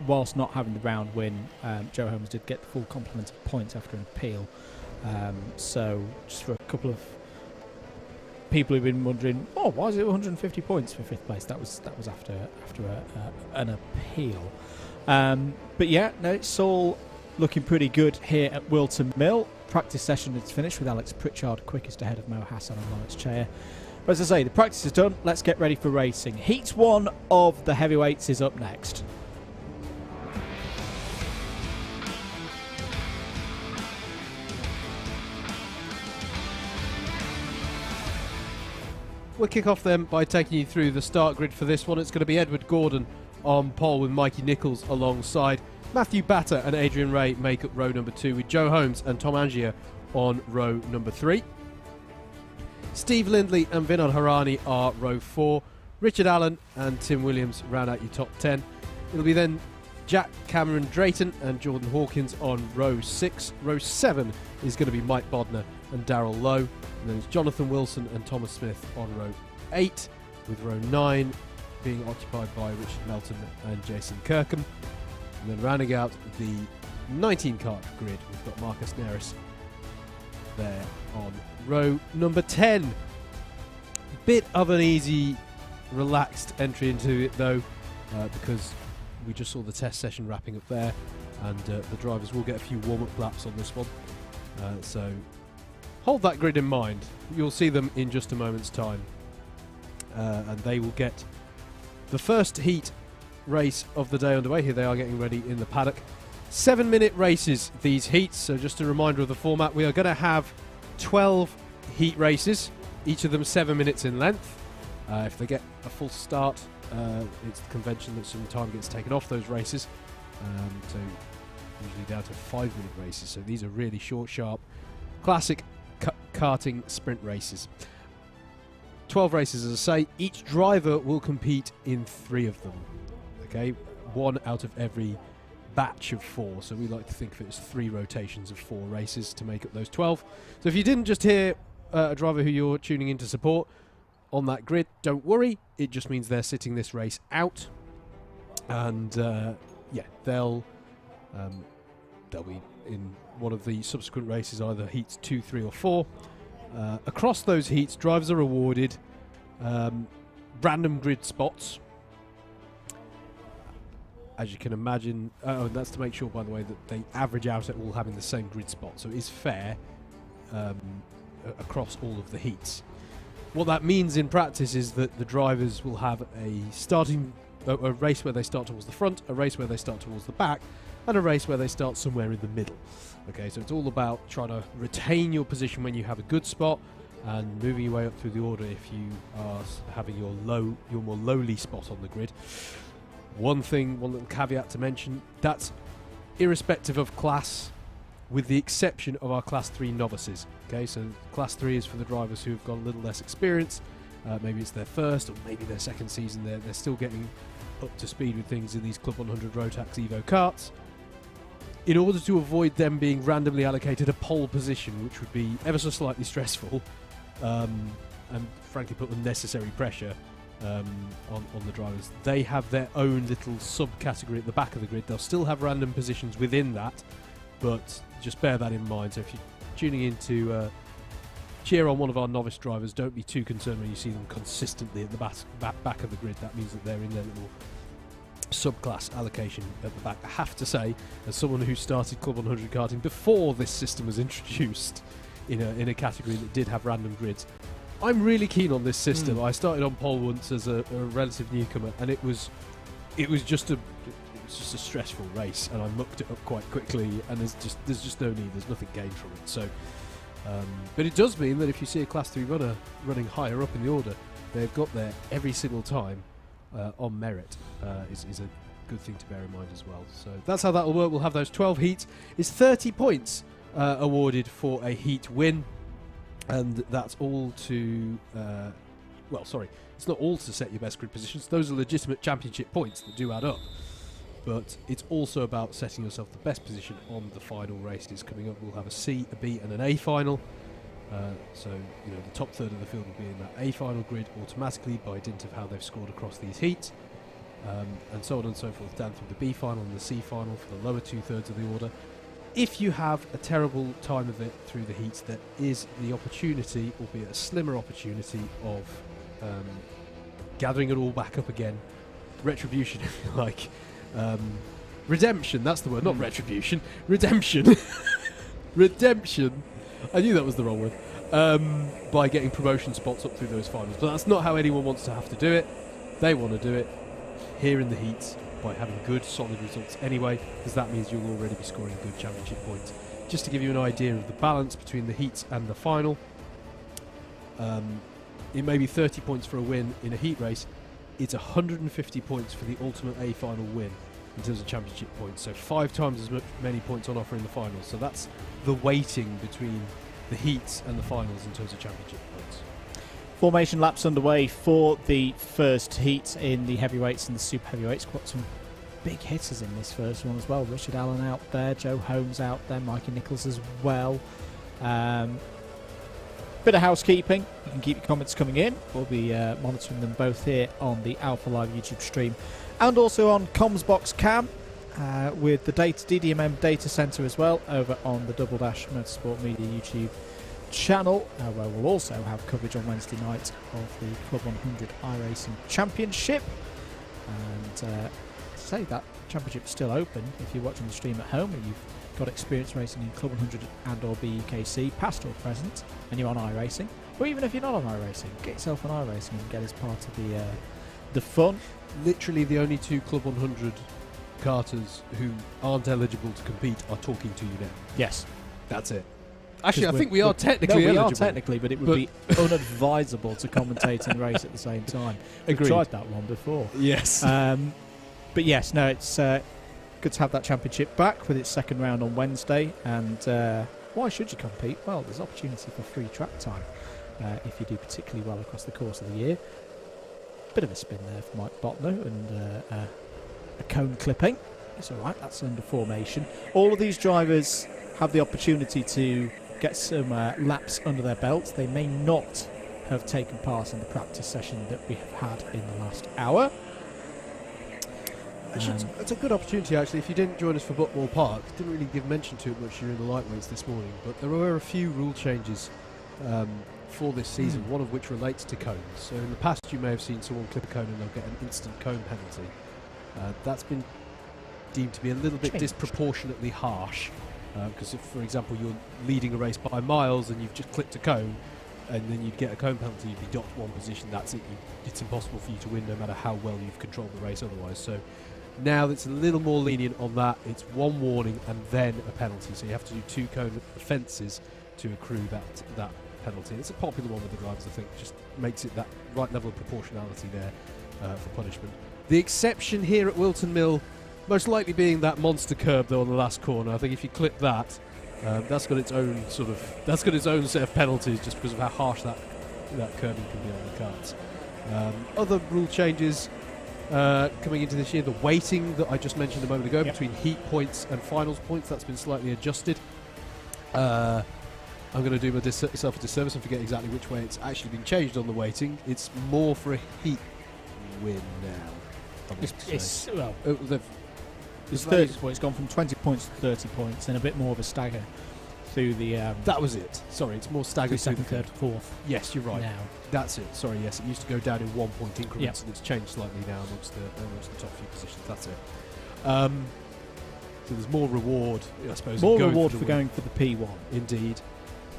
whilst not having the round win, Joe Holmes did get the full complement of points after an appeal. So just for a couple of people who've been wondering, why is it 150 points for 5th place? That was after an appeal. But yeah, no, it's all looking pretty good here at Whilton Mill. practice session is finished with Alex Pritchard quickest ahead of Mo Hassan and Lawrence Chair. But as I say, the practice is done. Let's get ready for racing. Heat 1 of the heavyweights is up next. We'll kick off then by taking you through the start grid for this one. It's going to be Edward Gordon on pole with Mikey Nichols alongside. Matthew Batter and Adrian Ray make up row number 2 with Joe Holmes and Tom Angier on row number 3. Steve Lindley and Vinod Harani are row 4. Richard Allen and Tim Williams round out your top 10. It'll be then Jack Cameron Drayton and Jordan Hawkins on row 6. Row 7 is going to be Mike Bodner and Darrell Lowe. And then it's Jonathan Wilson and Thomas Smith on row 8, with row 9 being occupied by Richard Melton and Jason Kirkham. And then rounding out the 19-kart grid, we've got Marcus Neris there on row number 10. Bit of an easy, relaxed entry into it though, because we just saw the test session wrapping up there, and the drivers will get a few warm-up laps on this one. So hold that grid in mind. You'll see them in just a moment's time. And they will get the first heat race of the day underway. Here they are getting ready in the paddock. 7-minute races, these heats. So just a reminder of the format. We are going to have 12 heat races, each of them 7 minutes in length. If they get a full start, it's the convention that some time gets taken off those races. So usually down to 5-minute races. So these are really short, sharp, classic karting sprint races. 12 races, as I say. Each driver will compete in 3 of them. Okay, 1 out of every batch of 4. So we like to think of it as 3 rotations of 4 races to make up those 12. So if you didn't just hear a driver who you're tuning in to support on that grid, don't worry. It just means they're sitting this race out, and yeah, they'll be in one of the subsequent races, either heats 2, 3 or 4. Across those heats, drivers are awarded random grid spots. As you can imagine, and that's to make sure, by the way, that they average out at all having the same grid spot, so it is fair across all of the heats. What that means in practice is that the drivers will have a race where they start towards the front, a race where they start towards the back, and a race where they start somewhere in the middle. Okay, so it's all about trying to retain your position when you have a good spot, and moving your way up through the order if you are having your more lowly spot on the grid. One little caveat to mention, that's irrespective of class, with the exception of our Class 3 novices. Okay, so Class 3 is for the drivers who have got a little less experience. Maybe it's their first or maybe their second season. They're still getting up to speed with things in these Club 100 Rotax Evo karts. In order to avoid them being randomly allocated a pole position, which would be ever so slightly stressful, and frankly put unnecessary pressure on the drivers, they have their own little subcategory at the back of the grid. They'll still have random positions within that, but just bear that in mind. So if you're tuning in to cheer on one of our novice drivers, don't be too concerned when you see them consistently at the back of the grid. That means that they're in their little subclass allocation at the back. I have to say, as someone who started Club 100 karting before this system was introduced in a category that did have random grids, I'm really keen on this system. I started on pole once as a relative newcomer, and it was just a stressful race, and I mucked it up quite quickly, and there's just no need. There's nothing gained from it. So, but it does mean that if you see a Class 3 runner running higher up in the order, they've got there every single time on merit. Is a good thing to bear in mind as well. So that's how that will work. We'll have those 12 heats. It's 30 points awarded for a heat win. And that's all to, it's not all to set your best grid positions. Those are legitimate championship points that do add up. But it's also about setting yourself the best position on the final races coming up. We'll have a C, a B, and an A final. So, the top third of the field will be in that A final grid automatically by dint of how they've scored across these heats. And so on and so forth down through the B final and the C final for the lower 2/3 of the order. If you have a terrible time of it through the heats, there is the opportunity, albeit a slimmer opportunity, of gathering it all back up again. Retribution, if you like. Redemption, that's the word, not retribution. Redemption. redemption. I knew that was the wrong word. By getting promotion spots up through those finals. But that's not how anyone wants to have to do it. They want to do it here in the heats by having good, solid results anyway, because that means you'll already be scoring good championship points. Just to give you an idea of the balance between the heats and the final, it may be 30 points for a win in a heat race. It's 150 points for the ultimate A final win in terms of championship points. So 5 times as many points on offer in the finals. So that's the weighting between the heats and the finals in terms of championship points. Formation laps underway for the first heat in the heavyweights and the super heavyweights. Got some big hitters in this first one as well. Richard Allen out there, Joe Holmes out there, Mikey Nichols as well. Bit of housekeeping. You can keep your comments coming in. We'll be monitoring them both here on the Alpha Live YouTube stream and also on Commsbox Cam with the DDMM data center as well over on the Double Dash Motorsport Media YouTube channel, where we'll also have coverage on Wednesday night of the Club 100 iRacing Championship. And to say that championship's still open if you're watching the stream at home and you've got experience racing in Club 100 and or BUKC, past or present, and you're on iRacing, or even if you're not on iRacing, get yourself on iRacing and get as part of the fun. Literally the only 2 Club 100 karters who aren't eligible to compete are talking to you now. Yes. That's it. Actually, I think we are technically eligible. We are technically, but it would be unadvisable to commentate and race at the same time. We've tried that one before. Yes. But yes, no, it's good to have that championship back with its second round on Wednesday. And why should you compete? Well, there's opportunity for free track time if you do particularly well across the course of the year. Bit of a spin there for Mike Botner and a cone clipping. It's all right, that's under formation. All of these drivers have the opportunity to get some laps under their belts. They may not have taken part in the practice session that we have had in the last hour. It's a good opportunity, actually. If you didn't join us for Buckmore Park, didn't really give mention to it much during the lightweights this morning, but there were a few rule changes for this season, one of which relates to cones. So in the past you may have seen someone clip a cone and they'll get an instant cone penalty. That's been deemed to be a little bit disproportionately harsh, because if, for example, you're leading a race by miles and you've just clipped a cone and then you'd get a cone penalty, you'd be docked one position, that's it. It's impossible for you to win no matter how well you've controlled the race otherwise. So now it's a little more lenient on that. It's one warning and then a penalty. So you have to do 2 cone offences to accrue that penalty. It's a popular one with the drivers, I think. Just makes it that right level of proportionality there for punishment. The exception here at Whilton Mill, most likely being that monster curb though on the last corner. I think if you clip that, that's got its own set of penalties just because of how harsh that curbing can be on the carts. Other rule changes coming into this year, the weighting that I just mentioned a moment ago between heat points and finals points, that's been slightly adjusted. I'm going to do myself a disservice and forget exactly which way it's actually been changed on the weighting. It's more for a heat win now. It's 30 points. It's gone from 20 points to 30 points and a bit more of a stagger through the... that was it. Sorry, it's more staggered. Second, third, fourth. Yes, you're right. Now. That's it. Sorry, yes. It used to go down in 1 point increments and it's changed slightly now amongst the top few positions. That's it. So there's more reward, I suppose. More reward for going for the P1. Indeed.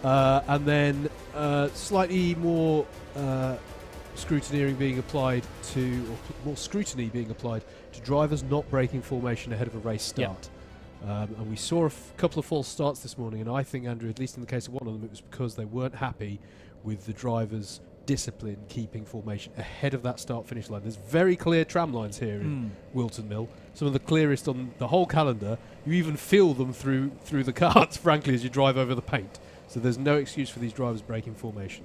And then slightly more scrutineering being applied to, or more scrutiny being applied to drivers not breaking formation ahead of a race start. And we saw a couple of false starts this morning, and I think, Andrew, at least in the case of one of them, it was because they weren't happy with the drivers' discipline keeping formation ahead of that start-finish line. There's very clear tram lines here in Whilton Mill, some of the clearest on the whole calendar. You even feel them through the karts, frankly, as you drive over the paint. So there's no excuse for these drivers breaking formation.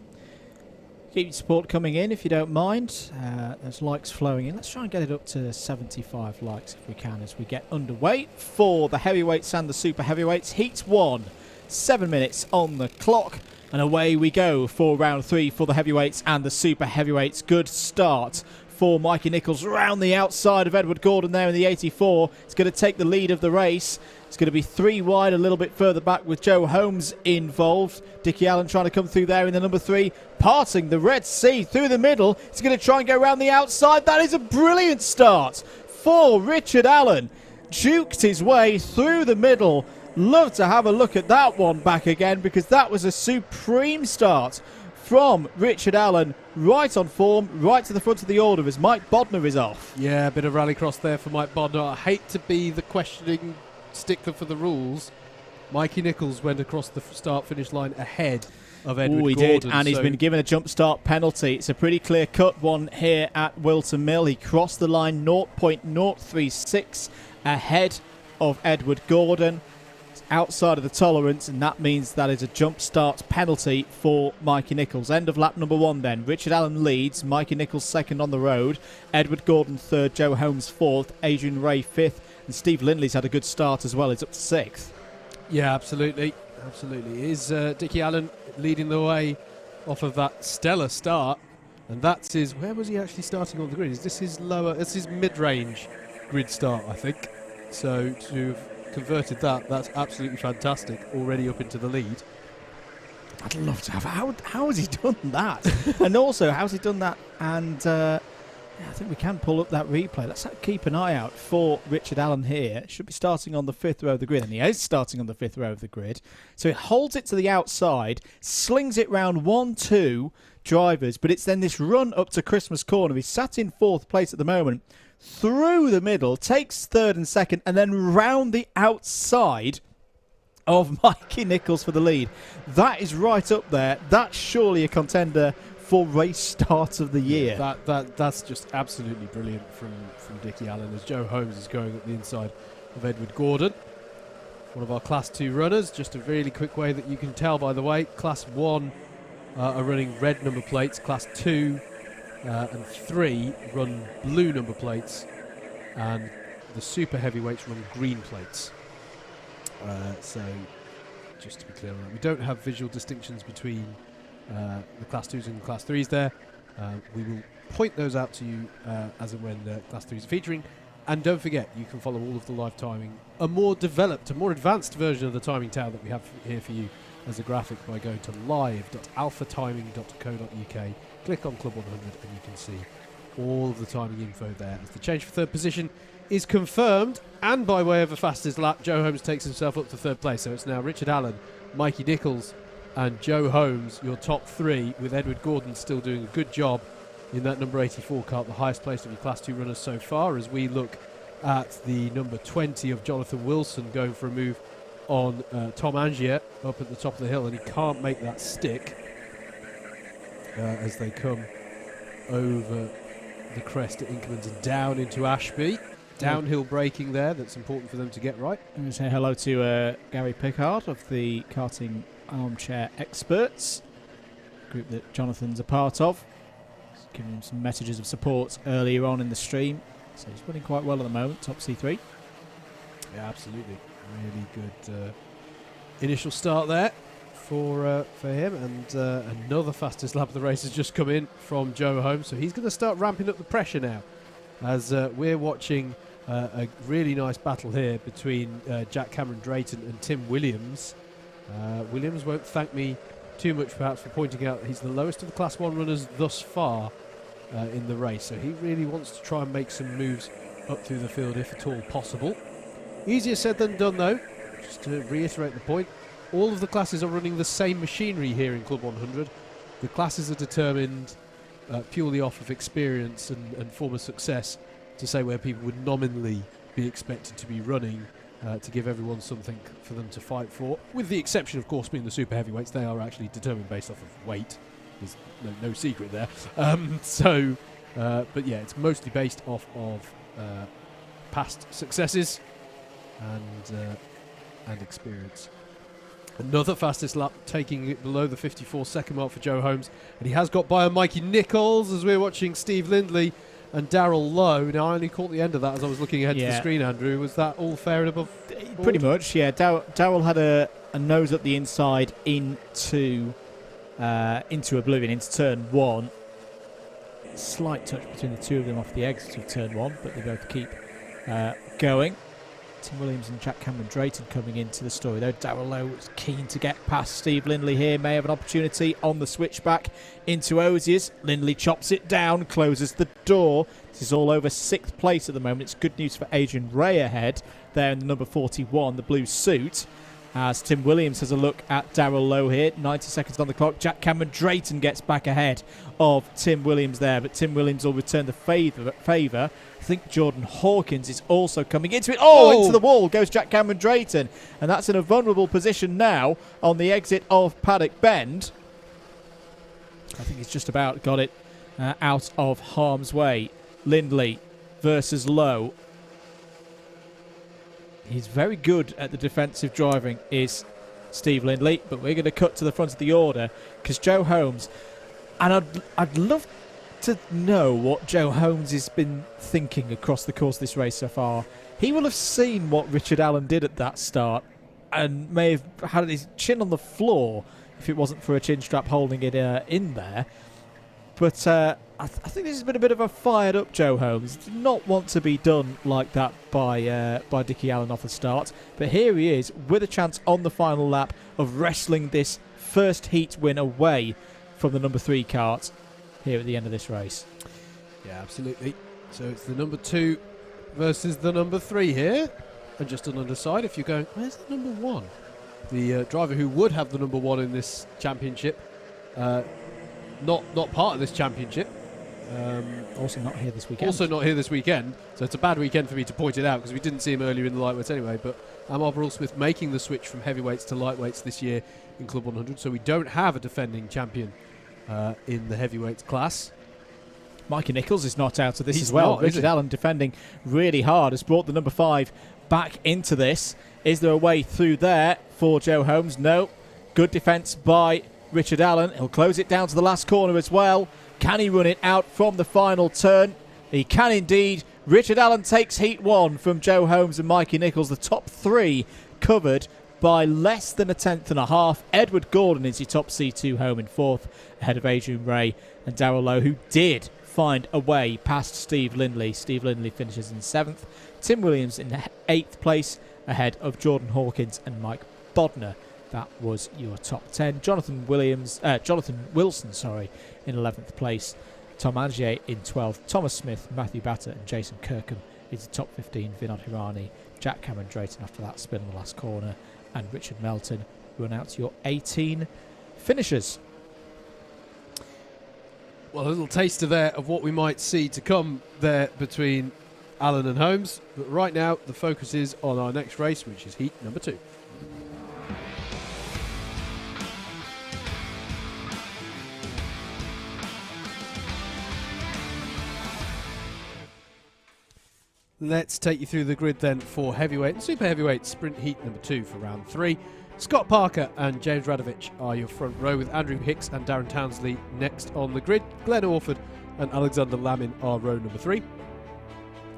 Keep your support coming in if you don't mind. There's likes flowing in. Let's try and get it up to 75 likes if we can as we get underway for the heavyweights and the super heavyweights. Heat 1, 7 minutes on the clock. And away we go for round 3 for the heavyweights and the super heavyweights. Good start for Mikey Nichols around the outside of Edward Gordon there in the 84. It's going to take the lead of the race. It's going to be 3 wide, a little bit further back with Joe Holmes involved. Dickie Allen trying to come through there in the number 3, parting the Red Sea through the middle. He's going to try and go around the outside. That is a brilliant start for Richard Allen. Juked his way through the middle love to have a look at that one back again, because that was a supreme start from Richard Allen, right on form, right to the front of the order as Mike Bodner is off. Yeah, a bit of rallycross there for Mike Bodner. I hate to be the questioning stickler for the rules. Mikey Nichols went across the start-finish line ahead of Edward Gordon. He did, and he's been given a jump start penalty. It's a pretty clear-cut one here at Whilton Mill. He crossed the line 0.036 ahead of Edward Gordon. Outside of the tolerance, and that means that is a jump start penalty for Mikey Nichols. End of lap number 1 then. Richard Allen leads, Mikey Nichols second on the road, Edward Gordon third, Joe Holmes fourth, Adrian Ray fifth, and Steve Lindley's had a good start as well. He's up to sixth. Yeah, absolutely. Absolutely. Is Dickie Allen leading the way off of that stellar start, and that's his... Where was he actually starting on the grid? Is this his lower... This is his mid-range grid start, I think. So to converted that's absolutely fantastic, already up into the lead. I'd love to have... How has he done that? And also, how's he done that? And yeah, I think we can pull up that replay. Let's keep an eye out for Richard Allen here. Should be starting on the 5th row of the grid, and he is starting on the 5th row of the grid. So he holds it to the outside, slings it round 1-2 drivers, but it's then this run up to Christmas Corner. He's sat in 4th place at the moment, through the middle, takes 3rd and 2nd, and then round the outside of Mikey Nichols for the lead. That is right up there. That's surely a contender for race start of the year. That's just absolutely brilliant from Dickie Allen, as Joe Holmes is going up the inside of Edward Gordon. One of our Class 2 runners. Just a really quick way that you can tell, by the way. Class 1 are running red number plates. Class 2 and 3 run blue number plates, and the super heavyweights run green plates. So just to be clear on that, we don't have visual distinctions between the Class 2s and Class 3s there. We will point those out to you as and when Class 3s are featuring. And don't forget, you can follow all of the live timing, a more developed, a more advanced version of the timing tower that we have here for you as a graphic, by going to live.alphatiming.co.uk. Click on Club 100 and you can see all of the timing info there. As the change for 3rd position is confirmed, and by way of a fastest lap, Joe Holmes takes himself up to 3rd place. So it's now Richard Allen, Mikey Nichols and Joe Holmes, your top 3, with Edward Gordon still doing a good job in that number 84 kart, the highest placed of your Class 2 runners so far, as we look at the number 20 of Jonathan Wilson going for a move on Tom Angier up at the top of the hill, and he can't make that stick as they come over the crest at Inkermans and down into Ashby. Downhill braking there, that's important for them to get right. I'm going to say hello to Gary Pickard of the Karting Armchair Experts, group that Jonathan's a part of. He's giving him some messages of support earlier on in the stream, so he's running quite well at the moment, top C3. Yeah, absolutely. Really good initial start there for him, and another fastest lap of the race has just come in from Joe Holmes, so he's going to start ramping up the pressure now, as we're watching a really nice battle here between Jack Cameron Drayton and Tim Williams. Williams won't thank me too much perhaps for pointing out that he's the lowest of the Class 1 runners thus far in the race, so he really wants to try and make some moves up through the field if at all possible. Easier said than done though. Just to reiterate the point, all of the classes are running the same machinery here in Club 100. The classes are determined purely off of experience and former success, to say where people would nominally be expected to be running, to give everyone something for them to fight for, with the exception of course being the super heavyweights. They are actually determined based off of weight. There's no secret there. But yeah, it's mostly based off of past successes and experience. Another fastest lap, taking it below the 54-second mark for Joe Holmes, and he has got by on Mikey Nichols as we're watching Steve Lindley and Darryl Lowe. Now, I only caught the end of that as I was looking ahead to the screen, Andrew. Was that all fair and above board? Pretty much, yeah. Darryl had a nose up the inside into Oblivion, into turn 1. Slight touch between the two of them off the exit of turn 1, but they both keep going. Tim Williams and Jack Cameron Drayton coming into the story, though. Darryl Lowe is keen to get past Steve Lindley here. May have an opportunity on the switchback into Osiers. Lindley chops it down, closes the door. This is all over 6th place at the moment. It's good news for Adrian Ray ahead there in the number 41, the blue suit. as Tim Williams has a look at Darrell Lowe here. 90 seconds on the clock. Jack Cameron Drayton gets back ahead of Tim Williams there, but Tim Williams will return the favour. I think Jordan Hawkins is also coming into it. Into the wall goes Jack Cameron Drayton, and that's in a vulnerable position now on the exit of Paddock Bend. I think he's just about got it out of harm's way. Lindley versus Lowe. He's very good at the defensive driving, is Steve Lindley, but we're going to cut to the front of the order because Joe Holmes, and I'd love to know what Joe Holmes has been thinking across the course of this race so far. He will have seen what Richard Allen did at that start and may have had his chin on the floor if it wasn't for a chin strap holding it in there. But I think this has been a bit of a fired up Joe Holmes. Did not want to be done like that by Dickie Allen off the start. But here he is with a chance on the final lap of wrestling this first heat win away from the number 3 kart here at the end of this race. Yeah, absolutely. So it's the number 2 versus the number 3 here. And just on the other side, if you're going, where's the number 1? The driver who would have the number 1 in this championship. Not part of this championship. Also not here this weekend. Also not here this weekend. So it's a bad weekend for me to point it out because we didn't see him earlier in the lightweights anyway. But Amar Brulsmith making the switch from heavyweights to lightweights this year in Club 100. So we don't have a defending champion in the heavyweights class. Mikey Nichols is not out of this as well. Richard Allen defending really hard has brought the number 5 back into this. Is there a way through there for Joe Holmes? No. Good defence by Richard Allen. He'll close it down to the last corner as well. Can he run it out from the final turn? He can indeed. Richard Allen takes heat 1 from Joe Holmes and Mikey Nichols. The top 3 covered by less than a tenth and a half. Edward Gordon is your top C2 home in 4th, ahead of Adrian Ray and Darrell Lowe, who did find a way past Steve Lindley. Steve Lindley finishes in 7th. Tim Williams in 8th place, ahead of Jordan Hawkins and Mike Bodner. That was your top 10. Jonathan Wilson, in 11th place. Tom Angier in 12th. Thomas Smith, Matthew Batter and Jason Kirkham is the top 15. Vinod Hirani, Jack Cameron Drayton after that spin in the last corner, and Richard Melton run out to your 18 finishers. Well, a little taster there of what we might see to come there between Allen and Holmes. But right now, the focus is on our next race, which is heat number 2. Let's take you through the grid then for heavyweight and super heavyweight sprint heat number 2 for round 3. Scott Parker and James Radovich are your front row, with Andrew Hicks and Darren Townsley next on the grid. Glenn Orford and Alexander Lamin are row number 3.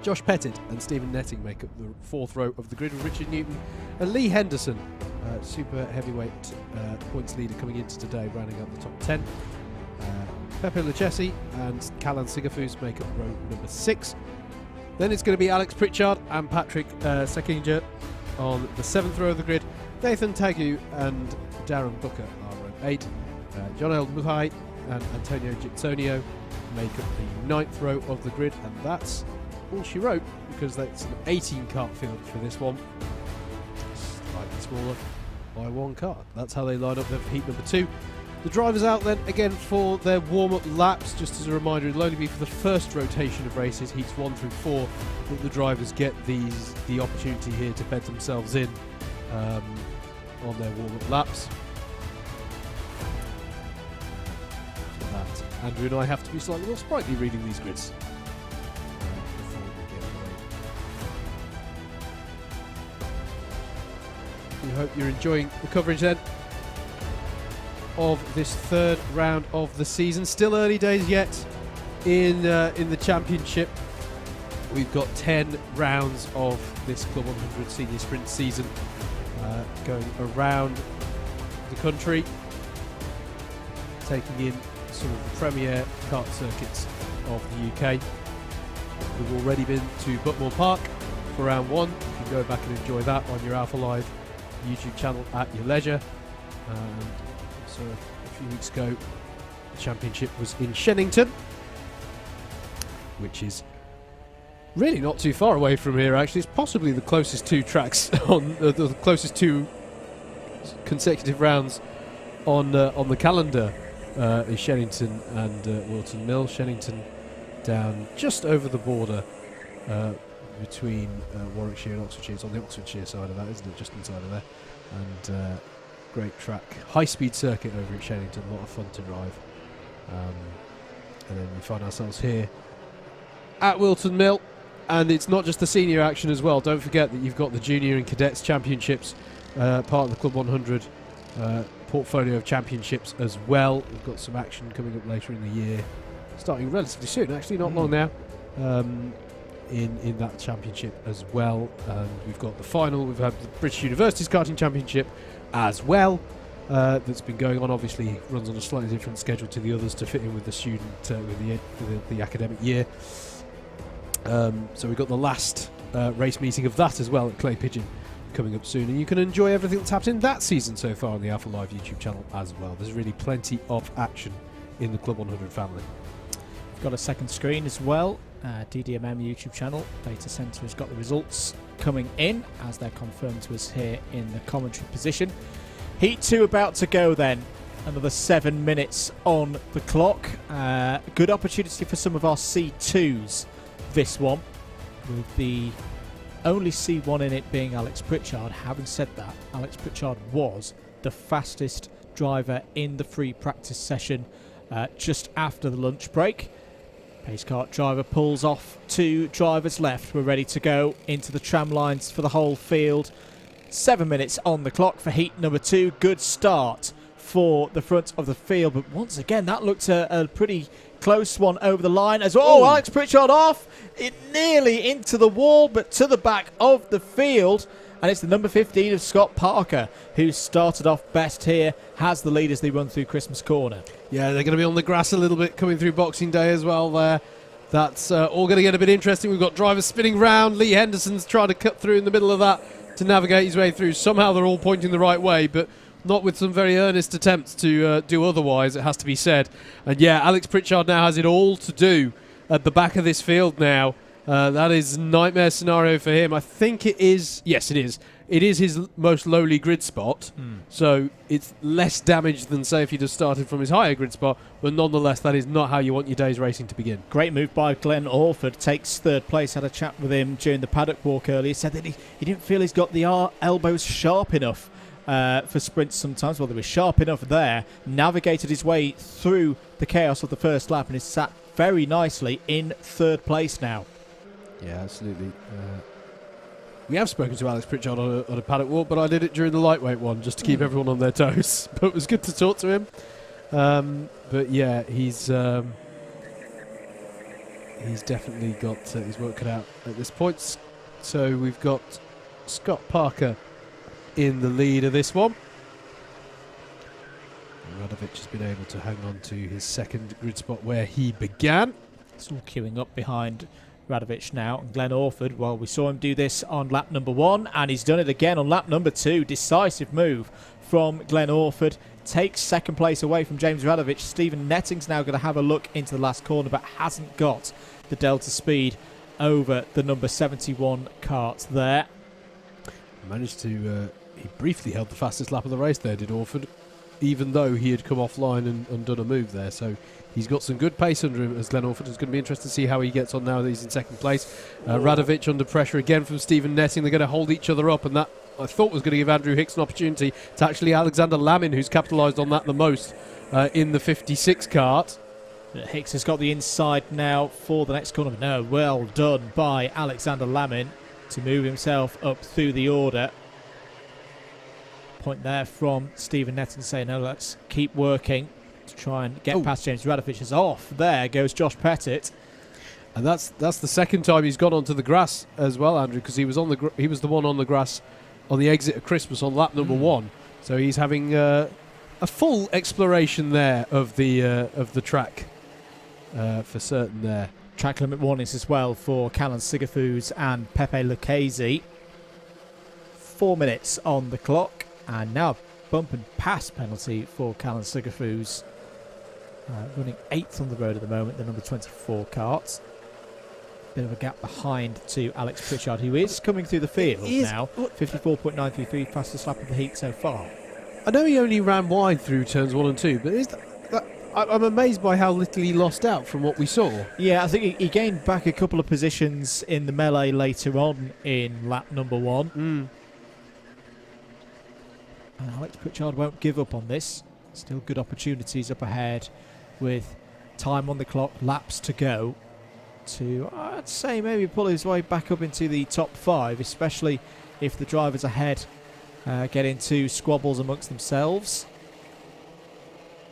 Josh Pettit and Stephen Netting make up the 4th row of the grid, with Richard Newton and Lee Henderson, super heavyweight points leader coming into today, rounding out the top 10. Pepe Lucchesi and Callan Sigafus make up row number 6. Then it's going to be Alex Pritchard and Patrick Sekinger on the 7th row of the grid. Nathan Tagu and Darren Booker are row 8. John L. Muhai and Antonio Gitsonio make up the 9th row of the grid, and that's all she wrote, because that's an 18 kart field for this one. Slightly smaller by 1 kart. That's how they line up there for heat number 2. The drivers out then again for their warm-up laps. Just as a reminder, it'll only be for the first rotation of races, heats 1 through 4, that the drivers get the opportunity here to bed themselves in on their warm-up laps. For that, Andrew and I have to be slightly more sprightly reading these grids. Before we get away. We hope you're enjoying the coverage then of this 3rd round of the season. Still early days yet in the championship. We've got 10 rounds of this Club 100 Senior Sprint season going around the country, taking in some of the premier kart circuits of the UK. We've already been to Butmore Park for round 1. You can go back and enjoy that on your Alpha Live YouTube channel at your leisure. So a few weeks ago, the championship was in Shennington, which is really not too far away from here. Actually, it's possibly the closest 2 tracks on the closest 2 consecutive rounds on the calendar is Shennington and Whilton Mill. Shennington down just over the border between Warwickshire and Oxfordshire. It's on the Oxfordshire side of that, isn't it? Just inside of there. And great track, high-speed circuit over at Shennington. A lot of fun to drive. And then we find ourselves here at Whilton Mill, and it's not just the senior action as well. Don't forget that you've got the junior and cadets championships, part of the Club 100 portfolio of championships as well. We've got some action coming up later in the year, starting relatively soon, actually, not long now, in that championship as well. And we've got the final. We've had the British Universities Karting Championship as well. That's been going on. Obviously runs on a slightly different schedule to the others to fit in with the student with the academic year. So we've got the last race meeting of that as well at Clay Pigeon coming up soon, and you can enjoy everything that's happened in that season so far on the Alpha Live YouTube channel as well. There's really plenty of action in the Club 100 family. We've got a second screen as well. DDMM YouTube channel data center has got the results coming in as they're confirmed to us here in the commentary position. Heat 2 about to go then. Another 7 minutes on the clock. Good opportunity for some of our C2s, this one, with the only C1 in it being Alex Pritchard. Having said that, Alex Pritchard was the fastest driver in the free practice session just after the lunch break. Pace kart driver pulls off 2 drivers left. We're ready to go into the tram lines for the whole field. 7 minutes on the clock for heat number 2. Good start for the front of the field, but once again that looked a pretty close one over the line as well. Oh, Alex Pritchard off, it nearly into the wall, but to the back of the field, and it's the number 15 of Scott Parker who started off best here, has the lead as they run through Christmas Corner. Yeah, they're going to be on the grass a little bit coming through Boxing Day as well there. That's all going to get a bit interesting. We've got drivers spinning round. Lee Henderson's trying to cut through in the middle of that to navigate his way through. Somehow they're all pointing the right way, but not with some very earnest attempts to do otherwise, it has to be said. And yeah, Alex Pritchard now has it all to do at the back of this field now. That is a nightmare scenario for him. I think it is. Yes, it is. It is his most lowly grid spot, so it's less damage than, say, if he'd have started from his higher grid spot, but nonetheless, that is not how you want your day's racing to begin. Great move by Glenn Orford, takes third place. Had a chat with him during the paddock walk earlier. Said that he didn't feel he's got the elbows sharp enough for sprints sometimes. Well, they were sharp enough there. Navigated his way through the chaos of the first lap and is sat very nicely in third place now. Yeah, absolutely. We have spoken to Alex Pritchard on a paddock walk, but I did it during the lightweight one just to keep everyone on their toes. But it was good to talk to him. But yeah, he's definitely got his work cut out at this point. So we've got Scott Parker in the lead of this one. Radovic has been able to hang on to his second grid spot where he began. It's all queuing up behind Radovic now, and Glenn Orford, well, we saw him do this on lap number 1, and he's done it again on lap number 2. Decisive move from Glenn Orford. Takes second place away from James Radovic. Stephen Netting's now going to have a look into the last corner, but hasn't got the delta speed over the number 71 kart there. Managed to, he briefly held the fastest lap of the race there, did Orford, even though he had come offline and done a move there. So he's got some good pace under him as Glenn Orford. It's going to be interesting to see how he gets on now that he's in second place. Radovic under pressure again from Stephen Netting. They're going to hold each other up, and that I thought was going to give Andrew Hicks an opportunity. It's actually Alexander Lamin who's capitalised on that the most in the 56 kart. Hicks has got the inside now for the next corner. No, well done by Alexander Lamin to move himself up through the order. Point there from Stephen Netting saying, no, let's keep working to try and get past James Radovic. Is off. There goes Josh Pettit. And that's the second time he's gone onto the grass as well, Andrew, because he was the one on the grass on the exit of Christmas on lap number 1. So he's having a full exploration there of the track for certain there. Track limit warnings as well for Callan Sigafus and Pepe Lucchese. 4 minutes on the clock, and now bump and pass penalty for Callan Sigafus. Running 8th on the road at the moment, the number 24 kart. Bit of a gap behind to Alex Pritchard, who is coming through the field now. 54.933, fastest lap of the heat so far. I know he only ran wide through turns 1 and 2, but I'm amazed by how little he lost out from what we saw. Yeah, I think he gained back a couple of positions in the melee later on in lap number 1. And Alex Pritchard won't give up on this. Still good opportunities up ahead with time on the clock, laps to go, to, I'd say, maybe pull his way back up into the top 5, especially if the drivers ahead get into squabbles amongst themselves.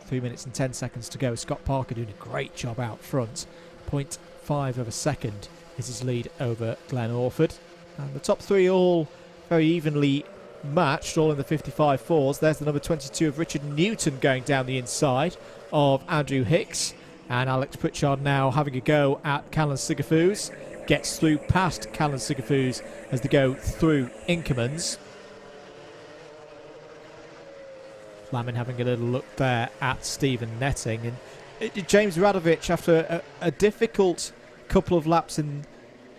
3 minutes and 10 seconds to go. Scott Parker doing a great job out front. 0.5 of a second is his lead over Glenn Orford. And the top 3 all very evenly matched, all in the 55.4s. There's the number 22 of Richard Newton going down the inside of Andrew Hicks. And Alex Pritchard now having a go at Callan Sigafus. Gets through past Callan Sigafus as they go through Inkermans. Lamin having a little look there at Stephen Netting. And James Radovich, after a difficult couple of laps in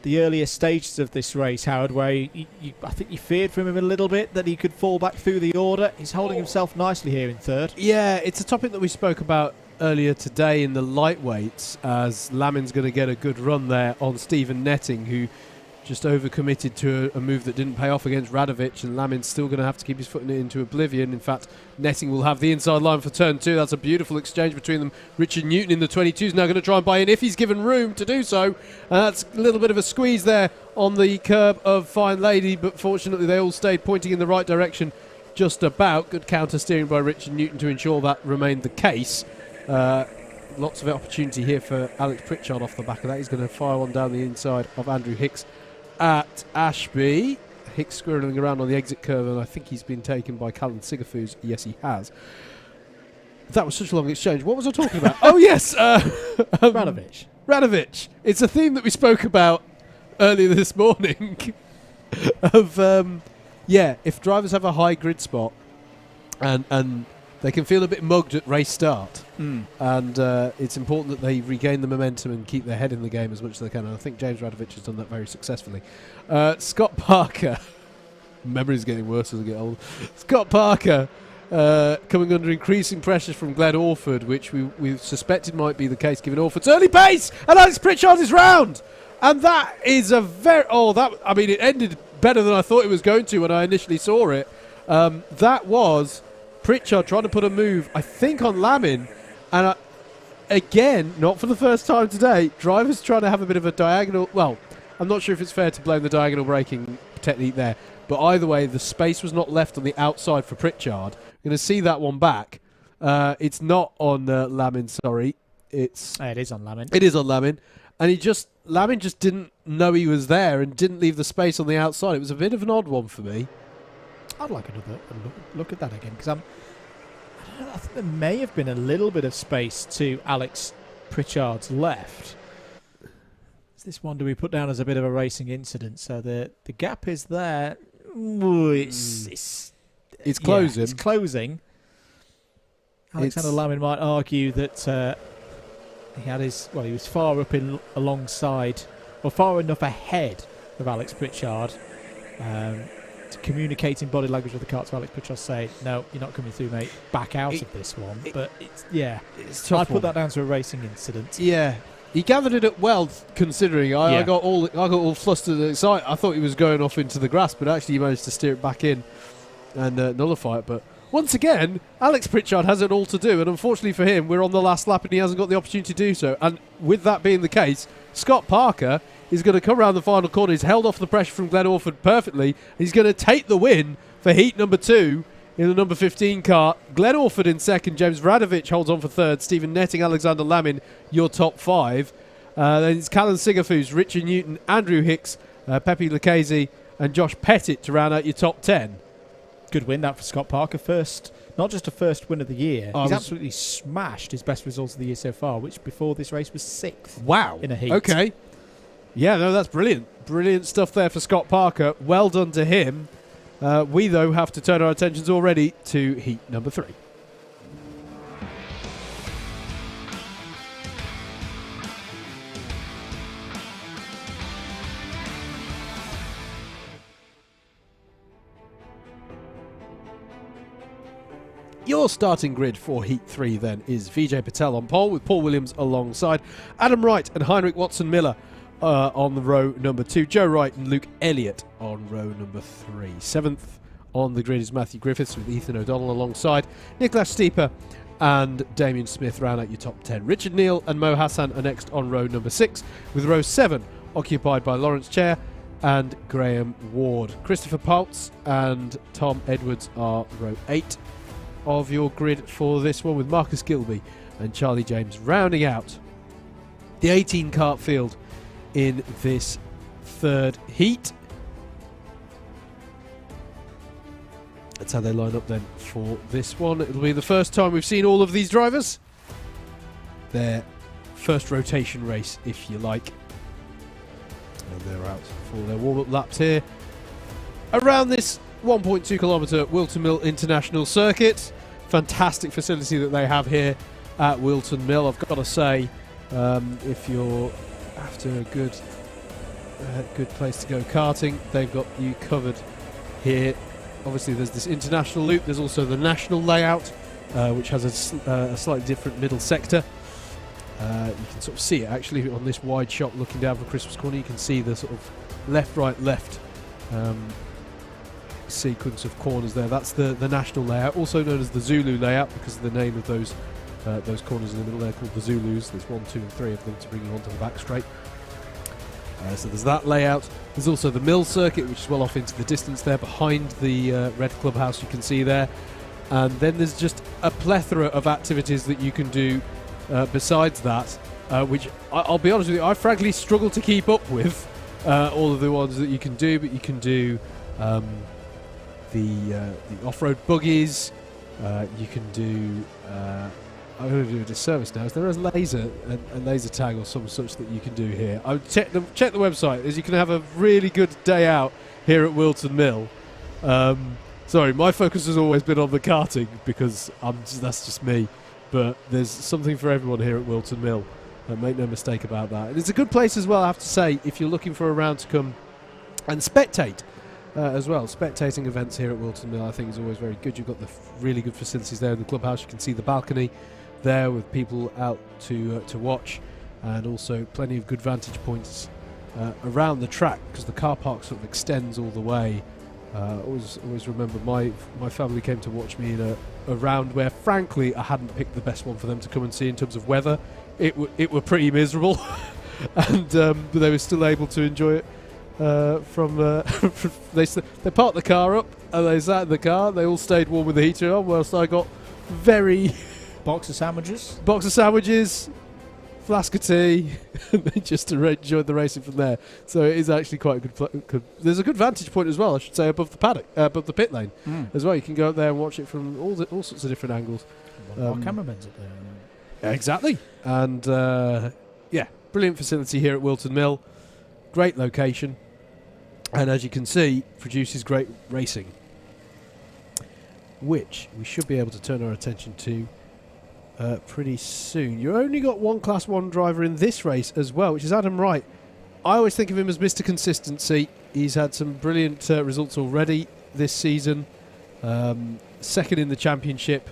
the earlier stages of this race, Howard, where I think you feared from him a little bit that he could fall back through the order. He's holding himself nicely here in third. Yeah, it's a topic that we spoke about earlier today in the lightweights, as Lamin's going to get a good run there on Stephen Netting, who just overcommitted to a move that didn't pay off against Radovich, and Lamin's still going to have to keep his foot into oblivion. In fact, Netting will have the inside line for turn 2. That's a beautiful exchange between them. Richard Newton in the 22 is now going to try and buy in if he's given room to do so. That's a little bit of a squeeze there on the curb of Fine Lady, but fortunately they all stayed pointing in the right direction just about. Good counter steering by Richard Newton to ensure that remained the case. Lots of opportunity here for Alex Pritchard off the back of that. He's going to fire one down the inside of Andrew Hicks at Ashby. Hicks squirreling around on the exit curve, and I think he's been taken by Callan Sigafus. Yes, he has. That was such a long exchange. What was I talking about? Oh, yes. Radovich. It's a theme that we spoke about earlier this morning. Of, if drivers have a high grid spot and they can feel a bit mugged at race start, and it's important that they regain the momentum and keep their head in the game as much as they can. And I think James Radovich has done that very successfully. Scott Parker, memory's getting worse as I get older. Scott Parker coming under increasing pressure from Glenn Orford, which we suspected might be the case given Orford's early pace, and Alex Pritchard is round, and that is a very it ended better than I thought it was going to when I initially saw it. That was Pritchard trying to put a move, I think, on Lamin, and again, not for the first time today, drivers trying to have a bit of a diagonal. Well, I'm not sure if it's fair to blame the diagonal braking technique there, but either way, the space was not left on the outside for Pritchard. You're going to see that one back. It's not on Lamin, sorry. It is on Lamin. It is on Lamin. And Lamin just didn't know he was there and didn't leave the space on the outside. It was a bit of an odd one for me. I'd like another look at that again, because I think there may have been a little bit of space to Alex Pritchard's left. Is this one do we put down as a bit of a racing incident? So the gap is there. Ooh, it's closing. It's closing. Alexander Lamin might argue that he was far up alongside, or far enough ahead of Alex Pritchard. To communicate in body language with the car to Alex Pritchard, say, no, you're not coming through, mate. Back out of this one. But it's tough. I'd put that down to a racing incident. Yeah, he gathered it up well, considering. I got all flustered and excited. I thought he was going off into the grass, but actually he managed to steer it back in and nullify it. But once again, Alex Pritchard has it all to do, and unfortunately for him, we're on the last lap and he hasn't got the opportunity to do so. And with that being the case, Scott Parker is going to come around the final corner. He's held off the pressure from Glenn Orford perfectly. He's going to take the win for heat number 2 in the number 15 car. Glenn Orford in second. James Radovich holds on for third. Stephen Netting, Alexander Lamin, your top 5. Then it's Callan Sigafus, Richard Newton, Andrew Hicks, Pepe Lucchese, and Josh Pettit to round out your top 10. Good win that for Scott Parker. First, not just a first win of the year. He's absolutely smashed his best results of the year so far, which before this race was 6th. Wow. In a heat. Okay. Yeah, no, that's brilliant. Brilliant stuff there for Scott Parker. Well done to him. We, though, have to turn our attentions already to heat number 3. Your starting grid for Heat 3 then is Vijay Patel on pole with Paul Williams alongside Adam Wright and Heinrich Watson-Miller on the row number 2. Joe Wright and Luke Elliott on row number 3. 7th on the grid is Matthew Griffiths with Ethan O'Donnell alongside Nicholas Stieper and Damien Smith round out your top 10. Richard Neal and Mo Hassan are next on row number 6, with row 7 occupied by Lawrence Chair and Graham Ward. Christopher Paltz and Tom Edwards are row 8 of your grid for this one, with Marcus Gilby and Charlie James rounding out the 18 kart field in this third heat. That's how they line up then for this one. It'll be the first time we've seen all of these drivers. Their first rotation race, if you like. And they're out for their warm-up laps here around this 1.2 kilometre Whilton Mill International Circuit. Fantastic facility that they have here at Whilton Mill. I've got to say, if you're after a good place to go karting, they've got you covered here. Obviously there's this international loop, there's also the national layout, which has a slightly different middle sector. You can sort of see it actually on this wide shot looking down from Christmas Corner. You can see the sort of left, right, left sequence of corners there. That's the national layout, also known as the Zulu layout because of the name of those corners in the middle there called the Zulus. There's 1, 2 and 3 of them to bring you onto the back straight. So there's that layout. There's also the Mill Circuit, which is well off into the distance there behind the red clubhouse you can see there. And then there's just a plethora of activities that you can do besides that, which I'll be honest with you, I frankly struggle to keep up with all of the ones that you can do, but you can do the off-road buggies, you can do I'm going to do a disservice now. There is a laser tag or some such that you can do here. I would check the website, as you can have a really good day out here at Whilton Mill. Sorry, my focus has always been on the karting because that's just me. But there's something for everyone here at Whilton Mill. Make no mistake about that. And it's a good place as well, I have to say, if you're looking for a round to come and spectate as well. Spectating events here at Whilton Mill I think is always very good. You've got the really good facilities there in the clubhouse. You can see the balcony there with people out to watch, and also plenty of good vantage points around the track because the car park sort of extends all the way. Always remember my family came to watch me in a round where frankly I hadn't picked the best one for them to come and see in terms of weather. It were pretty miserable and but they were still able to enjoy it they parked the car up and they sat in the car. They all stayed warm with the heater on whilst I got very box of sandwiches, flask of tea, and they just enjoyed the racing from there. So it is actually quite a good. There's a good vantage point as well, I should say, above the paddock, above the pit lane as well. You can go up there and watch it from all sorts of different angles. Our cameramen's up there. Exactly, and brilliant facility here at Whilton Mill. Great location, and as you can see, produces great racing, which we should be able to turn our attention to pretty soon. You only got one Class 1 driver in this race as well, which is Adam Wright. I always think of him as Mr. Consistency. He's had some brilliant results already this season. Second in the championship,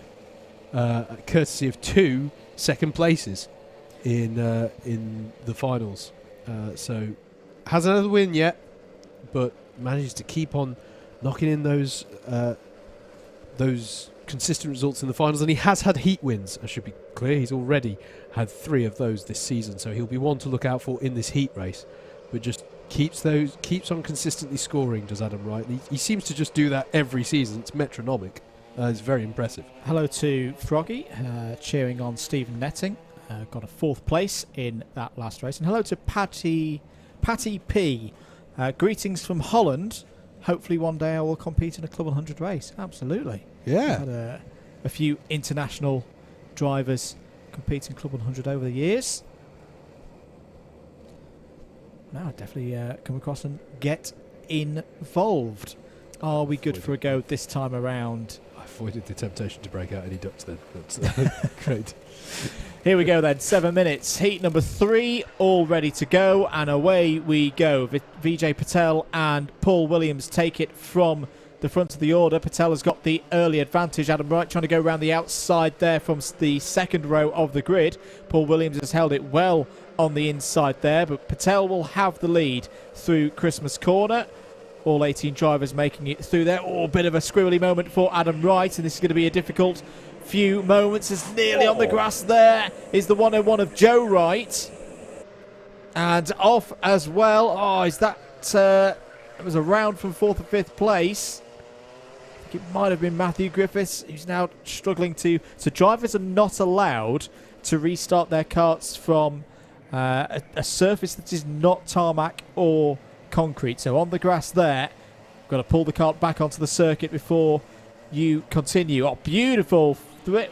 courtesy of 2 second places in the finals. So hasn't had a win yet, but manages to keep on knocking in those consistent results in the finals, and he has had heat wins. I should be clear, he's already had 3 of those this season, so he'll be one to look out for in this heat race. But just keeps on consistently scoring, does Adam Wright. He seems to just do that every season. It's metronomic. It's very impressive. Hello to Froggy, cheering on Stephen Netting. Got a 4th place in that last race. And hello to Patty P. Greetings from Holland. Hopefully one day I will compete in a Club 100 race. Absolutely. Yeah. We've had a few international drivers compete in Club 100 over the years. Now definitely come across and get involved. Are we good for a go this time around? I avoided the temptation to break out any ducks then. That's great. Here we go then, 7 minutes. Heat number 3, all ready to go, and away we go. Vijay Patel and Paul Williams take it from the the front of the order. Patel has got the early advantage. Adam Wright trying to go around the outside there from the second row of the grid. Paul Williams has held it well on the inside there, but Patel will have the lead through Christmas Corner. All 18 drivers making it through there. Oh, a bit of a squirrely moment for Adam Wright, and this is going to be a difficult few moments. It's nearly on the grass. There is the 101 of Joe Wright. And off as well. Oh, is that... it was a round from 4th and 5th place. I think it might have been Matthew Griffiths, who's now struggling to... So drivers are not allowed to restart their karts from a surface that is not tarmac or concrete. So on the grass there, got to pull the kart back onto the circuit before you continue. Oh, beautiful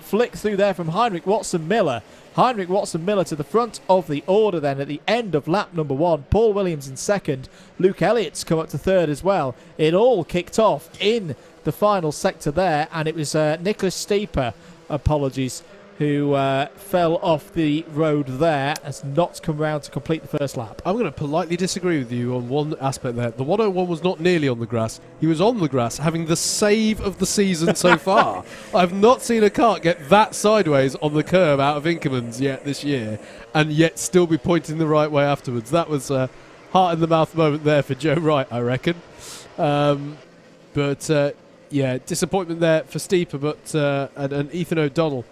flick through there from Heinrich Watson-Miller. Heinrich Watson-Miller to the front of the order then at the end of lap number 1. Paul Williams in second. Luke Elliott's come up to third as well. It all kicked off in the final sector there, and it was Nicholas Steeper, apologies, who fell off the road there, has not come round to complete the first lap. I'm going to politely disagree with you on one aspect there. The 101 was not nearly on the grass. He was on the grass, having the save of the season so far. I've not seen a kart get that sideways on the curve out of Inkerman's yet this year, and yet still be pointing the right way afterwards. That was a heart-in-the-mouth moment there for Joe Wright, I reckon. Yeah, disappointment there for Steeper, but and Ethan O'Donnell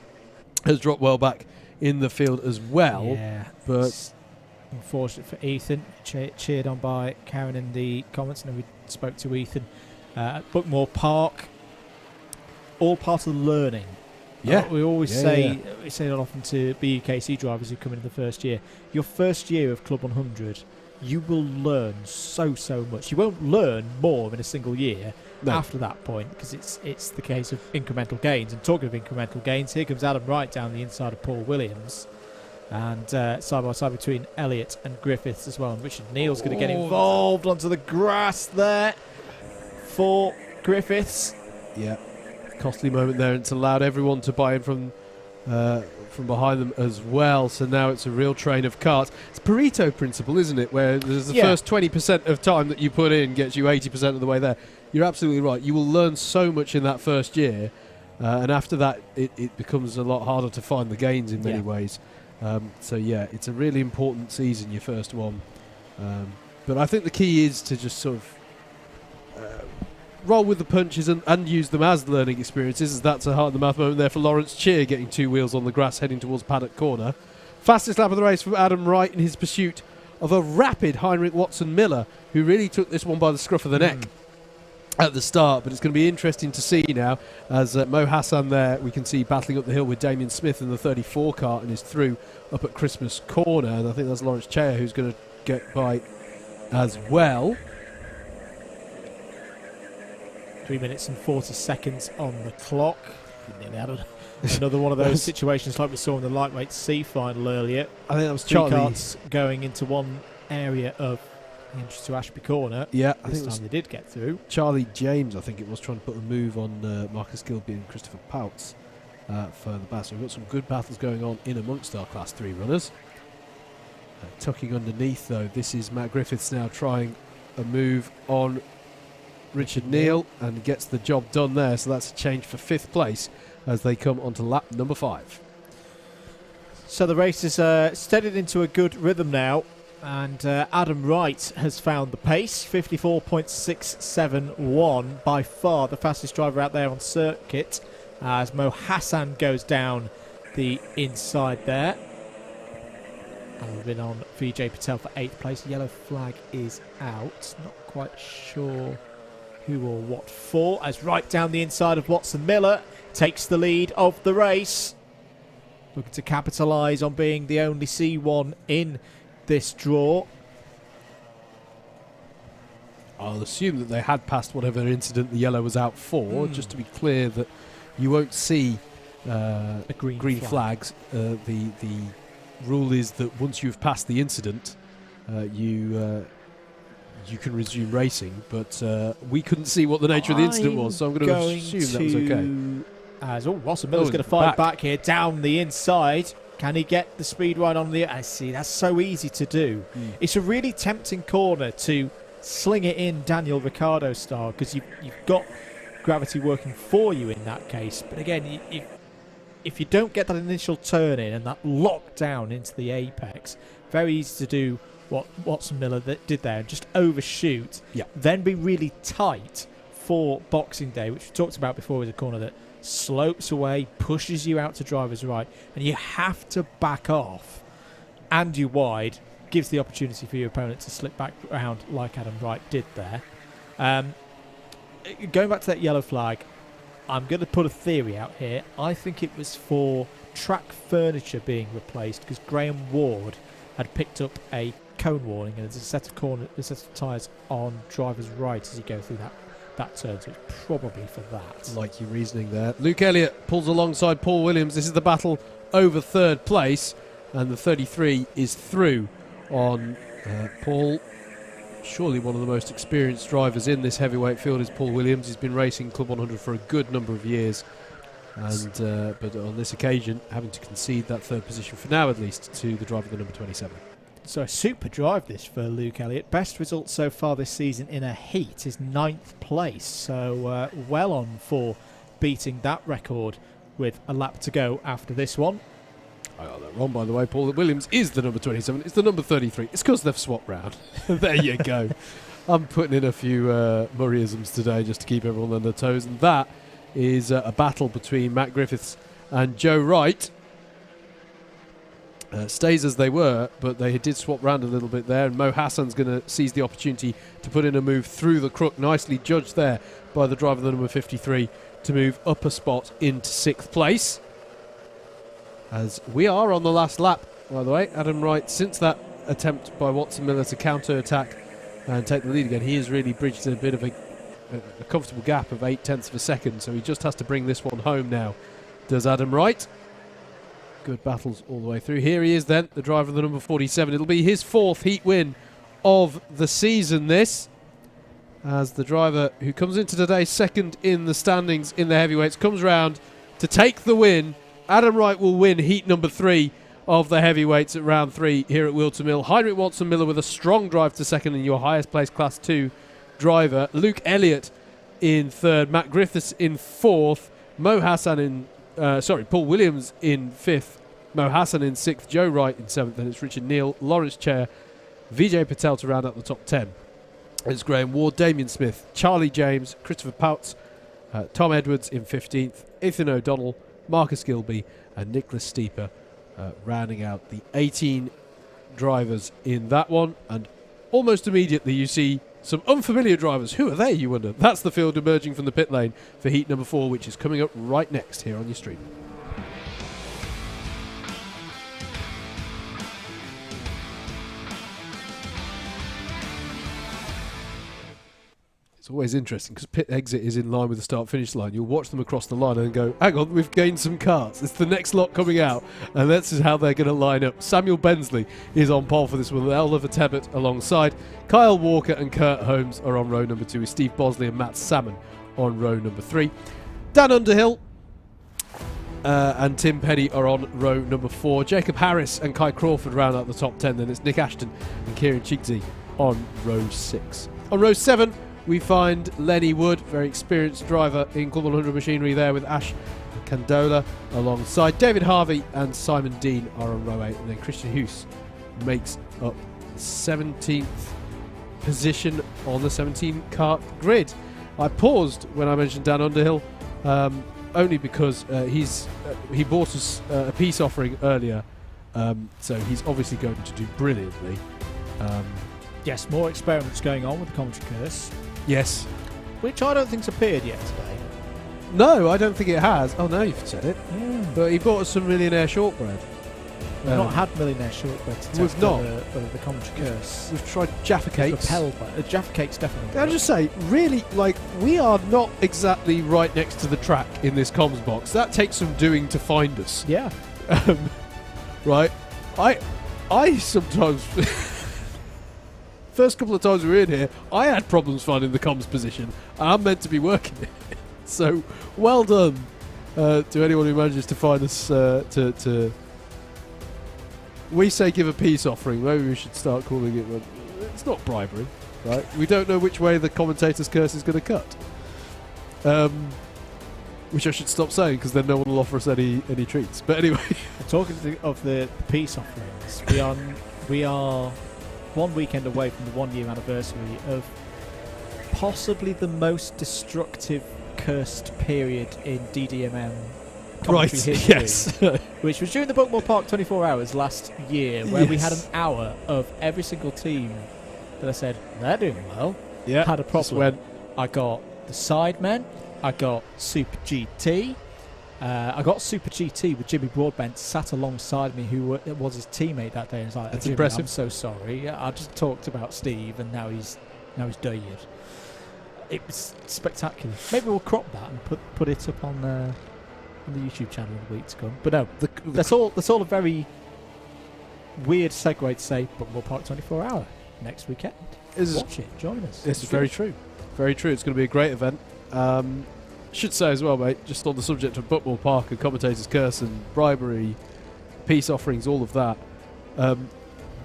has dropped well back in the field as well. Yeah, but it's unfortunate for Ethan. Cheered on by Karen in the comments, and then we spoke to Ethan at Bookmore Park. All part of learning. Yeah, we always say we say that often to BUKC drivers who come into the first year. Your first year of Club 100, you will learn so much. You won't learn more in a single year. No. After that point, because it's the case of incremental gains. And talking of incremental gains, here comes Adam Wright down the inside of Paul Williams, and side by side between Elliott and Griffiths as well. And Richard Neal's going to get involved onto the grass there for Griffiths. Yeah, costly moment there, and it's allowed everyone to buy in from behind them as well. So now it's a real train of karts. It's Pareto principle, isn't it? Where there's the first 20% of time that you put in gets you 80% of the way there. You're absolutely right. You will learn so much in that first year, and after that, it becomes a lot harder to find the gains in many ways. So yeah, it's a really important season, your first one. But I think the key is to just sort of roll with the punches and use them as learning experiences. That's a heart-in-the-mouth moment there for Lawrence Cheer, getting 2 wheels on the grass, heading towards Paddock Corner. Fastest lap of the race from Adam Wright in his pursuit of a rapid Heinrich Watson-Miller, who really took this one by the scruff of the neck at the start. But it's going to be interesting to see now as Mo Hassan there, we can see battling up the hill with Damien Smith in the 34 kart and is through up at Christmas Corner. And I think that's Lawrence Cheer who's going to get by as well. 3 minutes and 40 seconds on the clock. Nearly had another one of those situations like we saw in the lightweight C final earlier. I think that was Charlie. 3 karts going into one area of the entrance to Ashby Corner. Yeah, I think they did get through. Charlie James, I think it was, trying to put a move on Marcus Gilby and Christopher Pouts for the battle. So we've got some good battles going on in amongst our Class 3 runners. Tucking underneath, though, this is Matt Griffiths now trying a move on Richard Neal and gets the job done there. So that's a change for 5th place as they come onto lap number 5. So the race is steadied into a good rhythm now, and Adam Wright has found the pace. 54.671, by far the fastest driver out there on circuit, as Mo Hassan goes down the inside there. And we've been on Vijay Patel for 8th place. Yellow flag is out. Not quite sure who or what for, as right down the inside of Watson-Miller takes the lead of the race. Looking to capitalise on being the only C1 in this draw. I'll assume that they had passed whatever incident the yellow was out for, just to be clear that you won't see green flags. The rule is that once you've passed the incident, you can resume racing, but we couldn't see what the nature of the incident was, so I'm going to assume that was okay. As Watson-Miller's going to fight back here down the inside. Can he get the speed right on the... I see, that's so easy to do. It's a really tempting corner to sling it in Daniel Ricciardo style, because you've got gravity working for you in that case. But again, if you don't get that initial turn in and that lockdown into the apex, very easy to do what Watson Miller did there and just overshoot, then be really tight for Boxing Day, which we talked about before, is a corner that slopes away, pushes you out to driver's right, and you have to back off, and you wide, gives the opportunity for your opponent to slip back around like Adam Wright did there. Going back to that yellow flag, I'm going to put a theory out here. I think it was for track furniture being replaced because Graham Ward had picked up a cone warning, and there's a set of tyres on driver's right as you go through that turn, so it's probably for that. Like your reasoning there. Luke Elliott pulls alongside Paul Williams. This is the battle over third place, and the 33 is through on Paul. Surely one of the most experienced drivers in this heavyweight field is Paul Williams. He's been racing Club 100 for a good number of years, and but on this occasion having to concede that third position, for now at least, to the driver, the number 27. So a super drive this for Luke Elliott. Best result so far this season in a heat is 9th place. So well on for beating that record with a lap to go after this one. I got that wrong, by the way. Paul Williams is the number 27. It's the number 33. It's because they've swapped round. There you go. I'm putting in a few Murrayisms today just to keep everyone on their toes. And that is a battle between Matt Griffiths and Joe Wright. Stays as they were, but they did swap round a little bit there, and Mo Hassan's going to seize the opportunity to put in a move through the crook. Nicely judged there by the driver, the number 53, to move up a spot into 6th place. As we are on the last lap, by the way. Adam Wright, since that attempt by Watson Miller to counter-attack and take the lead again, he has really bridged a bit of a comfortable gap of 0.8 of a second, so he just has to bring this one home now, does Adam Wright. Good battles all the way through. Here he is then, the driver of the number 47. It'll be his 4th heat win of the season, this, as the driver who comes into today second in the standings in the heavyweights comes round to take the win. Adam Wright will win heat number 3 of the heavyweights at round 3 here at Whilton Mill. Heinrich Watson Miller with a strong drive to second, and your highest placed class 2 driver. Luke Elliott in 3rd, Matt Griffiths in 4th, Paul Williams in 5th, Mo Hassan in 6th, Joe Wright in 7th, and it's Richard Neal, Lawrence Chair, Vijay Patel to round out the top 10. It's Graham Ward, Damien Smith, Charlie James, Christopher Pouts, Tom Edwards in 15th, Ethan O'Donnell, Marcus Gilby, and Nicholas Steeper rounding out the 18 drivers in that one. And almost immediately you see some unfamiliar drivers. Who are they, you wonder? That's the field emerging from the pit lane for heat number 4, which is coming up right next here on your stream. It's always interesting because pit exit is in line with the start-finish line. You'll watch them across the line and go, hang on, we've gained some carts. It's the next lot coming out, and that's how they're going to line up. Samuel Bensley is on pole for this one with Oliver Tebbett alongside. Kyle Walker and Kurt Holmes are on row number 2 with Steve Bosley and Matt Salmon on row number 3. Dan Underhill and Tim Penny are on row number 4. Jacob Harris and Kai Crawford round out the top 10. Then it's Nick Ashton and Kieran Chigsey on row 6. On row 7, we find Lenny Wood, very experienced driver in Club 100 machinery there, with Ash Candola alongside. David Harvey and Simon Dean are on row 8, and then Christian Hughes makes up 17th position on the 17 kart grid. I paused when I mentioned Dan Underhill, only because he bought us a peace offering earlier, so he's obviously going to do brilliantly. Yes, more experiments going on with the commentary curse. Yes. Which I don't think's appeared yet today. No, I don't think it has. Oh, now you've said it. Yeah. But he bought us some millionaire shortbread. We've not had millionaire shortbread to test the commentary curse. We've tried Jaffa cakes. Jaffa cakes definitely. I'll just say, really, we are not exactly right next to the track in this comms box. That takes some doing to find us. Yeah. Right. I sometimes... First couple of times we were in here, I had problems finding the comms position, and I'm meant to be working it. So, well done to anyone who manages to find us to... We say give a peace offering. Maybe we should start calling it... It's not bribery, right? We don't know which way the commentator's curse is going to cut. which I should stop saying because then no one will offer us any treats. But anyway, talking of the peace offerings, we are 1 weekend away from the 1 year anniversary of possibly the most destructive cursed period in DDMM commentary history, yes. which was during the Bookmore Park 24 Hours last year, where we had an hour of every single team that I said they're doing well. Yeah, had a problem. I got the Sidemen, I got Super GT, I got Super GT with Jimmy Broadbent sat alongside me, who was his teammate that day. And was like, that's Jimmy, impressive. I'm so sorry. I just talked about Steve, and now he's died. It was spectacular. Maybe we'll crop that and put it up on the YouTube channel in the week to come. But no, that's all a very weird segue to say Bookmore Park 24 Hour next weekend. Watch it, join us. It's very true. Very true. It's going to be a great event. Should say as well, mate, just on the subject of Bookmore Park and commentators' curse and bribery, peace offerings, all of that.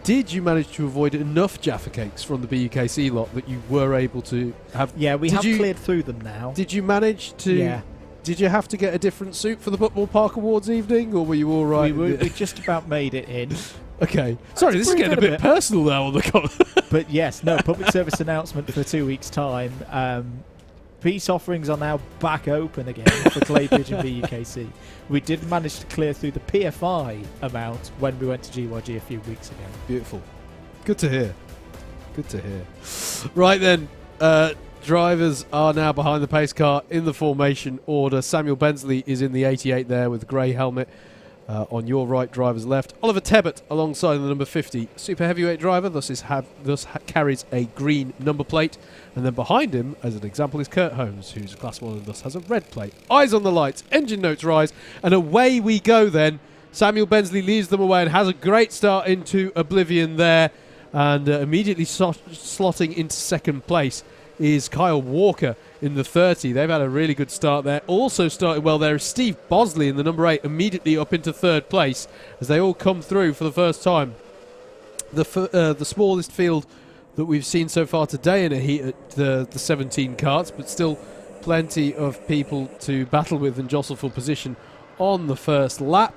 Did you manage to avoid enough Jaffa cakes from the BUKC lot that you were able to have? Yeah, we have cleared through them now. Did you manage to? Yeah. Did you have to get a different suit for the Bookmore Park Awards evening, or were you all right? We just about made it in. Okay. Sorry, this is getting a bit personal now on the comment. But yes, no, public service announcement for 2 weeks' time. Peace offerings are now back open again for Claybridge and BUKC. We did manage to clear through the PFI amount when we went to GYG a few weeks ago. Beautiful. Good to hear. Good to hear. Right then, drivers are now behind the pace car in the formation order. Samuel Bensley is in the 88 there with the grey helmet. On your right, driver's left. Oliver Tebbett alongside the number 50, super heavyweight driver, thus carries a green number plate. And then behind him, as an example, is Kurt Holmes, who's a Class 1 and thus has a red plate. Eyes on the lights, engine notes rise, and away we go then. Samuel Bensley leads them away and has a great start into oblivion there. And immediately slotting into second place is Kyle Walker in the 30. They've had a really good start there. Also started well there is Steve Bosley in the number 8, immediately up into third place as they all come through for the first time. The smallest field that we've seen so far today in a heat at the 17 karts, but still plenty of people to battle with and jostle for position on the first lap.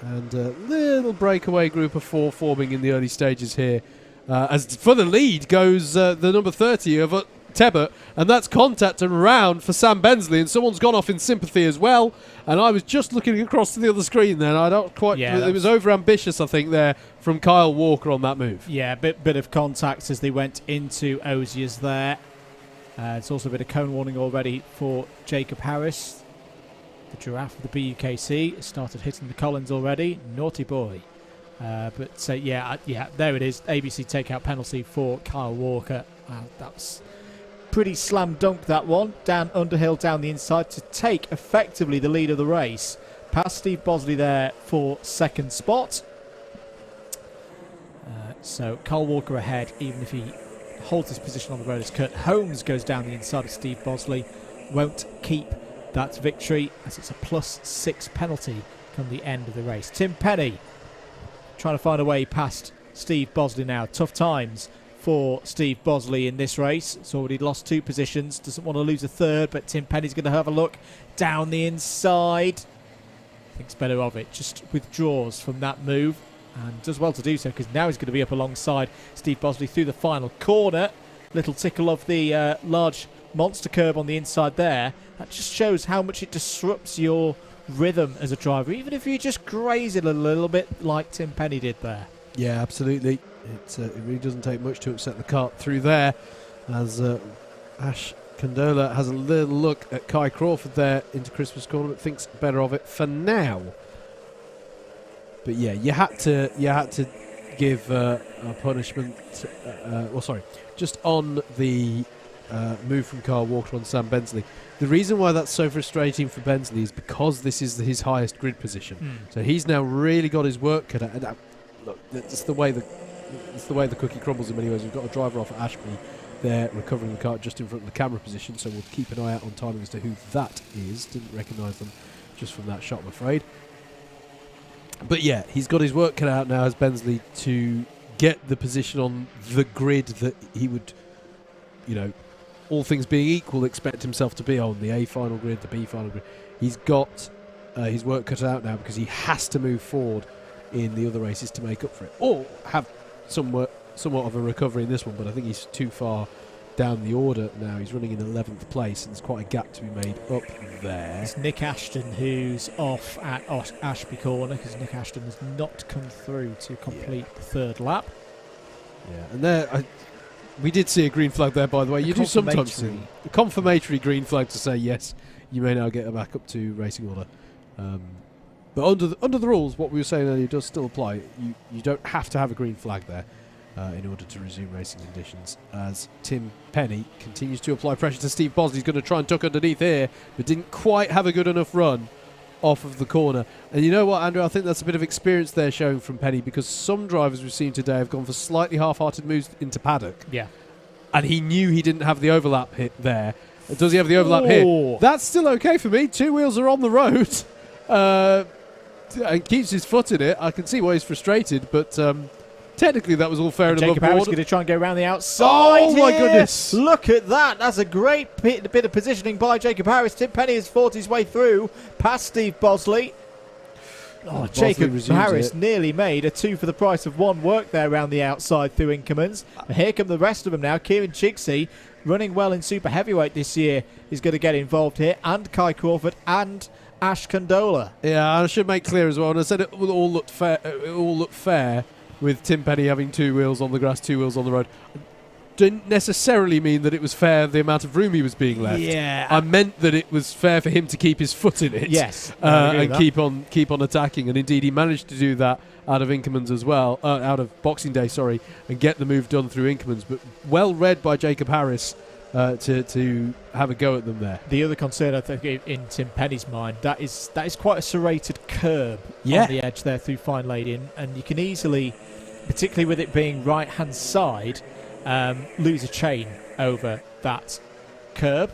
And a little breakaway group of 4 forming in the early stages here. As for the lead goes the number 30 of Tebbett, and that's contact and round for Sam Bensley, and someone's gone off in sympathy as well. And I was just looking across to the other screen then. I don't quite. Yeah, it was over ambitious, I think, there from Kyle Walker on that move. Yeah, bit of contact as they went into Osiers there. It's also a bit of cone warning already for Jacob Harris. The giraffe of the BUKC started hitting the Collins already. Naughty boy. But yeah, there it is. ABC takeout penalty for Kyle Walker. That's pretty slam dunk, that one. Dan Underhill down the inside to take effectively the lead of the race. Past Steve Bosley there for second spot. So Kyle Walker ahead, even if he holds his position on the road as Kurt Holmes goes down the inside of Steve Bosley. Won't keep that victory as it's a +6 penalty come the end of the race. Tim Penny trying to find a way past Steve Bosley now. Tough times for Steve Bosley in this race. It's already lost 2 positions. Doesn't want to lose a third, but Tim Penny's going to have a look down the inside. Thinks better of it. Just withdraws from that move and does well to do so because now he's going to be up alongside Steve Bosley through the final corner. Little tickle of the large monster curb on the inside there. That just shows how much it disrupts your rhythm as a driver, even if you just graze it a little bit like Tim Penny did there. Yeah, absolutely. It really doesn't take much to upset the cart through there as Ash Condola has a little look at Kai Crawford there into Christmas corner, but thinks better of it for now. But yeah, you had to give a punishment. Just on the move from Kyle Walker on Sam Bensley. The reason why that's so frustrating for Bensley is because this is his highest grid position. So he's now really got his work cut out. And look, it's the way the cookie crumbles in many ways. We've got a driver off at Ashby there recovering the cart just in front of the camera position, so we'll keep an eye out on timing as to who that is. Didn't recognise them just from that shot, I'm afraid. But yeah, he's got his work cut out now as Bensley to get the position on the grid that he would, all things being equal, expect himself to be on the A final grid, the B final grid. He's got his work cut out now because he has to move forward in the other races to make up for it, or have somewhat of a recovery in this one. But I think he's too far down the order now. He's running in 11th place, and there's quite a gap to be made up there. It's Nick Ashton who's off at Ashby Corner because Nick Ashton has not come through to complete the third lap. Yeah, and there we did see a green flag there, by the way. You do sometimes see a confirmatory green flag to say yes, you may now get back up to racing order. But under the rules, what we were saying earlier does still apply. You don't have to have a green flag there in order to resume racing conditions, as Tim Penny continues to apply pressure to Steve Bosley. He's going to try and tuck underneath here, but didn't quite have a good enough run off of the corner. And you know what, Andrew, I think that's a bit of experience there showing from Penny, because some drivers we've seen today have gone for slightly half-hearted moves into paddock. Yeah. And he knew he didn't have the overlap hit there. Does he have the overlap here? That's still okay for me. 2 wheels are on the road. And keeps his foot in it. I can see why he's frustrated, but technically that was all fair and above board. Jacob Harris going to try and go around the outside. Oh my goodness. Look at that. That's a great bit of positioning by Jacob Harris. Tim Penny has fought his way through past Steve Bosley. Oh, Jacob Harris nearly made a 2 for the price of 1 work there around the outside through Inkermans. But here come the rest of them now. Kieran Chigsey, running well in super heavyweight this year, is going to get involved here, and Kai Crawford and Ash Condola. Yeah, I should make clear as well, and I said it all looked fair. It all looked fair with Tim Penny having 2 wheels on the grass, 2 wheels on the road. Didn't necessarily mean that it was fair the amount of room he was being left. Yeah, I meant that it was fair for him to keep his foot in it. Yes, and keep on attacking. And indeed, he managed to do that out of Inkermans as well, out of Boxing Day, sorry, and get the move done through Inkermans. But well read by Jacob Harris to have a go at them there. The other concern, I think, in Tim Penny's mind, that is quite a serrated curb on the edge there through Fine Lady, and you can easily, particularly with it being right-hand side, lose a chain over that curb.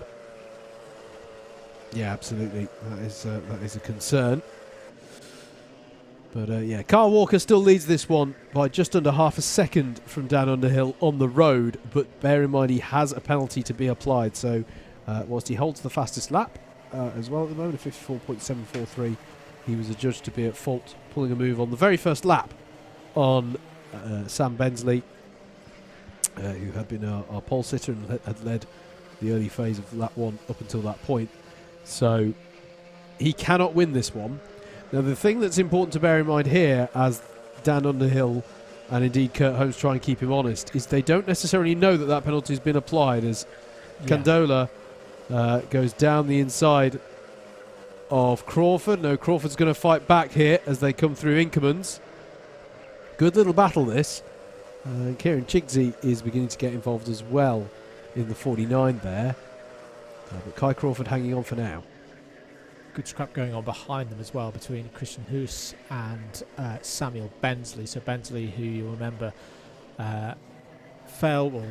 Yeah, absolutely. That is a concern. But yeah, Carl Walker still leads this one by just under half a second from Dan Underhill on the road. But bear in mind, he has a penalty to be applied. So whilst he holds the fastest lap as well at the moment, a 54.743, he was adjudged to be at fault, pulling a move on the very first lap on Sam Bensley, who had been our pole sitter and had led the early phase of lap 1 up until that point. So he cannot win this one. Now, the thing that's important to bear in mind here, as Dan Underhill and indeed Kurt Holmes try and keep him honest, is they don't necessarily know that penalty has been applied, as Condola goes down the inside of Crawford. No, Crawford's going to fight back here as they come through Inkermans. Good little battle, this. Kieran Chigsey is beginning to get involved as well in the 49 there. But Kai Crawford hanging on for now. Good scrap going on behind them as well between Christian Hoos and Samuel Bensley. So Bensley, who you remember fell or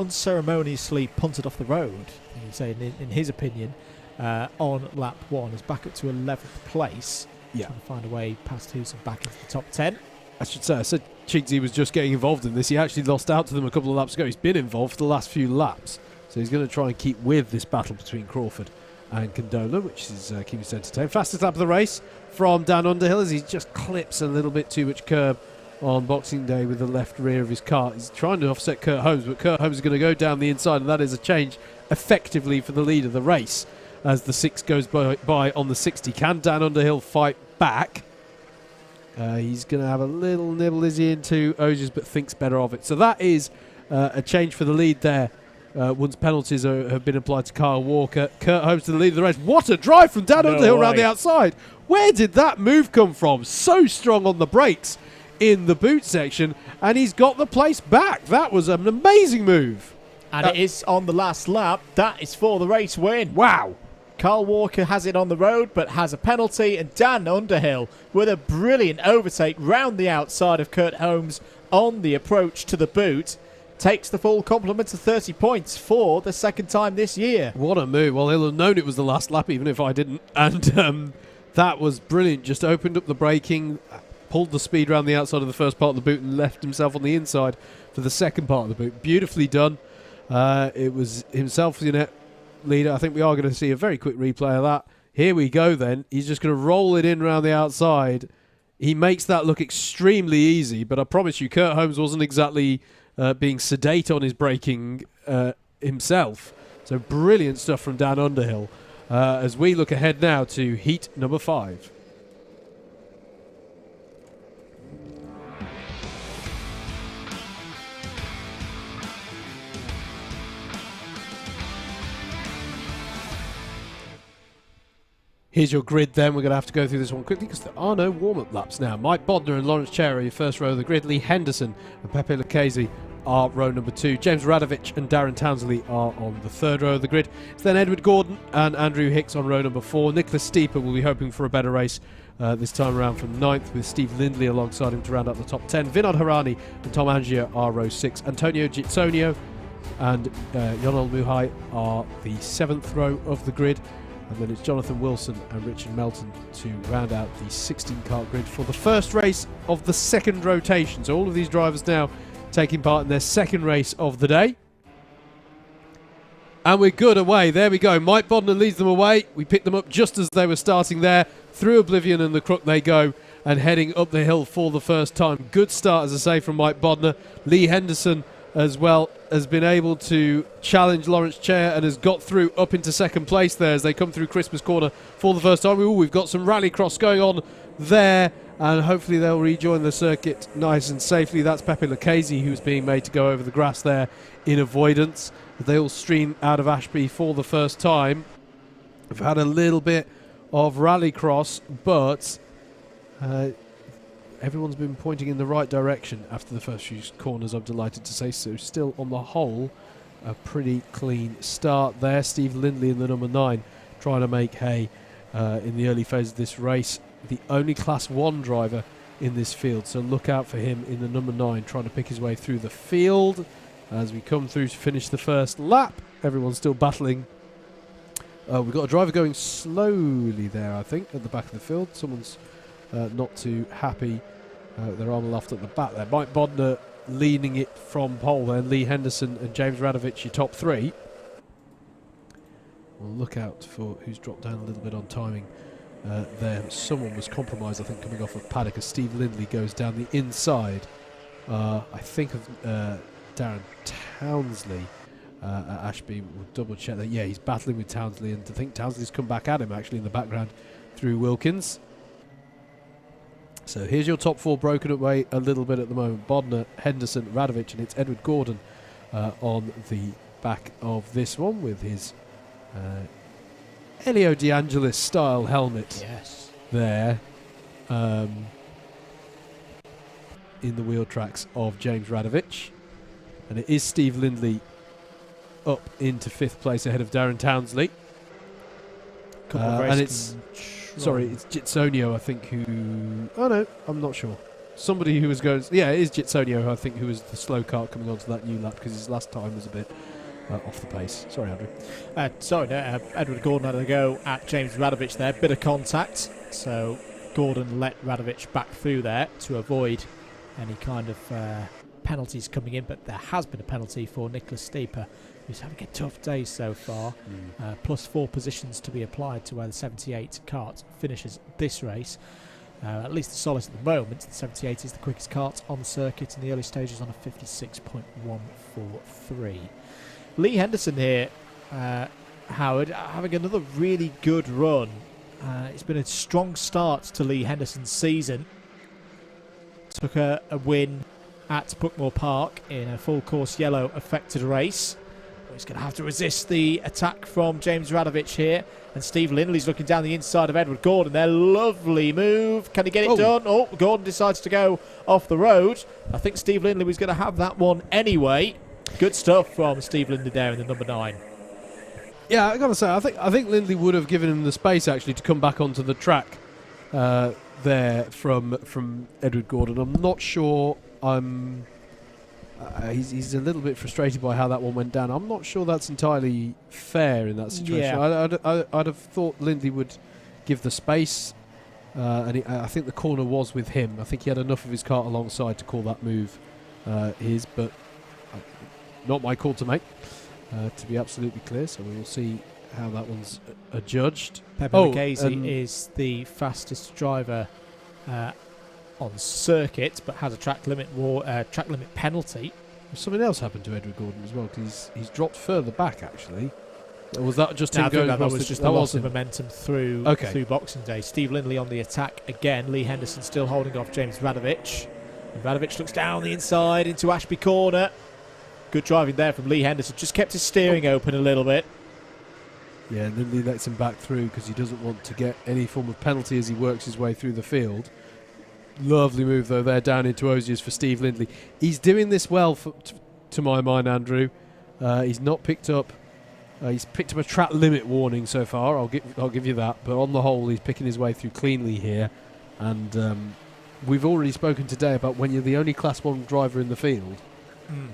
unceremoniously punted off the road, you say, in his opinion, on lap 1, is back up to 11th place. Yeah. Trying to find a way past Hoos and back into the top 10. I said Chigsey was just getting involved in this. He actually lost out to them a couple of laps ago. He's been involved for the last few laps. So he's going to try and keep with this battle between Crawford and Condola, which is keeping us entertained. Fastest lap of the race from Dan Underhill as he just clips a little bit too much curb on Boxing Day with the left rear of his car. He's trying to offset Kurt Holmes, but Kurt Holmes is going to go down the inside, and that is a change effectively for the lead of the race as the 6 goes by on the 60. Can Dan Underhill fight back? He's going to have a little nibble, is he, into Ogiers, but thinks better of it. So that is a change for the lead there. Once penalties have been applied to Kyle Walker. Kurt Holmes to the lead of the race. What a drive from Dan Underhill around the outside. Where did that move come from? So strong on the brakes in the boot section, and he's got the place back. That was an amazing move. And it is on the last lap. That is for the race win. Wow. Carl Walker has it on the road, but has a penalty, and Dan Underhill with a brilliant overtake round the outside of Kurt Holmes on the approach to the boot takes the full complement of 30 points for the second time this year. What a move. Well, he'll have known it was the last lap, even if I didn't. And that was brilliant. Just opened up the braking, pulled the speed around the outside of the first part of the boot, and left himself on the inside for the second part of the boot. Beautifully done. It was himself the net leader. I think we are going to see a very quick replay of that. Here we go then. He's just going to roll it in around the outside. He makes that look extremely easy, but I promise you, Kurt Holmes wasn't exactly being sedate on his braking himself. So brilliant stuff from Dan Underhill as we look ahead now to heat number 5. Here's your grid then. We're going to have to go through this one quickly because there are no warm-up laps now. Mike Bodner and Lawrence Chair are your first row of the grid. Lee Henderson and Pepe Lucchese are row number 2. James Radovich and Darren Townsley are on the third row of the grid. It's then Edward Gordon and Andrew Hicks on row number 4. Nicholas Steeper will be hoping for a better race this time around from 9th, with Steve Lindley alongside him to round out the top 10. Vinod Harani and Tom Angier are row 6. Antonio Gitsonio and Yonel Muhai are the 7th row of the grid. And then it's Jonathan Wilson and Richard Melton to round out the 16-car grid for the first race of the second rotation. So all of these drivers now taking part in their second race of the day. And we're good away. There we go. Mike Bodner leads them away. We picked them up just as they were starting there. Through Oblivion and the Crook they go, and heading up the hill for the first time. Good start, as I say, from Mike Bodner. Lee Henderson as well has been able to challenge Lawrence Chair and has got through up into second place there as they come through Christmas Corner for the first time. Ooh, we've got some rallycross going on there, and hopefully they'll rejoin the circuit nice and safely. That's Pepe Lucchese who's being made to go over the grass there in avoidance. They all stream out of Ashby for the first time. We've had a little bit of rallycross, but everyone's been pointing in the right direction after the first few corners, I'm delighted to say. So still, on the whole, a pretty clean start there. Steve Lindley in the number 9 trying to make hay in the early phase of this race. The only Class 1 driver in this field, so look out for him in the number 9 trying to pick his way through the field. As we come through to finish the first lap, everyone's still battling. We've got a driver going slowly there, I think, at the back of the field. Someone's not too happy. Their arm aloft at the back there. Mike Bodner leading it from pole then. Lee Henderson and James Radovich, your top 3. We'll look out for who's dropped down a little bit on timing there. Someone was compromised, I think, coming off of paddock as Steve Lindley goes down the inside. I think of Darren Townsley at Ashby. We'll double check that. Yeah, he's battling with Townsley, and I think Townsley's come back at him actually in the background through Wilkins. So here's your top 4 broken away a little bit at the moment. Bodner, Henderson, Radovich, and it's Edward Gordon on the back of this one with his Elio De Angelis style helmet there in the wheel tracks of James Radovich. And it is Steve Lindley up into 5th place ahead of Darren Townsley. And it's it's Gitsonio, I think, who... Oh, no, I'm not sure. Somebody who was going... Yeah, it is Gitsonio, I think, who was the slow cart coming onto that new lap because his last time was a bit off the pace. Sorry, Andrew. Edward Gordon had a go at James Radovich there. Bit of contact. So Gordon let Radovich back through there to avoid any kind of penalties coming in. But there has been a penalty for Nicholas Steeper, who's having a tough day so far. Plus 4 positions to be applied to where the 78 kart finishes this race. At least the solace at the moment, the 78 is the quickest kart on the circuit in the early stages on a 56.143. Lee Henderson here, Howard, having another really good run. It's been a strong start to Lee Henderson's season. Took a win at Buckmore Park in a full course yellow affected race. He's going to have to resist the attack from James Radovich here. And Steve Lindley's looking down the inside of Edward Gordon. Their lovely move. Can he get it done? Oh, Gordon decides to go off the road. I think Steve Lindley was going to have that one anyway. Good stuff from Steve Lindley there in the number 9. Yeah, I got to say, I think Lindley would have given him the space actually to come back onto the track there from Edward Gordon. I'm not sure. He's a little bit frustrated by how that one went down. I'm not sure that's entirely fair in that situation. Yeah. I'd have thought Lindley would give the space, and I think the corner was with him. I think he had enough of his cart alongside to call that move his, but not my call to make, to be absolutely clear. So we will see how that one's adjudged. Pepe Lucchese is the fastest driver on circuit, but has a track limit penalty. Something else happened to Edward Gordon as well, because he's dropped further back actually. Or was that just him going? That was just a loss of momentum through Boxing Day. Steve Lindley on the attack again. Lee Henderson still holding off James Radovich. And Radovich looks down the inside into Ashby Corner. Good driving there from Lee Henderson. Just kept his steering open a little bit. Yeah, Lindley lets him back through because he doesn't want to get any form of penalty as he works his way through the field. Lovely move though there down into Osiers for Steve Lindley. He's doing this well to my mind, Andrew. He's not picked up. He's picked up a track limit warning so far. I'll give you that. But on the whole, he's picking his way through cleanly here. And we've already spoken today about when you're the only Class 1 driver in the field,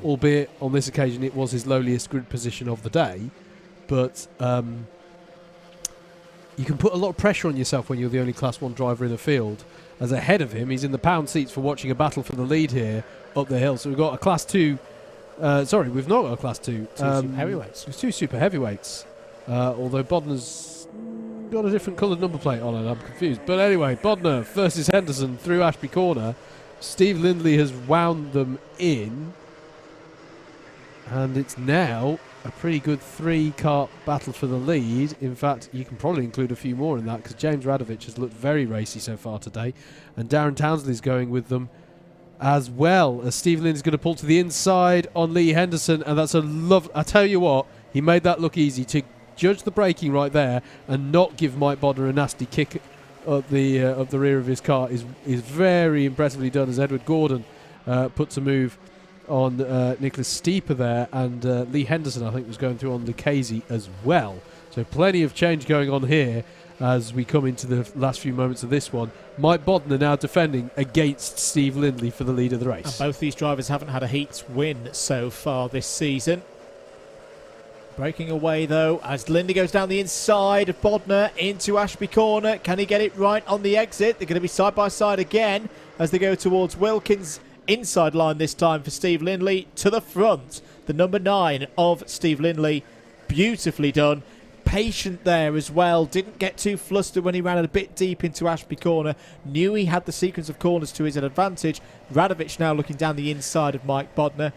albeit on this occasion it was his lowliest grid position of the day. But you can put a lot of pressure on yourself when you're the only Class 1 driver in the field. As ahead of him, he's in the pound seats for watching a battle for the lead here up the hill. So we've got a Class 2... we've not got a Class 2. Super heavyweights. It's 2 super heavyweights. Although Bodner's got a different coloured number plate on it. I'm confused. But anyway, Bodner versus Henderson through Ashby Corner. Steve Lindley has wound them in. And it's now a pretty good 3-kart battle for the lead. In fact, you can probably include a few more in that because James Radovich has looked very racy so far today. And Darren Townsley's going with them as well, as Steve Lindley's going to pull to the inside on Lee Henderson, and that's a I tell you what, he made that look easy. To judge the braking right there and not give Mike Bodner a nasty kick up the rear of his car is very impressively done, as Edward Gordon puts a move on Nicholas Stieper there, and Lee Henderson I think was going through on Lucchese as well. So plenty of change going on here as we come into the last few moments of this one. Mike Bodner now defending against Steve Lindley for the lead of the race. And both these drivers haven't had a heat win so far this season. Breaking away though as Lindley goes down the inside of Bodner into Ashby Corner. Can he get it right on the exit? They're going to be side by side again as they go towards Wilkins. Inside line this time for Steve Lindley to the front. The number 9 of Steve Lindley. Beautifully done. Patient there as well. Didn't get too flustered when he ran a bit deep into Ashby Corner. Knew he had the sequence of corners to his advantage. Radovich now looking down the inside of Mike Bodner.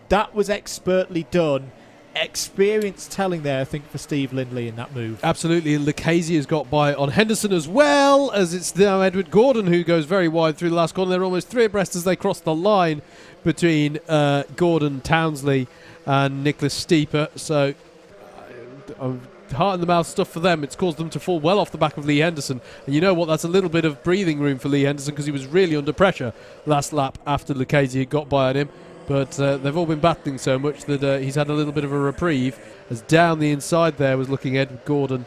That was expertly done. Experience telling there, I think, for Steve Lindley in that move. Absolutely, and Lucchese has got by on Henderson as well, as it's now Edward Gordon who goes very wide through the last corner. They're almost 3 abreast as they cross the line between Gordon, Townsley and Nicholas Stieper. So heart in the mouth stuff for them. It's caused them to fall well off the back of Lee Henderson, and you know what, that's a little bit of breathing room for Lee Henderson because he was really under pressure last lap after Lucchese had got by on him. But they've all been battling so much that he's had a little bit of a reprieve, as down the inside there was looking Edward Gordon,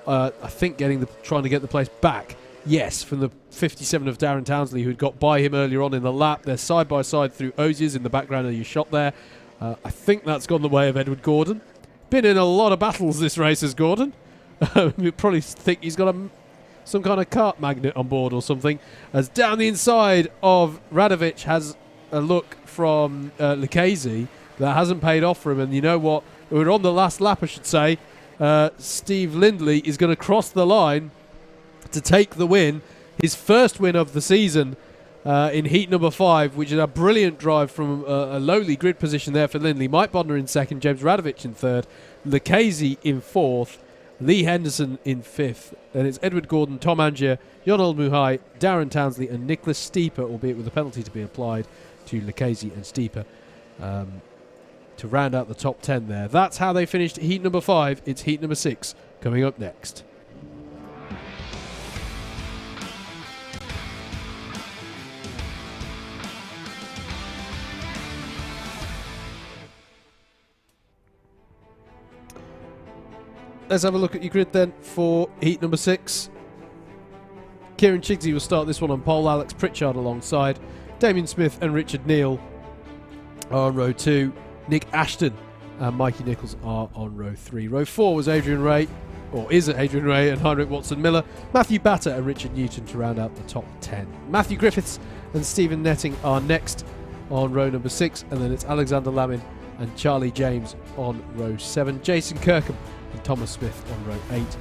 I think trying to get the place back. Yes, from the 57 of Darren Townsley, who had got by him earlier on in the lap. They're side by side through Osiers in the background of your shot there. I think that's gone the way of Edward Gordon. Been in a lot of battles this race as Gordon. You probably think he's got some kind of kart magnet on board or something. As down the inside of Radovich has a look from Lucchese that hasn't paid off for him, and you know what, we're on the last lap I should say. Steve Lindley is going to cross the line to take the win, his first win of the season in heat number 5, which is a brilliant drive from a lowly grid position there for Lindley. Mike Bodner in second, James Radovich in third, Lucchese in fourth, Lee Henderson in fifth. Then it's Edward Gordon, Tom Angier, Jon Olmuhai, Darren Townsley and Nicholas Stieper, albeit with a penalty to be applied to Lucchese and Stieper, to round out the top 10 there. That's how they finished heat number 5. It's heat number 6 coming up next. Let's have a look at your grid then for heat number 6. Kieran Chigsey will start this one on pole. Alex Pritchard alongside. Damien Smith and Richard Neal are on row 2. Nick Ashton and Mikey Nichols are on row 3. Row 4 was Adrian Ray, or is it Adrian Ray and Heinrich Watson-Miller. Matthew Batter and Richard Newton to round out the top 10. Matthew Griffiths and Stephen Netting are next on row number 6, and then it's Alexander Lamin and Charlie James on row 7. Jason Kirkham and Thomas Smith on row 8.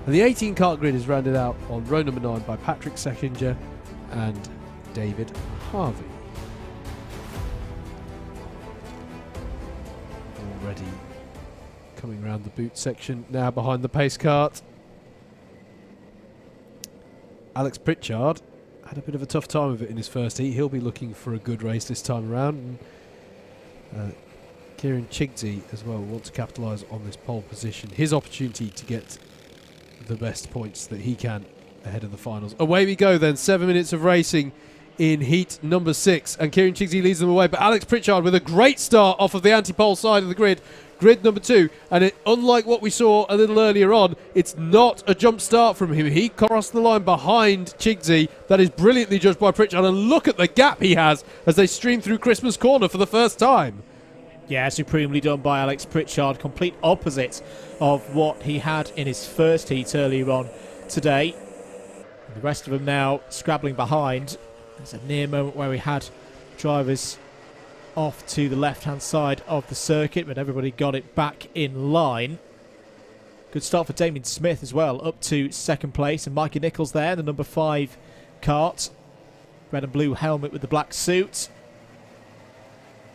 And the 18 kart grid is rounded out on row number 9 by Patrick Seckinger and David Harvey. Already coming around the boot section now behind the pace kart. Alex Pritchard had a bit of a tough time of it in his first heat. He'll be looking for a good race this time around. And, Kieran Chigsey as well wants to capitalise on this pole position. His opportunity to get the best points that he can ahead of the finals. Away we go then. 7 minutes of racing in heat number 6. And Kieran Chigsey leads them away. But Alex Pritchard with a great start off of the anti-pole side of the grid. Grid number 2. And unlike what we saw a little earlier on, it's not a jump start from him. He crossed the line behind Chigsey. That is brilliantly judged by Pritchard. And look at the gap he has as they stream through Christmas Corner for the first time. Yeah, supremely done by Alex Pritchard. Complete opposite of what he had in his first heat earlier on today. And the rest of them now scrabbling behind. There's a near moment where we had drivers off to the left-hand side of the circuit, but everybody got it back in line. Good start for Damien Smith as well, up to second place. And Mikey Nichols there, the number 5 kart. Red and blue helmet with the black suit.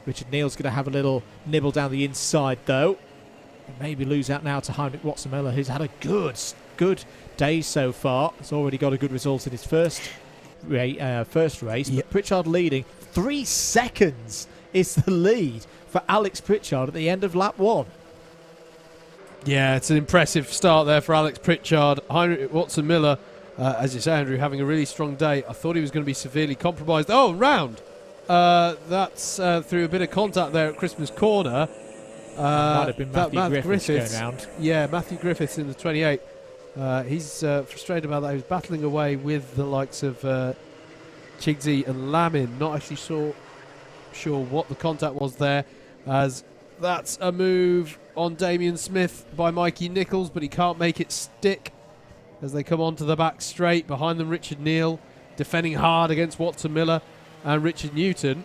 Richard Neal's going to have a little nibble down the inside, though. And maybe lose out now to Heinrich Watson-Miller, who's had a good day so far. He's already got a good result in his first race. But Pritchard leading. 3 seconds is the lead for Alex Pritchard at the end of lap 1. Yeah, it's an impressive start there for Alex Pritchard. Heinrich Watson-Miller, as you say, Andrew, having a really strong day. I thought he was going to be severely compromised. Oh, round! That's through a bit of contact there at Christmas Corner. Might have been Matthew Griffiths going round. Yeah, Matthew Griffiths in the 28. He's frustrated about that. He was battling away with the likes of Chigsey and Lamin. Not actually sure what the contact was there, as that's a move on Damien Smith by Mikey Nichols, but he can't make it stick as they come onto the back straight. Behind them, Richard Neal defending hard against Watson-Miller and Richard Newton.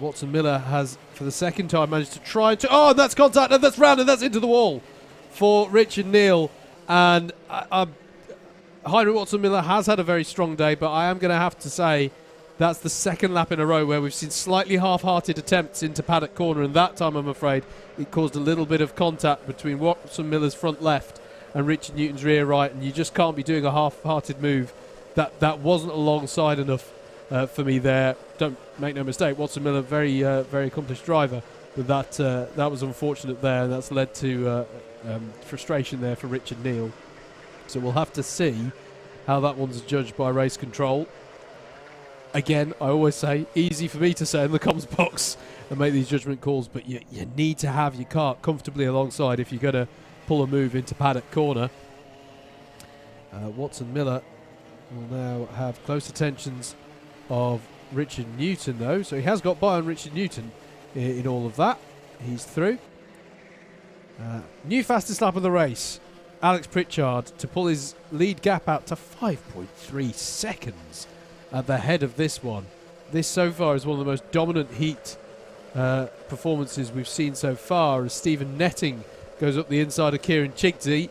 Watson-Miller has, for the second time, managed to try to... Oh, that's contact, and that's round, and that's into the wall for Richard Neal. And Heinrich Watson-Miller has had a very strong day, but I am going to have to say that's the second lap in a row where we've seen slightly half-hearted attempts into paddock corner, and that time, I'm afraid, it caused a little bit of contact between Watson-Miller's front left and Richard Newton's rear right, and you just can't be doing a half-hearted move. That wasn't alongside enough for me there. Don't make no mistake, Watson-Miller, very accomplished driver, but that was unfortunate there, and that's led to frustration there for Richard Neal. So we'll have to see how that one's judged by race control. Again, I always say, easy for me to say in the comms box and make these judgment calls, but you need to have your cart comfortably alongside if you're going to pull a move into paddock corner. Watson-Miller will now have close attentions of Richard Newton, though, so he has got by on Richard Newton in all of that. He's through. New fastest lap of the race, Alex Pritchard, to pull his lead gap out to 5.3 seconds at the head of this one. This so far is one of the most dominant heat performances we've seen so far, as Stephen Netting goes up the inside of Kieran Chigsey,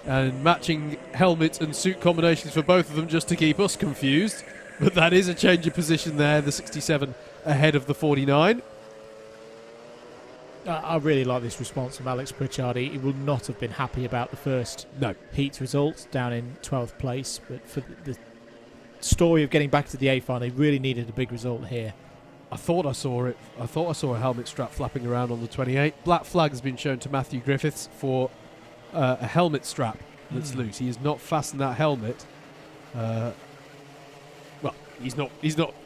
and matching helmet and suit combinations for both of them just to keep us confused. But that is a change of position there, the 67 ahead of the 49. I really like this response from Alex Pritchard. He will not have been happy about the first heat result down in 12th place, but for the story of getting back to the A final, he really needed a big result here. I thought I saw it. I thought I saw a helmet strap flapping around on the 28. Black flag has been shown to Matthew Griffiths for a helmet strap that's loose. He has not fastened that helmet. Well, he's not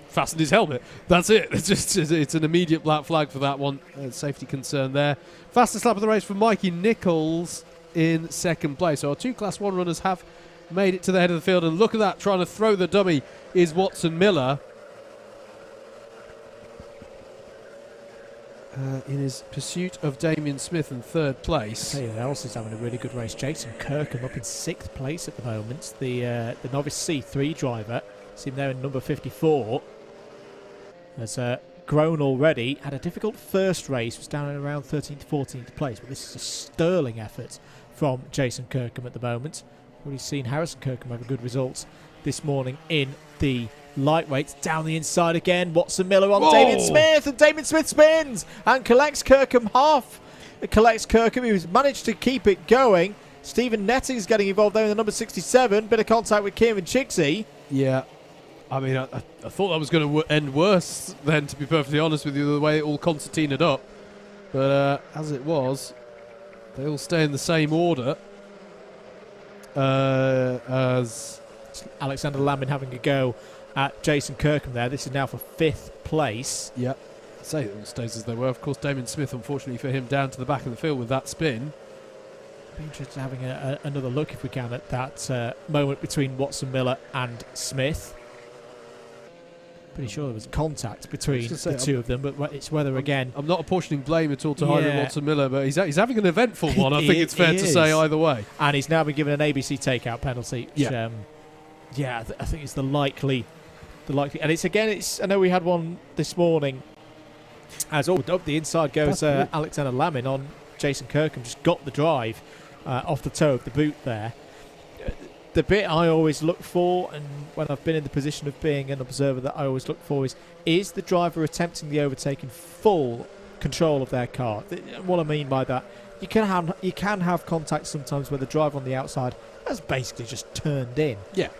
fastened his helmet. That's it. It's an immediate black flag for that one. Safety concern there. Fastest lap of the race for Mikey Nichols in second place. So our 2 Class 1 runners have made it to the head of the field, and look at that, trying to throw the dummy is Watson-Miller. In his pursuit of Damien Smith in third place. Someone else is having a really good race. Jason Kirkham up in 6th place at the moment. The novice C3 driver. See him there in number 54. As grown already. Had a difficult first race, was down in around 13th, 14th place, but this is a sterling effort from Jason Kirkham at the moment. Already seen Harrison Kirkham have a good result this morning in the lightweights. Down the inside again, Watson Miller on Damien Smith, and Damien Smith spins and collects Kirkham half. It collects Kirkham, who's managed to keep it going. Stephen Netting's getting involved there in the number 67. Bit of contact with Kieran Chigsey. Yeah. I mean, I thought that was going to end worse then, to be perfectly honest with you, the way it all concertinaed up. But as it was, they all stay in the same order as Alexander Lammin having a go at Jason Kirkham there. This is now for 5th place. Yeah. Say it all stays as they were. Of course, Damien Smith, unfortunately for him, down to the back of the field with that spin. Be interested in having another look, if we can, at that moment between Watson Miller and Smith. Pretty sure there was contact between the two of them, but it's whether again... I'm not apportioning blame at all to Heinrich Watson Miller, but he's having an eventful one. I think it's fair to say either way. And he's now been given an ABC takeout penalty. Which, I think it's the likely. And it's I know we had one this morning. As up the inside goes Alexander Lammin on Jason Kirkham. Just got the drive off the toe of the boot there. The bit I always look for, and when I've been in the position of being an observer, that I always look for is the driver attempting the overtake in full control of their car. What I mean by that, you can have contact sometimes where the driver on the outside has basically just turned in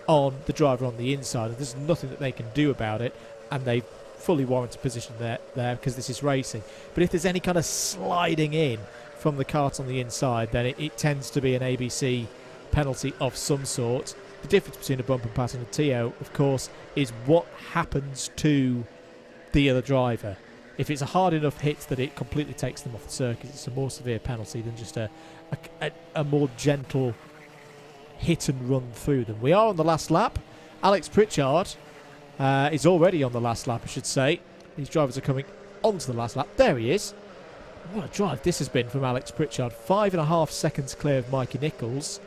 on the driver on the inside, and there's nothing that they can do about it, and they fully warranted position there because this is racing. But if there's any kind of sliding in from the kart on the inside, then it tends to be an ABC penalty of some sort. The difference between a bump and pass and a TO, of course, is what happens to the other driver. If it's a hard enough hit that it completely takes them off the circuit, it's a more severe penalty than just a more gentle hit and run through them. We are on the last lap. Alex Pritchard is already on the last lap, I should say. These drivers are coming onto the last lap. There he is. What a drive this has been from Alex Pritchard. 5.5 seconds clear of Mikey Nichols,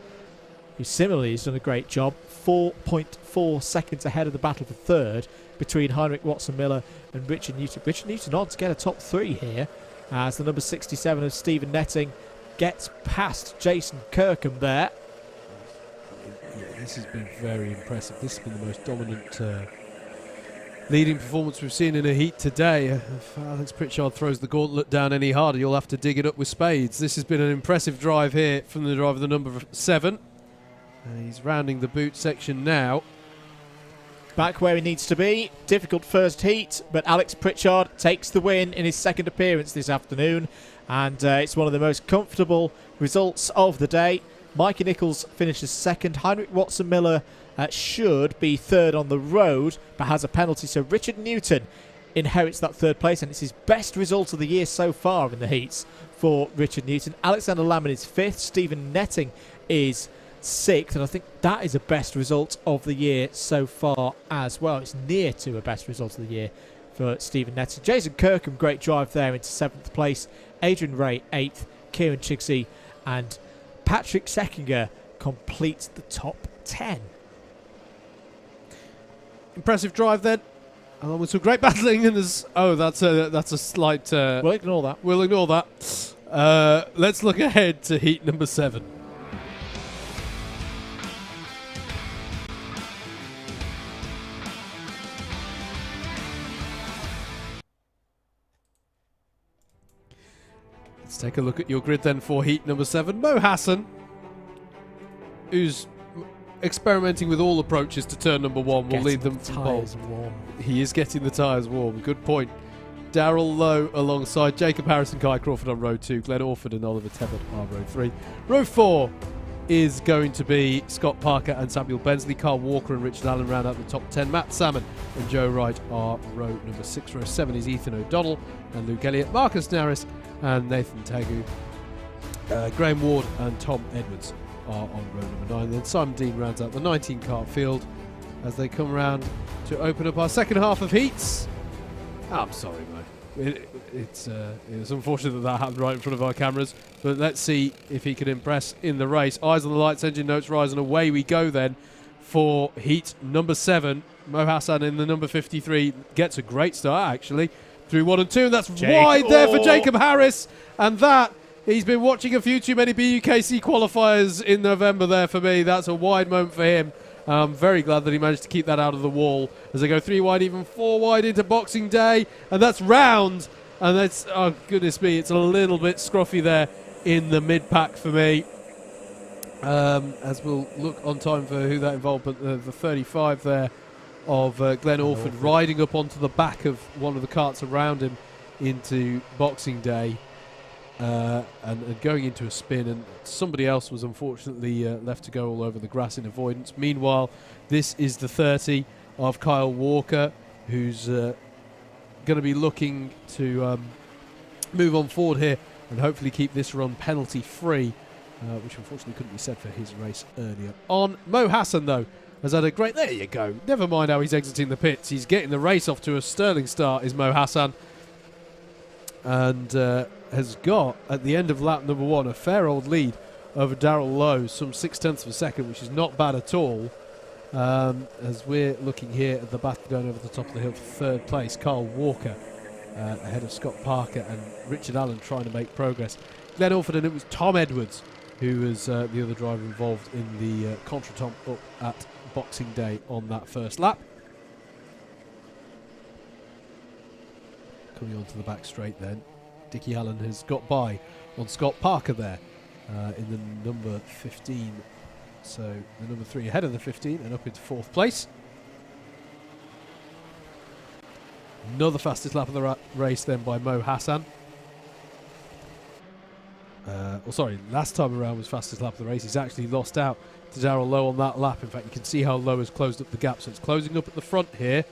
who similarly has done a great job. 4.4 seconds ahead of the battle for third between Heinrich Watson Miller and Richard Newton. Richard Newton on to get a top 3 here as the number 67 of Stephen Netting gets past Jason Kirkham there. Yeah, this has been very impressive. This has been the most dominant leading performance we've seen in a heat today. If Alex Pritchard throws the gauntlet down any harder, you'll have to dig it up with spades. This has been an impressive drive here from the driver, the number 7. He's rounding the boot section now. Back where he needs to be. Difficult first heat, but Alex Pritchard takes the win in his second appearance this afternoon, and it's one of the most comfortable results of the day. Mikey Nichols finishes second. Heinrich Watson Miller should be third on the road, but has a penalty, so Richard Newton inherits that third place, and it's his best result of the year so far in the heats for Richard Newton. Alexander Lammin is 5th. Stephen Netting is 6th, and I think that is a best result of the year so far as well. It's near to a best result of the year for Stephen Netting. Jason Kirkham, great drive there into 7th place. Adrian Ray 8th. Kieran Chigsey and Patrick Seckinger completes the top 10. Impressive drive then. Along with some great battling, and there's that's a slight. We'll ignore that. We'll ignore that. Let's look ahead to heat number 7. Let's take a look at your grid then for heat number 7. Mo Hassan, who's experimenting with all approaches to turn number 1, will lead them from pole. He is getting the tyres warm. Good point. Darrell Lowe alongside Jacob Harrison, Kai Crawford on row 2, Glenn Orford and Oliver Tebbutt on row 3. Row 4 is going to be Scott Parker and Samuel Bensley. Carl Walker and Richard Allen round out the top 10. Matt Salmon and Joe Wright are row number 6. Row 7 is Ethan O'Donnell and Luke Elliott. Marcus Naris and Nathan Tagu. Graham Ward and Tom Edwards are on row number 9. Then Simon Dean rounds out the 19 car field as they come round to open up our second half of heats. I'm sorry, mate. It's unfortunate that happened right in front of our cameras, but let's see if he can impress in the race. Eyes on the lights, engine notes rise, and away we go then for heat number 7. Mo Hassan in the number 53 gets a great start, actually. through 1 and 2, and that's wide there for Jacob Harris. And that, he's been watching a few too many BUKC qualifiers in November there for me. That's a wide moment for him. I'm very glad that he managed to keep that out of the wall as they go 3 wide, even 4 wide into Boxing Day. And that's round. And that's, oh goodness me, it's a little bit scruffy there in the mid-pack for me. As we'll look on time for who that involved, but the 35 there of Glenn Orford riding up onto the back of one of the carts around him into Boxing Day and going into a spin, and somebody else was unfortunately left to go all over the grass in avoidance. Meanwhile, this is the 30 of Kyle Walker, who's going to be looking to move on forward here and hopefully keep this run penalty free, which unfortunately couldn't be said for his race earlier on. Mo Hassan, though, has had a great... There you go. Never mind how he's exiting the pits. He's getting the race off to a sterling start, is Mo Hassan. And has got, at the end of lap number 1, a fair old lead over Darrell Lowe, some 0.6 of a second, which is not bad at all. As we're looking here at the battle going over the top of the hill for 3rd place, Carl Walker ahead of Scott Parker and Richard Allen trying to make progress. Glenn Orford, and it was Tom Edwards who was the other driver involved in the contretemps up at Boxing Day on that first lap. Coming onto the back straight then, Dickie Allen has got by on Scott Parker there in the number 15. So the number 3 ahead of the 15 and up into 4th place. Another fastest lap of the race then by Mo Hassan. Last time around was fastest lap of the race. He's actually lost out to Darrell Lowe on that lap. In fact, you can see how Lowe has closed up the gap. So it's closing up at the front here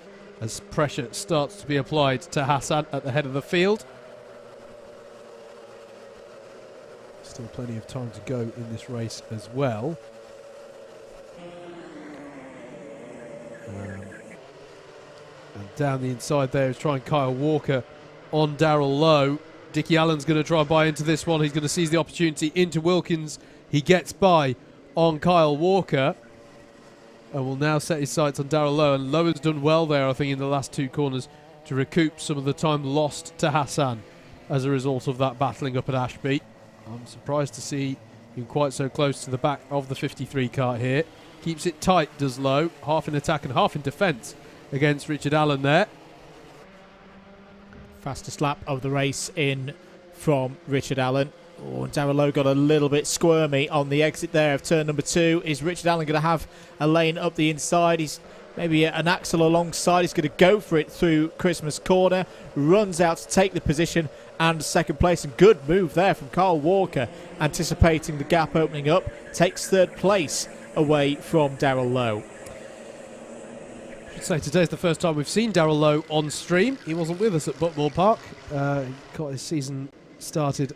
as pressure starts to be applied to Hassan at the head of the field. Still plenty of time to go in this race as well. And down the inside there is trying Kyle Walker on Darrell Lowe. Dickie Allen's going to try and buy into this one. He's going to seize the opportunity into Wilkins. He gets by on Kyle Walker and will now set his sights on Darrell Lowe. And Lowe has done well there, I think, in the last 2 corners to recoup some of the time lost to Hassan as a result of that battling up at Ashby. I'm surprised to see him quite so close to the back of the 53 car here. Keeps it tight, does Lowe. Half in attack and half in defence against Richard Allen there. Fastest lap of the race in from Richard Allen. Oh, Darrell Lowe got a little bit squirmy on the exit there of turn number 2. Is Richard Allen going to have a lane up the inside? He's maybe an axle alongside. He's going to go for it through Christmas Corner. Runs out to take the position and 2nd place. And good move there from Kyle Walker, anticipating the gap opening up. Takes 3rd place away from Darrell Lowe. So today's the first time we've seen Darrell Lowe on stream. He wasn't with us at Buckmore Park. He got his season started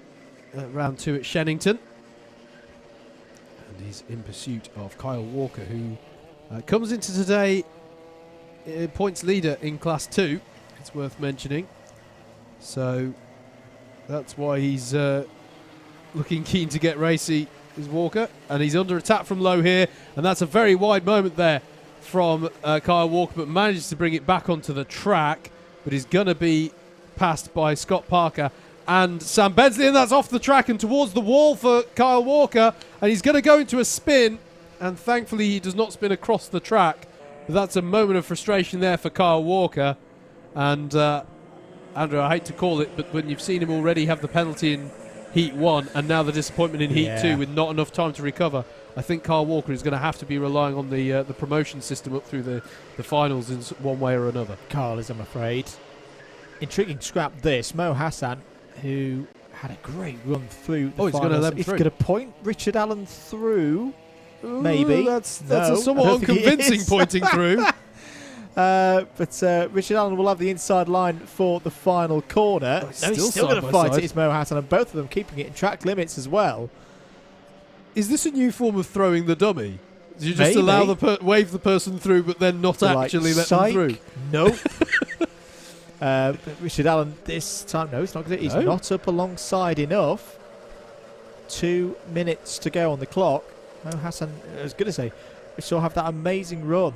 at round 2 at Shennington. And he's in pursuit of Kyle Walker, who comes into today points leader in Class 2. It's worth mentioning. So that's why he's looking keen to get racy, is Walker. And he's under attack from Lowe here. And that's a very wide moment there from Kyle Walker, but manages to bring it back onto the track, but he's going to be passed by Scott Parker and Sam Bensley, and that's off the track and towards the wall for Kyle Walker, and he's going to go into a spin, and thankfully he does not spin across the track, but that's a moment of frustration there for Kyle Walker. And Andrew, I hate to call it, but when you've seen him already have the penalty in Heat 1 and now the disappointment in Heat 2 with not enough time to recover, I think Kyle Walker is going to have to be relying on the promotion system up through the finals in one way or another. Carl is, I'm afraid. Intriguing scrap this. Mo Hassan, who had a great run through the finals. He's going to point Richard Allen through, maybe. That's a somewhat unconvincing pointing through. But Richard Allen will have the inside line for the final corner. He's still going to fight it. It's Mo Hassan, and both of them keeping it in track limits as well. Is this a new form of throwing the dummy? Do you just allow wave the person through, but then not actually let them through? Nope. But Richard Allen this time, no, he's not. He's not up alongside enough. 2 minutes to go on the clock. Mo Hassan, I was going to say, we still have that amazing run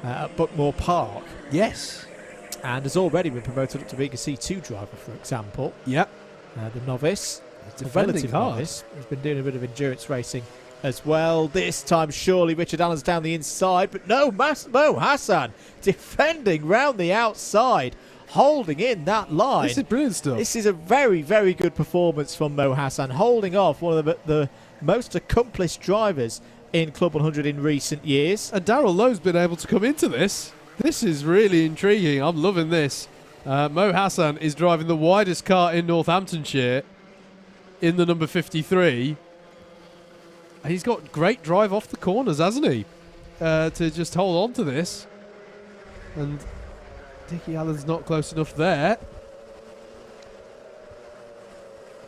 at Buckmore Park. Yes. and has already been promoted up to being a C2 driver, for example. Yep. The novice, the defending relative hard. novice, has been doing a bit of endurance racing as well. This time, surely Richard Allen's down the inside, but no, Mo Hassan defending round the outside, holding in that line. This is brilliant stuff. This is a very, very good performance from Mo Hassan, holding off one of the most accomplished drivers in Club 100 in recent years. And Darrell Lowe's been able to come into this. This is really intriguing. I'm loving this. Mo Hassan is driving the widest car in Northamptonshire in the number 53. He's got great drive off the corners, hasn't he? To just hold on to this. And Dickie Allen's not close enough there.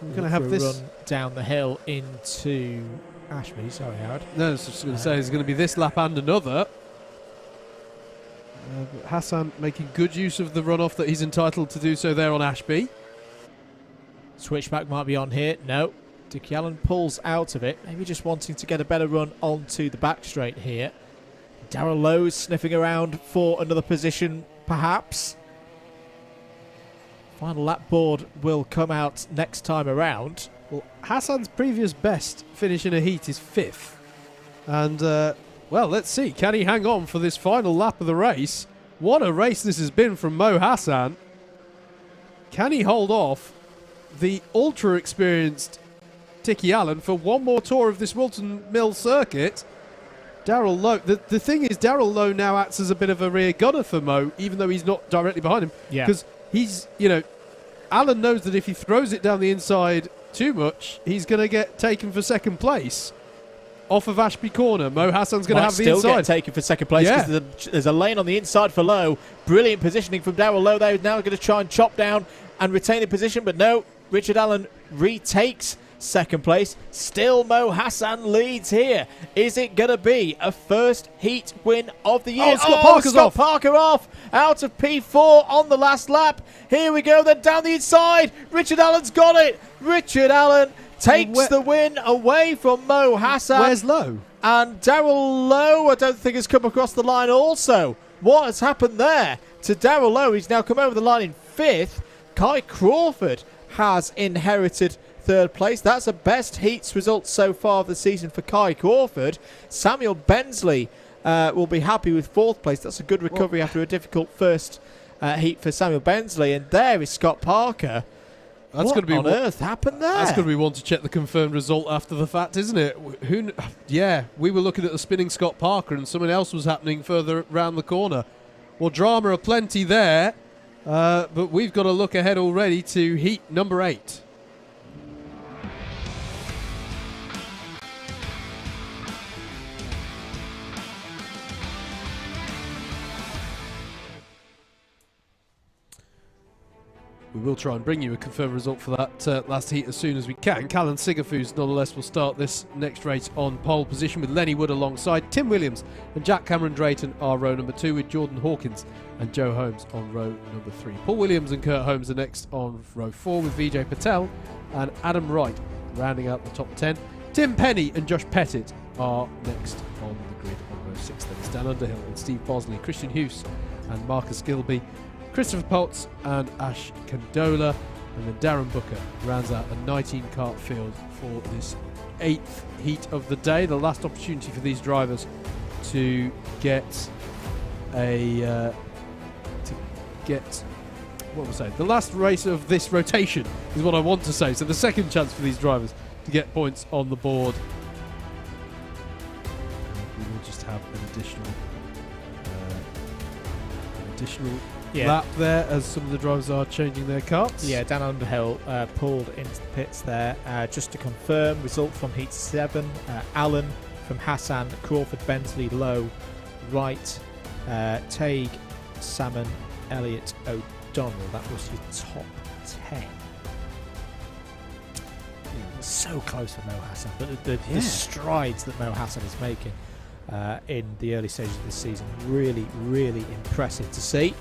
We're going to have this run down the hill into Ashby. Sorry, Howard. No, I was just going to say, there's going to be this lap and another. Hassan making good use of the runoff that he's entitled to do so there on Ashby. Switchback might be on here. No. Dickie Allen pulls out of it. Maybe just wanting to get a better run onto the back straight here. Darrell Lowe's sniffing around for another position, perhaps. Final lap board will come out next time around. Well, Hassan's previous best finish in a heat is 5th. And, well, let's see. Can he hang on for this final lap of the race? What a race this has been from Mo Hassan. Can he hold off the ultra-experienced Dickie Allen for one more tour of this Whilton Mill circuit? Darrell Lowe. The thing is, Darrell Lowe now acts as a bit of a rear gunner for Mo, even though he's not directly behind him. Yeah. Because he's, Allen knows that if he throws it down the inside too much, he's going to get taken for second place off of Ashby Corner. Mo Hassan's going to have the still inside. Get taken for second place because there's a lane on the inside for Lowe. Brilliant positioning from Darrell Lowe. They're now going to try and chop down and retain a position, but no, Richard Allen retakes second place. Still Mo Hassan leads here. Is it going to be a first heat win of the year? Scott Parker off out of P4 on the last lap. Here we go, then down the inside. Richard Allen's got it. Richard Allen takes the win away from Mo Hassan. Where's Lowe? And Darrell Lowe, I don't think, has come across the line also. What has happened there to Darrell Lowe? He's now come over the line in 5th. Kai Crawford has inherited 3rd place. That's a best heats result so far of the season for Kai Crawford. Samuel Bensley will be happy with 4th place. That's a good recovery after a difficult first heat for Samuel Bensley. And there is Scott Parker. That's what on earth happened there? That's going to be one to check the confirmed result after the fact, isn't it? We were looking at the spinning Scott Parker and something else was happening further round the corner. Well, drama aplenty there, but we've got to look ahead already to heat number 8. We will try and bring you a confirmed result for that last heat as soon as we can. Callan Sigafus, nonetheless, will start this next race on pole position with Lenny Wood alongside. Tim Williams and Jack Cameron Drayton are row number 2 with Jordan Hawkins and Joe Holmes on row number 3. Paul Williams and Kurt Holmes are next on row 4 with Vijay Patel and Adam Wright rounding out the top 10. Tim Penny and Josh Pettit are next on the grid on row 6. Then it's Dan Underhill and Steve Bosley, Christian Hughes and Marcus Gilby, Christopher Potts and Ash Condola, and then Darren Booker rounds out a 19-kart field for this 8th heat of the day. The last opportunity for these drivers to get the last race of this rotation is what I want to say. So the second chance for these drivers to get points on the board. We will just have an additional lap there as some of the drivers are changing their karts. Yeah, Dan Underhill pulled into the pits there. Just to confirm, result from Heat 7, Allen from Hassan, Crawford, Bensley, Lowe, Wright, Tague, Salmon, Elliott, O'Donnell. That was your top 10. So close for Mo Hassan, but the strides that Mo Hassan is making in the early stages of this season, really, really impressive to see.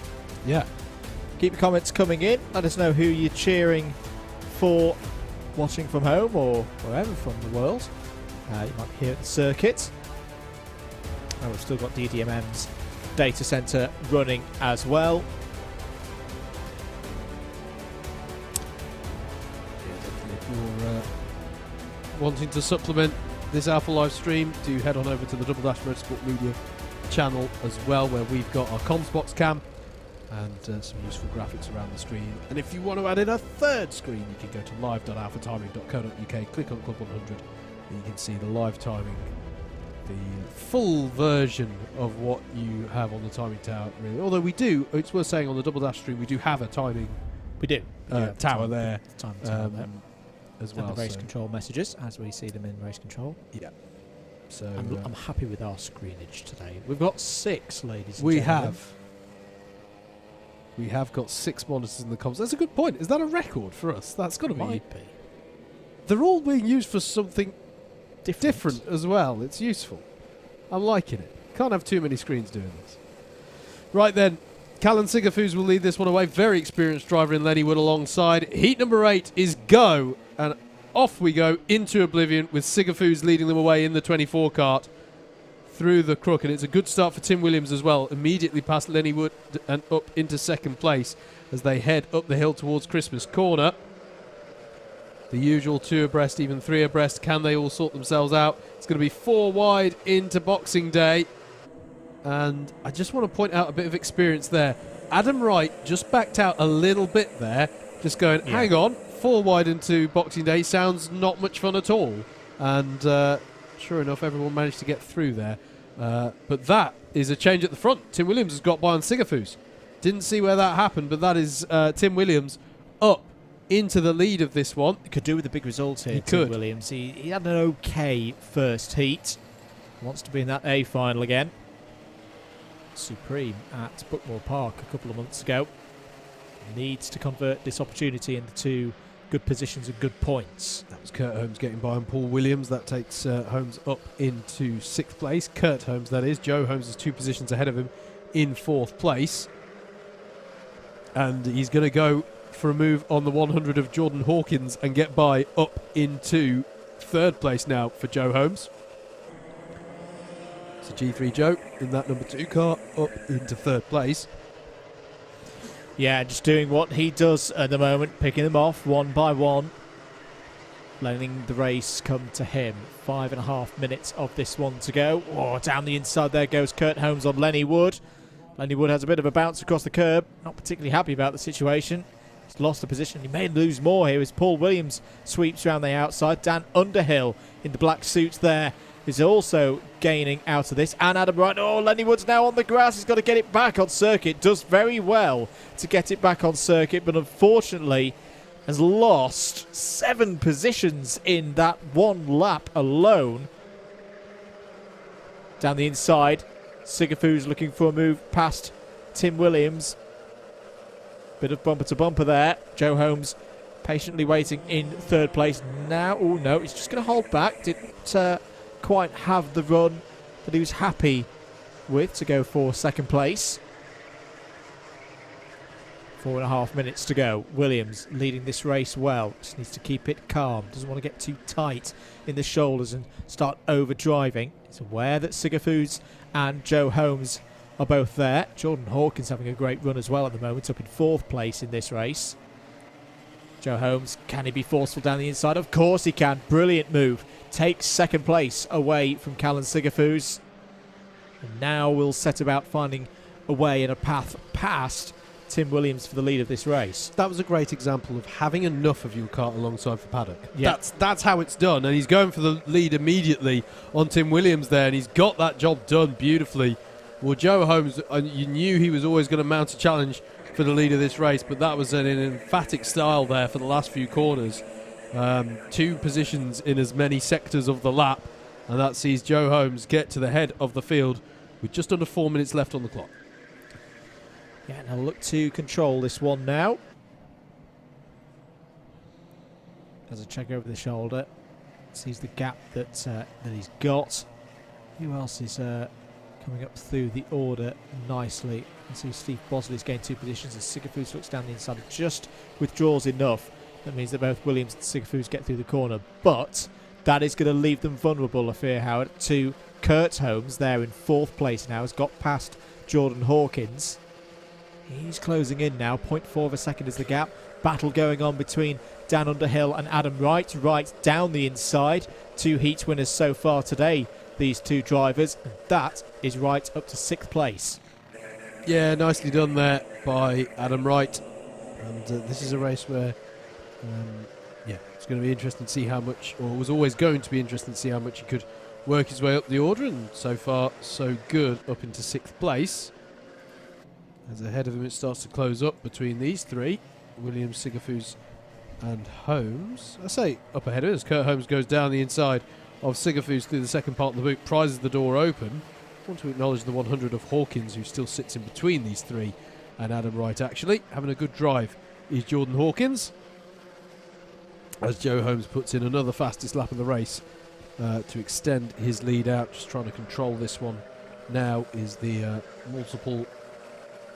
Yeah. Keep your comments coming in. Let us know who you're cheering for watching from home or wherever from the world. You might be here at the circuit. We've still got DDMM's data centre running as well. wanting to supplement this Alpha live stream, do head on over to the Double Dash Motorsport Media channel as well, where we've got our comms box cam and some useful graphics around the screen. And if you want to add in a third screen, you can go to live.alphatiming.co.uk, click on Club 100, and you can see the live timing, the full version of what you have on the timing tower, really. Although we do, it's worth saying on the Double Dash stream, we do have a timing tower there as well. And the race control messages as we see them in race control. Yeah. So I'm happy with our screenage today. We've got 6, ladies and we gentlemen. We have got 6 monitors in the comms. That's a good point. Is that a record for us? That's got to be. Might be. They're all being used for something different as well. It's useful. I'm liking it. Can't have too many screens doing this. Right then, Callan Sigafus will lead this one away. Very experienced driver in Lenny Wood alongside. Heat number 8 is go. And off we go into oblivion with Sigafus leading them away in the 24 kart through the crook. And it's a good start for Tim Williams as well. Immediately past Lenny Wood and up into second place as they head up the hill towards Christmas Corner. The usual 2 abreast, even 3 abreast. Can they all sort themselves out? It's going to be 4 wide into Boxing Day. And I just want to point out a bit of experience there. Adam Wright just backed out a little bit there. Just going, hang on, 4 wide into Boxing Day sounds not much fun at all. And sure enough, everyone managed to get through there. But that is a change at the front. Tim Williams has got by on Sigafus. Didn't see where that happened, but that is Tim Williams up into the lead of this one. He could do with a big result here, Tim Williams. He had an okay first heat. Wants to be in that A final again. Supreme at Buckmore Park a couple of months ago. Needs to convert this opportunity into 2 good positions and good points. That was Kurt Holmes getting by on Paul Williams. That takes Holmes up into 6th place. Kurt Holmes, that is. Joe Holmes is 2 positions ahead of him in 4th place. And he's going to go for a move on the 100 of Jordan Hawkins and get by up into 3rd place now for Joe Holmes. So G3 Joe in that number 2 car up into 3rd place. Yeah, just doing what he does at the moment, picking them off one by one, letting the race come to him. 5.5 minutes of this one to go. Oh, down the inside there goes Kurt Holmes on Lenny Wood. Lenny Wood has a bit of a bounce across the curb. Not particularly happy about the situation. He's lost the position. He may lose more here as Paul Williams sweeps around the outside. Dan Underhill in the black suits there is also gaining out of this. And Adam Wright. Oh, Lenny Wood's now on the grass. He's got to get it back on circuit. Does very well to get it back on circuit, but unfortunately has lost 7 positions in that one lap alone. Down the inside, Sigafus looking for a move past Tim Williams. Bit of bumper to bumper there. Joe Holmes patiently waiting in 3rd place now. Oh no, he's just going to hold back. Didn't quite have the run that he was happy with to go for 2nd place. 4.5 minutes to go. Williams leading this race well. Just needs to keep it calm. Doesn't want to get too tight in the shoulders and start overdriving. He's aware that Sigafus and Joe Holmes are both there. Jordan Hawkins having a great run as well at the moment, up in 4th place in this race. Joe Holmes, can he be forceful down the inside? Of course he can. Brilliant move. Takes 2nd place away from Callan Sigafus. And now we'll set about finding a way and a path past Tim Williams for the lead of this race. That was a great example of having enough of your kart alongside for paddock. Yeah. That's how it's done, and he's going for the lead immediately on Tim Williams there, and he's got that job done beautifully. Well, Joe Holmes, you knew he was always going to mount a challenge for the lead of this race, but that was an emphatic style there for the last few corners. 2 positions in as many sectors of the lap, and that sees Joe Holmes get to the head of the field with just under 4 minutes left on the clock. Yeah, and I'll look to control this one now. As I check over the shoulder, sees the gap that he's got. Who else is coming up through the order nicely? I see Steve Bosley's gained 2 positions, and Sigafus looks down the inside and just withdraws enough. That means that both Williams and Sigafus get through the corner, but that is going to leave them vulnerable, I fear, Howard, to Kurt Holmes there in 4th place now. Has got past Jordan Hawkins. He's closing in now. 0.4 of a second is the gap. Battle going on between Dan Underhill and Adam Wright. Wright down the inside. 2 heat winners so far today, these 2 drivers. And that is Wright up to 6th place. Yeah, nicely done there by Adam Wright. And this is a race where, it's going to be interesting to see how much, or it was always going to be interesting to see how much he could work his way up the order. And so far, so good, up into 6th place. As ahead of him, it starts to close up between these 3. Williams, Sigafus and Holmes. I say up ahead of it as Kurt Holmes goes down the inside of Sigafus through the second part of the boot, prizes the door open. I want to acknowledge the 100 of Hawkins, who still sits in between these 3 and Adam Wright, actually. Having a good drive is Jordan Hawkins. As Joe Holmes puts in another fastest lap of the race to extend his lead out. Just trying to control this one now is the multiple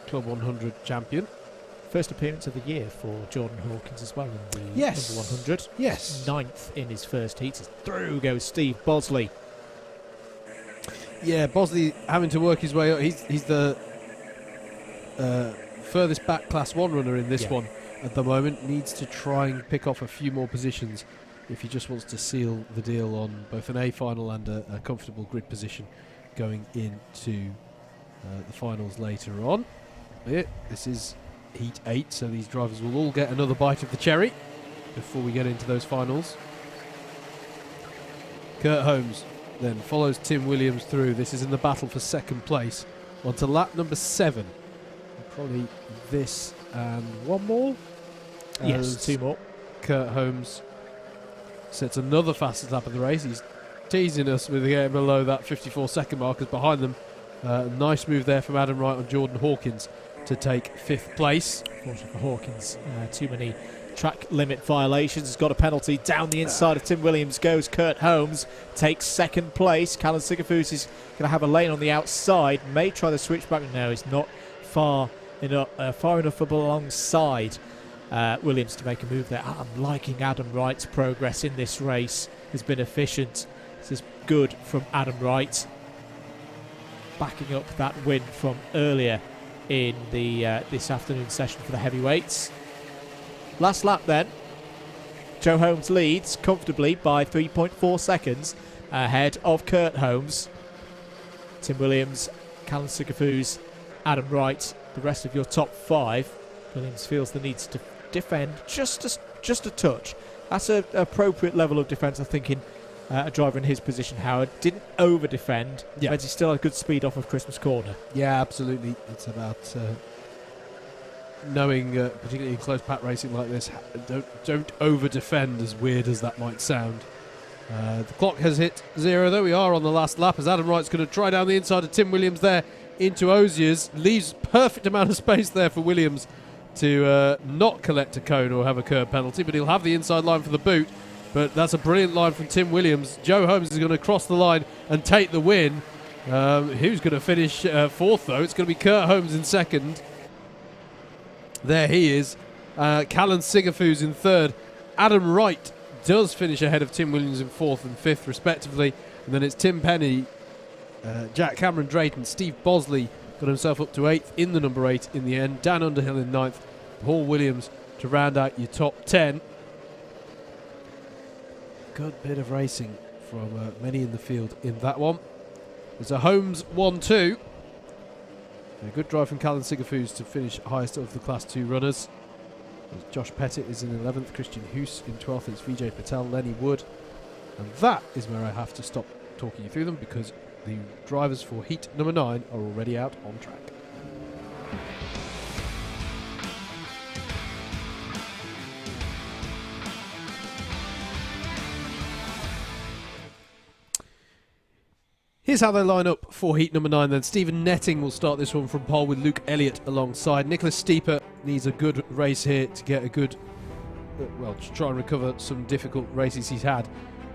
Club 100 champion. First appearance of the year for Jordan Hawkins as well in the yes. number 100. Yes. 9th in his first heat. Through goes Steve Bosley. Yeah, Bosley having to work his way up. He's the furthest back Class 1 runner in this one at the moment. Needs to try and pick off a few more positions if he just wants to seal the deal on both an A final and a comfortable grid position going into the finals later on. This is Heat 8, so these drivers will all get another bite of the cherry before we get into those finals. Kurt Holmes then follows Tim Williams through. This is in the battle for 2nd place. On to lap number 7. Probably this and one more. Yes, 2 more. Kurt Holmes sets another fastest lap of the race. He's teasing us with getting below that 54-second markers behind them. Nice move there from Adam Wright on Jordan Hawkins to take 5th place. Unfortunately for Hawkins, too many track limit violations. He's got a penalty. Down the inside of Tim Williams goes Kurt Holmes, takes 2nd place. Callum Sigafus is going to have a lane on the outside. May try the switchback. No, he's not far enough up alongside Williams to make a move there. I'm liking Adam Wright's progress in this race. Has been efficient. This is good from Adam Wright, backing up that win from earlier in the this afternoon session for the heavyweights. Last lap then. Joe Holmes leads comfortably by 3.4 seconds ahead of Kurt Holmes. Tim Williams, Callum Sigafus, Adam Wright, the rest of your top 5. Williams feels the need to defend just a touch. That's an appropriate level of defence, I think, in a driver in his position. Howard didn't over-defend, but he still had good speed off of Christmas Corner. Yeah, absolutely. It's about knowing, particularly in close pack racing like this, don't over-defend, as weird as that might sound. The clock has hit 0, though. We are on the last lap as Adam Wright's going to try down the inside of Tim Williams there into Ozier's. Leaves perfect amount of space there for Williams to not collect a cone or have a curb penalty, but he'll have the inside line for the boot. But that's a brilliant line from Tim Williams. Joe Holmes is going to cross the line and take the win. Who's going to finish 4th, though? It's going to be Kurt Holmes in 2nd. There he is. Callum Sigafus in 3rd. Adam Wright does finish ahead of Tim Williams in 4th and 5th, respectively. And then it's Tim Penny, Jack Cameron Drayton, Steve Bosley got himself up to 8th in the number 8 in the end. Dan Underhill in 9th. Paul Williams to round out your top 10. Good bit of racing from many in the field in that one. There's a Holmes 1-2. A good drive from Callum Sigafus to finish highest of the Class 2 runners. Josh Pettit is in 11th, Christian Hoos in 12th, it's Vijay Patel, Lenny Wood. And that is where I have to stop talking you through them, because the drivers for heat number 9 are already out on track. Here's how they line up for heat number 9 then. Stephen Netting will start this one from pole with Luke Elliott alongside. Nicholas Steeper needs a good race here to get a good, to try and recover some difficult races he's had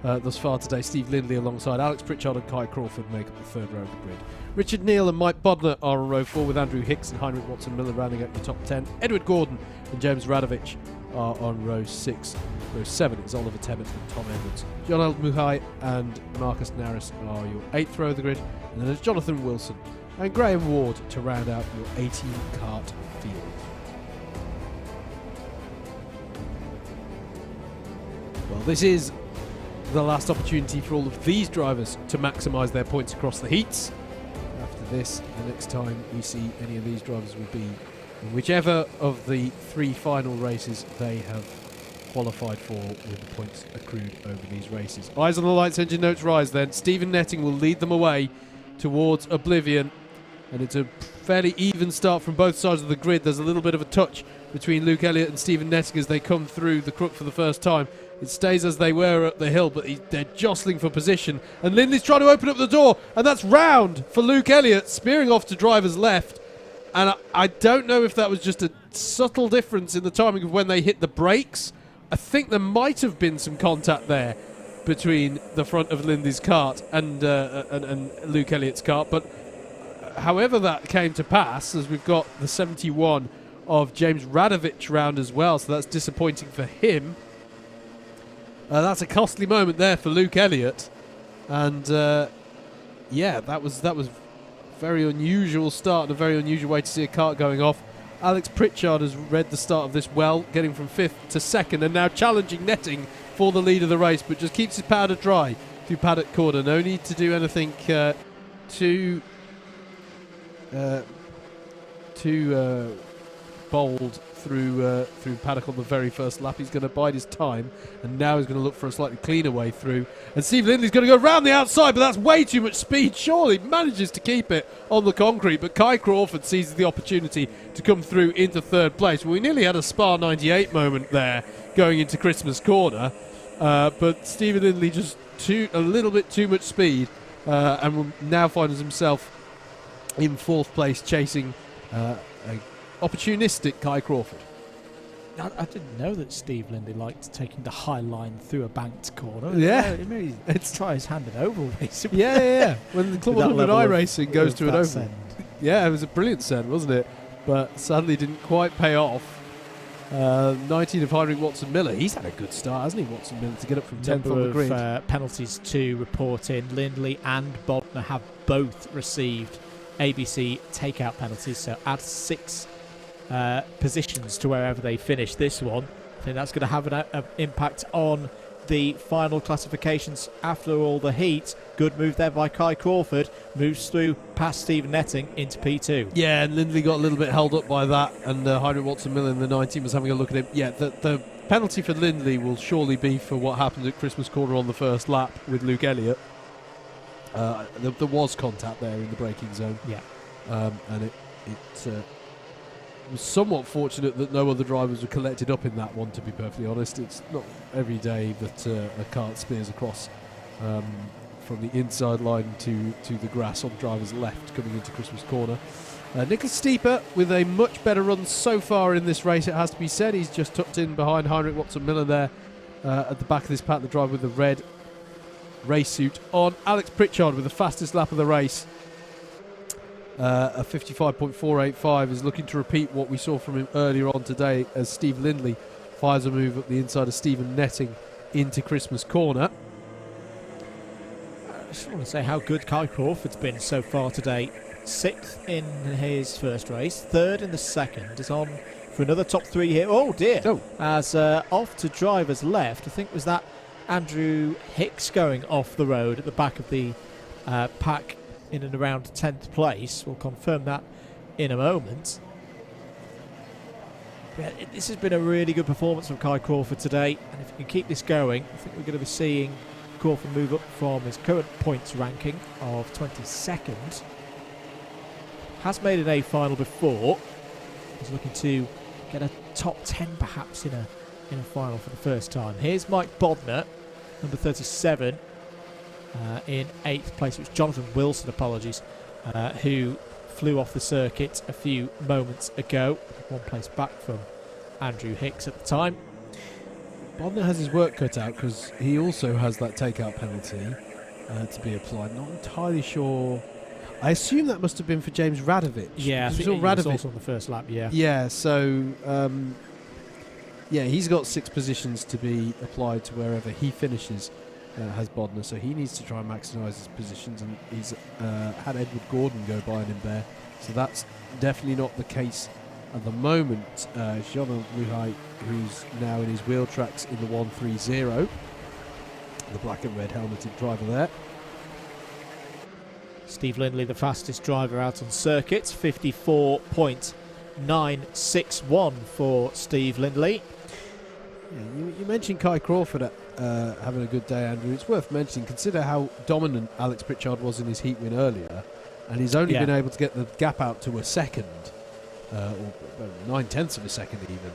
thus far today. Steve Lindley alongside Alex Pritchard and Kai Crawford make up the 3rd row of the grid. Richard Neal and Mike Bodner are on row 4 with Andrew Hicks and Heinrich Watson-Miller rounding out your top 10. Edward Gordon and James Radovich are on row 6. Row 7 is Oliver Tebbett and Tom Edwards. John Muhai and Marcus Naris are your 8th row of the grid. And then there's Jonathan Wilson and Graham Ward to round out your 18-kart field. Well, this is the last opportunity for all of these drivers to maximise their points across the heats. After this, the next time we see any of these drivers will be in whichever of the 3 final races they have qualified for with the points accrued over these races. Eyes on the lights, engine notes rise then. Stephen Netting will lead them away towards oblivion, and it's a fairly even start from both sides of the grid. There's a little bit of a touch between Luke Elliott and Stephen Netting as they come through the crook for the first time. It stays as they were at the hill, but they're jostling for position, and Lindley's trying to open up the door, and that's round for Luke Elliott, spearing off to driver's left. And I don't know if that was just a subtle difference in the timing of when they hit the brakes. I think there might have been some contact there between the front of Lindley's kart and Luke Elliott's kart, but however that came to pass, as we've got the 71 of James Radovich round as well, so that's disappointing for him. That's a costly moment there for Luke Elliott, and yeah, that was very unusual start and a very unusual way to see a kart going off. Alex Pritchard has read the start of this well, getting from 5th to 2nd, and now challenging Netting for the lead of the race, but just keeps his powder dry through paddock corner. No need to do anything too bold through paddock on the very first lap. He's going to bide his time, and now he's going to look for a slightly cleaner way through. And Steve Lindley's going to go round the outside, but that's way too much speed. Surely manages to keep it on the concrete, but Kai Crawford seizes the opportunity to come through into 3rd place. Well, we nearly had a Spa 98 moment there going into Christmas corner, but Stephen Lindley just a little bit too much speed, and now finds himself in 4th place, chasing a opportunistic Kai Crawford. I didn't know that Steve Lindley liked taking the high line through a banked corner. Yeah. Maybe try his hand at oval racing. Yeah. When the Club 100 iRacing goes to an oval. Send. Yeah, it was a brilliant send, wasn't it? But sadly didn't quite pay off. 19 of Heinrich Watson-Miller. He's had a good start, hasn't he, Watson-Miller, to get up from 10th on the grid. Penalties to report in. Lindley and Bodner have both received ABC takeout penalties, so add 6 positions to wherever they finish this one. I think that's going to have an impact on the final classifications after all the heat. Good move there by Kai Crawford. Moves through past Stephen Netting into P2. Yeah, and Lindley got a little bit held up by that, and Heinrich Watson-Miller in the 19 was having a look at him. Yeah, the penalty for Lindley will surely be for what happened at Christmas corner on the first lap with Luke Elliott. There was contact there in the braking zone. Yeah. And it was somewhat fortunate that no other drivers were collected up in that one, to be perfectly honest. It's not every day that a kart spears across from the inside line to the grass on driver's left coming into Christmas corner. Nicholas Steeper with a much better run so far in this race, it has to be said. He's just tucked in behind Heinrich Watson-Miller there at the back of this pack, the driver with the red race suit on. Alex Pritchard with the fastest lap of the race, a 55.485, is looking to repeat what we saw from him earlier on today as Steve Lindley fires a move up the inside of Stephen Netting into Christmas corner. I just want to say how good Kai Crawford's been so far today. 6th in his first race, 3rd in the second, is on for another top 3 here. Oh dear. As off to driver's left, I think was that Andrew Hicks going off the road at the back of the pack in and around 10th place. We'll confirm that in a moment. But this has been a really good performance from Kai Crawford today, and if he can keep this going, I think we're going to be seeing Crawford move up from his current points ranking of 22nd. Has made an A final before. He's looking to get a top 10 perhaps in a final for the first time. Here's Mike Bodner, number 37, in 8th place. It was Jonathan Wilson, apologies, who flew off the circuit a few moments ago. 1 place back from Andrew Hicks at the time. Bodner has his work cut out because he also has that takeout penalty to be applied. Not entirely sure. I assume that must have been for James Radovich. Yeah, I think he was also on the first lap, yeah. Yeah, so yeah, he's got 6 positions to be applied to wherever he finishes has Bodner, so he needs to try and maximise his positions, and he's had Edward Gordon go by him there, so that's definitely not the case at the moment. Jean Luhai, who's now in his wheel tracks in the 130, the black and red helmeted driver there. Steve Lindley, the fastest driver out on circuit, 54.961 for Steve Lindley. Yeah, you mentioned Kai Crawford having a good day, Andrew. It's worth mentioning, consider how dominant Alex Pritchard was in his heat win earlier, and he's only been able to get the gap out to a second, or 9/10 of a second even,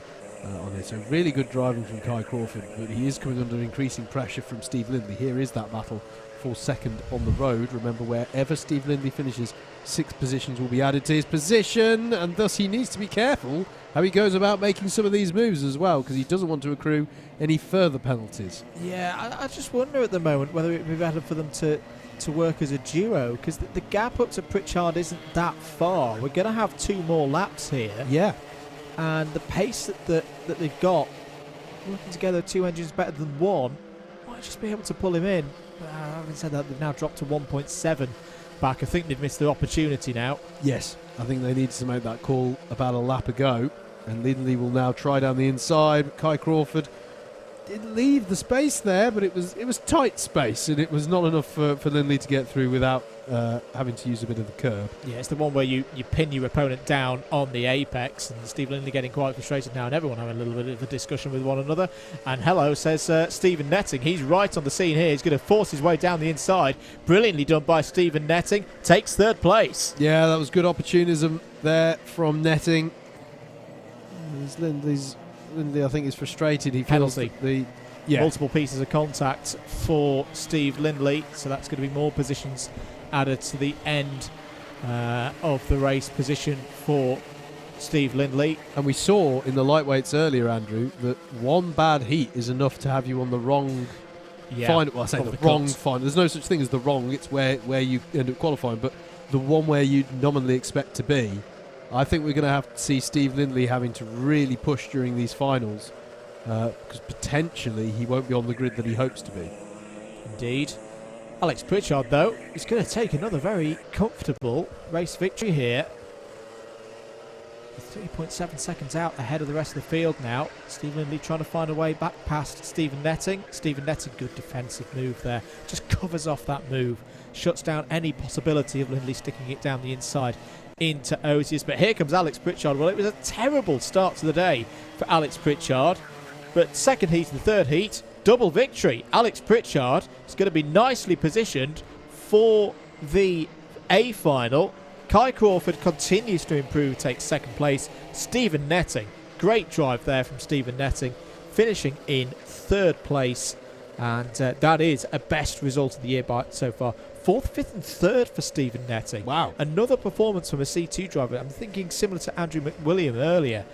on this. So really good driving from Kai Crawford, but he is coming under increasing pressure from Steve Lindley. Here is that battle for second on the road. Remember, wherever Steve Lindley finishes, 6 positions will be added to his position, and thus he needs to be careful how he goes about making some of these moves as well, because he doesn't want to accrue any further penalties. Yeah, I just wonder at the moment whether it would be better for them to work as a duo, because the gap up to Pritchard isn't that far. We're going to have 2 more laps here. Yeah. And the pace that they've got, working together 2 engines better than 1, might just be able to pull him in. Having said that, they've now dropped to 1.7 back. I think they've missed their opportunity now. Yes, I think they need to make that call about a lap ago, and Lindley will now try down the inside. Kai Crawford did leave the space there, but it was tight space, and it was not enough for Lindley to get through without having to use a bit of the curb. Yeah, it's the one where you pin your opponent down on the apex, and Steve Lindley getting quite frustrated now, and everyone having a little bit of a discussion with one another. And hello, says Stephen Netting. He's right on the scene here. He's going to force his way down the inside. Brilliantly done by Stephen Netting. Takes 3rd place. Yeah, that was good opportunism there from Netting. Lindley, I think, is frustrated. He feels penalty. Multiple pieces of contact for Steve Lindley, so that's going to be more positions added to the end of the race position for Steve Lindley. And we saw in the lightweights earlier, Andrew, that one bad heat is enough to have you on the wrong final. Well, I say the wrong final. There's no such thing as the wrong. It's where you end up qualifying. But the one where you nominally expect to be, I think we're going to have to see Steve Lindley having to really push during these finals, because potentially he won't be on the grid that he hopes to be. Indeed. Alex Pritchard, though, is going to take another very comfortable race victory here. 3.7 seconds out ahead of the rest of the field now. Steve Lindley trying to find a way back past Stephen Netting. Stephen Netting, good defensive move there. Just covers off that move. Shuts down any possibility of Lindley sticking it down the inside into Osius. But here comes Alex Pritchard. Well, it was a terrible start to the day for Alex Pritchard. But second heat and third heat, double victory. Alex Pritchard is going to be nicely positioned for the A final. Kai Crawford continues to improve, takes 2nd place. Stephen Netting, great drive there from Stephen Netting, finishing in 3rd place. And that is a best result of the year so far. 4th, 5th and 3rd for Stephen Netting. Wow. Another performance from a C2 driver. I'm thinking similar to Andrew McWilliam earlier,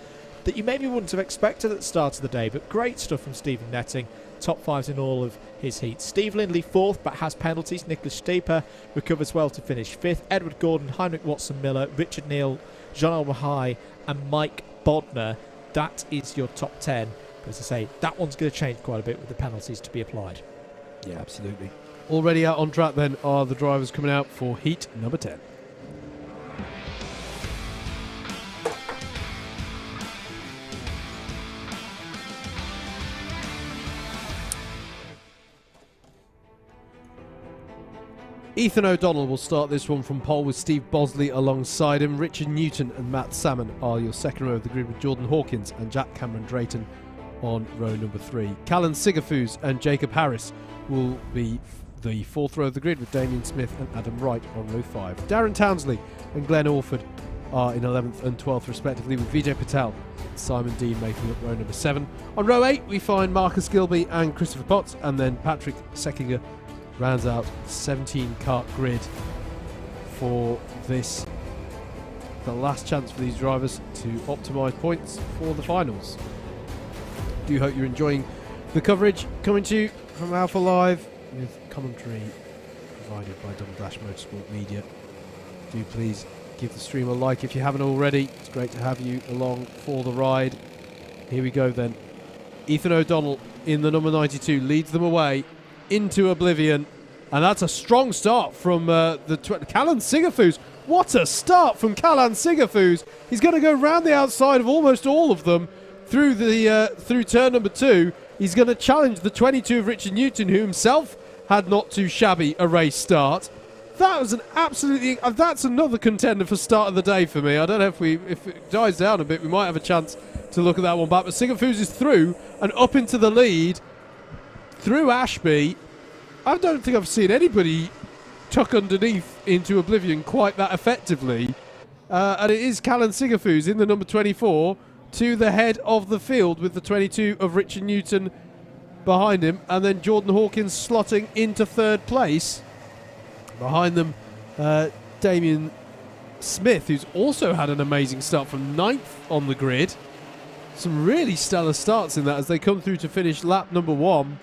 that you maybe wouldn't have expected at the start of the day, but great stuff from Stephen Netting. Top 5s in all of his heats. Steve Lindley 4th, but has penalties. Nicholas Stieper recovers well to finish 5th. Edward Gordon, Heinrich Watson-Miller, Richard Neal, Jean Mahai and Mike Bodner. That is your top 10. But as I say, that one's going to change quite a bit with the penalties to be applied. Yeah, absolutely. Already out on track then are the drivers coming out for heat number 10. Ethan O'Donnell will start this one from pole with Steve Bosley alongside him. Richard Newton and Matt Salmon are your second row of the grid, with Jordan Hawkins and Jack Cameron Drayton on row number 3. Callan Sigafus and Jacob Harris will be the 4th row of the grid, with Damien Smith and Adam Wright on row 5. Darren Townsley and Glenn Orford are in 11th and 12th respectively, with Vijay Patel and Simon Dean making up row number 7. On row 8 we find Marcus Gilby and Christopher Potts, and then Patrick Seckinger rounds out the 17 kart grid for this, the last chance for these drivers to optimise points for the finals. Do hope you're enjoying the coverage coming to you from Alpha Live, with commentary provided by Double Dash Motorsport Media. Do please give the stream a like if you haven't already. It's great to have you along for the ride. Here we go then. Ethan O'Donnell in the number 92 leads them away into oblivion. And that's a strong start from Callan Sigafus. What a start from Callan Sigafus. He's going to go round the outside of almost all of them through turn number 2. He's going to challenge the 22 of Richard Newton, who himself had not too shabby a race start. That was an absolutely... that's another contender for start of the day for me. I don't know if it dies down a bit, we might have a chance to look at that one back. But Sigafus is through and up into the lead through Ashby. I don't think I've seen anybody tuck underneath into oblivion quite that effectively. And it is Callan Sigafus in the number 24 to the head of the field with the 22 of Richard Newton behind him. And then Jordan Hawkins slotting into 3rd place. Behind them, Damien Smith, who's also had an amazing start from 9th on the grid. Some really stellar starts in that as they come through to finish lap number 1.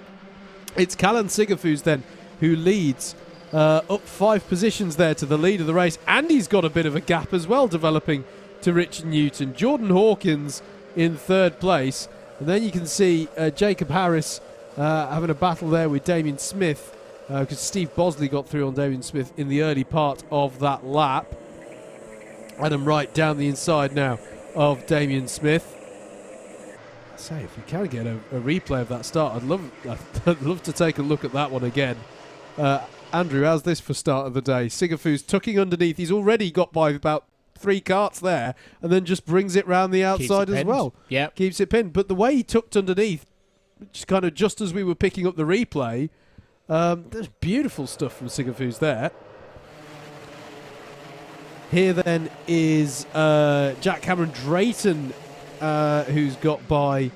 It's Callan Sigafus then who leads up 5 positions there to the lead of the race. And he's got a bit of a gap as well developing to Richard Newton. Jordan Hawkins in 3rd place. And then you can see Jacob Harris having a battle there with Damien Smith. Because Steve Bosley got through on Damien Smith in the early part of that lap. Adam Wright down the inside now of Damien Smith. I say, if we can get a replay of that start, I'd love to take a look at that one again. Andrew, how's this for start of the day? Sigafus tucking underneath. He's already got by about 3 karts there, and then just brings it round the outside as well. Yeah, keeps it pinned. But the way he tucked underneath, just as we were picking up the replay. There's beautiful stuff from Sigafus there. Here then is Jack Cameron Drayton, who's got by,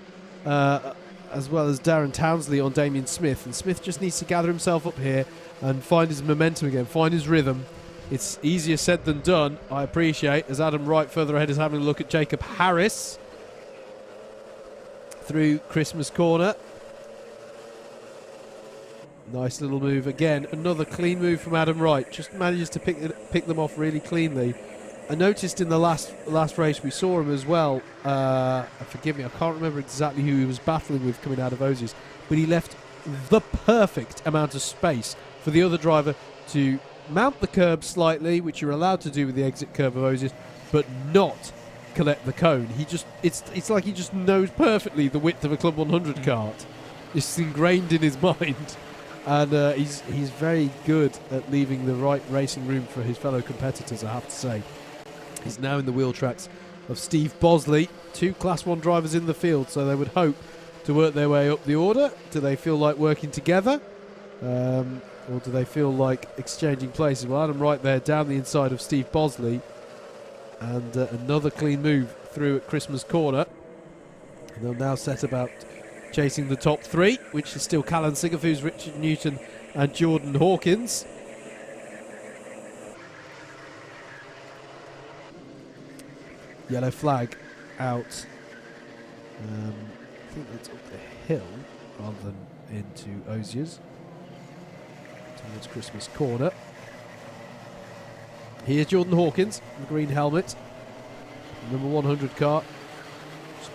as well as Darren Townsley on Damien Smith. And Smith just needs to gather himself up here and find his momentum again, find his rhythm. It's easier said than done, I appreciate, as Adam Wright further ahead is having a look at Jacob Harris through Christmas Corner. Nice little move again. Another clean move from Adam Wright. Just manages to pick them off really cleanly. I noticed in the last race we saw him as well. Forgive me, I can't remember exactly who he was battling with coming out of Osiers, but he left the perfect amount of space for the other driver to mount the curb slightly, which you're allowed to do with the exit curve of Osiers, but not collect the cone. It's like he just knows perfectly the width of a Club 100 kart. It's ingrained in his mind. And he's very good at leaving the right racing room for his fellow competitors, I have to say. He's now in the wheel tracks of Steve Bosley. 2 Class 1 drivers in the field, so they would hope to work their way up the order. Do they feel like working together? Or do they feel like exchanging places? Well, Adam Wright there down the inside of Steve Bosley. And another clean move through at Christmas Corner. And they'll now set about chasing the top 3, which is still Callan Sigafus, Richard Newton and Jordan Hawkins. Yellow flag out. I think that's up the hill rather than into Osiers. Towards Christmas Corner. Here's Jordan Hawkins, the green helmet. Number 100 kart.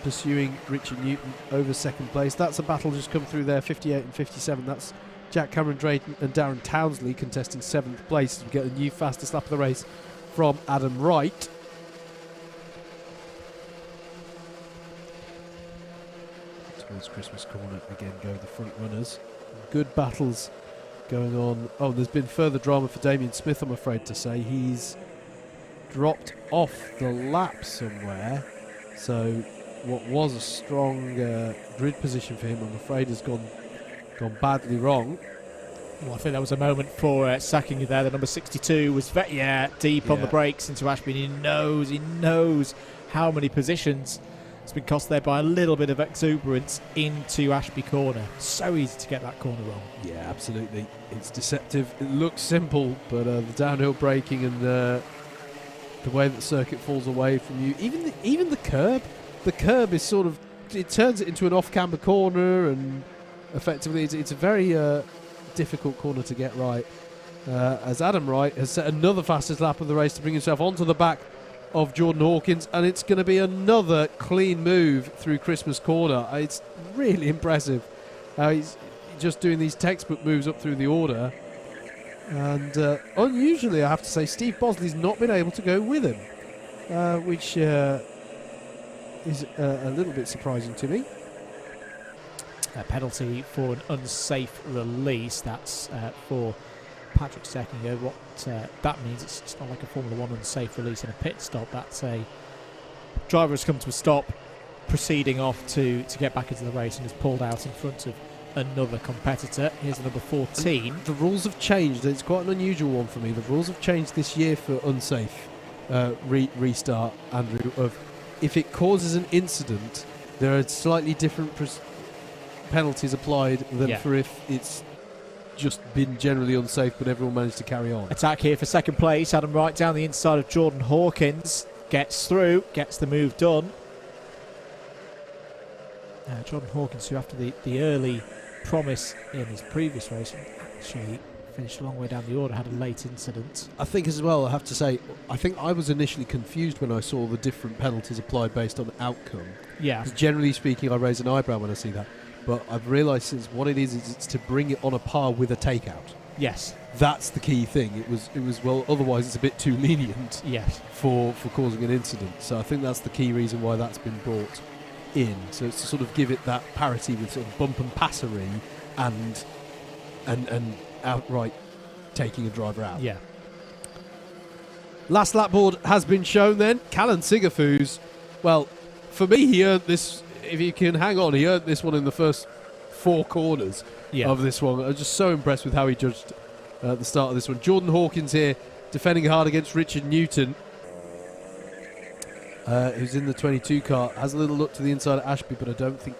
Pursuing Richard Newton over 2nd place. That's a battle just come through there, 58 and 57. That's Jack Cameron Drayton and Darren Townsley contesting 7th place. We get a new fastest lap of the race from Adam Wright. Towards Christmas Corner again go the front runners. Good battles going on. Oh, there's been further drama for Damien Smith, I'm afraid to say. He's dropped off the lap somewhere. So what was a strong grid position for him, I'm afraid, has gone badly wrong. Well, I think that was a moment for sacking you there. The number 62 was deep on the brakes into Ashby. And he knows how many positions it's been cost there by a little bit of exuberance into Ashby Corner. So easy to get that corner wrong. Yeah, absolutely. It's deceptive. It looks simple, but the downhill braking and the way that the circuit falls away from you, even the curb. The curb is sort of, it turns it into an off-camber corner, and effectively it's a very difficult corner to get right. As Adam Wright has set another fastest lap of the race to bring himself onto the back of Jordan Hawkins, and it's going to be another clean move through Christmas Corner. It's really impressive. He just doing these textbook moves up through the order. And unusually, I have to say, Steve Bosley's not been able to go with him, which is a little bit surprising to me. A penalty for an unsafe release. That's for Patrick Seckinger. What that means, it's not like a Formula 1 unsafe release in a pit stop. That's a driver has come to a stop, proceeding off to get back into the race, and is pulled out in front of another competitor. Here's number 14. The rules have changed. It's quite an unusual one for me. The rules have changed this year for unsafe restart, Andrew, of if it causes an incident, there are slightly different penalties applied than for if it's just been generally unsafe but everyone managed to carry on. Attack here for second place. Adam Wright down the inside of Jordan Hawkins. Gets through, gets the move done. Jordan Hawkins, who after the early promise in his previous race, actually finished a long way down the order, had a late incident. I think as well, I have to say, I think I was initially confused when I saw the different penalties applied based on outcome. Yeah. 'Cause generally speaking, I raise an eyebrow when I see that. But I've realised since what it is it's to bring it on a par with a takeout. Yes. That's the key thing. It was well, otherwise it's a bit too lenient. Yes. For causing an incident. So I think that's the key reason why that's been brought in. So it's to sort of give it that parity with sort of bump and passery and outright taking a driver out. Yeah. Last lap board has been shown then. Callan Sigafus, well, for me he earned this, if you can hang on, he earned this one in the first 4 corners of this one. I was just so impressed with how he judged at the start of this one. Jordan Hawkins here defending hard against Richard Newton, who's in the 22 car. Has a little look to the inside of Ashby, but I don't think,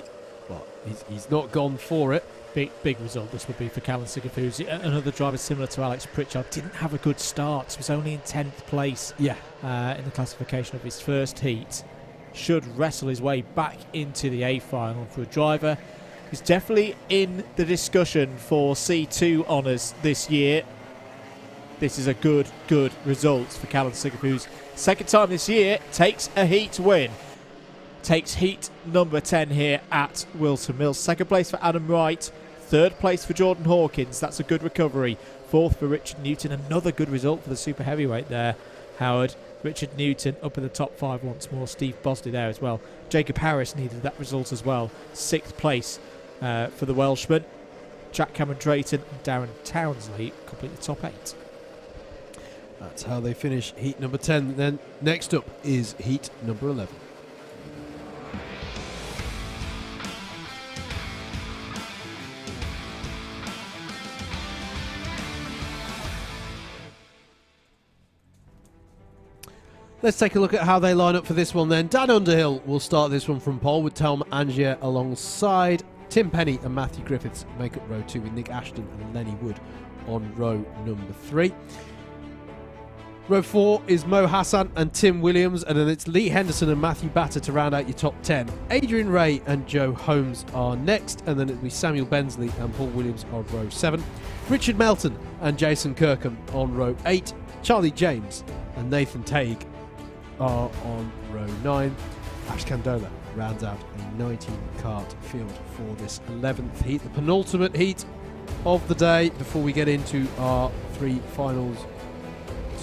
well, he's not gone for it. Big result this would be for Callan Sigafus. Another driver similar to Alex Pritchard. Didn't have a good start. Was only in 10th place in the classification of his first heat. Should wrestle his way back into the A final. For a driver who's definitely in the discussion for C2 honours this year, this is a good result for Callan Sigafus. Second time this year, takes a heat win. Takes heat number 10 here at Whilton Mills. Second place for Adam Wright. Third place for Jordan Hawkins. That's a good recovery. Fourth for Richard Newton. Another good result for the super heavyweight there, Howard. Richard Newton up in the top 5 once more. Steve Bosley there as well. Jacob Harris needed that result as well. 6th place for the Welshman. Jack Cameron Drayton and Darren Townsley complete the top 8. That's how they finish heat number 10. Then next up is heat number 11. Let's take a look at how they line up for this one then. Dan Underhill will start this one from pole with Tom Angier alongside. Tim Penny and Matthew Griffiths make up row 2 with Nick Ashton and Lenny Wood on row number 3. Row 4 is Mo Hassan and Tim Williams, and then it's Lee Henderson and Matthew Batter to round out your top 10. Adrian Ray and Joe Holmes are next, and then it'll be Samuel Bensley and Paul Williams on row 7. Richard Melton and Jason Kirkham on row 8. Charlie James and Nathan Tague are on row 9. Ash Candola rounds out a 19-cart field for this 11th heat, the penultimate heat of the day, before we get into our 3 finals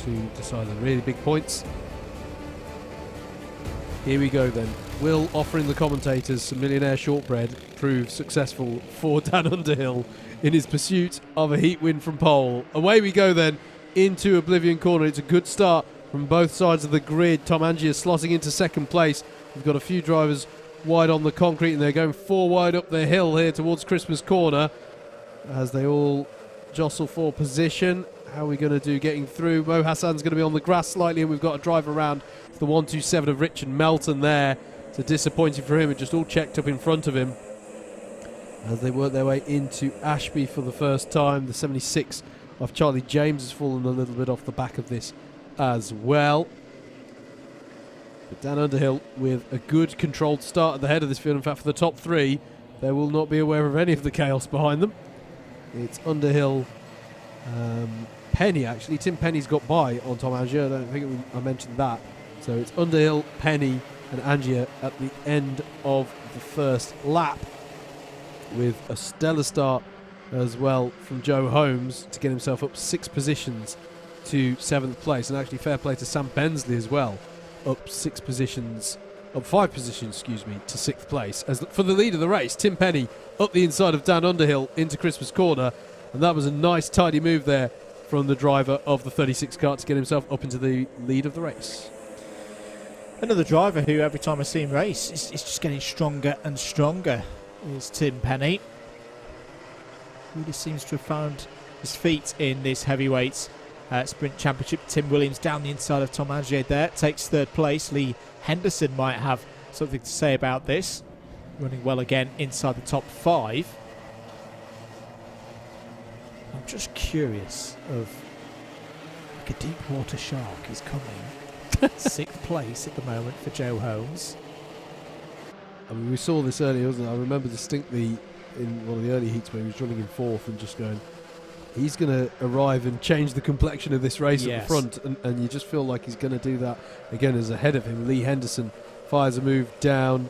to decide the really big points. Here we go then. Will offering the commentators some millionaire shortbread prove successful for Dan Underhill in his pursuit of a heat win from pole? Away we go then into Oblivion Corner. It's a good start from both sides of the grid. Tom Angier slotting into second place. We've got a few drivers wide on the concrete, and they're going 4 wide up the hill here towards Christmas Corner as they all jostle for position. How are we going to do getting through? Mo Hassan's going to be on the grass slightly, and we've got a drive around the 127 of Richard Melton there. So disappointing for him. It just all checked up in front of him as they work their way into Ashby for the first time. The 76 of Charlie James has fallen a little bit off the back of this as well. But Dan Underhill with a good controlled start at the head of this field. In fact, for the top 3, they will not be aware of any of the chaos behind them. It's Underhill, Penny actually. Tim Penny's got by on Tom Angier. I don't think I mentioned that. So it's Underhill, Penny and Angier at the end of the first lap, with a stellar start as well from Joe Holmes to get himself up 6 positions to 7th place. And actually fair play to Sam Bensley as well, up 5 positions, to 6th place. As for the lead of the race, Tim Penny up the inside of Dan Underhill into Christmas Corner, and that was a nice tidy move there from the driver of the 36 kart to get himself up into the lead of the race. Another driver who every time I see him race is just getting stronger and stronger is Tim Penny. Really seems to have found his feet in this heavyweight sprint championship. Tim Williams down the inside of Tom Angier there, takes 3rd place. Lee Henderson might have something to say about this. Running well again inside the top 5. I'm just curious of, like a deep water shark is coming. 6th place at the moment for Joe Holmes. I mean, we saw this earlier, wasn't it? I remember distinctly in one of the early heats where he was running in 4th and just going, he's going to arrive and change the complexion of this race at the front, and you just feel like he's going to do that again as ahead of him. Lee Henderson fires a move down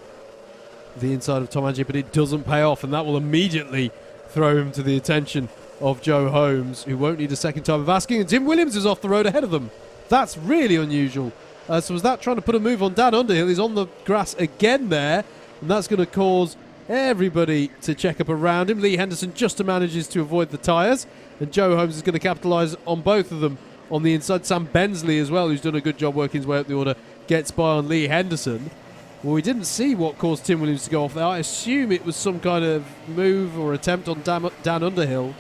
the inside of Tom Angier, but it doesn't pay off, and that will immediately throw him to the attention of Joe Holmes, who won't need a second time of asking, and Tim Williams is off the road ahead of them. That's really unusual. So was that trying to put a move on Dan Underhill? He's on the grass again there, and that's going to cause everybody to check up around him. Lee Henderson just manages to avoid the tyres, and Joe Holmes is going to capitalise on both of them on the inside. Sam Bensley as well, who's done a good job working his way up the order, gets by on Lee Henderson. Well, we didn't see what caused Tim Williams to go off there. I assume it was some kind of move or attempt on Dan Underhill,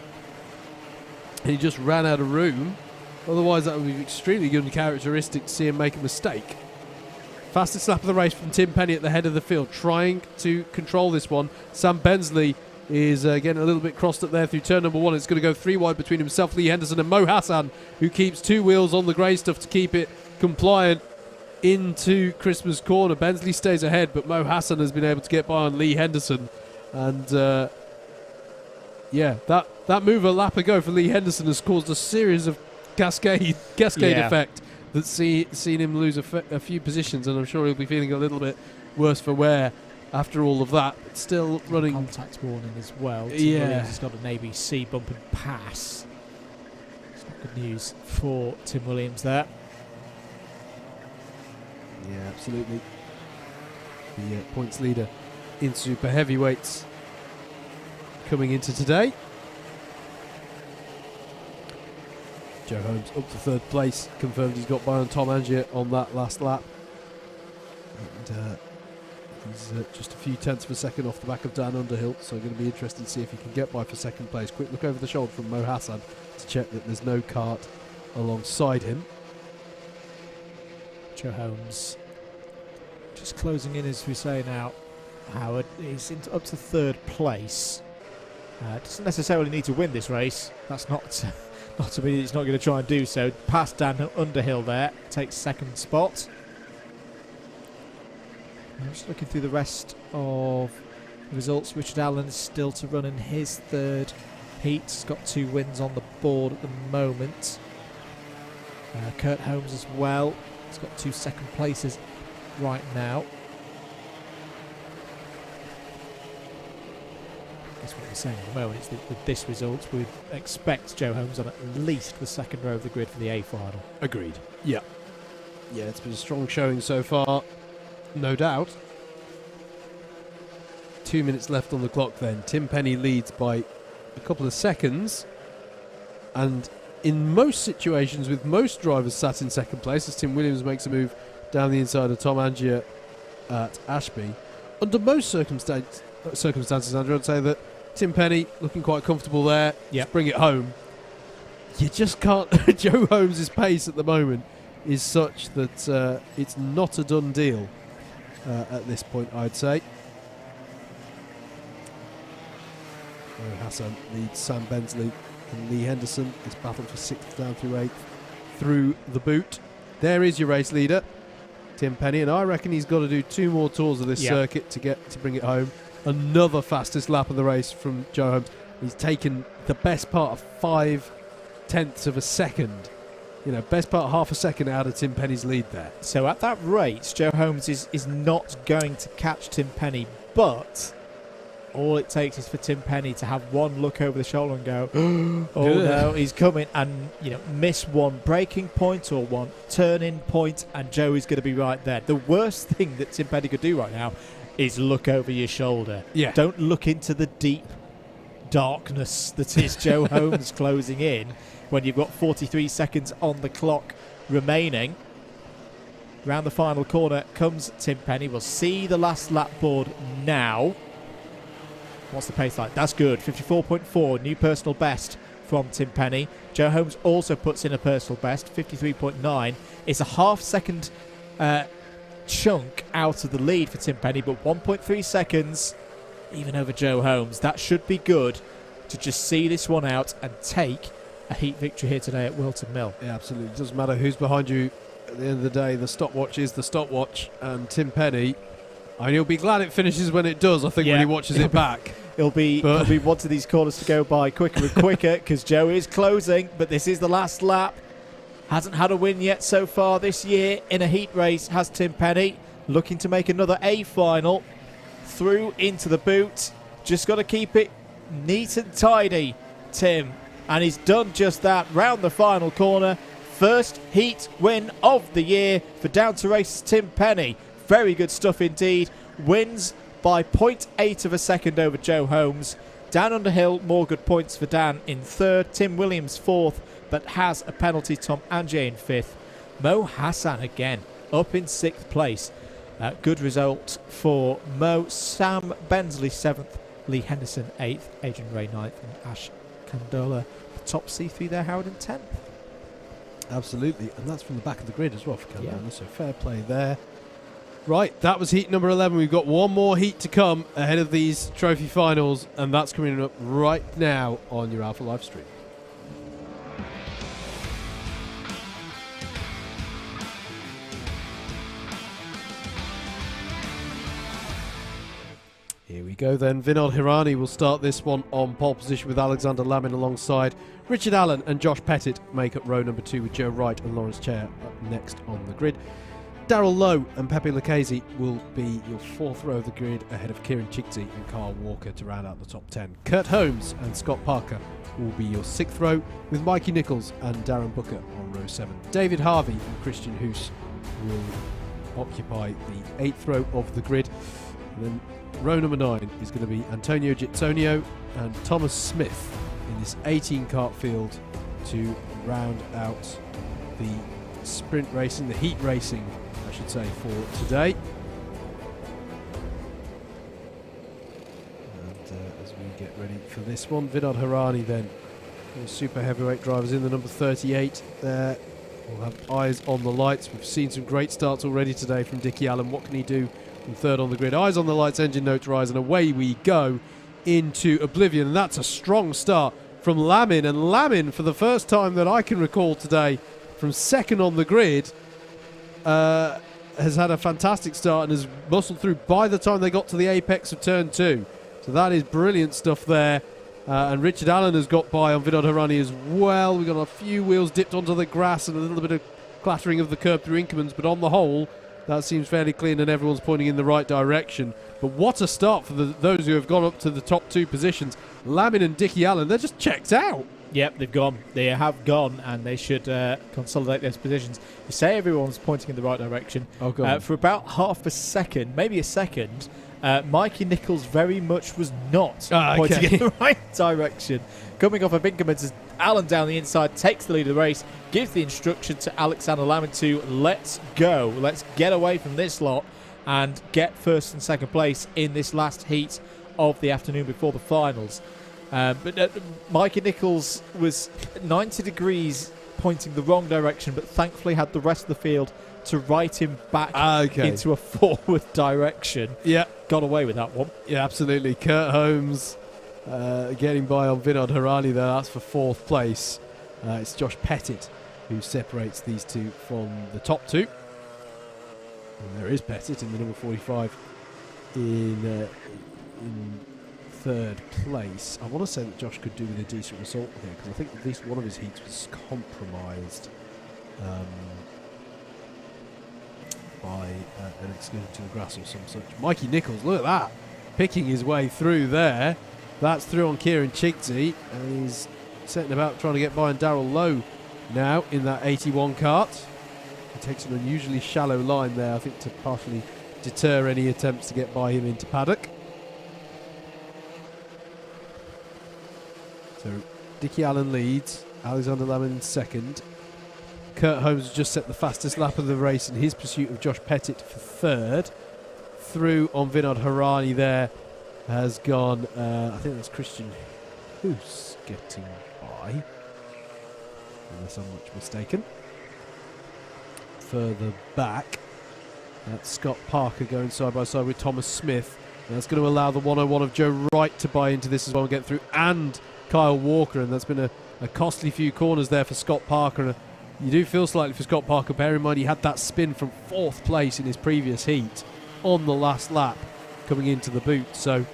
and he just ran out of room. Otherwise, that would be extremely good and characteristic to see him make a mistake. Fastest lap of the race from Tim Penny at the head of the field, trying to control this one. Sam Bensley is getting a little bit crossed up there through turn number 1. It's going to go 3 wide between himself, Lee Henderson, and Mo Hassan, who keeps 2 wheels on the grey stuff to keep it compliant into Christmas Corner. Bensley stays ahead, but Mo Hassan has been able to get by on Lee Henderson. And yeah, that move a lap ago for Lee Henderson has caused a series of cascade effect that's seen him lose a few positions, and I'm sure he'll be feeling a little bit worse for wear after all of that. But still running contact warning as well. Tim Williams has got an ABC bump and pass. It's not good news for Tim Williams there. Yeah, absolutely. The points leader in super heavyweights coming into today. Joe Holmes up to 3rd place, confirmed he's got by on Tom Angier on that last lap. And he's just a few tenths of a second off the back of Dan Underhill, so going to be interesting to see if he can get by for 2nd place. Quick look over the shoulder from Mo Hassan to check that there's no kart alongside him. Joe Holmes just closing in, as we say now, Howard. He's up to 3rd place. Doesn't necessarily need to win this race. That's not to mean he's not going to try and do so. Past Dan Underhill there, takes 2nd spot. I'm just looking through the rest of the results. Richard Allen is still to run in his 3rd heat. He's got 2 wins on the board at the moment. Kurt Holmes as well. He's got 2 2nd places right now. That's what we're saying at the moment. Is that with this result, we'd expect Joe Holmes on at least the 2nd row of the grid for the A final. Agreed. Yeah. Yeah, it's been a strong showing so far, no doubt. 2 minutes left on the clock then. Tim Penny leads by a couple of seconds. And in most situations, with most drivers sat in 2nd place, as Tim Williams makes a move down the inside of Tom Angier at Ashby, under most circumstances, Andrew, I'd say that Tim Penny looking quite comfortable there. Yeah, bring it home. You just can't. Joe Holmes' pace at the moment is such that it's not a done deal at this point, I'd say. Hassan leads Sam Bensley, and Lee Henderson is battled for 6th down through 8th through the boot. There is your race leader, Tim Penny, and I reckon he's got to do 2 more tours of this circuit to bring it home. Another fastest lap of the race from Joe Holmes. He's taken the best part of 0.5 of a second. You know, best part of half a second out of Tim Penny's lead there. So at that rate, Joe Holmes is not going to catch Tim Penny, but all it takes is for Tim Penny to have one look over the shoulder and go, oh no, he's coming, and miss one braking point or one turning point, and Joey's going to be right there. The worst thing that Tim Penny could do right now is look over your shoulder. Yeah. Don't look into the deep darkness that is Joe Holmes closing in when you've got 43 seconds on the clock remaining. Round the final corner comes Tim Penny. We'll see the last lap board now. What's the pace like? That's good. 54.4, new personal best from Tim Penny. Joe Holmes also puts in a personal best, 53.9. It's a half-second chunk out of the lead for Tim Penny, but 1.3 seconds even over Joe Holmes. That should be good to just see this one out and take a heat victory here today at Whilton Mill. Yeah, absolutely. It doesn't matter who's behind you. At the end of the day, the stopwatch is the stopwatch, and Tim Penny, he'll be glad it finishes when it does, I think, when he watches it back. He'll be wanting these corners to go by quicker and quicker because Joe is closing, but this is the last lap. Hasn't had a win yet so far this year in a heat race, has Tim Penny. Looking to make another A final. Through into the boot. Just got to keep it neat and tidy, Tim. And he's done just that. Round the final corner. First heat win of the year for Down to Race's Tim Penny. Very good stuff indeed. Wins by 0.8 of a second over Joe Holmes. Dan Underhill, more good points for Dan in third. Tim Williams fourth, but has a penalty. Tom Angier in fifth. Mo Hassan again up in sixth place. Good result for Mo. Sam Bensley seventh. Lee Henderson eighth. Adrian Ray ninth. And Ash Candola, the top C3 there, Howard in 10th. Absolutely, and that's from the back of the grid as well for Candola, so fair play there. Right, that was heat number 11. We've got one more heat to come ahead of these trophy finals, and that's coming up right now on your Alpha live stream. Here we go then. Vinod Hirani will start this one on pole position with Alexander Lamin alongside Richard Allen, and Josh Pettit make up row number 2 with Joe Wright and Lawrence Chair up next on the grid. Darryl Lowe and Pepe Lucchese will be your fourth row of the grid ahead of Kieran Chigty and Carl Walker to round out the top 10. Kurt Holmes and Scott Parker will be your sixth row with Mikey Nichols and Darren Booker on row 7. David Harvey and Christian Hoos will occupy the 8th row of the grid. And then row number 9 is going to be Antonio Gittonio and Thomas Smith in this 18 kart field to round out the sprint racing, the heat racing, I should say, for today. And as we get ready for this one, Vinod Hirani then, the super heavyweight drivers in the number 38 there. We'll have eyes on the lights. We've seen some great starts already today from Dickie Allen. What can he do from third on the grid? Eyes on the lights, engine notes rise, and away we go into oblivion. And that's a strong start from Lamin. And Lamin, for the first time that I can recall today, from second on the grid, has had a fantastic start and has muscled through by the time they got to the apex of turn 2. So that is brilliant stuff there. And Richard Allen has got by on Vinod Hirani as well. We've got a few wheels dipped onto the grass and a little bit of clattering of the curb through Inkermans, but on the whole, that seems fairly clean and everyone's pointing in the right direction. But what a start for those who have gone up to the top 2 positions. Lamin and Dickie Allen, they're just checked out. Yep, they've gone. They have gone, and they should consolidate those positions. You say everyone's pointing in the right direction. Oh, God. For about half a second, maybe a second, Mikey Nichols very much was not pointing in the right direction. Coming off of Inkermans as Allen down the inside takes the lead of the race, gives the instruction to Alexander Lamin to let's go. Let's get away from this lot and get first and second place in this last heat of the afternoon before the finals. But Mikey Nichols was 90 degrees pointing the wrong direction, but thankfully had the rest of the field to right him back into a forward direction. Yeah. Got away with that one. Yeah, absolutely. Kurt Holmes getting by on Vinod Hirani there. That's for 4th place. It's Josh Pettit who separates these two from the top 2. And there is Pettit in the number 45 in 3rd place. I want to say that Josh could do with a decent result here, because I think at least one of his heats was compromised by an exclusion to the grass or some such. Mikey Nichols, look at that. picking his way through there. That's through on Kieran Chigsey, and he's setting about trying to get by on Darrell Lowe now in that 81 kart. He takes an unusually shallow line there, I think, to partially deter any attempts to get by him into paddock. So Dickie Allen leads, Alexander Lammin in second. Kurt Holmes has just set the fastest lap of the race in his pursuit of Josh Pettit for third. Through on Vinod Harani there has gone, I think that's Christian Hoos getting by, unless I'm much mistaken. Further back, that's Scott Parker going side by side with Thomas Smith. And that's going to allow the 101 of Joe Wright to buy into this as well and get through, and Kyle Walker, and that's been a costly few corners there for Scott Parker. And you do feel slightly for Scott Parker. Bear in mind he had that spin from 4th place in his previous heat on the last lap coming into the boot. So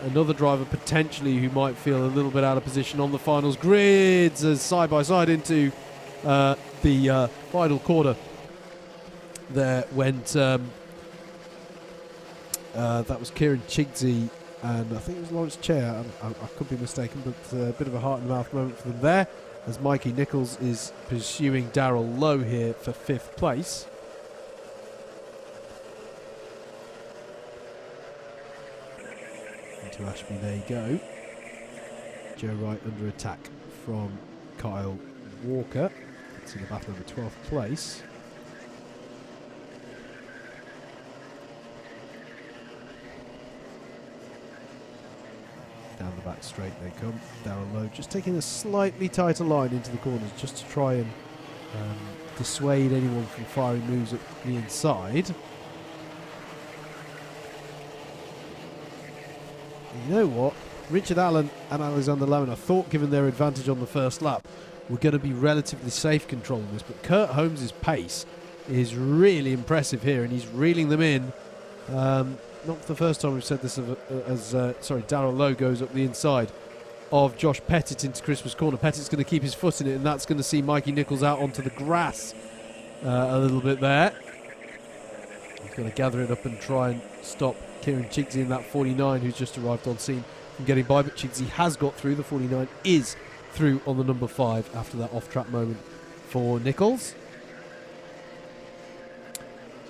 another driver potentially who might feel a little bit out of position on the finals grids as side by side into the final corner. There went that was Kieran Chigsey and I think it was Lawrence Chair. I could be mistaken, but a bit of a heart in the mouth moment for them there, as Mikey Nichols is pursuing Darrell Lowe here for 5th place. Into Ashby, there you go. Joe Wright under attack from Kyle Walker. It's in the battle over 12th place. Down the back straight they come. Darrell Lowe just taking a slightly tighter line into the corners just to try and dissuade anyone from firing moves at the inside. And you know what? Richard Allen and Alexander Lammin, I thought, given their advantage on the first lap, were going to be relatively safe controlling this, but Kurt Holmes' pace is really impressive here, and he's reeling them in. Not for the first time we've said this as Darrell Lowe goes up the inside of Josh Pettit into Christmas corner. Pettit's going to keep his foot in it, and that's going to see Mikey Nichols out onto the grass a little bit there. He's going to gather it up and try and stop Kieran Chigsey in that 49 who's just arrived on scene from getting by, but Chigsey has got through. The 49 is through on the number 5 after that off-track moment for Nichols.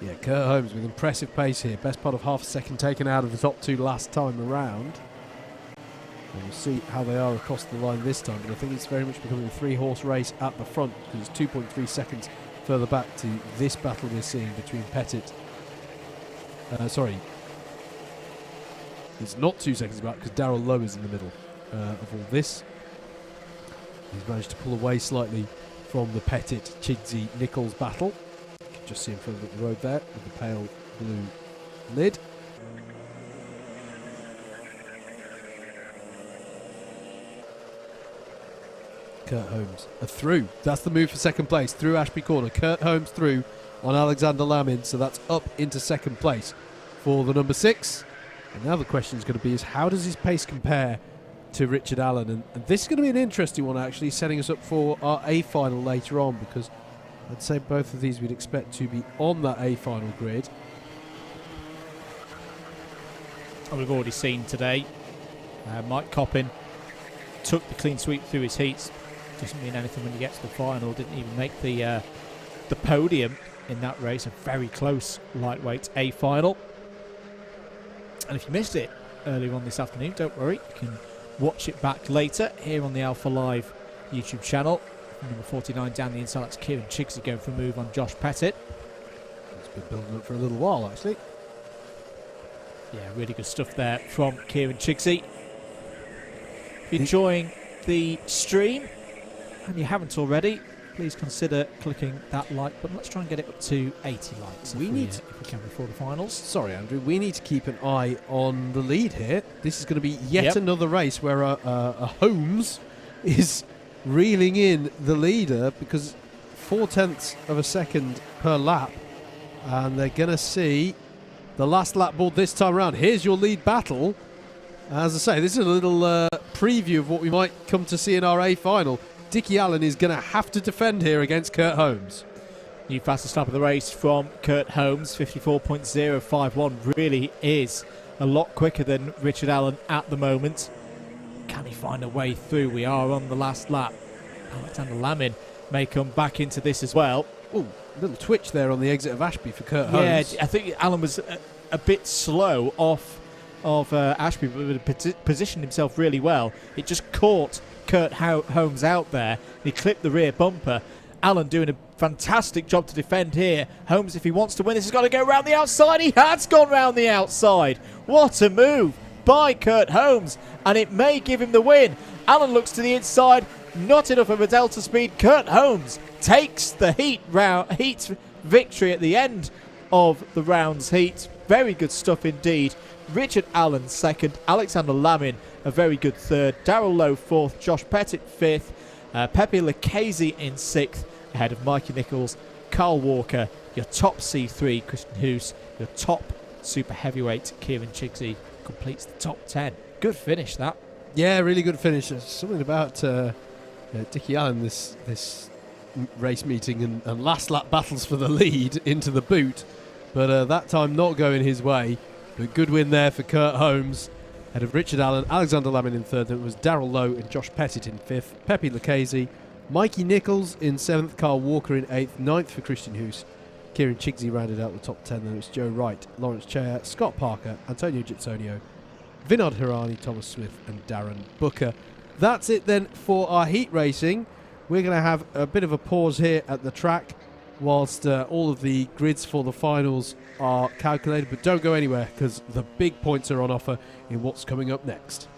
Yeah, Kurt Holmes with impressive pace here. Best part of half a second taken out of the top 2 last time around. And we'll see how they are across the line this time. But I think it's very much becoming a 3-horse race at the front, because it's 2.3 seconds further back to this battle we're seeing between Pettit. It's not 2 seconds back because Darrell Lowe is in the middle of all this. He's managed to pull away slightly from the Pettit-Chigsey-Nichols battle. Just see him further up the road there with the pale blue lid. Kurt Holmes through. That's the move for second place. Through Ashby Corner. Kurt Holmes through on Alexander Lammin. So that's up into second place for the number 6. And now the question is going to be is how does his pace compare to Richard Allen? And this is going to be an interesting one, actually, setting us up for our A final later on, because I'd say both of these we'd expect to be on that A final grid. And we've already seen today, Mike Coppin took the clean sweep through his heats. Doesn't mean anything when you get to the final. Didn't even make the podium in that race. A very close lightweight A final. And if you missed it earlier on this afternoon, don't worry. You can watch it back later here on the Alpha Live YouTube channel. Number 49 down the inside, that's Kieran Chigsey going for a move on Josh Pettit. It's been building up for a little while, actually. Yeah, really good stuff there from Kieran Chigsey. If you're enjoying the stream and you haven't already, please consider clicking that like button. Let's try and get it up to 80 likes if we can before the finals. Sorry, Andrew, we need to keep an eye on the lead here. This is going to be yet another race where a Holmes is reeling in the leader, because 0.4 of a second per lap, and they're going to see the last lap board this time around. Here's your lead battle. As I say, this is a little preview of what we might come to see in our A final. Dickie Allen is going to have to defend here against Kurt Holmes. New fastest lap of the race from Kurt Holmes, 54.051, really is a lot quicker than Richard Allen at the moment. Can he find a way through? We are on the last lap. Alexander Lamin may come back into this as well. Ooh, a little twitch there on the exit of Ashby for Kurt Holmes. Yeah, I think Allen was a bit slow off of Ashby, but positioned himself really well. It just caught Kurt Holmes out there. He clipped the rear bumper. Allen doing a fantastic job to defend here. Holmes, if he wants to win this, has got to go round the outside. He has gone round the outside. What a move by Kurt Holmes, and it may give him the win. Allen looks to the inside. Not enough of a delta speed. Kurt Holmes takes the heat victory at the end of the round's heat. Very good stuff indeed. Richard Allen second, Alexander Lamin a very good third, Darrell Lowe fourth, Josh Pettit fifth, Pepe Lucchese in sixth, ahead of Mikey Nichols, Carl Walker, your top C3, Christian Hoos, your top super heavyweight, Kieran Chigsey, completes the top 10. Good finish, that. Yeah, really good finish. There's something about Dickie Allen, this race meeting and last lap battles for the lead into the boot, but that time not going his way. But good win there for Kurt Holmes, ahead of Richard Allen, Alexander Lamin in third. Then it was Darrell Lowe and Josh Pettit in fifth, Pepe Lucchese, Mikey Nichols in seventh, Carl Walker in eighth, ninth for Christian Hoos. Kieran Chigsey rounded out the top 10. Then it was Joe Wright, Lawrence Chea, Scott Parker, Antonio Gitsonio, Vinod Hirani, Thomas Smith and Darren Booker. That's it then for our heat racing. We're going to have a bit of a pause here at the track whilst all of the grids for the finals are calculated, but don't go anywhere because the big points are on offer in what's coming up next.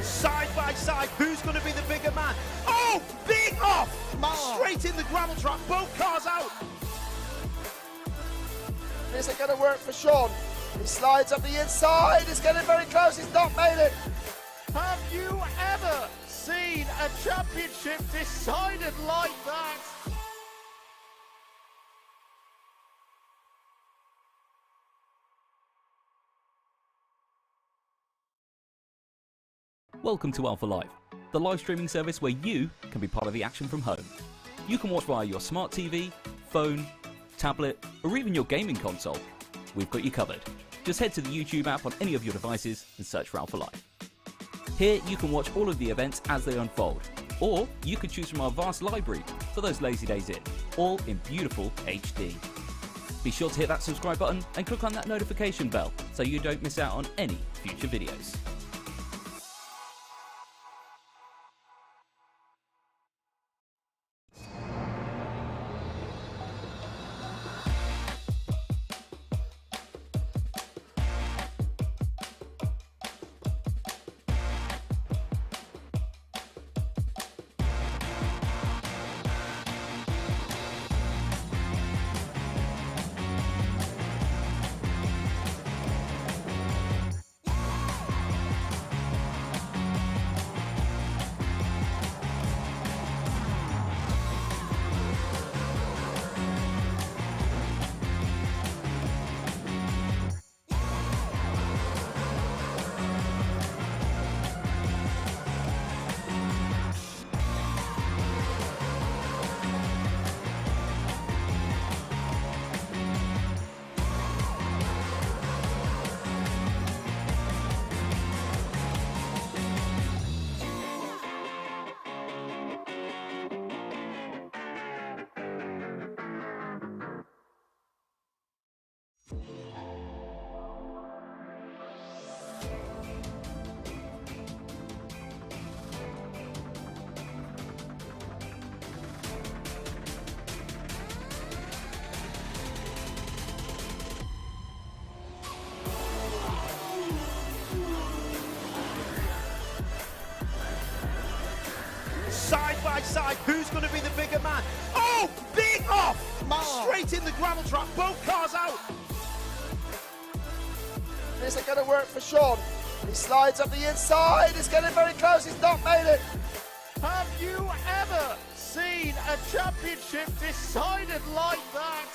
Side by side, who's going to be the bigger man? Oh, big off! Straight in the gravel trap, both cars out. This ain't going to work for Sean. He slides up the inside. He's getting very close. He's not made it. Have you ever seen a championship decided like that? Welcome to Alpha Live, the live streaming service where you can be part of the action from home. You can watch via your smart TV, phone, tablet, or even your gaming console. We've got you covered. Just head to the YouTube app on any of your devices and search for Alpha Live. Here you can watch all of the events as they unfold, or you could choose from our vast library for those lazy days in, all in beautiful HD. Be sure to hit that subscribe button and click on that notification bell so you don't miss out on any future videos. Side by side, who's going to be the bigger man? Oh, big off! Straight in the gravel trap, both cars out. This ain't going to work for Sean. He slides up the inside. It's getting very close. He's not made it. Have you ever seen a championship decided like that?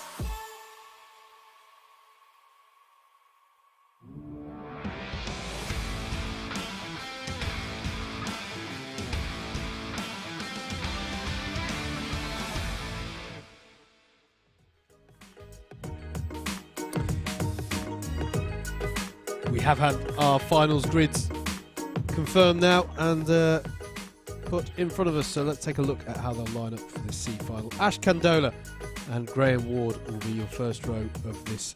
We have had our finals grids confirmed now and put in front of us, so let's take a look at how they'll line up for this C final. Ash Candola and Graham Ward will be your first row of this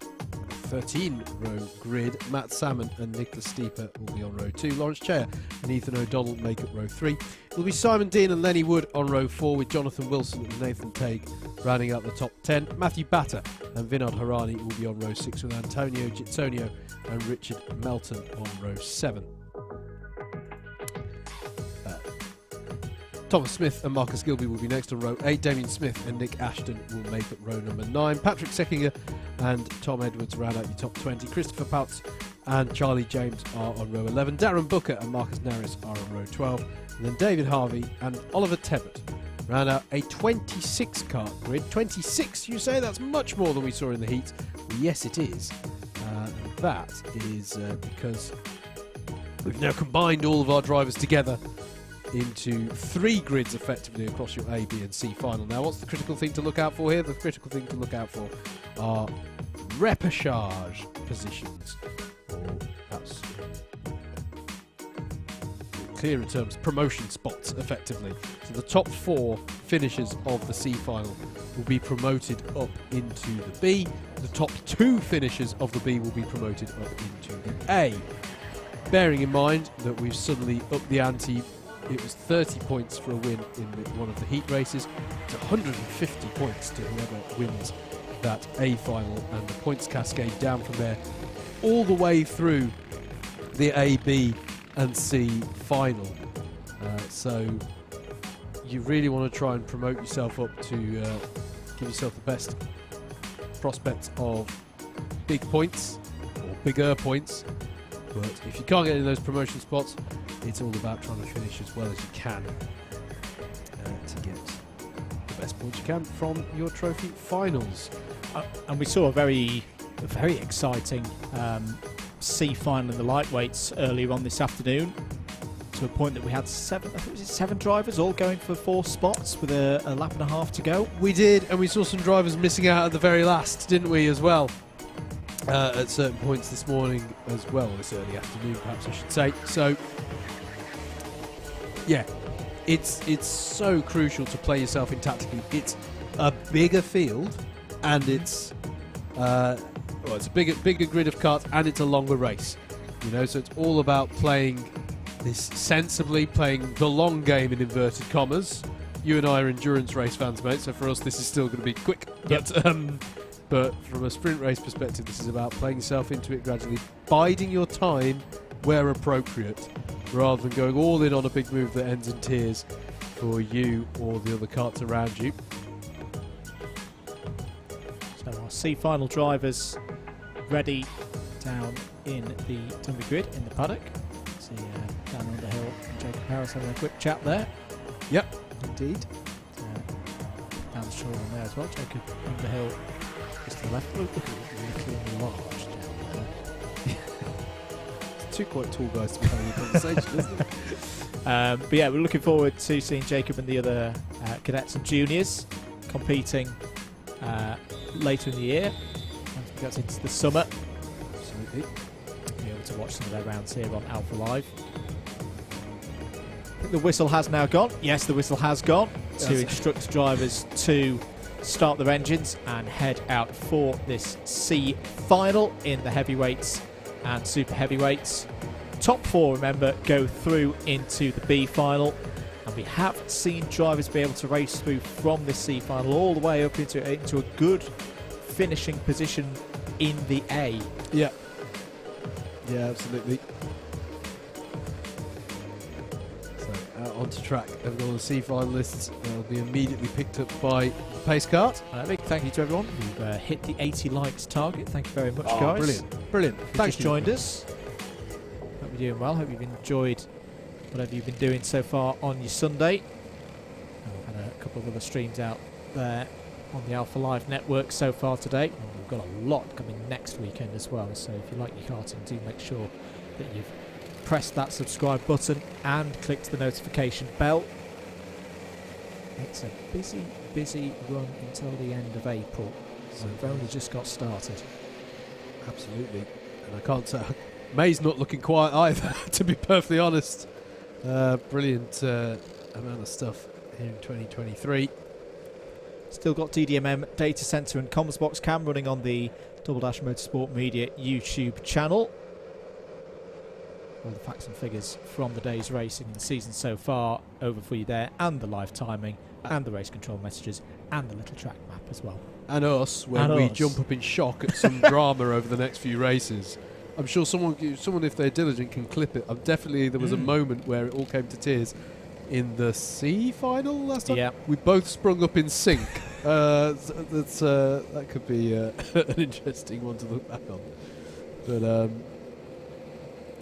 13-row grid. Matt Salmon and Nicholas Steeper will be on row 2. Lawrence Chair and Ethan O'Donnell make up row 3. It'll be Simon Dean and Lenny Wood on row 4, with Jonathan Wilson and Nathan Tague rounding out the top 10. Matthew Batter and Vinod Harani will be on row 6, with Antonio Gitsonio and Richard Melton on row 7. Thomas Smith and Marcus Gilby will be next on row 8. Damien Smith and Nick Ashton will make up row number 9. Patrick Seckinger and Tom Edwards round out your top 20. Christopher Pouts and Charlie James are on row 11. Darren Booker and Marcus Naris are on row 12. And then David Harvey and Oliver Tebbett round out a 26 kart grid. 26, you say? That's much more than we saw in the heat. Well, yes, it is. And that is because we've now combined all of our drivers together into 3 grids effectively across your A, B and C final. Now, what's the critical thing to look out for here? The critical thing to look out for are repechage positions, or perhaps clearer terms, promotion spots effectively. So the top 4 finishers of the C final will be promoted up into the B. The top 2 finishers of the B will be promoted up into the A. Bearing in mind that we've suddenly upped the ante. It was 30 points for a win in one of the heat races. It's 150 points to whoever wins that A final, and the points cascade down from there all the way through the A, B and C final. So you really want to try and promote yourself up to give yourself the best prospects of big points or bigger points. But if you can't get in those promotion spots, it's all about trying to finish as well as you can to get the best points you can from your trophy finals. And we saw a very exciting C final in the lightweights earlier on this afternoon, to a point that we had 7 drivers all going for 4 spots with a lap and a half to go. We did, and we saw some drivers missing out at the very last, didn't we, as well? At certain points this morning as well, this early afternoon perhaps I should say. So yeah, it's so crucial to play yourself in tactically. It's a bigger field, and it's it's a bigger grid of karts, and it's a longer race. You know, so it's all about playing this sensibly, playing the long game in inverted commas. You and I are endurance race fans, mate, so for us this is still going to be quick. But from a sprint race perspective, this is about playing yourself into it gradually, biding your time where appropriate, rather than going all in on a big move that ends in tears for you or the other karts around you. So our C final drivers ready down in the Tunbridge grid in the paddock. See Dan Underhill and Jacob Harris having a quick chat there. Yep, indeed. Dan Shaw on there as well. Jacob Underhill just to the left. Look at it, little large down there. Two quite tall guys to be having a conversation, isn't it? But yeah, we're looking forward to seeing Jacob and the other cadets and juniors competing later in the year, once we get into the summer. Absolutely. Be able to watch some of their rounds here on Alpha Live. I think the whistle has now gone. Yes, the whistle has gone to instruct drivers to start their engines and head out for this C final in the heavyweights and super heavyweights. Top 4, remember, go through into the B final, and we have seen drivers be able to race through from this C final all the way up into a good finishing position in the A. Yeah, absolutely. So out onto track, everyone on the C finalists will be immediately picked up by the pace cart. A big thank you to everyone who hit the 80 likes target. Thank you very much, guys. Brilliant. Thanks for joined us. Hope you're doing well. Hope you've enjoyed whatever you've been doing so far on your Sunday. We've had a couple of other streams out there on the Alpha Live network so far today. And we've got a lot coming next weekend as well. So if you like your karting, do make sure that you've pressed that subscribe button and clicked the notification bell. It's a busy run until the end of April. So we've only just got started. Absolutely. And I can't say May's not looking quiet either, to be perfectly honest. Brilliant amount of stuff here in 2023. Still got DDMM Data Center and Comms Box Cam running on the Double Dash Motorsport Media YouTube channel. All the facts and figures from the day's racing in the season so far over for you there, and the live timing, and the race control messages, and the little track map as well. And us, when we jump up in shock at some drama over the next few races. I'm sure someone, if they're diligent, can clip it. There was a moment where it all came to tears in the C final last time. Yeah. We both sprung up in sync. That could be an interesting one to look back on. But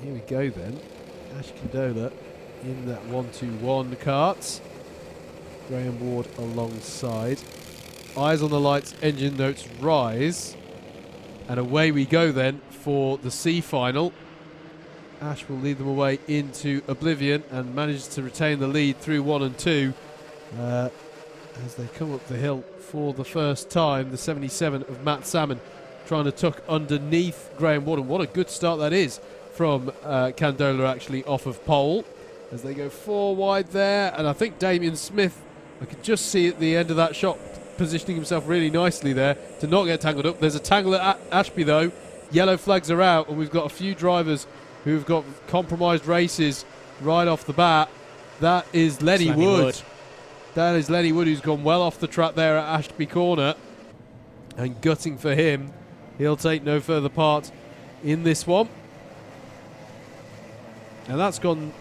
here we go then. Ash Condola in that 1-2-1 kart. Graham Ward alongside. Eyes on the lights, engine notes rise. And away we go then for the C final. Ash will lead them away into oblivion and manages to retain the lead through 1 and 2 as they come up the hill for the first time. The 77 of Matt Salmon trying to tuck underneath Graham Ward. What a good start that is from Condola, actually off of pole as they go 4 wide there. And I think Damien Smith, I could just see at the end of that shot, positioning himself really nicely there to not get tangled up. There's a tangle at Ashby though. Yellow flags are out, and we've got a few drivers who've got compromised races right off the bat. That is Lenny Wood. That is Lenny Wood, who's gone well off the track there at Ashby Corner. And gutting for him, he'll take no further part in this one. And that's gone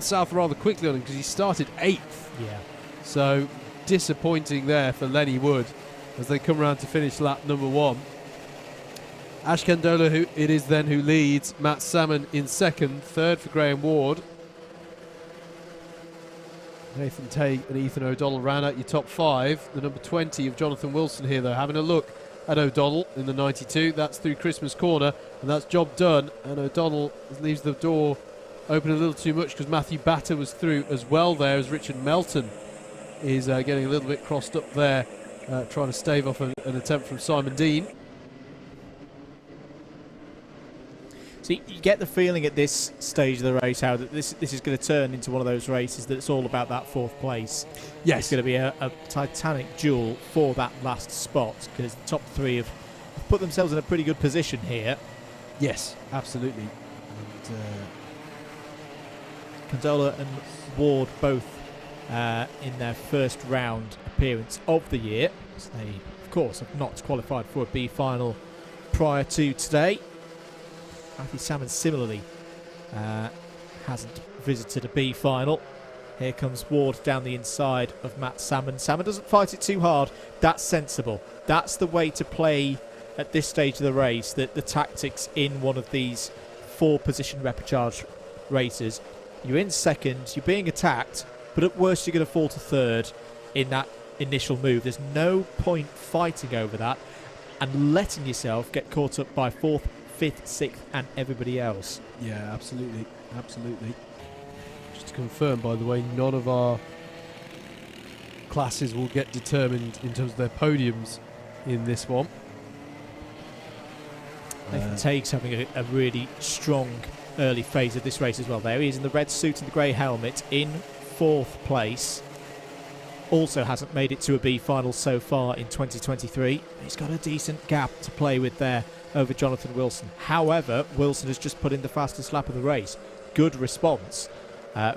south rather quickly on him because he started 8th. Yeah. So disappointing there for Lenny Wood as they come around to finish lap number 1. Ash Condola, who leads. Matt Salmon in 2nd, 3rd for Graham Ward. Nathan Tague and Ethan O'Donnell round out your top 5. The number 20 of Jonathan Wilson here, though, having a look at O'Donnell in the 92. That's through Christmas Corner, and that's job done. And O'Donnell leaves the door open a little too much because Matthew Batter was through as well there, as Richard Melton is getting a little bit crossed up there, trying to stave off an attempt from Simon Dean. So you get the feeling at this stage of the race how that this is going to turn into one of those races that it's all about that 4th place. Yes. It's going to be a titanic duel for that last spot because the top 3 have put themselves in a pretty good position here. Yes, absolutely. And Condola and Ward both in their first round appearance of the year. So they, of course, have not qualified for a B final prior to today. Matthew Salmon similarly hasn't visited a B final. Here comes Ward down the inside of Matt Salmon. Salmon doesn't fight it too hard. That's sensible. That's the way to play at this stage of the race, the tactics in one of these 4-position repechage races. You're in 2nd, you're being attacked, but at worst you're going to fall to 3rd in that initial move. There's no point fighting over that and letting yourself get caught up by 4th, 5th, 6th and everybody else. Yeah, absolutely. Just to confirm, by the way, none of our classes will get determined in terms of their podiums in this one. Nathan Tague's having a really strong early phase of this race as well. There he is in the red suit and the grey helmet in 4th place. also hasn't made it to a B final so far in 2023. He's got a decent gap to play with there over Jonathan Wilson. However, Wilson has just put in the fastest lap of the race. Good response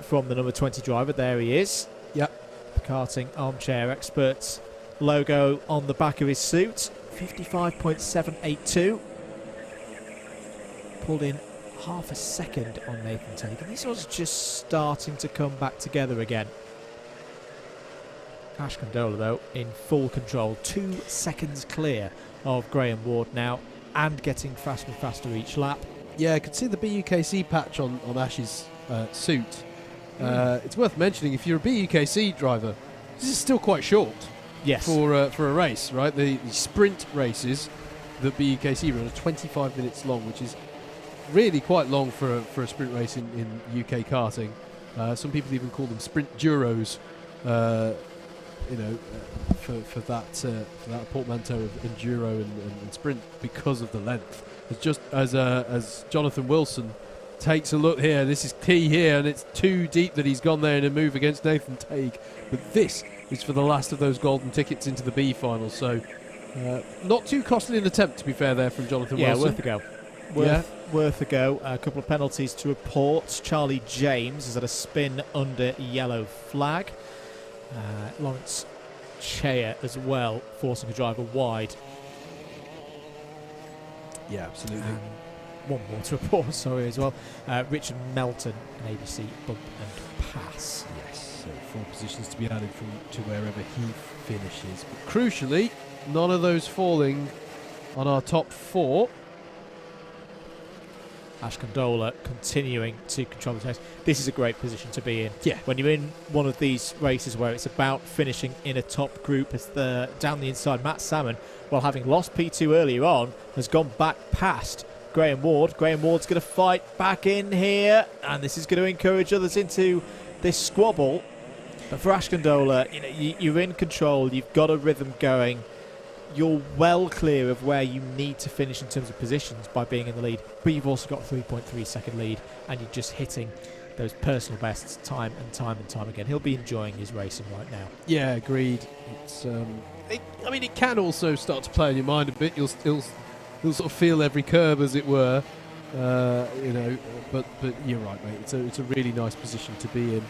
from the number 20 driver. There he is. Yep. The karting armchair experts logo on the back of his suit. 55.782. Pulled in half a second on Nathan Tate, and this was just starting to come back together again. Ash Condola, though, in full control, 2 seconds clear of Graham Ward now, and getting faster and faster each lap. Yeah, I could see the BUKC patch on Ash's suit. It's worth mentioning, if you're a BUKC driver, this is still quite short. Yes. For a race, right? The sprint races that BUKC run are 25 minutes long, which is really quite long for a sprint race in UK karting. Some people even call them sprint duros, for that portmanteau of enduro and sprint because of the length. It's just as Jonathan Wilson takes a look here, this is key here, and it's too deep that he's gone there in a move against Nathan Tague. But this is for the last of those golden tickets into the B final, so not too costly an attempt, to be fair, there from Jonathan Wilson. Yeah, worth a go. Worth a go. A couple of penalties to report. Charlie James has had a spin under yellow flag. Lawrence Chair as well, forcing a driver wide. Yeah, absolutely. One more to report, sorry, as well. Richard Melton, an ABC bump and pass. Yes, so 4 positions to be added to wherever he finishes. But crucially, none of those falling on our top 4. Ash Condola continuing to control the race. This is a great position to be in. Yeah. When you're in one of these races where it's about finishing in a top group, as down the inside, Matt Salmon, while having lost P2 earlier on, has gone back past Graham Ward. Graham Ward's going to fight back in here, and this is going to encourage others into this squabble. But for Ash Condola, you're in control. You've got a rhythm going. You're well clear of where you need to finish in terms of positions by being in the lead, but you've also got a 3.3 second lead, and you're just hitting those personal bests time and time and time again. He'll be enjoying his racing right now. Yeah, agreed. It's it can also start to play on your mind a bit. You'll sort of feel every curve, as it were, but you're right, mate. It's a really nice position to be in.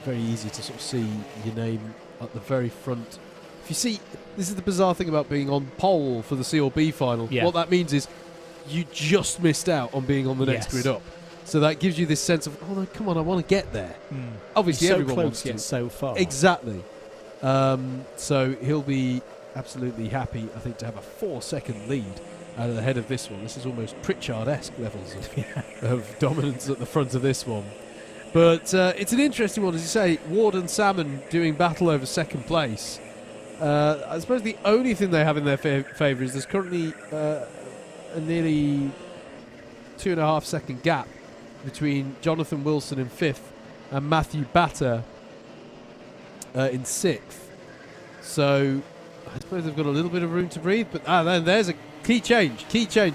Very easy to sort of see your name at the very front. If you see, this is the bizarre thing about being on pole for the C or B final. Yeah. What that means is you just missed out on being on the next grid up. So that gives you this sense of, oh, no, come on, I want to get there. Obviously, everyone wants to. Yet so far. Exactly. So he'll be absolutely happy, I think, to have a 4-second lead out of the head of this one. This is almost Pritchard-esque levels of dominance at the front of this one. But it's an interesting one, as you say. Ward and Salmon doing battle over second place. I suppose the only thing they have in their favour is there's currently a nearly 2.5 second gap between Jonathan Wilson in 5th and Matthew Batter in 6th. So I suppose they've got a little bit of room to breathe. But then there's a key change.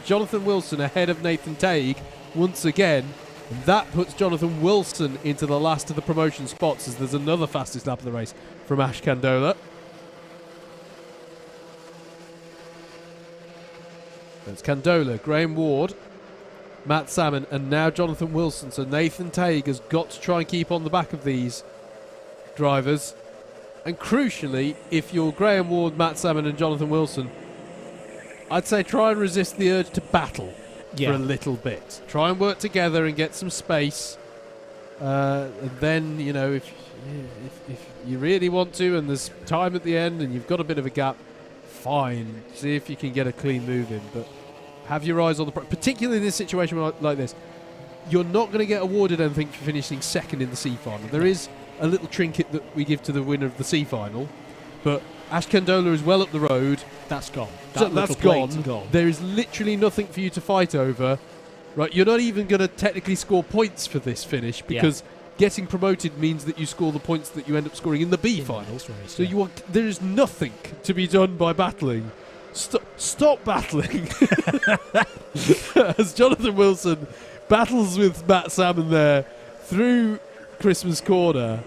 Jonathan Wilson ahead of Nathan Tague once again. And that puts Jonathan Wilson into the last of the promotion spots, as there's another fastest lap of the race from Ash Condola. It's Condola, Graham Ward, Matt Salmon, and now Jonathan Wilson. So Nathan Tague has got to try and keep on the back of these drivers. And crucially, if you're Graham Ward, Matt Salmon and Jonathan Wilson, I'd say try and resist the urge to battle. For a little bit. Try and work together and get some space. And then, if you really want to and there's time at the end and you've got a bit of a gap, fine. See if you can get a clean move in. But have your eyes on the particularly in this situation like this. You're not going to get awarded anything for finishing second in the C final. There is a little trinket that we give to the winner of the C final. But Ash Condola is well up the road. That's gone. That's gone. There is literally nothing for you to fight over. Right, you're not even going to technically score points for this finish because getting promoted means that you score the points that you end up scoring in the B final. So there is nothing to be done by battling. Stop battling. As Jonathan Wilson battles with Matt Salmon there through Christmas Corner.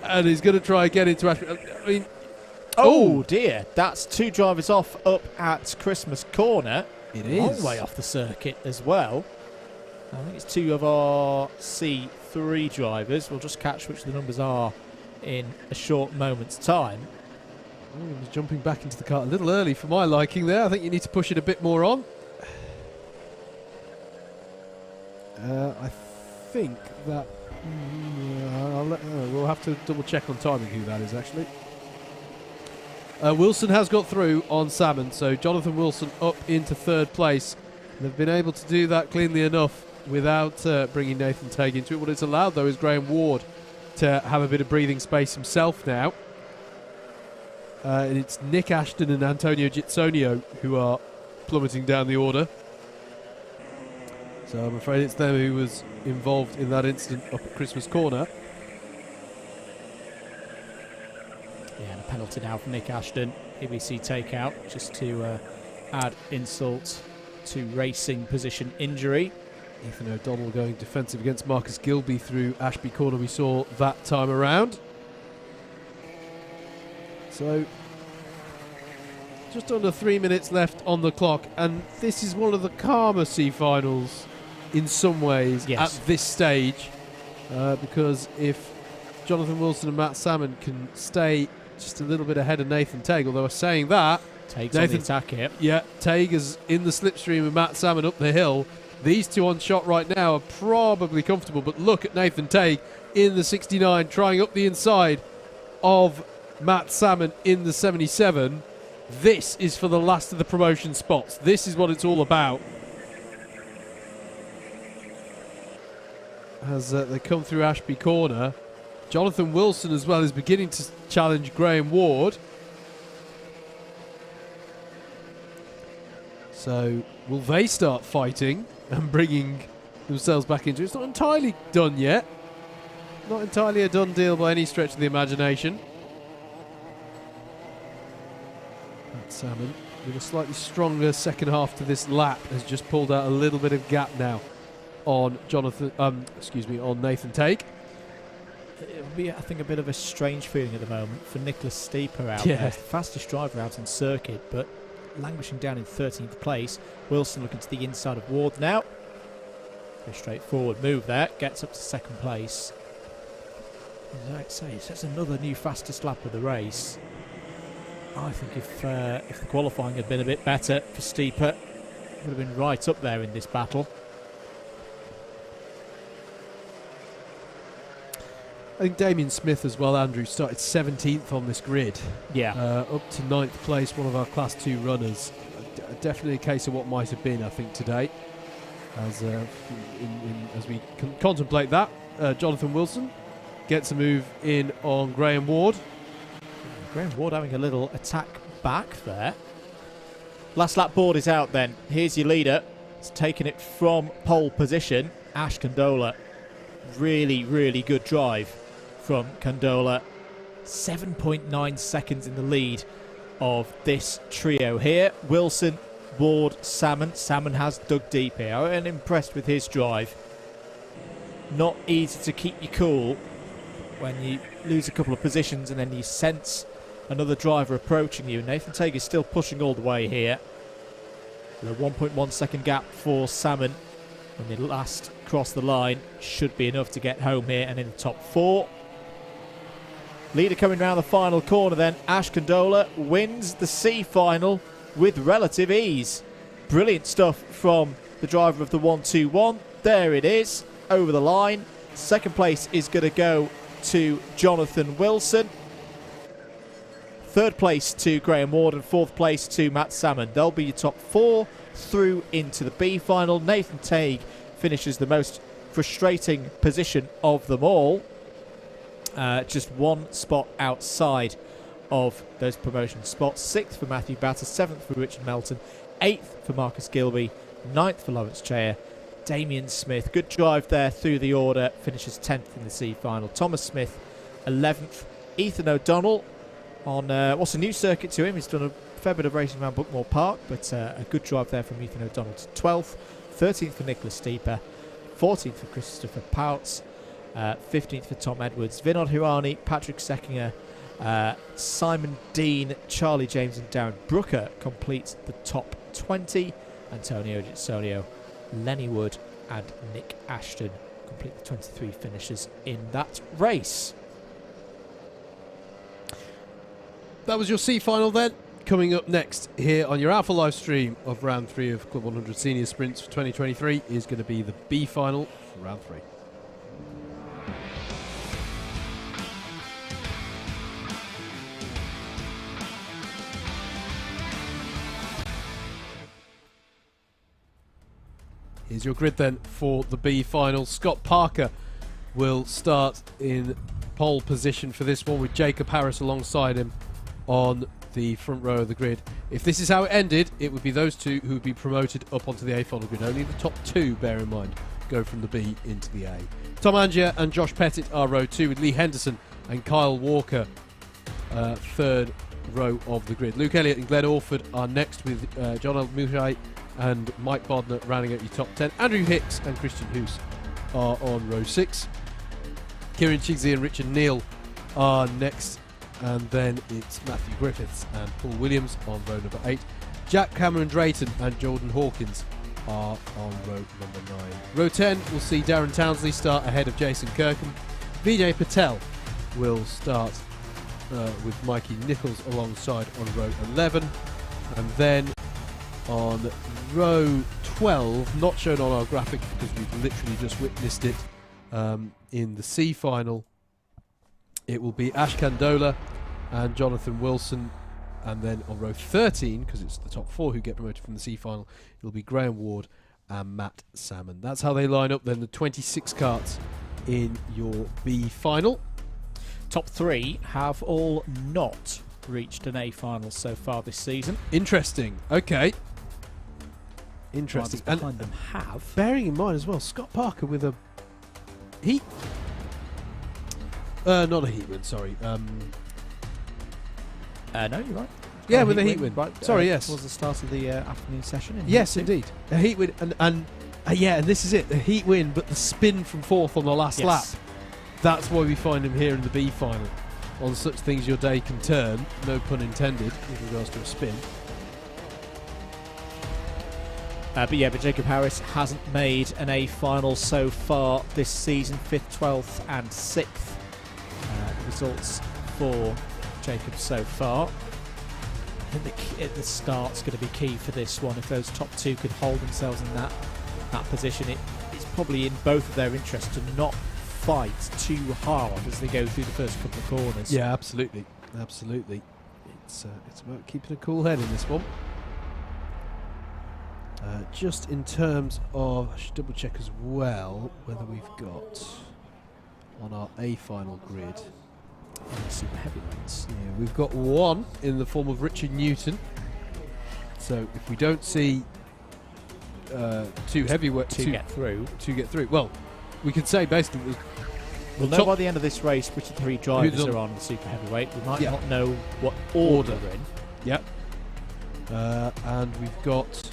and he's going to try again into Ashby. I mean, oh dear, that's 2 drivers off up at Christmas Corner. It is. Long way off the circuit as well. I think it's 2 of our C3 drivers. We'll just catch which the numbers are in a short moment's time. He's jumping back into the car a little early for my liking there. I think you need to push it a bit more on. I think that we'll have to double check on timing who that is actually. Wilson has got through on Salmon, so Jonathan Wilson up into 3rd place. They've been able to do that cleanly enough without bringing Nathan Tague into it. What it's allowed though is Graham Ward to have a bit of breathing space himself now. And it's Nick Ashton and Antonio Gitsonio who are plummeting down the order. So I'm afraid it's them who was involved in that incident up at Christmas Corner. Yeah, and a penalty now from Nick Ashton. ABC takeout just to add insult to racing position injury. Ethan O'Donnell going defensive against Marcus Gilby through Ashby Corner we saw that time around. So just under 3 minutes left on the clock, and this is one of the calmer C-finals in some ways at this stage, because if Jonathan Wilson and Matt Salmon can stay just a little bit ahead of Nathan Tague, although saying that, Tague's on the attack here. Yeah, Tague is in the slipstream with Matt Salmon up the hill. These 2 on shot right now are probably comfortable, but look at Nathan Tague in the 69 trying up the inside of Matt Salmon in the 77. This is for the last of the promotion spots. This is what it's all about. As they come through Ashby Corner, Jonathan Wilson as well is beginning to challenge Graham Ward. So will they start fighting and bringing themselves back into it? It's not entirely done yet. Not entirely a done deal by any stretch of the imagination. Matt Salmon, with a slightly stronger second half to this lap, has just pulled out a little bit of gap now on on Nathan Tague. It'll be, I think, a bit of a strange feeling at the moment for Nicholas Steeper out Yeah. there. Fastest driver out in circuit, but languishing down in 13th place. Wilson looking to the inside of Ward now. Very straightforward move there. Gets up to 2nd place. As I say, that's another new fastest lap of the race. I think if the qualifying had been a bit better for Steeper, would have been right up there in this battle. I think Damien Smith as well, Andrew, started 17th on this grid. Yeah. Up to 9th place, one of our Class 2 runners. Definitely a case of what might have been, I think, today. As as we contemplate that, Jonathan Wilson gets a move in on Graham Ward. Graham Ward having a little attack back there. Last lap board is out then. Here's your leader. It's taken it from pole position. Ash Condola. Really, really good drive from Condola. 7.9 seconds in the lead of this trio here. Wilson, Ward, Salmon. Salmon has dug deep here and impressed with his drive. Not easy to keep you cool when you lose a couple of positions and then you sense another driver approaching you. Nathan Tague is still pushing all the way here. The 1.1 second gap for Salmon when they last cross the line should be enough to get home here and in the top 4. Leader coming round the final corner then. Ash Condola wins the C final with relative ease. Brilliant stuff from the driver of the 121. There it is, over the line. 2nd place is going to go to Jonathan Wilson. 3rd place to Graham Ward and 4th place to Matt Salmon. They'll be your top 4 through into the B final. Nathan Tague finishes the most frustrating position of them all. Just 1 spot outside of those promotion spots. 6th for Matthew Batter, 7th for Richard Melton, 8th for Marcus Gilby, 9th for Lawrence Chair. Damien Smith, good drive there through the order, finishes 10th in the C final. Thomas Smith, 11th. Ethan O'Donnell on what's a new circuit to him. He's done a fair bit of racing around Bookmore Park, but a good drive there from Ethan O'Donnell to 12th. 13th for Nicholas Steeper, 14th for Christopher Pouts, 15th for Tom Edwards. Vinod Hirani, Patrick Seckinger, Simon Dean, Charlie James and Darren Brooker complete the top 20. Antonio Gizzolio, Lenny Wood and Nick Ashton complete the 23 finishers in that race. That was your C final then. Coming up next here on your Alpha live stream of round 3 of Club 100 Senior Sprints for 2023 is going to be the B final for round 3. Here's your grid then for the B final. Scott Parker will start in pole position for this one with Jacob Harris alongside him on the front row of the grid. If this is how it ended, it would be those two who would be promoted up onto the A final grid. Only the top 2, bear in mind, go from the B into the A. Tom Angier and Josh Pettit are row 2 with Lee Henderson and Kyle Walker third row of the grid. Luke Elliott and Glenn Orford are next with John Al-Muhai and Mike Bodner rounding out your top 10. Andrew Hicks and Christian Hoos are on row 6. Kieran Chigsey and Richard Neal are next, and then it's Matthew Griffiths and Paul Williams on row number 8. Jack Cameron Drayton and Jordan Hawkins are on row number 9. Row 10 will see Darren Townsley start ahead of Jason Kirkham. Vijay Patel will start with Mikey Nichols alongside on row 11, and then on row 12, not shown on our graphic because we've literally just witnessed it in the C final, it will be Ash Kandola and Jonathan Wilson, and then on row 13, because it's the top 4 who get promoted from the C final, it'll be Graham Ward and Matt Salmon. That's how they line up then, the 26 karts in your B final. Top 3 have all not reached an A final so far this season. Interesting. Okay. Interesting. And behind them have. Bearing in mind as well, Scott Parker with a heat. Not a heat win, sorry. No, you're right. Yeah, with a heat win. Right. Sorry, yes. Was the start of the afternoon session. Yes, indeed. A heat win. And this is it. A heat win, but the spin from 4th on the last lap. That's why we find him here in the B final. On such things your day can turn, no pun intended, with regards to a spin. But Jacob Harris hasn't made an A final so far this season. 5th, 12th and 6th results for Jacob so far. I think the start's going to be key for this one. If those top 2 could hold themselves in that position, it's probably in both of their interests to not fight too hard as they go through the first couple of corners. Yeah, absolutely. Absolutely. It's about keeping a cool head in this one. Just in terms of, I should double check as well whether we've got on our A final grid. Super heavyweights. Yeah, we've got one in the form of Richard Newton. So if we don't see 2 heavyweights to get through, well, we could say basically we'll know by the end of this race which 3 drivers are on the super heavyweight. We might not know what order they're in. Yep. And we've got.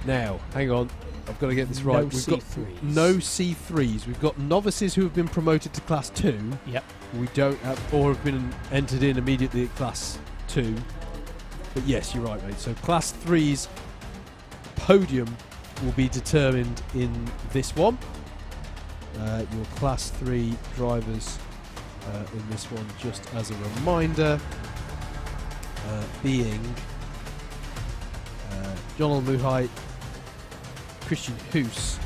Now, hang on. I've got to get this right. We've got no C3s. We've got novices who have been promoted to Class 2. Yep. We don't have, or have been entered in immediately at Class 2. But yes, you're right, mate. So Class 3's podium will be determined in this one. Your Class 3 drivers in this one, just as a reminder, being John Al-Muhai, Christian Hoos,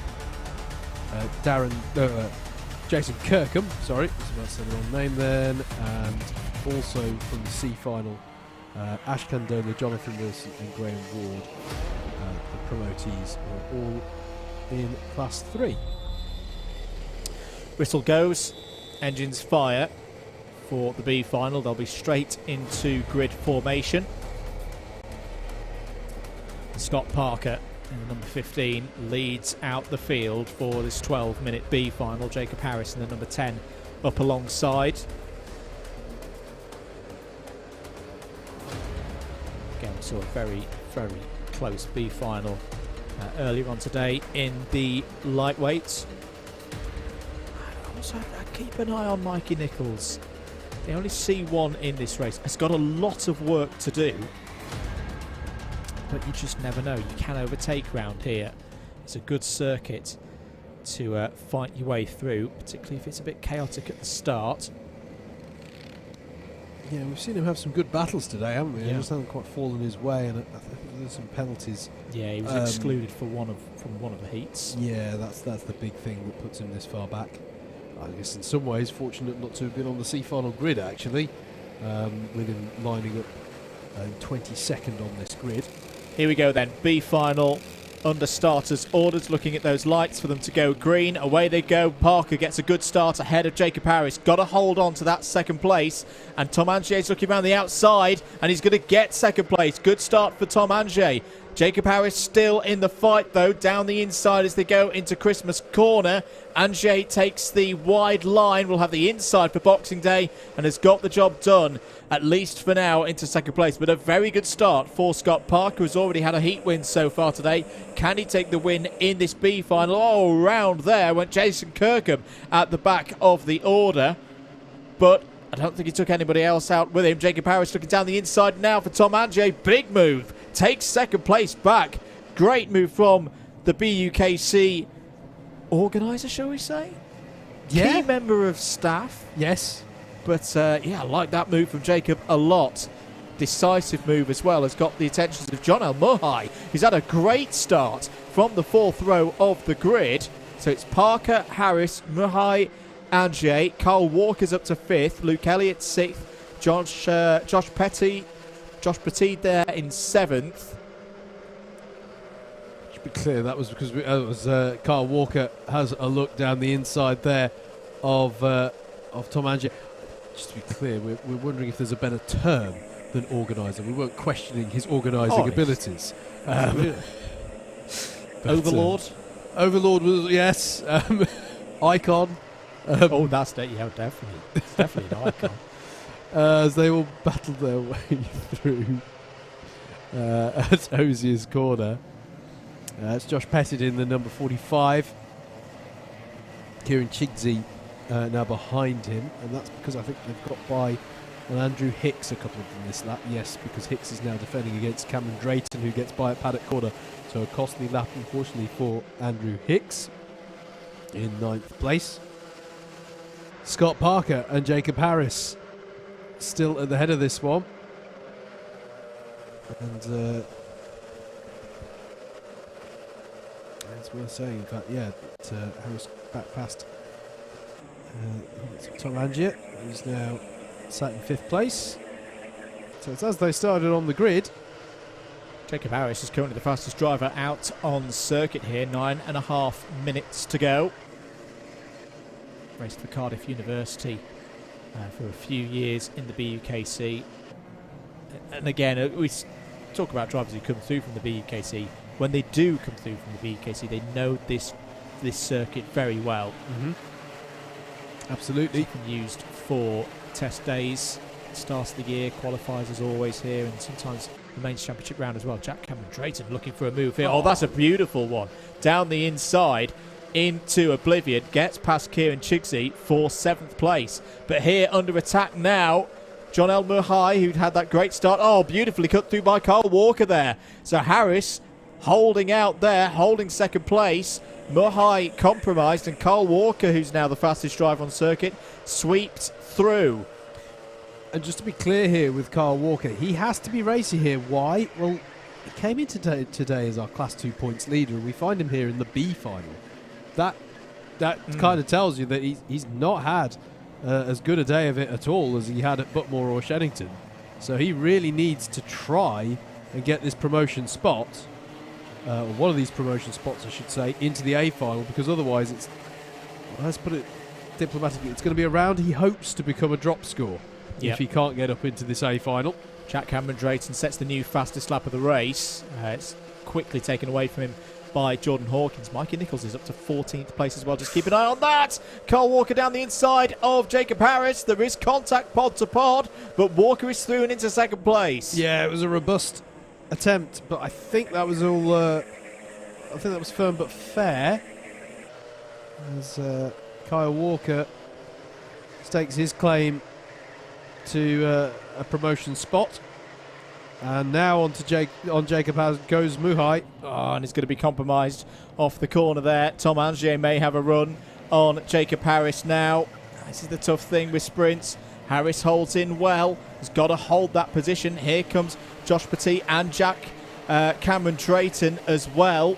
Jason Kirkham, sorry, I was about to say the wrong name then, and also from the C final, Ash Kandola, Jonathan Wilson and Graham Ward, the promotees, are all in Class 3. Whistle goes, engines fire for the B final. They'll be straight into grid formation. Scott Parker in the number 15 leads out the field for this 12-minute B final. Jacob Harris in the number 10 up alongside. Again, we saw a very, very close B final earlier on today in the lightweights. Also, I keep an eye on Mikey Nichols. They only see one in this race. Has got a lot of work to do, but you just never know. You can overtake round here. It's a good circuit to fight your way through, particularly if it's a bit chaotic at the start. Yeah, we've seen him have some good battles today, haven't we? Yeah. He just hasn't quite fallen his way, and I think there's some penalties. Yeah, he was excluded from one of the heats. Yeah, that's the big thing that puts him this far back. I guess in some ways fortunate not to have been on the C-final grid, actually, with him lining up 22nd on this grid. Here we go then, B final. Under starters orders, looking at those lights for them to go green. Away they go. Parker gets a good start ahead of Jacob Harris. Got to hold on to that second place. And Tom Angier's looking around the outside, and he's going to get second place. Good start for Tom Angier. Jacob Harris still in the fight, though, down the inside as they go into Christmas Corner. Angier takes the wide line. Will have the inside for Boxing Day and has got the job done, at least for now, into second place. But a very good start for Scott Parker, who's already had a heat win so far today. Can he take the win in this B final? Oh, round there went Jason Kirkham at the back of the order. But I don't think he took anybody else out with him. Jacob Harris looking down the inside now for Tom Angier. Big move. Takes second place back. Great move from the BUKC organiser, shall we say? Yeah. Key member of staff. Yes. But, yeah, I like that move from Jacob a lot. Decisive move as well. Has got the attentions of John El Muhai, who's had a great start from the fourth row of the grid. So it's Parker, Harris, Muhai, Angier. Carl Walker's up to 5th. Luke Elliott 6th. Josh Petit there in 7th. To be clear, that was because Carl Walker has a look down the inside there of Tom Angier. Just to be clear, we're wondering if there's a better term than organiser. We weren't questioning his organising abilities. Overlord? Overlord was, yes. Icon. Oh, that's definitely. It's definitely an icon. As they all battled their way through at Hosier's corner. It's Josh Pettit in the number 45. Kieran Chigsey now behind him, and that's because I think they've got by Andrew Hicks a couple of them this lap. Yes, because Hicks is now defending against Cameron Drayton, who gets by at paddock corner. So a costly lap, unfortunately, for Andrew Hicks in 9th place. Scott Parker and Jacob Harris still at the head of this one. And it's worth saying, in fact, yeah, that Harris back past Tom Angier, who's now sat in 5th place. So it's as they started on the grid. Jacob Harris is currently the fastest driver out on circuit here. 9.5 minutes to go. Raced for Cardiff University for a few years in the BUKC. And again, we talk about drivers who come through from the BUKC. When they do come through from the BUKC, they know this circuit very well. Mm-hmm. Absolutely. It's often used for test days, start of the year, qualifiers as always here, and sometimes the main championship round as well. Jack Cameron Drayton looking for a move here. Oh, that's a beautiful one. Down the inside into oblivion, gets past Kieran Chigsey for 7th place. But here under attack now, John El Muhai, who'd had that great start. Oh, beautifully cut through by Carl Walker there. So Harris holding out there, holding 2nd place. Muhai compromised, and Carl Walker, who's now the fastest driver on circuit, sweeps through. And just to be clear here with Carl Walker, he has to be racy here. Why? Well, he came in today as our Class 2 points leader, and we find him here in the B final. That kind of tells you that he's not had as good a day of it at all as he had at Butmore or Sheddington. So he really needs to try and get this promotion spot, or one of these promotion spots, I should say, into the A final, because otherwise it's, well, let's put it diplomatically, it's going to be a round he hopes to become a drop score if he can't get up into this A final. Jack Cameron Drayton sets the new fastest lap of the race. It's quickly taken away from him by Jordan Hawkins. Mikey Nichols is up to 14th place as well. Just keep an eye on that. Carl Walker down the inside of Jacob Harris. There is contact pod to pod, but Walker is through and into 2nd place. Yeah, it was a robust attempt, but I think that was all I think that was firm but fair. As Kyle Walker stakes his claim to a promotion spot. And now on Jacob Harris goes Muhai. Oh, and he's going to be compromised off the corner there. Tom Angier may have a run on Jacob Harris now. This is the tough thing with sprints. Harris holds in well. He's got to hold that position. Here comes Josh Petit and Jack Cameron Drayton as well.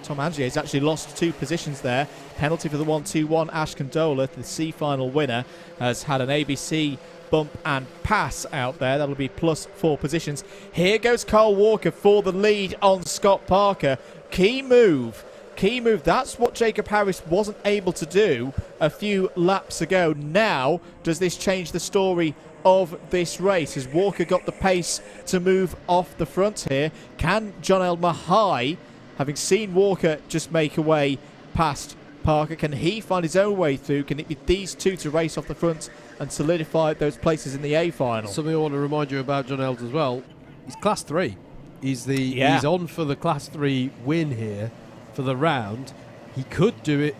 Tom Angier has actually lost 2 positions there. Penalty for the 1-2-1. Ash Condola, the C final winner, has had an ABC bump and pass out there. That'll be plus 4 positions. Here goes Carl Walker for the lead on Scott Parker. Key move. That's what Jacob Harris wasn't able to do a few laps ago. Now, does this change the story of this race? Has Walker got the pace to move off the front here? Can John Mahai, having seen Walker just make a way past Parker, can he find his own way through? Can it be these two to race off the front and solidify those places in the A final? Something I want to remind you about John Eld as well. He's Class 3. He's on for the Class 3 win here for the round. He could do it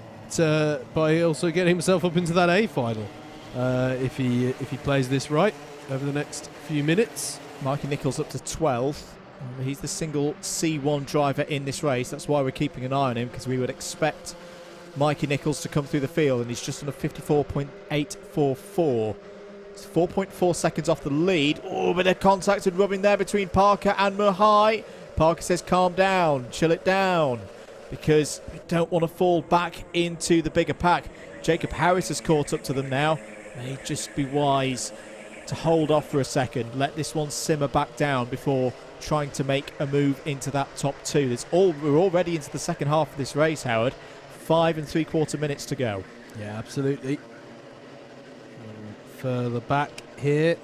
by also getting himself up into that A final if he plays this right over the next few minutes. Mikey Nichols up to 12th. He's the single C1 driver in this race. That's why we're keeping an eye on him, because we would expect Mikey Nichols to come through the field, and he's just on a 54.844. It's 4.4 seconds off the lead. Oh, bit of contact and rubbing there between Parker and Mahai. Parker says calm down, chill it down, because we don't want to fall back into the bigger pack. Jacob Harris has caught up to them now. May just be wise to hold off for a second, let this one simmer back down before trying to make a move into that top 2. We're already into the second half of this race, Howard. 5 3/4 minutes to go. Yeah, absolutely. Further back here,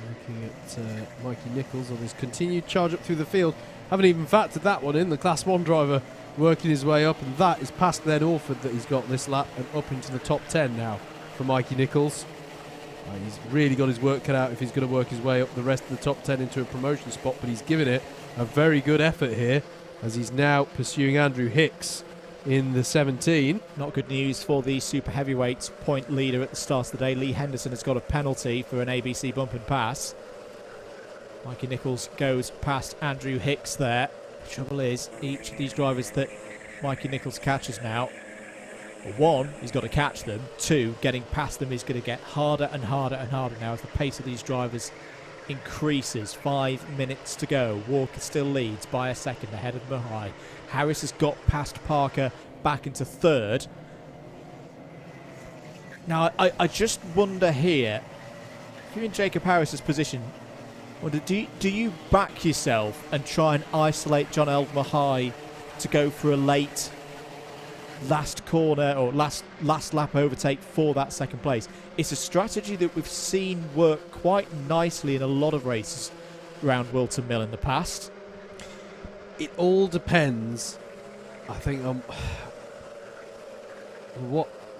looking at Mikey Nichols on his continued charge up through the field. Haven't even factored that one in. The Class 1 driver working his way up, and that is past Glenn Orford that he's got this lap, and up into the top 10 now for Mikey Nichols. He's really got his work cut out if he's going to work his way up the rest of the top 10 into a promotion spot, but he's given it a very good effort here as he's now pursuing Andrew Hicks in the 17. Not good news for the super heavyweights point leader at the start of the day. Lee Henderson has got a penalty for an ABC bump and pass. Mikey Nichols goes past Andrew Hicks there. The trouble is, each of these drivers that Mikey Nichols catches now, one, he's got to catch them. Two, getting past them is going to get harder and harder and harder now as the pace of these drivers increases. 5 minutes to go. Walker still leads by a second ahead of Mahai. Harris has got past Parker back into third. Now, I just wonder here, if you're in Jacob Harris's position, do you back yourself and try and isolate John Mahai to go for a late last corner or last lap overtake for that second place? It's a strategy that we've seen work quite nicely in a lot of races around Whilton Mill in the past. It all depends, I think, on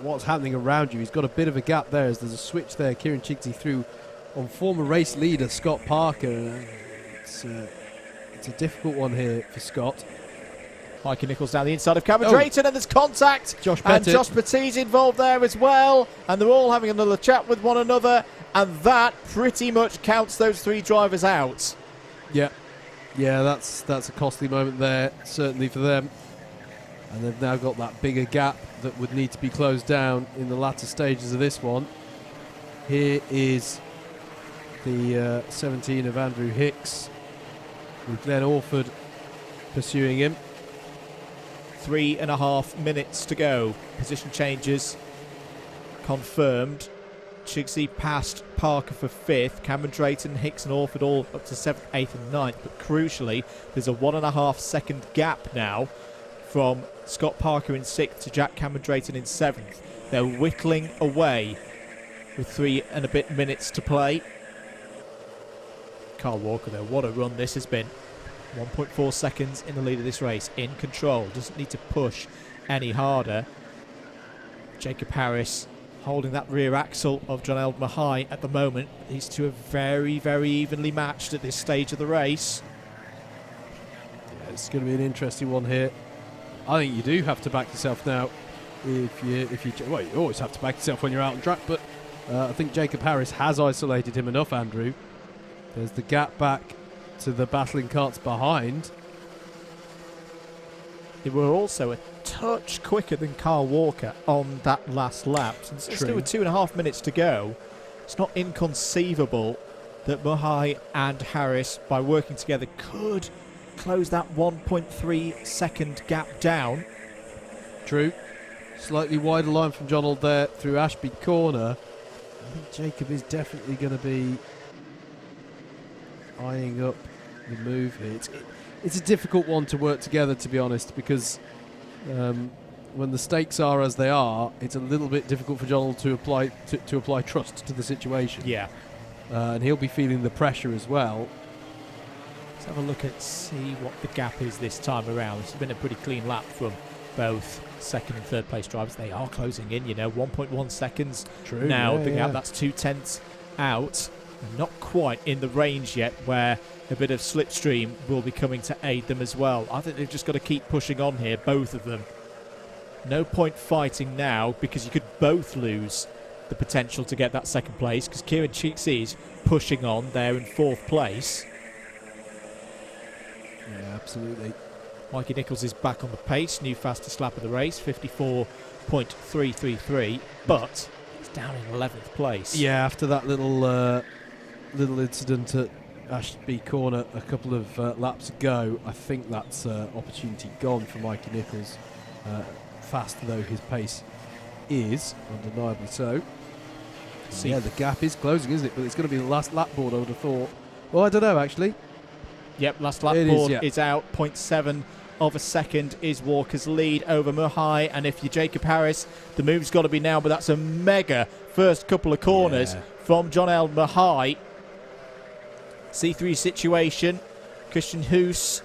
what's happening around you. He's got a bit of a gap there as there's a switch there. Kieran Chigsey through on former race leader Scott Parker. It's a difficult one here for Scott. Mikey Nichols down the inside of Cameron Drayton, and there's contact. Josh Petit's involved there as well, and they're all having another chat with one another, and that pretty much counts those 3 drivers out. Yeah, that's a costly moment there, certainly for them. And they've now got that bigger gap that would need to be closed down in the latter stages of this one. Here is the 17 of Andrew Hicks, with Glenn Orford pursuing him. 3.5 minutes to go. Position changes confirmed. Chigsey past Parker for 5th. Cameron Drayton, Hicks and Orford all up to 7th, 8th and 9th. But crucially, there's a 1.5 second gap now from Scott Parker in 6th to Jack Cameron Drayton in 7th. They're whittling away with 3 and a bit minutes to play. Carl Walker though, what a run this has been. 1.4 seconds in the lead of this race, in control, doesn't need to push any harder. Jacob Harris holding that rear axle of John Mahai at the moment. These two are very, very evenly matched at this stage of the race. Yeah, it's going to be an interesting one here. I think you do have to back yourself now. You always have to back yourself when you're out on track, but I think Jacob Harris has isolated him enough, Andrew. There's the gap back to the battling carts behind. They were also a touch quicker than Carl Walker on that last lap. Since still with 2.5 minutes to go, it's not inconceivable that Mahai and Harris, by working together, could close that 1.3 second gap down. True. Slightly wider line from John Old there through Ashby Corner. I think Jacob is definitely going to be eyeing up the move here. It's a difficult one to work together, to be honest, because when the stakes are as they are, it's a little bit difficult for John Old to apply trust to the situation. Yeah. And he'll be feeling the pressure as well. Let's have a look at see what the gap is this time around. This has been a pretty clean lap from both second and third place drivers. They are closing in, 1.1 seconds. True. Now, yeah, big yeah. gap, that's 2/10 out. Not quite in the range yet where a bit of slipstream will be coming to aid them as well. I think they've just got to keep pushing on here, both of them. No point fighting now, because you could both lose the potential to get that second place, because Kieran Cheeksy's pushing on there in fourth place. Yeah, absolutely. Mikey Nichols is back on the pace, new fastest lap of the race, 54.333, but it's down in 11th place. Yeah, after that little incident at Ashby Corner a couple of laps ago, I think that's opportunity gone for Mikey Nichols. Fast though his pace is, undeniably so. Yeah, the gap is closing, isn't it? But it's going to be the last lap board, I would have thought. Well, I don't know, actually. Yep, last lap It board is, yeah. is out. 0.7 of a second is Walker's lead over Mahai. And if you're Jacob Harris, the move's got to be now, but that's a mega first couple of corners from John L. Mahai. C3 situation. Christian Hoos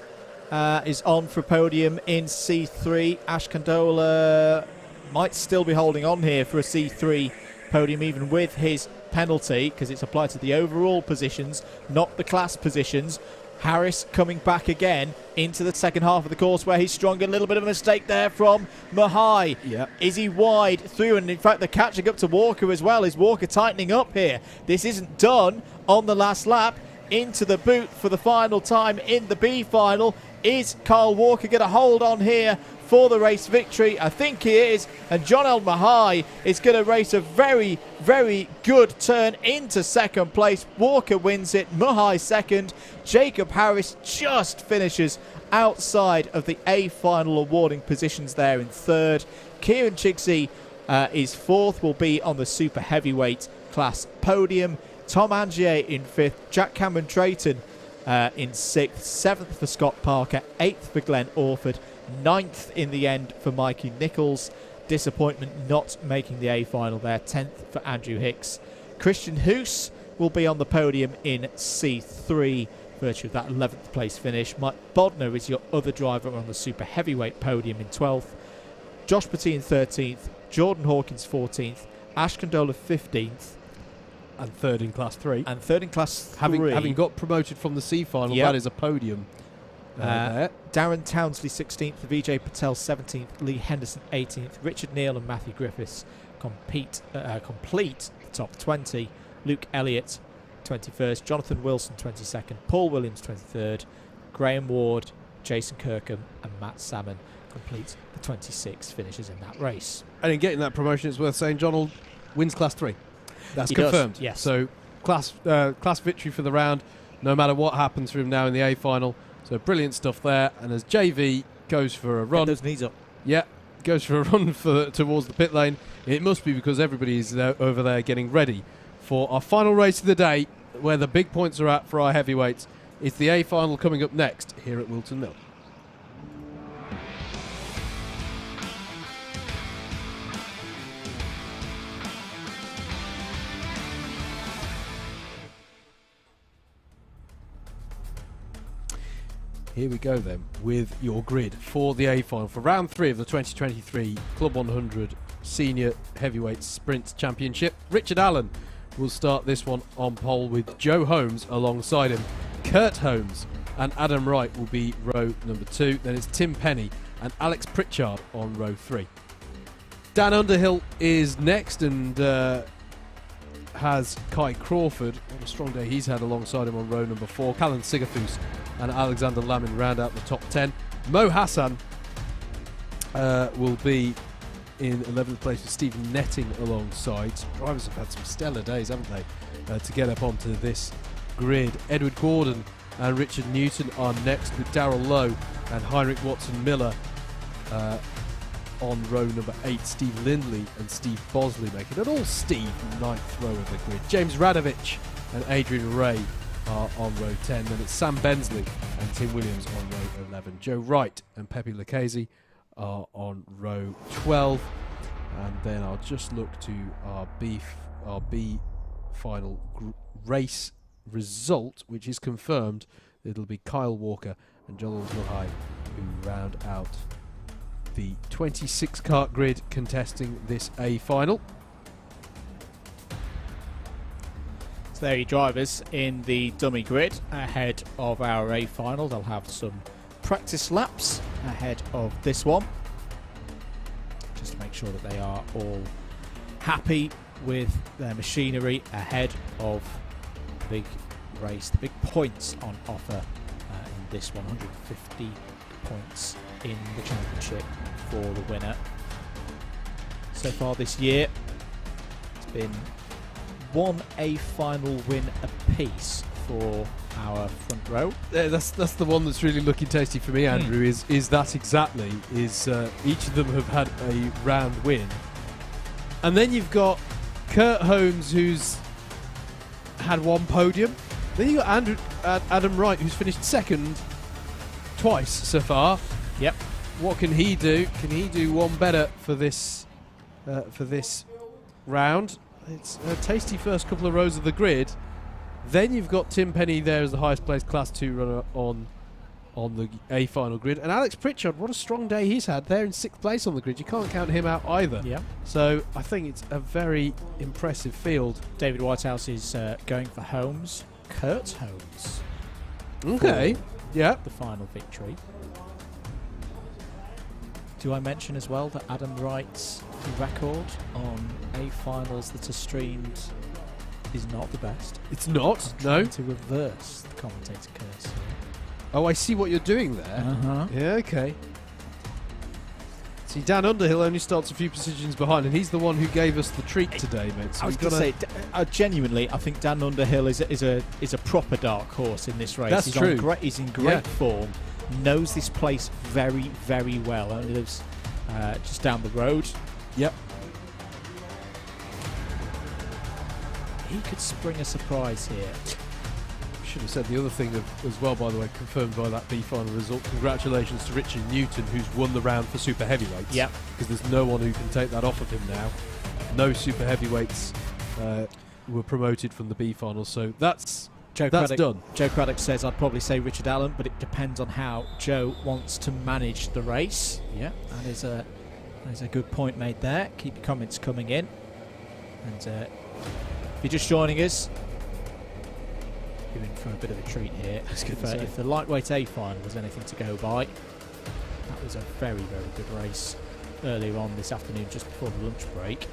is on for a podium in C3. Ash Condola might still be holding on here for a C3 podium, even with his penalty, because it's applied to the overall positions, not the class positions. Harris coming back again into the second half of the course where he's stronger. A little bit of a mistake there from Mahai. Yep. Is he wide through? And in fact, they're catching up to Walker as well. Is Walker tightening up here? This isn't done on the last lap. Into the boot for the final time in the B final. Is Carl Walker going to hold on here for the race victory? I think he is. And John L. Mahai is going to race a very, very good turn into second place. Walker wins it. Mahai second. Jacob Harris just finishes outside of the A final awarding positions there in third. Kieran Chigsey is fourth, will be on the super heavyweight class podium. Tom Angier in fifth. Jack Cameron Drayton in sixth. Seventh for Scott Parker. Eighth for Glenn Orford. Ninth in the end for Mikey Nichols. Disappointment not making the A final there. 10th for Andrew Hicks. Christian Hoos will be on the podium in C3, virtue of that 11th place finish. Mike Bodner is your other driver on the super heavyweight podium in 12th. Josh Petit in 13th. Jordan Hawkins 14th. Ash Condola 15th. And third in Class 3. And third in Class 3. Having got promoted from the C final, Yep. that is a podium. There. Darren Townsley 16th, Vijay Patel 17th, Lee Henderson 18th, Richard Neal and Matthew Griffiths complete the top 20, Luke Elliott 21st, Jonathan Wilson 22nd, Paul Williams 23rd, Graham Ward, Jason Kirkham and Matt Salmon complete the 26 finishes in that race. And in getting that promotion, it's worth saying John wins Class 3. That's He confirmed. does, yes. So class victory for the round, no matter what happens for him now in the A final. So brilliant stuff there. And as JV goes for a run, Get those knees up. Yeah, goes for a run towards the pit lane. It must be because everybody's over there getting ready for our final race of the day, where the big points are at for our heavyweights. It's the A final coming up next here at Whilton Mill. Here we go then with your grid for the A final for round 3 of the 2023 Club 100 Senior Heavyweight Sprint Championship. Richard Allen will start this one on pole with Joe Holmes alongside him. Kurt Holmes and Adam Wright will be row number 2. Then it's Tim Penny and Alex Pritchard on row 3. Dan Underhill is next and has Kai Crawford. What a strong day he's had alongside him on row number 4. Callan Sigafus and Alexander Lamin round out the top 10. Mo Hassan will be in 11th place with Stephen Netting alongside. Drivers have had some stellar days, haven't they, to get up onto this grid. Edward Gordon and Richard Newton are next with Darrell Lowe and Heinrich Watson-Miller on row number 8. Steve Lindley and Steve Bosley making it all Steve, 9th row of the grid. James Radovich and Adrian Ray are on row 10. Then it's Sam Bensley and Tim Williams on row 11. Joe Wright and Pepe Lucchese are on row 12. And then I'll just look to our B final race result, which is confirmed. It'll be Kyle Walker and Joel Luhai who round out the 26 kart grid contesting this A final. So there are your drivers in the dummy grid ahead of our A final. They'll have some practice laps ahead of this one, just to make sure that they are all happy with their machinery ahead of the big race, the big points on offer in this 150 points in the championship for the winner. So far this year, it's been one A final win apiece for our front row. That's the one that's really looking tasty for me, Andrew. Is that exactly? Is each of them have had a round win, and then you've got Kurt Holmes, who's had one podium. Then you got Adam Wright, who's finished second twice so far. Yep. What can he do? Can he do one better for this round? It's a tasty first couple of rows of the grid. Then you've got Tim Penny there as the highest placed Class 2 runner on the A final grid. And Alex Pritchard, what a strong day he's had. They're in 6th place on the grid. You can't count him out either. Yeah. So I think it's a very impressive field. David Whitehouse is going for Holmes. Kurt Holmes. Okay. Yeah. The final victory. Do I mention as well that Adam Wright's record on A finals that are streamed is not the best? It's not? I'm No. trying to reverse the commentator curse here. Oh, I see what you're doing there. Uh-huh. Yeah, okay. See, Dan Underhill only starts a few positions behind, and he's the one who gave us the treat today, mate. So I was going to say, genuinely, I think Dan Underhill is a proper dark horse in this race. That's he's true. He's in great form, knows this place very, very well, and lives just down the road. Yep. He could spring a surprise here. Should have said the other thing as well, by the way, confirmed by that B final result. Congratulations to Richard Newton, who's won the round for super heavyweights. Yep. Because there's no one who can take that off of him now. No super heavyweights were promoted from the B final, so that's done. Joe Craddock says I'd probably say Richard Allen, but it depends on how Joe wants to manage the race. Yeah, that is a good point made there. Keep your comments coming in. And if you're just joining us, you're in for a bit of a treat here. If the lightweight A final was anything to go by, that was a very, very good race earlier on this afternoon, just before the lunch break.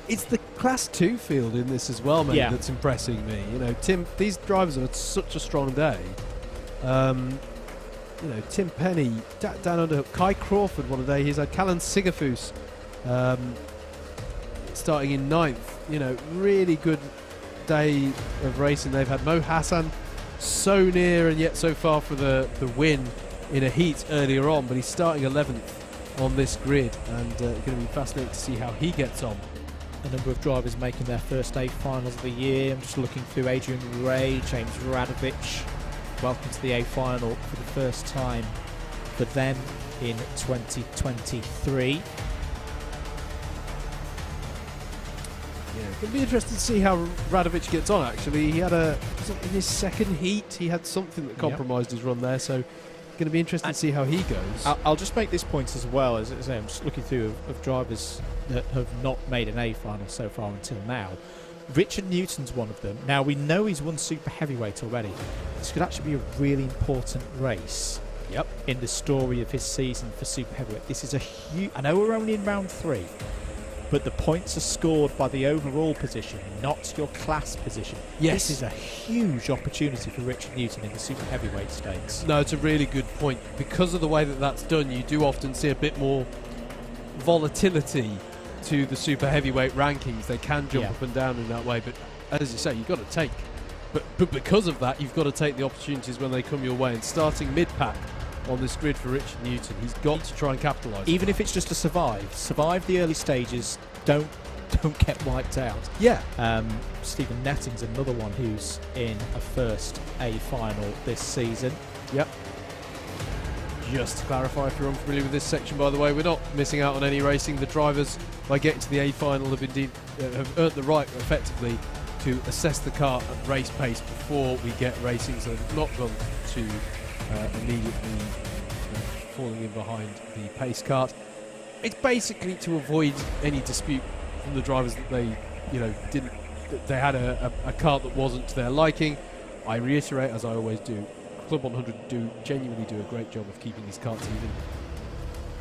It's the Class 2 field in this as well, mate, that's impressing me. You know, these drivers have had such a strong day. You know, Tim Penny, Dan Underhill, Kai Crawford, one a day. He's had Callan Sigafus starting in 9th. You know, really good day of racing. They've had Mo Hassan so near and yet so far for the win in a heat earlier on, but he's starting 11th on this grid, and going to be fascinating to see how he gets on. A number of drivers making their first A finals of the year. I'm just looking through Adrian Ray, James Radovich. Welcome to the A final for the first time for them in 2023. Yeah, it'll be interesting to see how Radovich gets on, actually. He had in his second heat, he had something that compromised his run there, so going to be interesting to see how he goes. I'll just make this point as well. As I say, I'm just looking through of drivers that have not made an A final so far until now. Richard Newton's one of them. Now, we know he's won super heavyweight already. This could actually be a really important race in the story of his season for Super Heavyweight. This is a huge... I know we're only in round 3, but the points are scored by the overall position, not your class position. Yes. This is a huge opportunity for Richard Newton in the Super Heavyweight stakes. No, it's a really good point. Because of the way that that's done, you do often see a bit more volatility to the Super Heavyweight rankings. They can jump up and down in that way, but as you say, you've got to take. But because of that, you've got to take the opportunities when they come your way. And starting mid-pack on this grid for Richard Newton, he's got to try and capitalise. Even if it's just to survive the early stages, don't get wiped out. Yeah. Stephen Netting's another one who's in a first A final this season. Yep. Just to clarify, if you're unfamiliar with this section, by the way, we're not missing out on any racing. The drivers, by getting to the A final, have earned the right, effectively, to assess the car at race pace before we get racing, so they've not gone to immediately falling in behind the pace cart. It's basically to avoid any dispute from the drivers that they, they had a cart that wasn't to their liking. I reiterate, as I always do, Club 100 genuinely do a great job of keeping these carts even.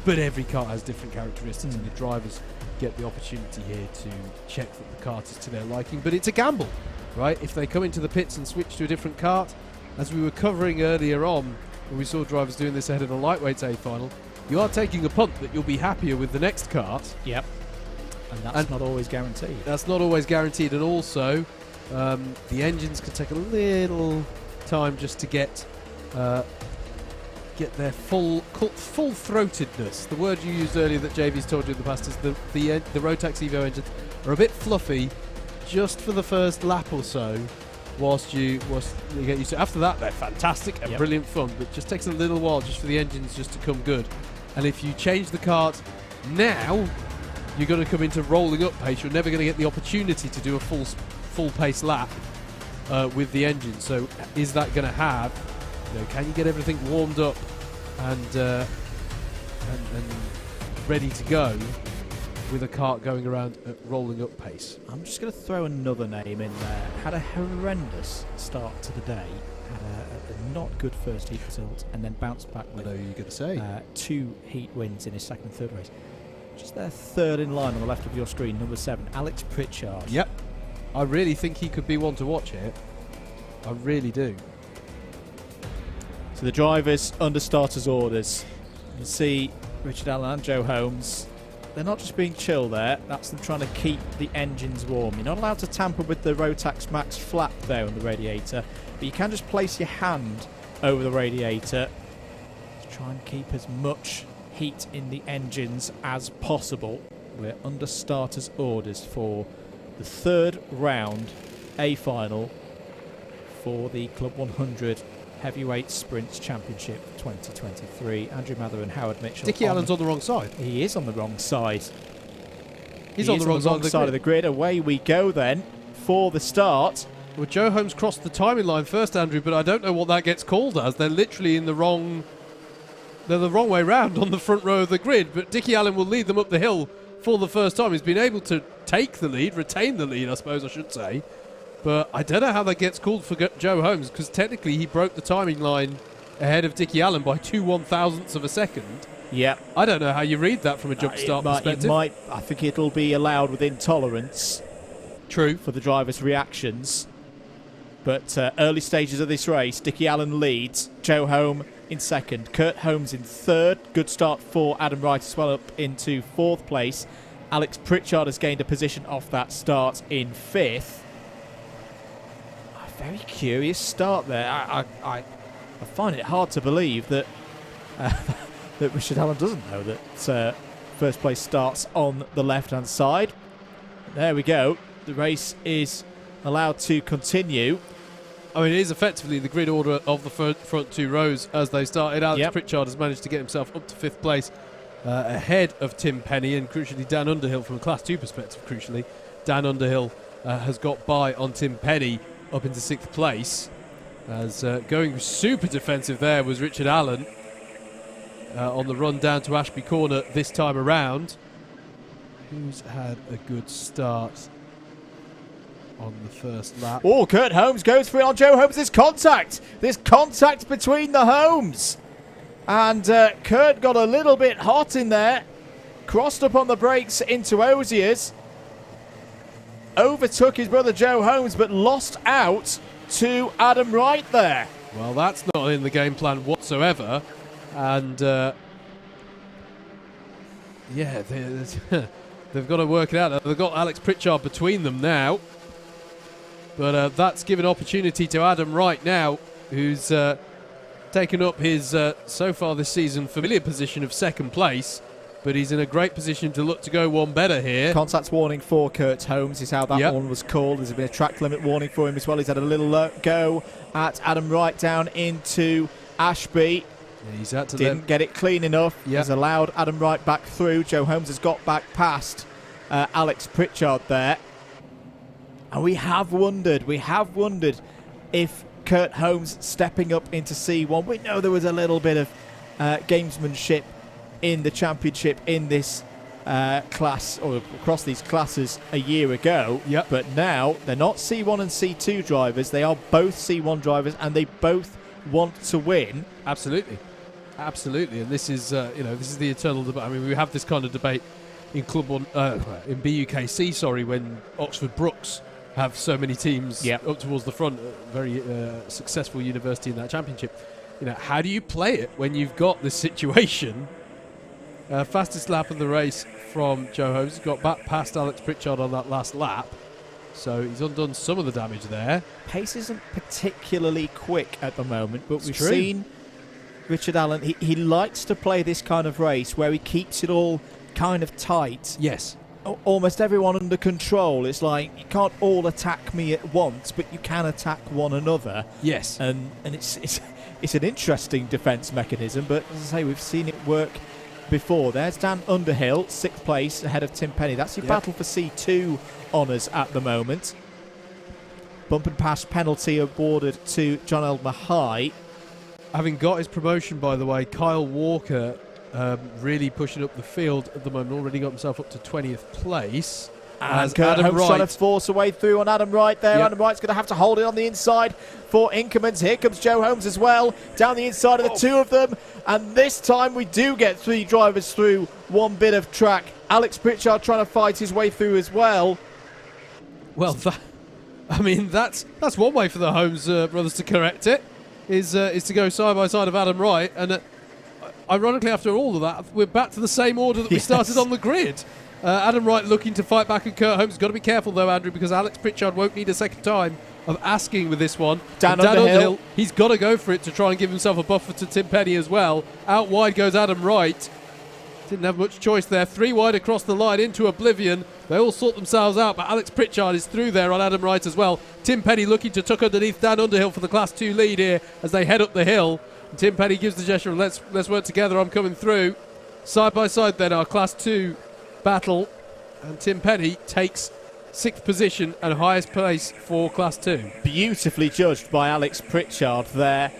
But every cart has different characteristics, and the drivers get the opportunity here to check that the cart is to their liking. But it's a gamble, right? If they come into the pits and switch to a different cart, as we were covering earlier on, when we saw drivers doing this ahead of the lightweight A final, you are taking a punt that you'll be happier with the next cart. Yep. And that's not always guaranteed. That's not always guaranteed, and also the engines can take a little time just to get their full-throatedness. The word you used earlier that JV's told you in the past is the Rotax Evo engines are a bit fluffy just for the first lap or so, whilst you get used to it. After that, they're fantastic and brilliant fun, but it just takes a little while just for the engines just to come good. And if you change the kart now, you're going to come into rolling up pace. You're never going to get the opportunity to do a full pace lap with the engine. So is that going to have, can you get everything warmed up and ready to go with a kart going around at rolling up pace? I'm just going to throw another name in there. Had a horrendous start to the day. Had a not good first heat result, and then bounced back with 2 heat wins in his second and third race. Just their third in line on the left of your screen, number 7, Alex Pritchard. Yep. I really think he could be one to watch here. I really do. So the drivers under starters' orders. You can see Richard Allen and Joe Holmes. They're not just being chill there, that's them trying to keep the engines warm. You're not allowed to tamper with the Rotax Max flap there on the radiator, but you can just place your hand over the radiator to try and keep as much heat in the engines as possible. We're under starters' orders for the third round A final for the Club 100 Heavyweight Sprints Championship 2023. Andrew Mather and Howard Mitchell. Dickie Allen's on the wrong side. He is on the wrong side. He's on the wrong side of the grid. Away we go then for the start. Well, Joe Holmes crossed the timing line first, Andrew, but I don't know what that gets called as. They're literally in the wrong... They're the wrong way round on the front row of the grid, but Dickie Allen will lead them up the hill for the first time. He's been able to take the lead, retain the lead, I suppose I should say. But I don't know how that gets called for Joe Holmes, because technically he broke the timing line ahead of Dickie Allen by 2 1/1000ths of a second. Yeah. I don't know how you read that from a jump start perspective. I think it'll be allowed within tolerance. True. For the drivers' reactions. But early stages of this race, Dickie Allen leads, Joe Holmes in second, Kurt Holmes in third. Good start for Adam Wright as well, up into 4th place. Alex Pritchard has gained a position off that start in 5th. A very curious start there. I find it hard to believe that that Richard Allen doesn't know that first place starts on the left-hand side. There we go. The race is allowed to continue. I mean, it is effectively the grid order of the front 2 rows as they started. Alex Pritchard has managed to get himself up to 5th place ahead of Tim Penny, and crucially Dan Underhill, from a Class 2 perspective, Dan Underhill has got by on Tim Penny up into 6th place. As going super defensive there was Richard Allen on the run down to Ashby Corner this time around, who's had a good start on the first lap. Oh, Kurt Holmes goes for it on Joe Holmes. This contact between the Holmes. And Kurt got a little bit hot in there. Crossed up on the brakes into Ozier's. Overtook his brother Joe Holmes, but lost out to Adam Wright there. Well, that's not in the game plan whatsoever. And, yeah, they've got to work it out. They've got Alex Pritchard between them now. But that's given opportunity to Adam Wright now, who's taken up his, so far this season, familiar position of second place. But he's in a great position to look to go one better here. Contact warning for Kurt Holmes is how that one was called. There's been a track limit warning for him as well. He's had a little go at Adam Wright down into Ashby. Yeah, he's had to Didn't get it clean enough. Has allowed Adam Wright back through. Joe Holmes has got back past Alex Pritchard there. And we have wondered if Kurt Holmes stepping up into C1. We know there was a little bit of gamesmanship in the championship in this class, or across these classes a year ago. But now they're not C1 and C2 drivers. They are both C1 drivers, and they both want to win. Absolutely. And this is, this is the eternal debate. I mean, we have this kind of debate in in BUKC, when Oxford Brookes have so many teams up towards the front. Very successful university in that championship. How do you play it when you've got this situation? Fastest lap of the race from Joe Holmes. Got back past Alex Pritchard on that last lap. So he's undone some of the damage there. Pace isn't particularly quick at the moment, but we've seen Richard Allen. He likes to play this kind of race where he keeps it all kind of tight. Yes. Almost everyone under control. It's like, you can't all attack me at once, but you can attack one another. Yes. And it's an interesting defence mechanism, but as I say, we've seen it work before. There's Dan Underhill, 6th place ahead of Tim Penny. That's your battle for C2 honours at the moment. Bump and pass penalty awarded to John Elmer High. Having got his promotion, by the way, Kyle Walker really pushing up the field at the moment. Already got himself up to 20th place. And Kurt Holmes trying to force a way through on Adam Wright there. Adam Wright's going to have to hold it on the inside for Inkermans. Here comes Joe Holmes as well, down the inside of the two of them. And this time we do get 3 drivers through one bit of track. Alex Pritchard trying to fight his way through as well. Well, that's one way for the Holmes brothers to correct it, is to go side by side of Adam Wright. And ironically, after all of that, we're back to the same order that we started on the grid. Adam Wright looking to fight back at Kurt Holmes. Got to be careful though, Andrew, because Alex Pritchard won't need a second time of asking with this one. Dan Underhill, he's got to go for it to try and give himself a buffer to Tim Penny as well. Out wide goes Adam Wright. Didn't have much choice there. 3 wide across the line into oblivion. They all sort themselves out, but Alex Pritchard is through there on Adam Wright as well. Tim Penny looking to tuck underneath Dan Underhill for the Class 2 lead here as they head up the hill. And Tim Penny gives the gesture of let's work together, I'm coming through. Side by side then, our Class 2 battle. And Tim Penny takes 6th position and highest place for Class 2. Beautifully judged by Alex Pritchard there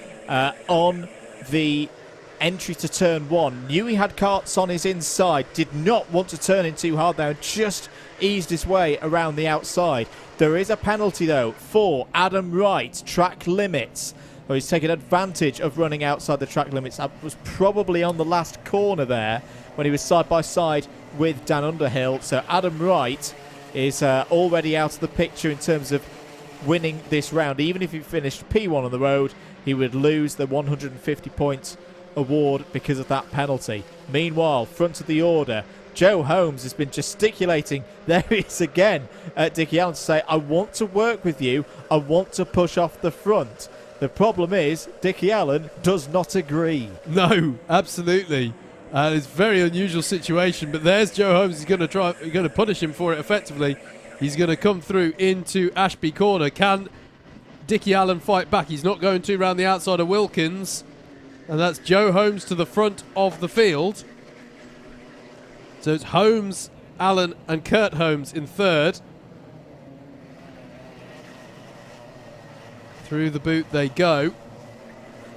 on the entry to turn 1. Knew he had karts on his inside, did not want to turn in too hard there, and just eased his way around the outside. There is a penalty though for Adam Wright, track limits. Well, he's taken advantage of running outside the track limits. That was probably on the last corner there when he was side by side with Dan Underhill. So Adam Wright is already out of the picture in terms of winning this round. Even if he finished P1 on the road, he would lose the 150 points award because of that penalty. Meanwhile, front of the order, Joe Holmes has been gesticulating. There he is again at Dickie Allen to say, I want to work with you, I want to push off the front. The problem is Dickie Allen does not agree. No, absolutely. It's a very unusual situation, but there's Joe Holmes. He's going to punish him for it effectively. He's going to come through into Ashby Corner. Can Dickie Allen fight back? He's not going to round the outside of Wilkins. And that's Joe Holmes to the front of the field. So it's Holmes, Allen and Kurt Holmes in third. Through the boot they go.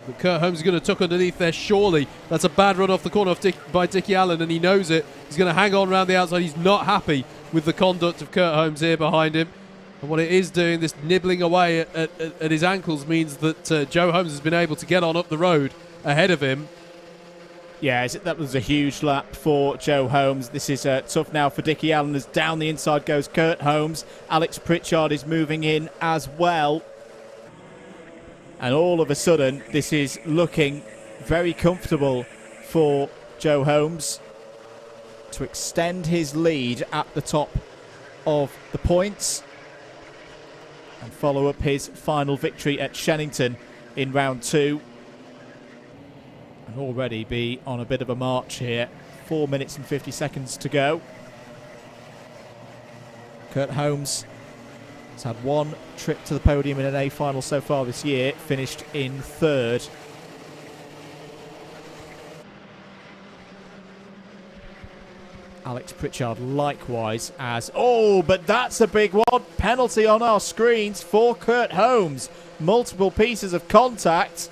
But Kurt Holmes is going to tuck underneath there, surely. That's a bad run off the corner by Dickie Allen, and he knows it. He's going to hang on round the outside. He's not happy with the conduct of Kurt Holmes here behind him. And what it is doing, this nibbling away at his ankles, means that Joe Holmes has been able to get on up the road ahead of him. Yeah, that was a huge lap for Joe Holmes. This is tough now for Dickie Allen as down the inside goes Kurt Holmes. Alex Pritchard is moving in as well. And all of a sudden, this is looking very comfortable for Joe Holmes to extend his lead at the top of the points and follow up his final victory at Shennington in round 2. And already be on a bit of a march here. 4 minutes and 50 seconds to go. Kurt Holmes has had one trip to the podium in an A final so far this year, finished in 3rd. Alex Pritchard likewise as... Oh, but that's a big one. Penalty on our screens for Kurt Holmes. Multiple pieces of contact.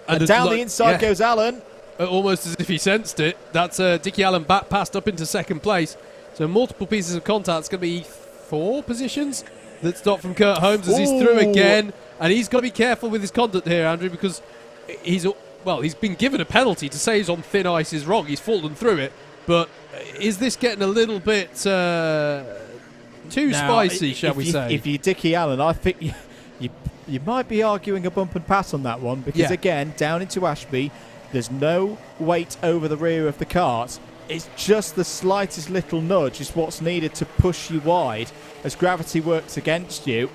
And down the inside goes Allen. Almost as if he sensed it. That's Dickie Allen back passed up into 2nd place. So multiple pieces of contact. It's going to be 4 positions that stop from Kurt Holmes as he's through again. And he's got to be careful with his conduct here, Andrew, because he's been given a penalty. To say he's on thin ice is wrong. He's fallen through it. But is this getting a little bit too spicy, shall we say? If you're Dickie Allen, I think you might be arguing a bump and pass on that one because, again, down into Ashby, there's no weight over the rear of the cart. It's just the slightest little nudge is what's needed to push you wide as gravity works against you.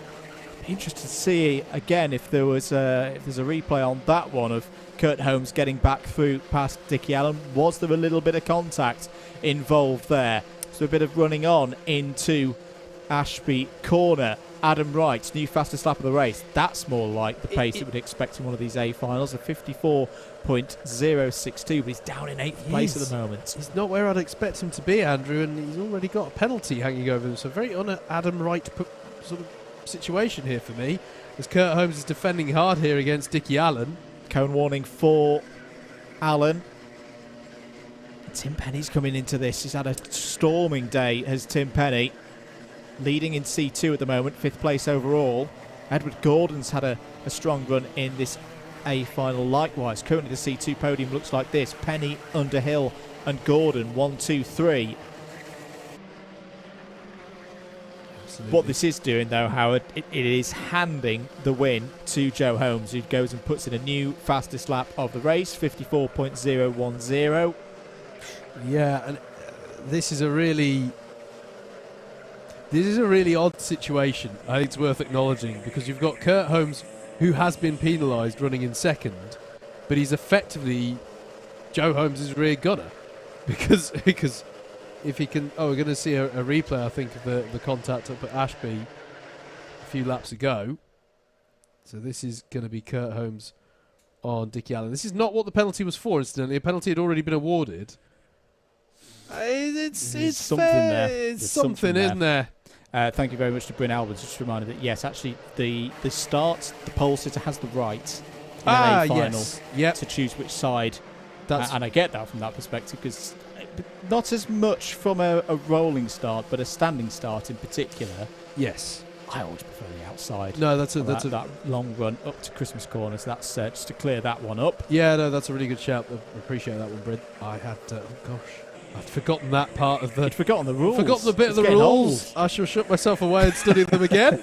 Be interested to see, again, if there's a replay on that one of Kurt Holmes getting back through past Dickie Allen. Was there a little bit of contact involved there? So a bit of running on into Ashby Corner. Adam Wright, new fastest lap of the race. That's more like the pace you would expect in one of these A finals, a 54.062, but he's down in 8th place at the moment. He's not where I'd expect him to be, Andrew, and he's already got a penalty hanging over him. So very on an Adam Wright sort of situation here for me, as Kurt Holmes is defending hard here against Dickie Allen. Cone warning for Allen. Tim Penny's coming into this. He's had a storming day, has Tim Penny. Leading in C2 at the moment, 5th place overall. Edward Gordon's had a strong run in this A final likewise. Currently the C2 podium looks like this. Penny, Underhill and Gordon, 1, 2, 3. Absolutely. What this is doing though, Howard, it is handing the win to Joe Holmes, who goes and puts in a new fastest lap of the race, 54.010. Yeah, and this is a really odd situation. I think it's worth acknowledging because you've got Kurt Holmes, who has been penalised running in 2nd, but he's effectively Joe Holmes' rear gunner because if he can... Oh, we're going to see a replay, I think, of the contact up at Ashby a few laps ago. So this is going to be Kurt Holmes on Dickie Allen. This is not what the penalty was for, incidentally. A penalty had already been awarded. It's something there. It's something, isn't there? Thank you very much to Bryn Albans. Just reminded that, yes, actually, the pole sitter has the right in an A final to choose which side. And I get that from that perspective because not as much from a rolling start, but a standing start in particular. Yes. I always prefer the outside. No, that's that long run up to Christmas corner. So that's just to clear that one up. Yeah, no, that's a really good shout. I appreciate that one, Bryn. I had, I'd forgotten that part of the... You'd forgotten the rules. Forgotten a bit of the rules. Old. I shall shut myself away and study them again.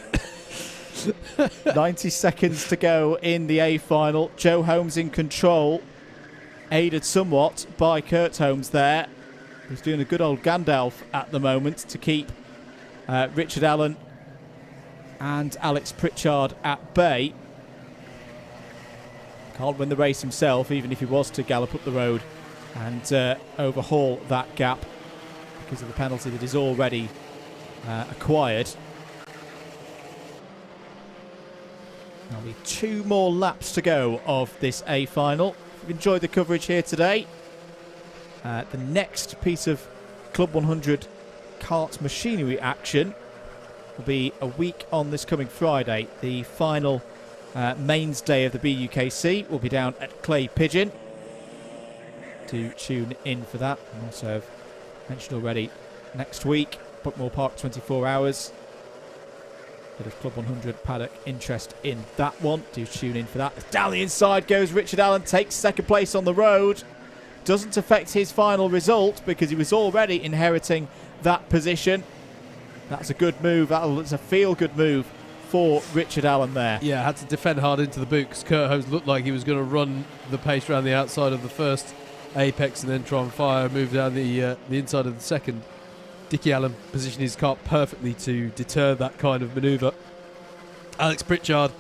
90 seconds to go in the A final. Joe Holmes in control, aided somewhat by Kurt Holmes there. He's doing a good old Gandalf at the moment to keep Richard Allen and Alex Pritchard at bay. Can't win the race himself, even if he was to gallop up the road and overhaul that gap because of the penalty that is already acquired. There'll be 2 more laps to go of this A final. If you've enjoyed the coverage here today, the next piece of Club 100 kart machinery action will be a week on this coming Friday. The final mains day of the BUKC will be down at Clay Pigeon. Do tune in for that. And also, I've mentioned already, next week, Buckmore Park 24 hours. Bit of Club 100 paddock interest in that one. Do tune in for that. Down the inside goes Richard Allen, takes 2nd place on the road. Doesn't affect his final result because he was already inheriting that position. That's a good move. That's a feel-good move for Richard Allen there. Yeah, had to defend hard into the boot because Kurt Holmes looked like he was going to run the pace around the outside of the first apex and then try and fire, move down the inside of the second. Dickie Allen positioned his car perfectly to deter that kind of manoeuvre. Alex Pritchard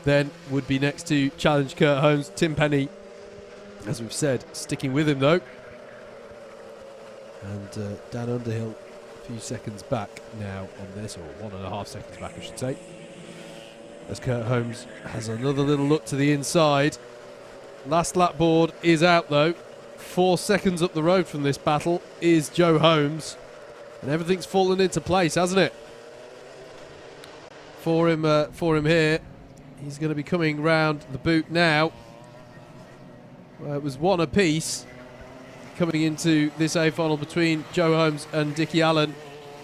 then would be next to challenge Kurt Holmes. Tim Penny, as we've said, sticking with him though. And Dan Underhill a few seconds back now on this, or 1.5 seconds back I should say. As Kurt Holmes has another little look to the inside. Last lap board is out though. 4 seconds up the road from this battle is Joe Holmes. And everything's fallen into place, hasn't it? For him here. He's going to be coming round the boot now. It was 1 apiece coming into this A final between Joe Holmes and Dickie Allen.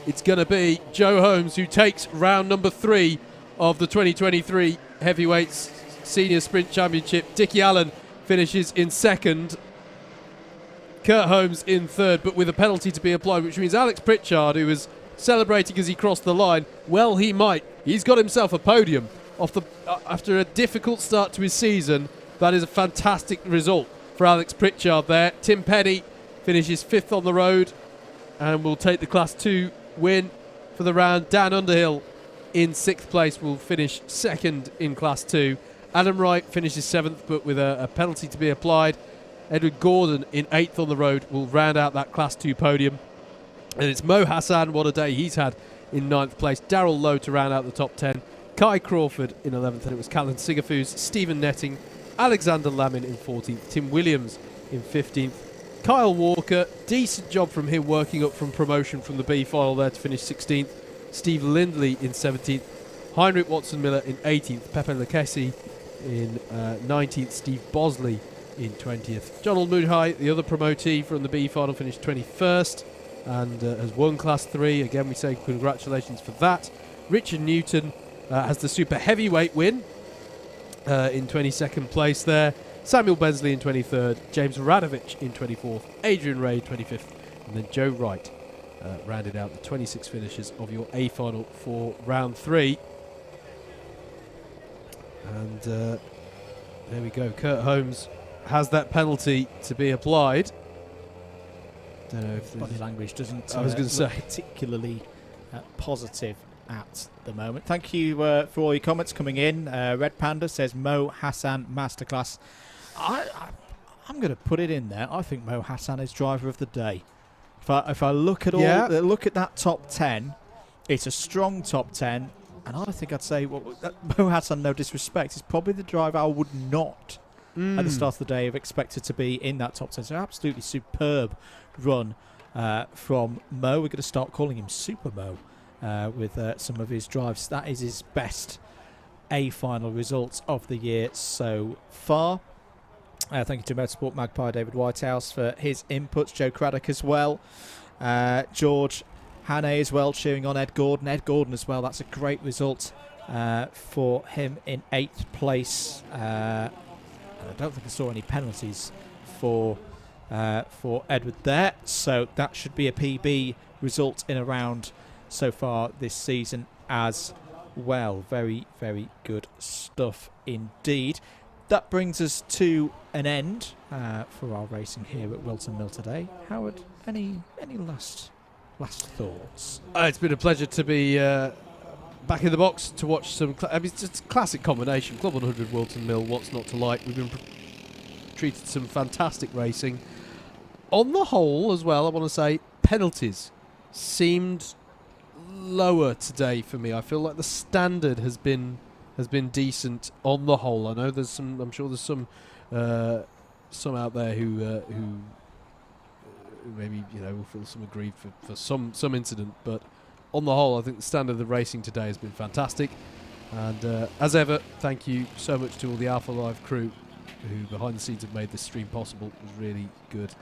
It's going to be Joe Holmes who takes round number 3 of the 2023 Heavyweights Senior Sprint Championship. Dickie Allen finishes in 2nd. Kurt Holmes in 3rd, but with a penalty to be applied, which means Alex Pritchard, who was celebrating as he crossed the line, well, he might. He's got himself a podium after a difficult start to his season. That is a fantastic result for Alex Pritchard there. Tim Penny finishes 5th on the road and will take the Class 2 win for the round. Dan Underhill in 6th place will finish 2nd in Class 2. Adam Wright finishes 7th, but with a penalty to be applied. Edward Gordon in 8th on the road will round out that Class 2 podium. And it's Mo Hassan, what a day he's had, in 9th place. Darrell Lowe to round out the top 10. Kai Crawford in 11th, and it was Callan Sigafus, Stephen Netting, Alexander Lamin in 14th, Tim Williams in 15th. Kyle Walker, decent job from him working up from promotion from the B final there to finish 16th. Steve Lindley in 17th. Heinrich Watson-Miller in 18th. Pepe Lakessi in 19th. Steve Bosley in 20th. Donald Moonhigh, the other promotee from the B final, finished 21st and has won Class 3. Again, we say congratulations for that. Richard Newton has the super heavyweight win in 22nd place there. Samuel Bensley in 23rd. James Radovich in 24th. Adrian Ray 25th. And then Joe Wright rounded out the 26 finishes of your A final for round 3. And there we go. Kurt Holmes has that penalty to be applied. Don't know if body language doesn't. I was going to say particularly positive at the moment. Thank you for all your comments coming in. Red Panda says Mo Hassan masterclass. I'm going to put it in there. I think Mo Hassan is driver of the day. If I look at look at that top 10, it's a strong top 10, and I think I'd say Mo Hassan, no disrespect, is probably the driver I would not at the start of the day have expected to be in that top 10. So absolutely superb run from Mo. We're going to start calling him Super Mo with some of his drives. That is his best A final results of the year so far. Thank you to Motorsport Magpie David Whitehouse for his inputs. Joe Craddock as well. George Hannay as well, cheering on Ed Gordon. Ed Gordon as well. That's a great result for him in 8th place. I don't think I saw any penalties for Edward there, so that should be a PB result in a round so far this season as well. Very, very good stuff indeed. That brings us to an end for our racing here at Whilton Mill today. Howard, any last thoughts? It's been a pleasure to be back in the box to watch some. It's just a classic combination. Club 100, Whilton Mill. What's not to like? We've been treated some fantastic racing. On the whole, as well, I want to say penalties seemed lower today for me. I feel like the standard has been decent on the whole. I know there's some. I'm sure there's some out there who maybe will feel some aggrieved for some incident, but on the whole, I think the standard of the racing today has been fantastic. And as ever, thank you so much to all the Alpha Live crew who behind the scenes have made this stream possible. It was really good.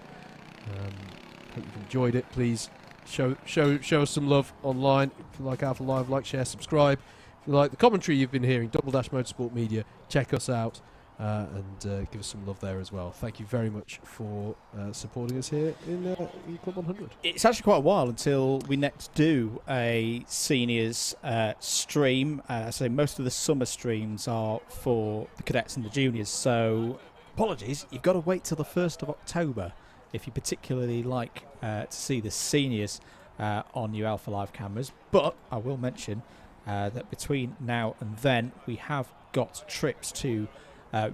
Hope you've enjoyed it. Please show us some love online. If you like Alpha Live, like, share, subscribe. If you like the commentary you've been hearing, Double Dash Motorsport Media, check us out. and give us some love there as well. Thank you very much for supporting us here in Club 100. It's actually quite a while until we next do a seniors stream. So most of the summer streams are for the cadets and the juniors. So apologies, you've got to wait till the 1st of October if you particularly like to see the seniors on your Alpha Live cameras. But I will mention that between now and then we have got trips to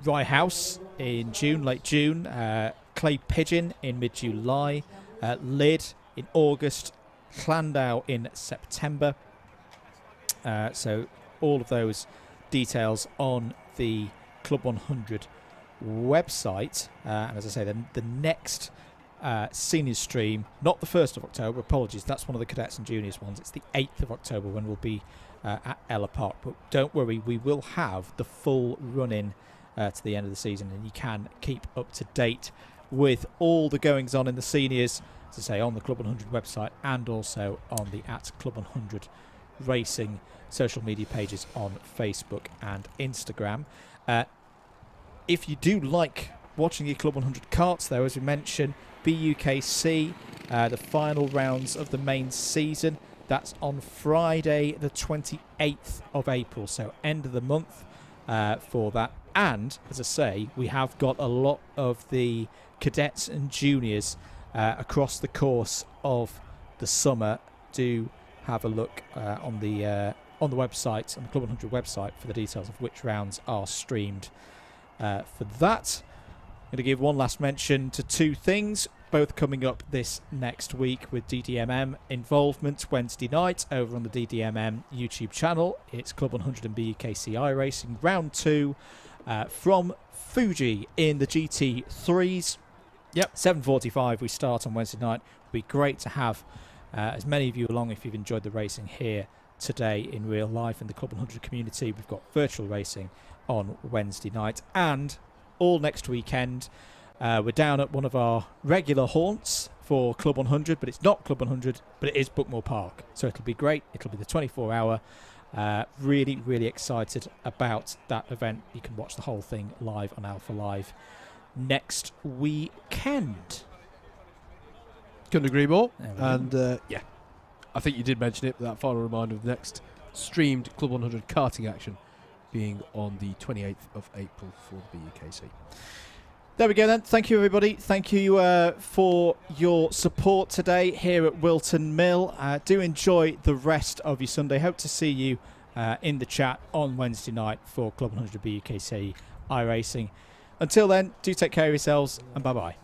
Rye House in June, late June, Clay Pigeon in mid-July, Lyd in August, Llandau in September. So all of those details on the Club 100 website. And as I say, the next senior stream, not the 1st of October, apologies, that's one of the cadets and juniors ones. It's the 8th of October when we'll be at Ella Park. But don't worry, we will have the full run-in to the end of the season, and you can keep up to date with all the goings on in the seniors, as I say, on the Club 100 website and also on the Club 100 Racing social media pages on Facebook and Instagram. If you do like watching your Club 100 karts, though, as we mentioned, BUKC, the final rounds of the main season, that's on Friday the 28th of April, so end of the month for that. And, as I say, we have got a lot of the cadets and juniors across the course of the summer. Do have a look on the website, on the Club 100 website, for the details of which rounds are streamed for that. I'm going to give one last mention to two things, both coming up this next week with DDMM involvement Wednesday night over on the DDMM YouTube channel. It's Club 100 and BUKC Racing Round 2 from Fuji in the GT3s. Yep, 7:45 we start on Wednesday night. It'll be great to have as many of you along if you've enjoyed the racing here today in real life in the Club 100 community. We've got virtual racing on Wednesday night, and all next weekend we're down at one of our regular haunts for Club 100, but it's not Club 100, but it is Bookmoor Park, so it'll be great. It'll be the 24-hour. Really excited about that event. You can watch the whole thing live on Alpha Live next weekend. Couldn't agree more. And yeah, I think you did mention it, but that final reminder of the next streamed Club 100 karting action being on the 28th of April for the BUKC. There we go then. Thank you, everybody. Thank you for your support today here at Whilton Mill. Do enjoy the rest of your Sunday. Hope to see you in the chat on Wednesday night for Club 100 BUKC iRacing. Until then, do take care of yourselves, and bye-bye.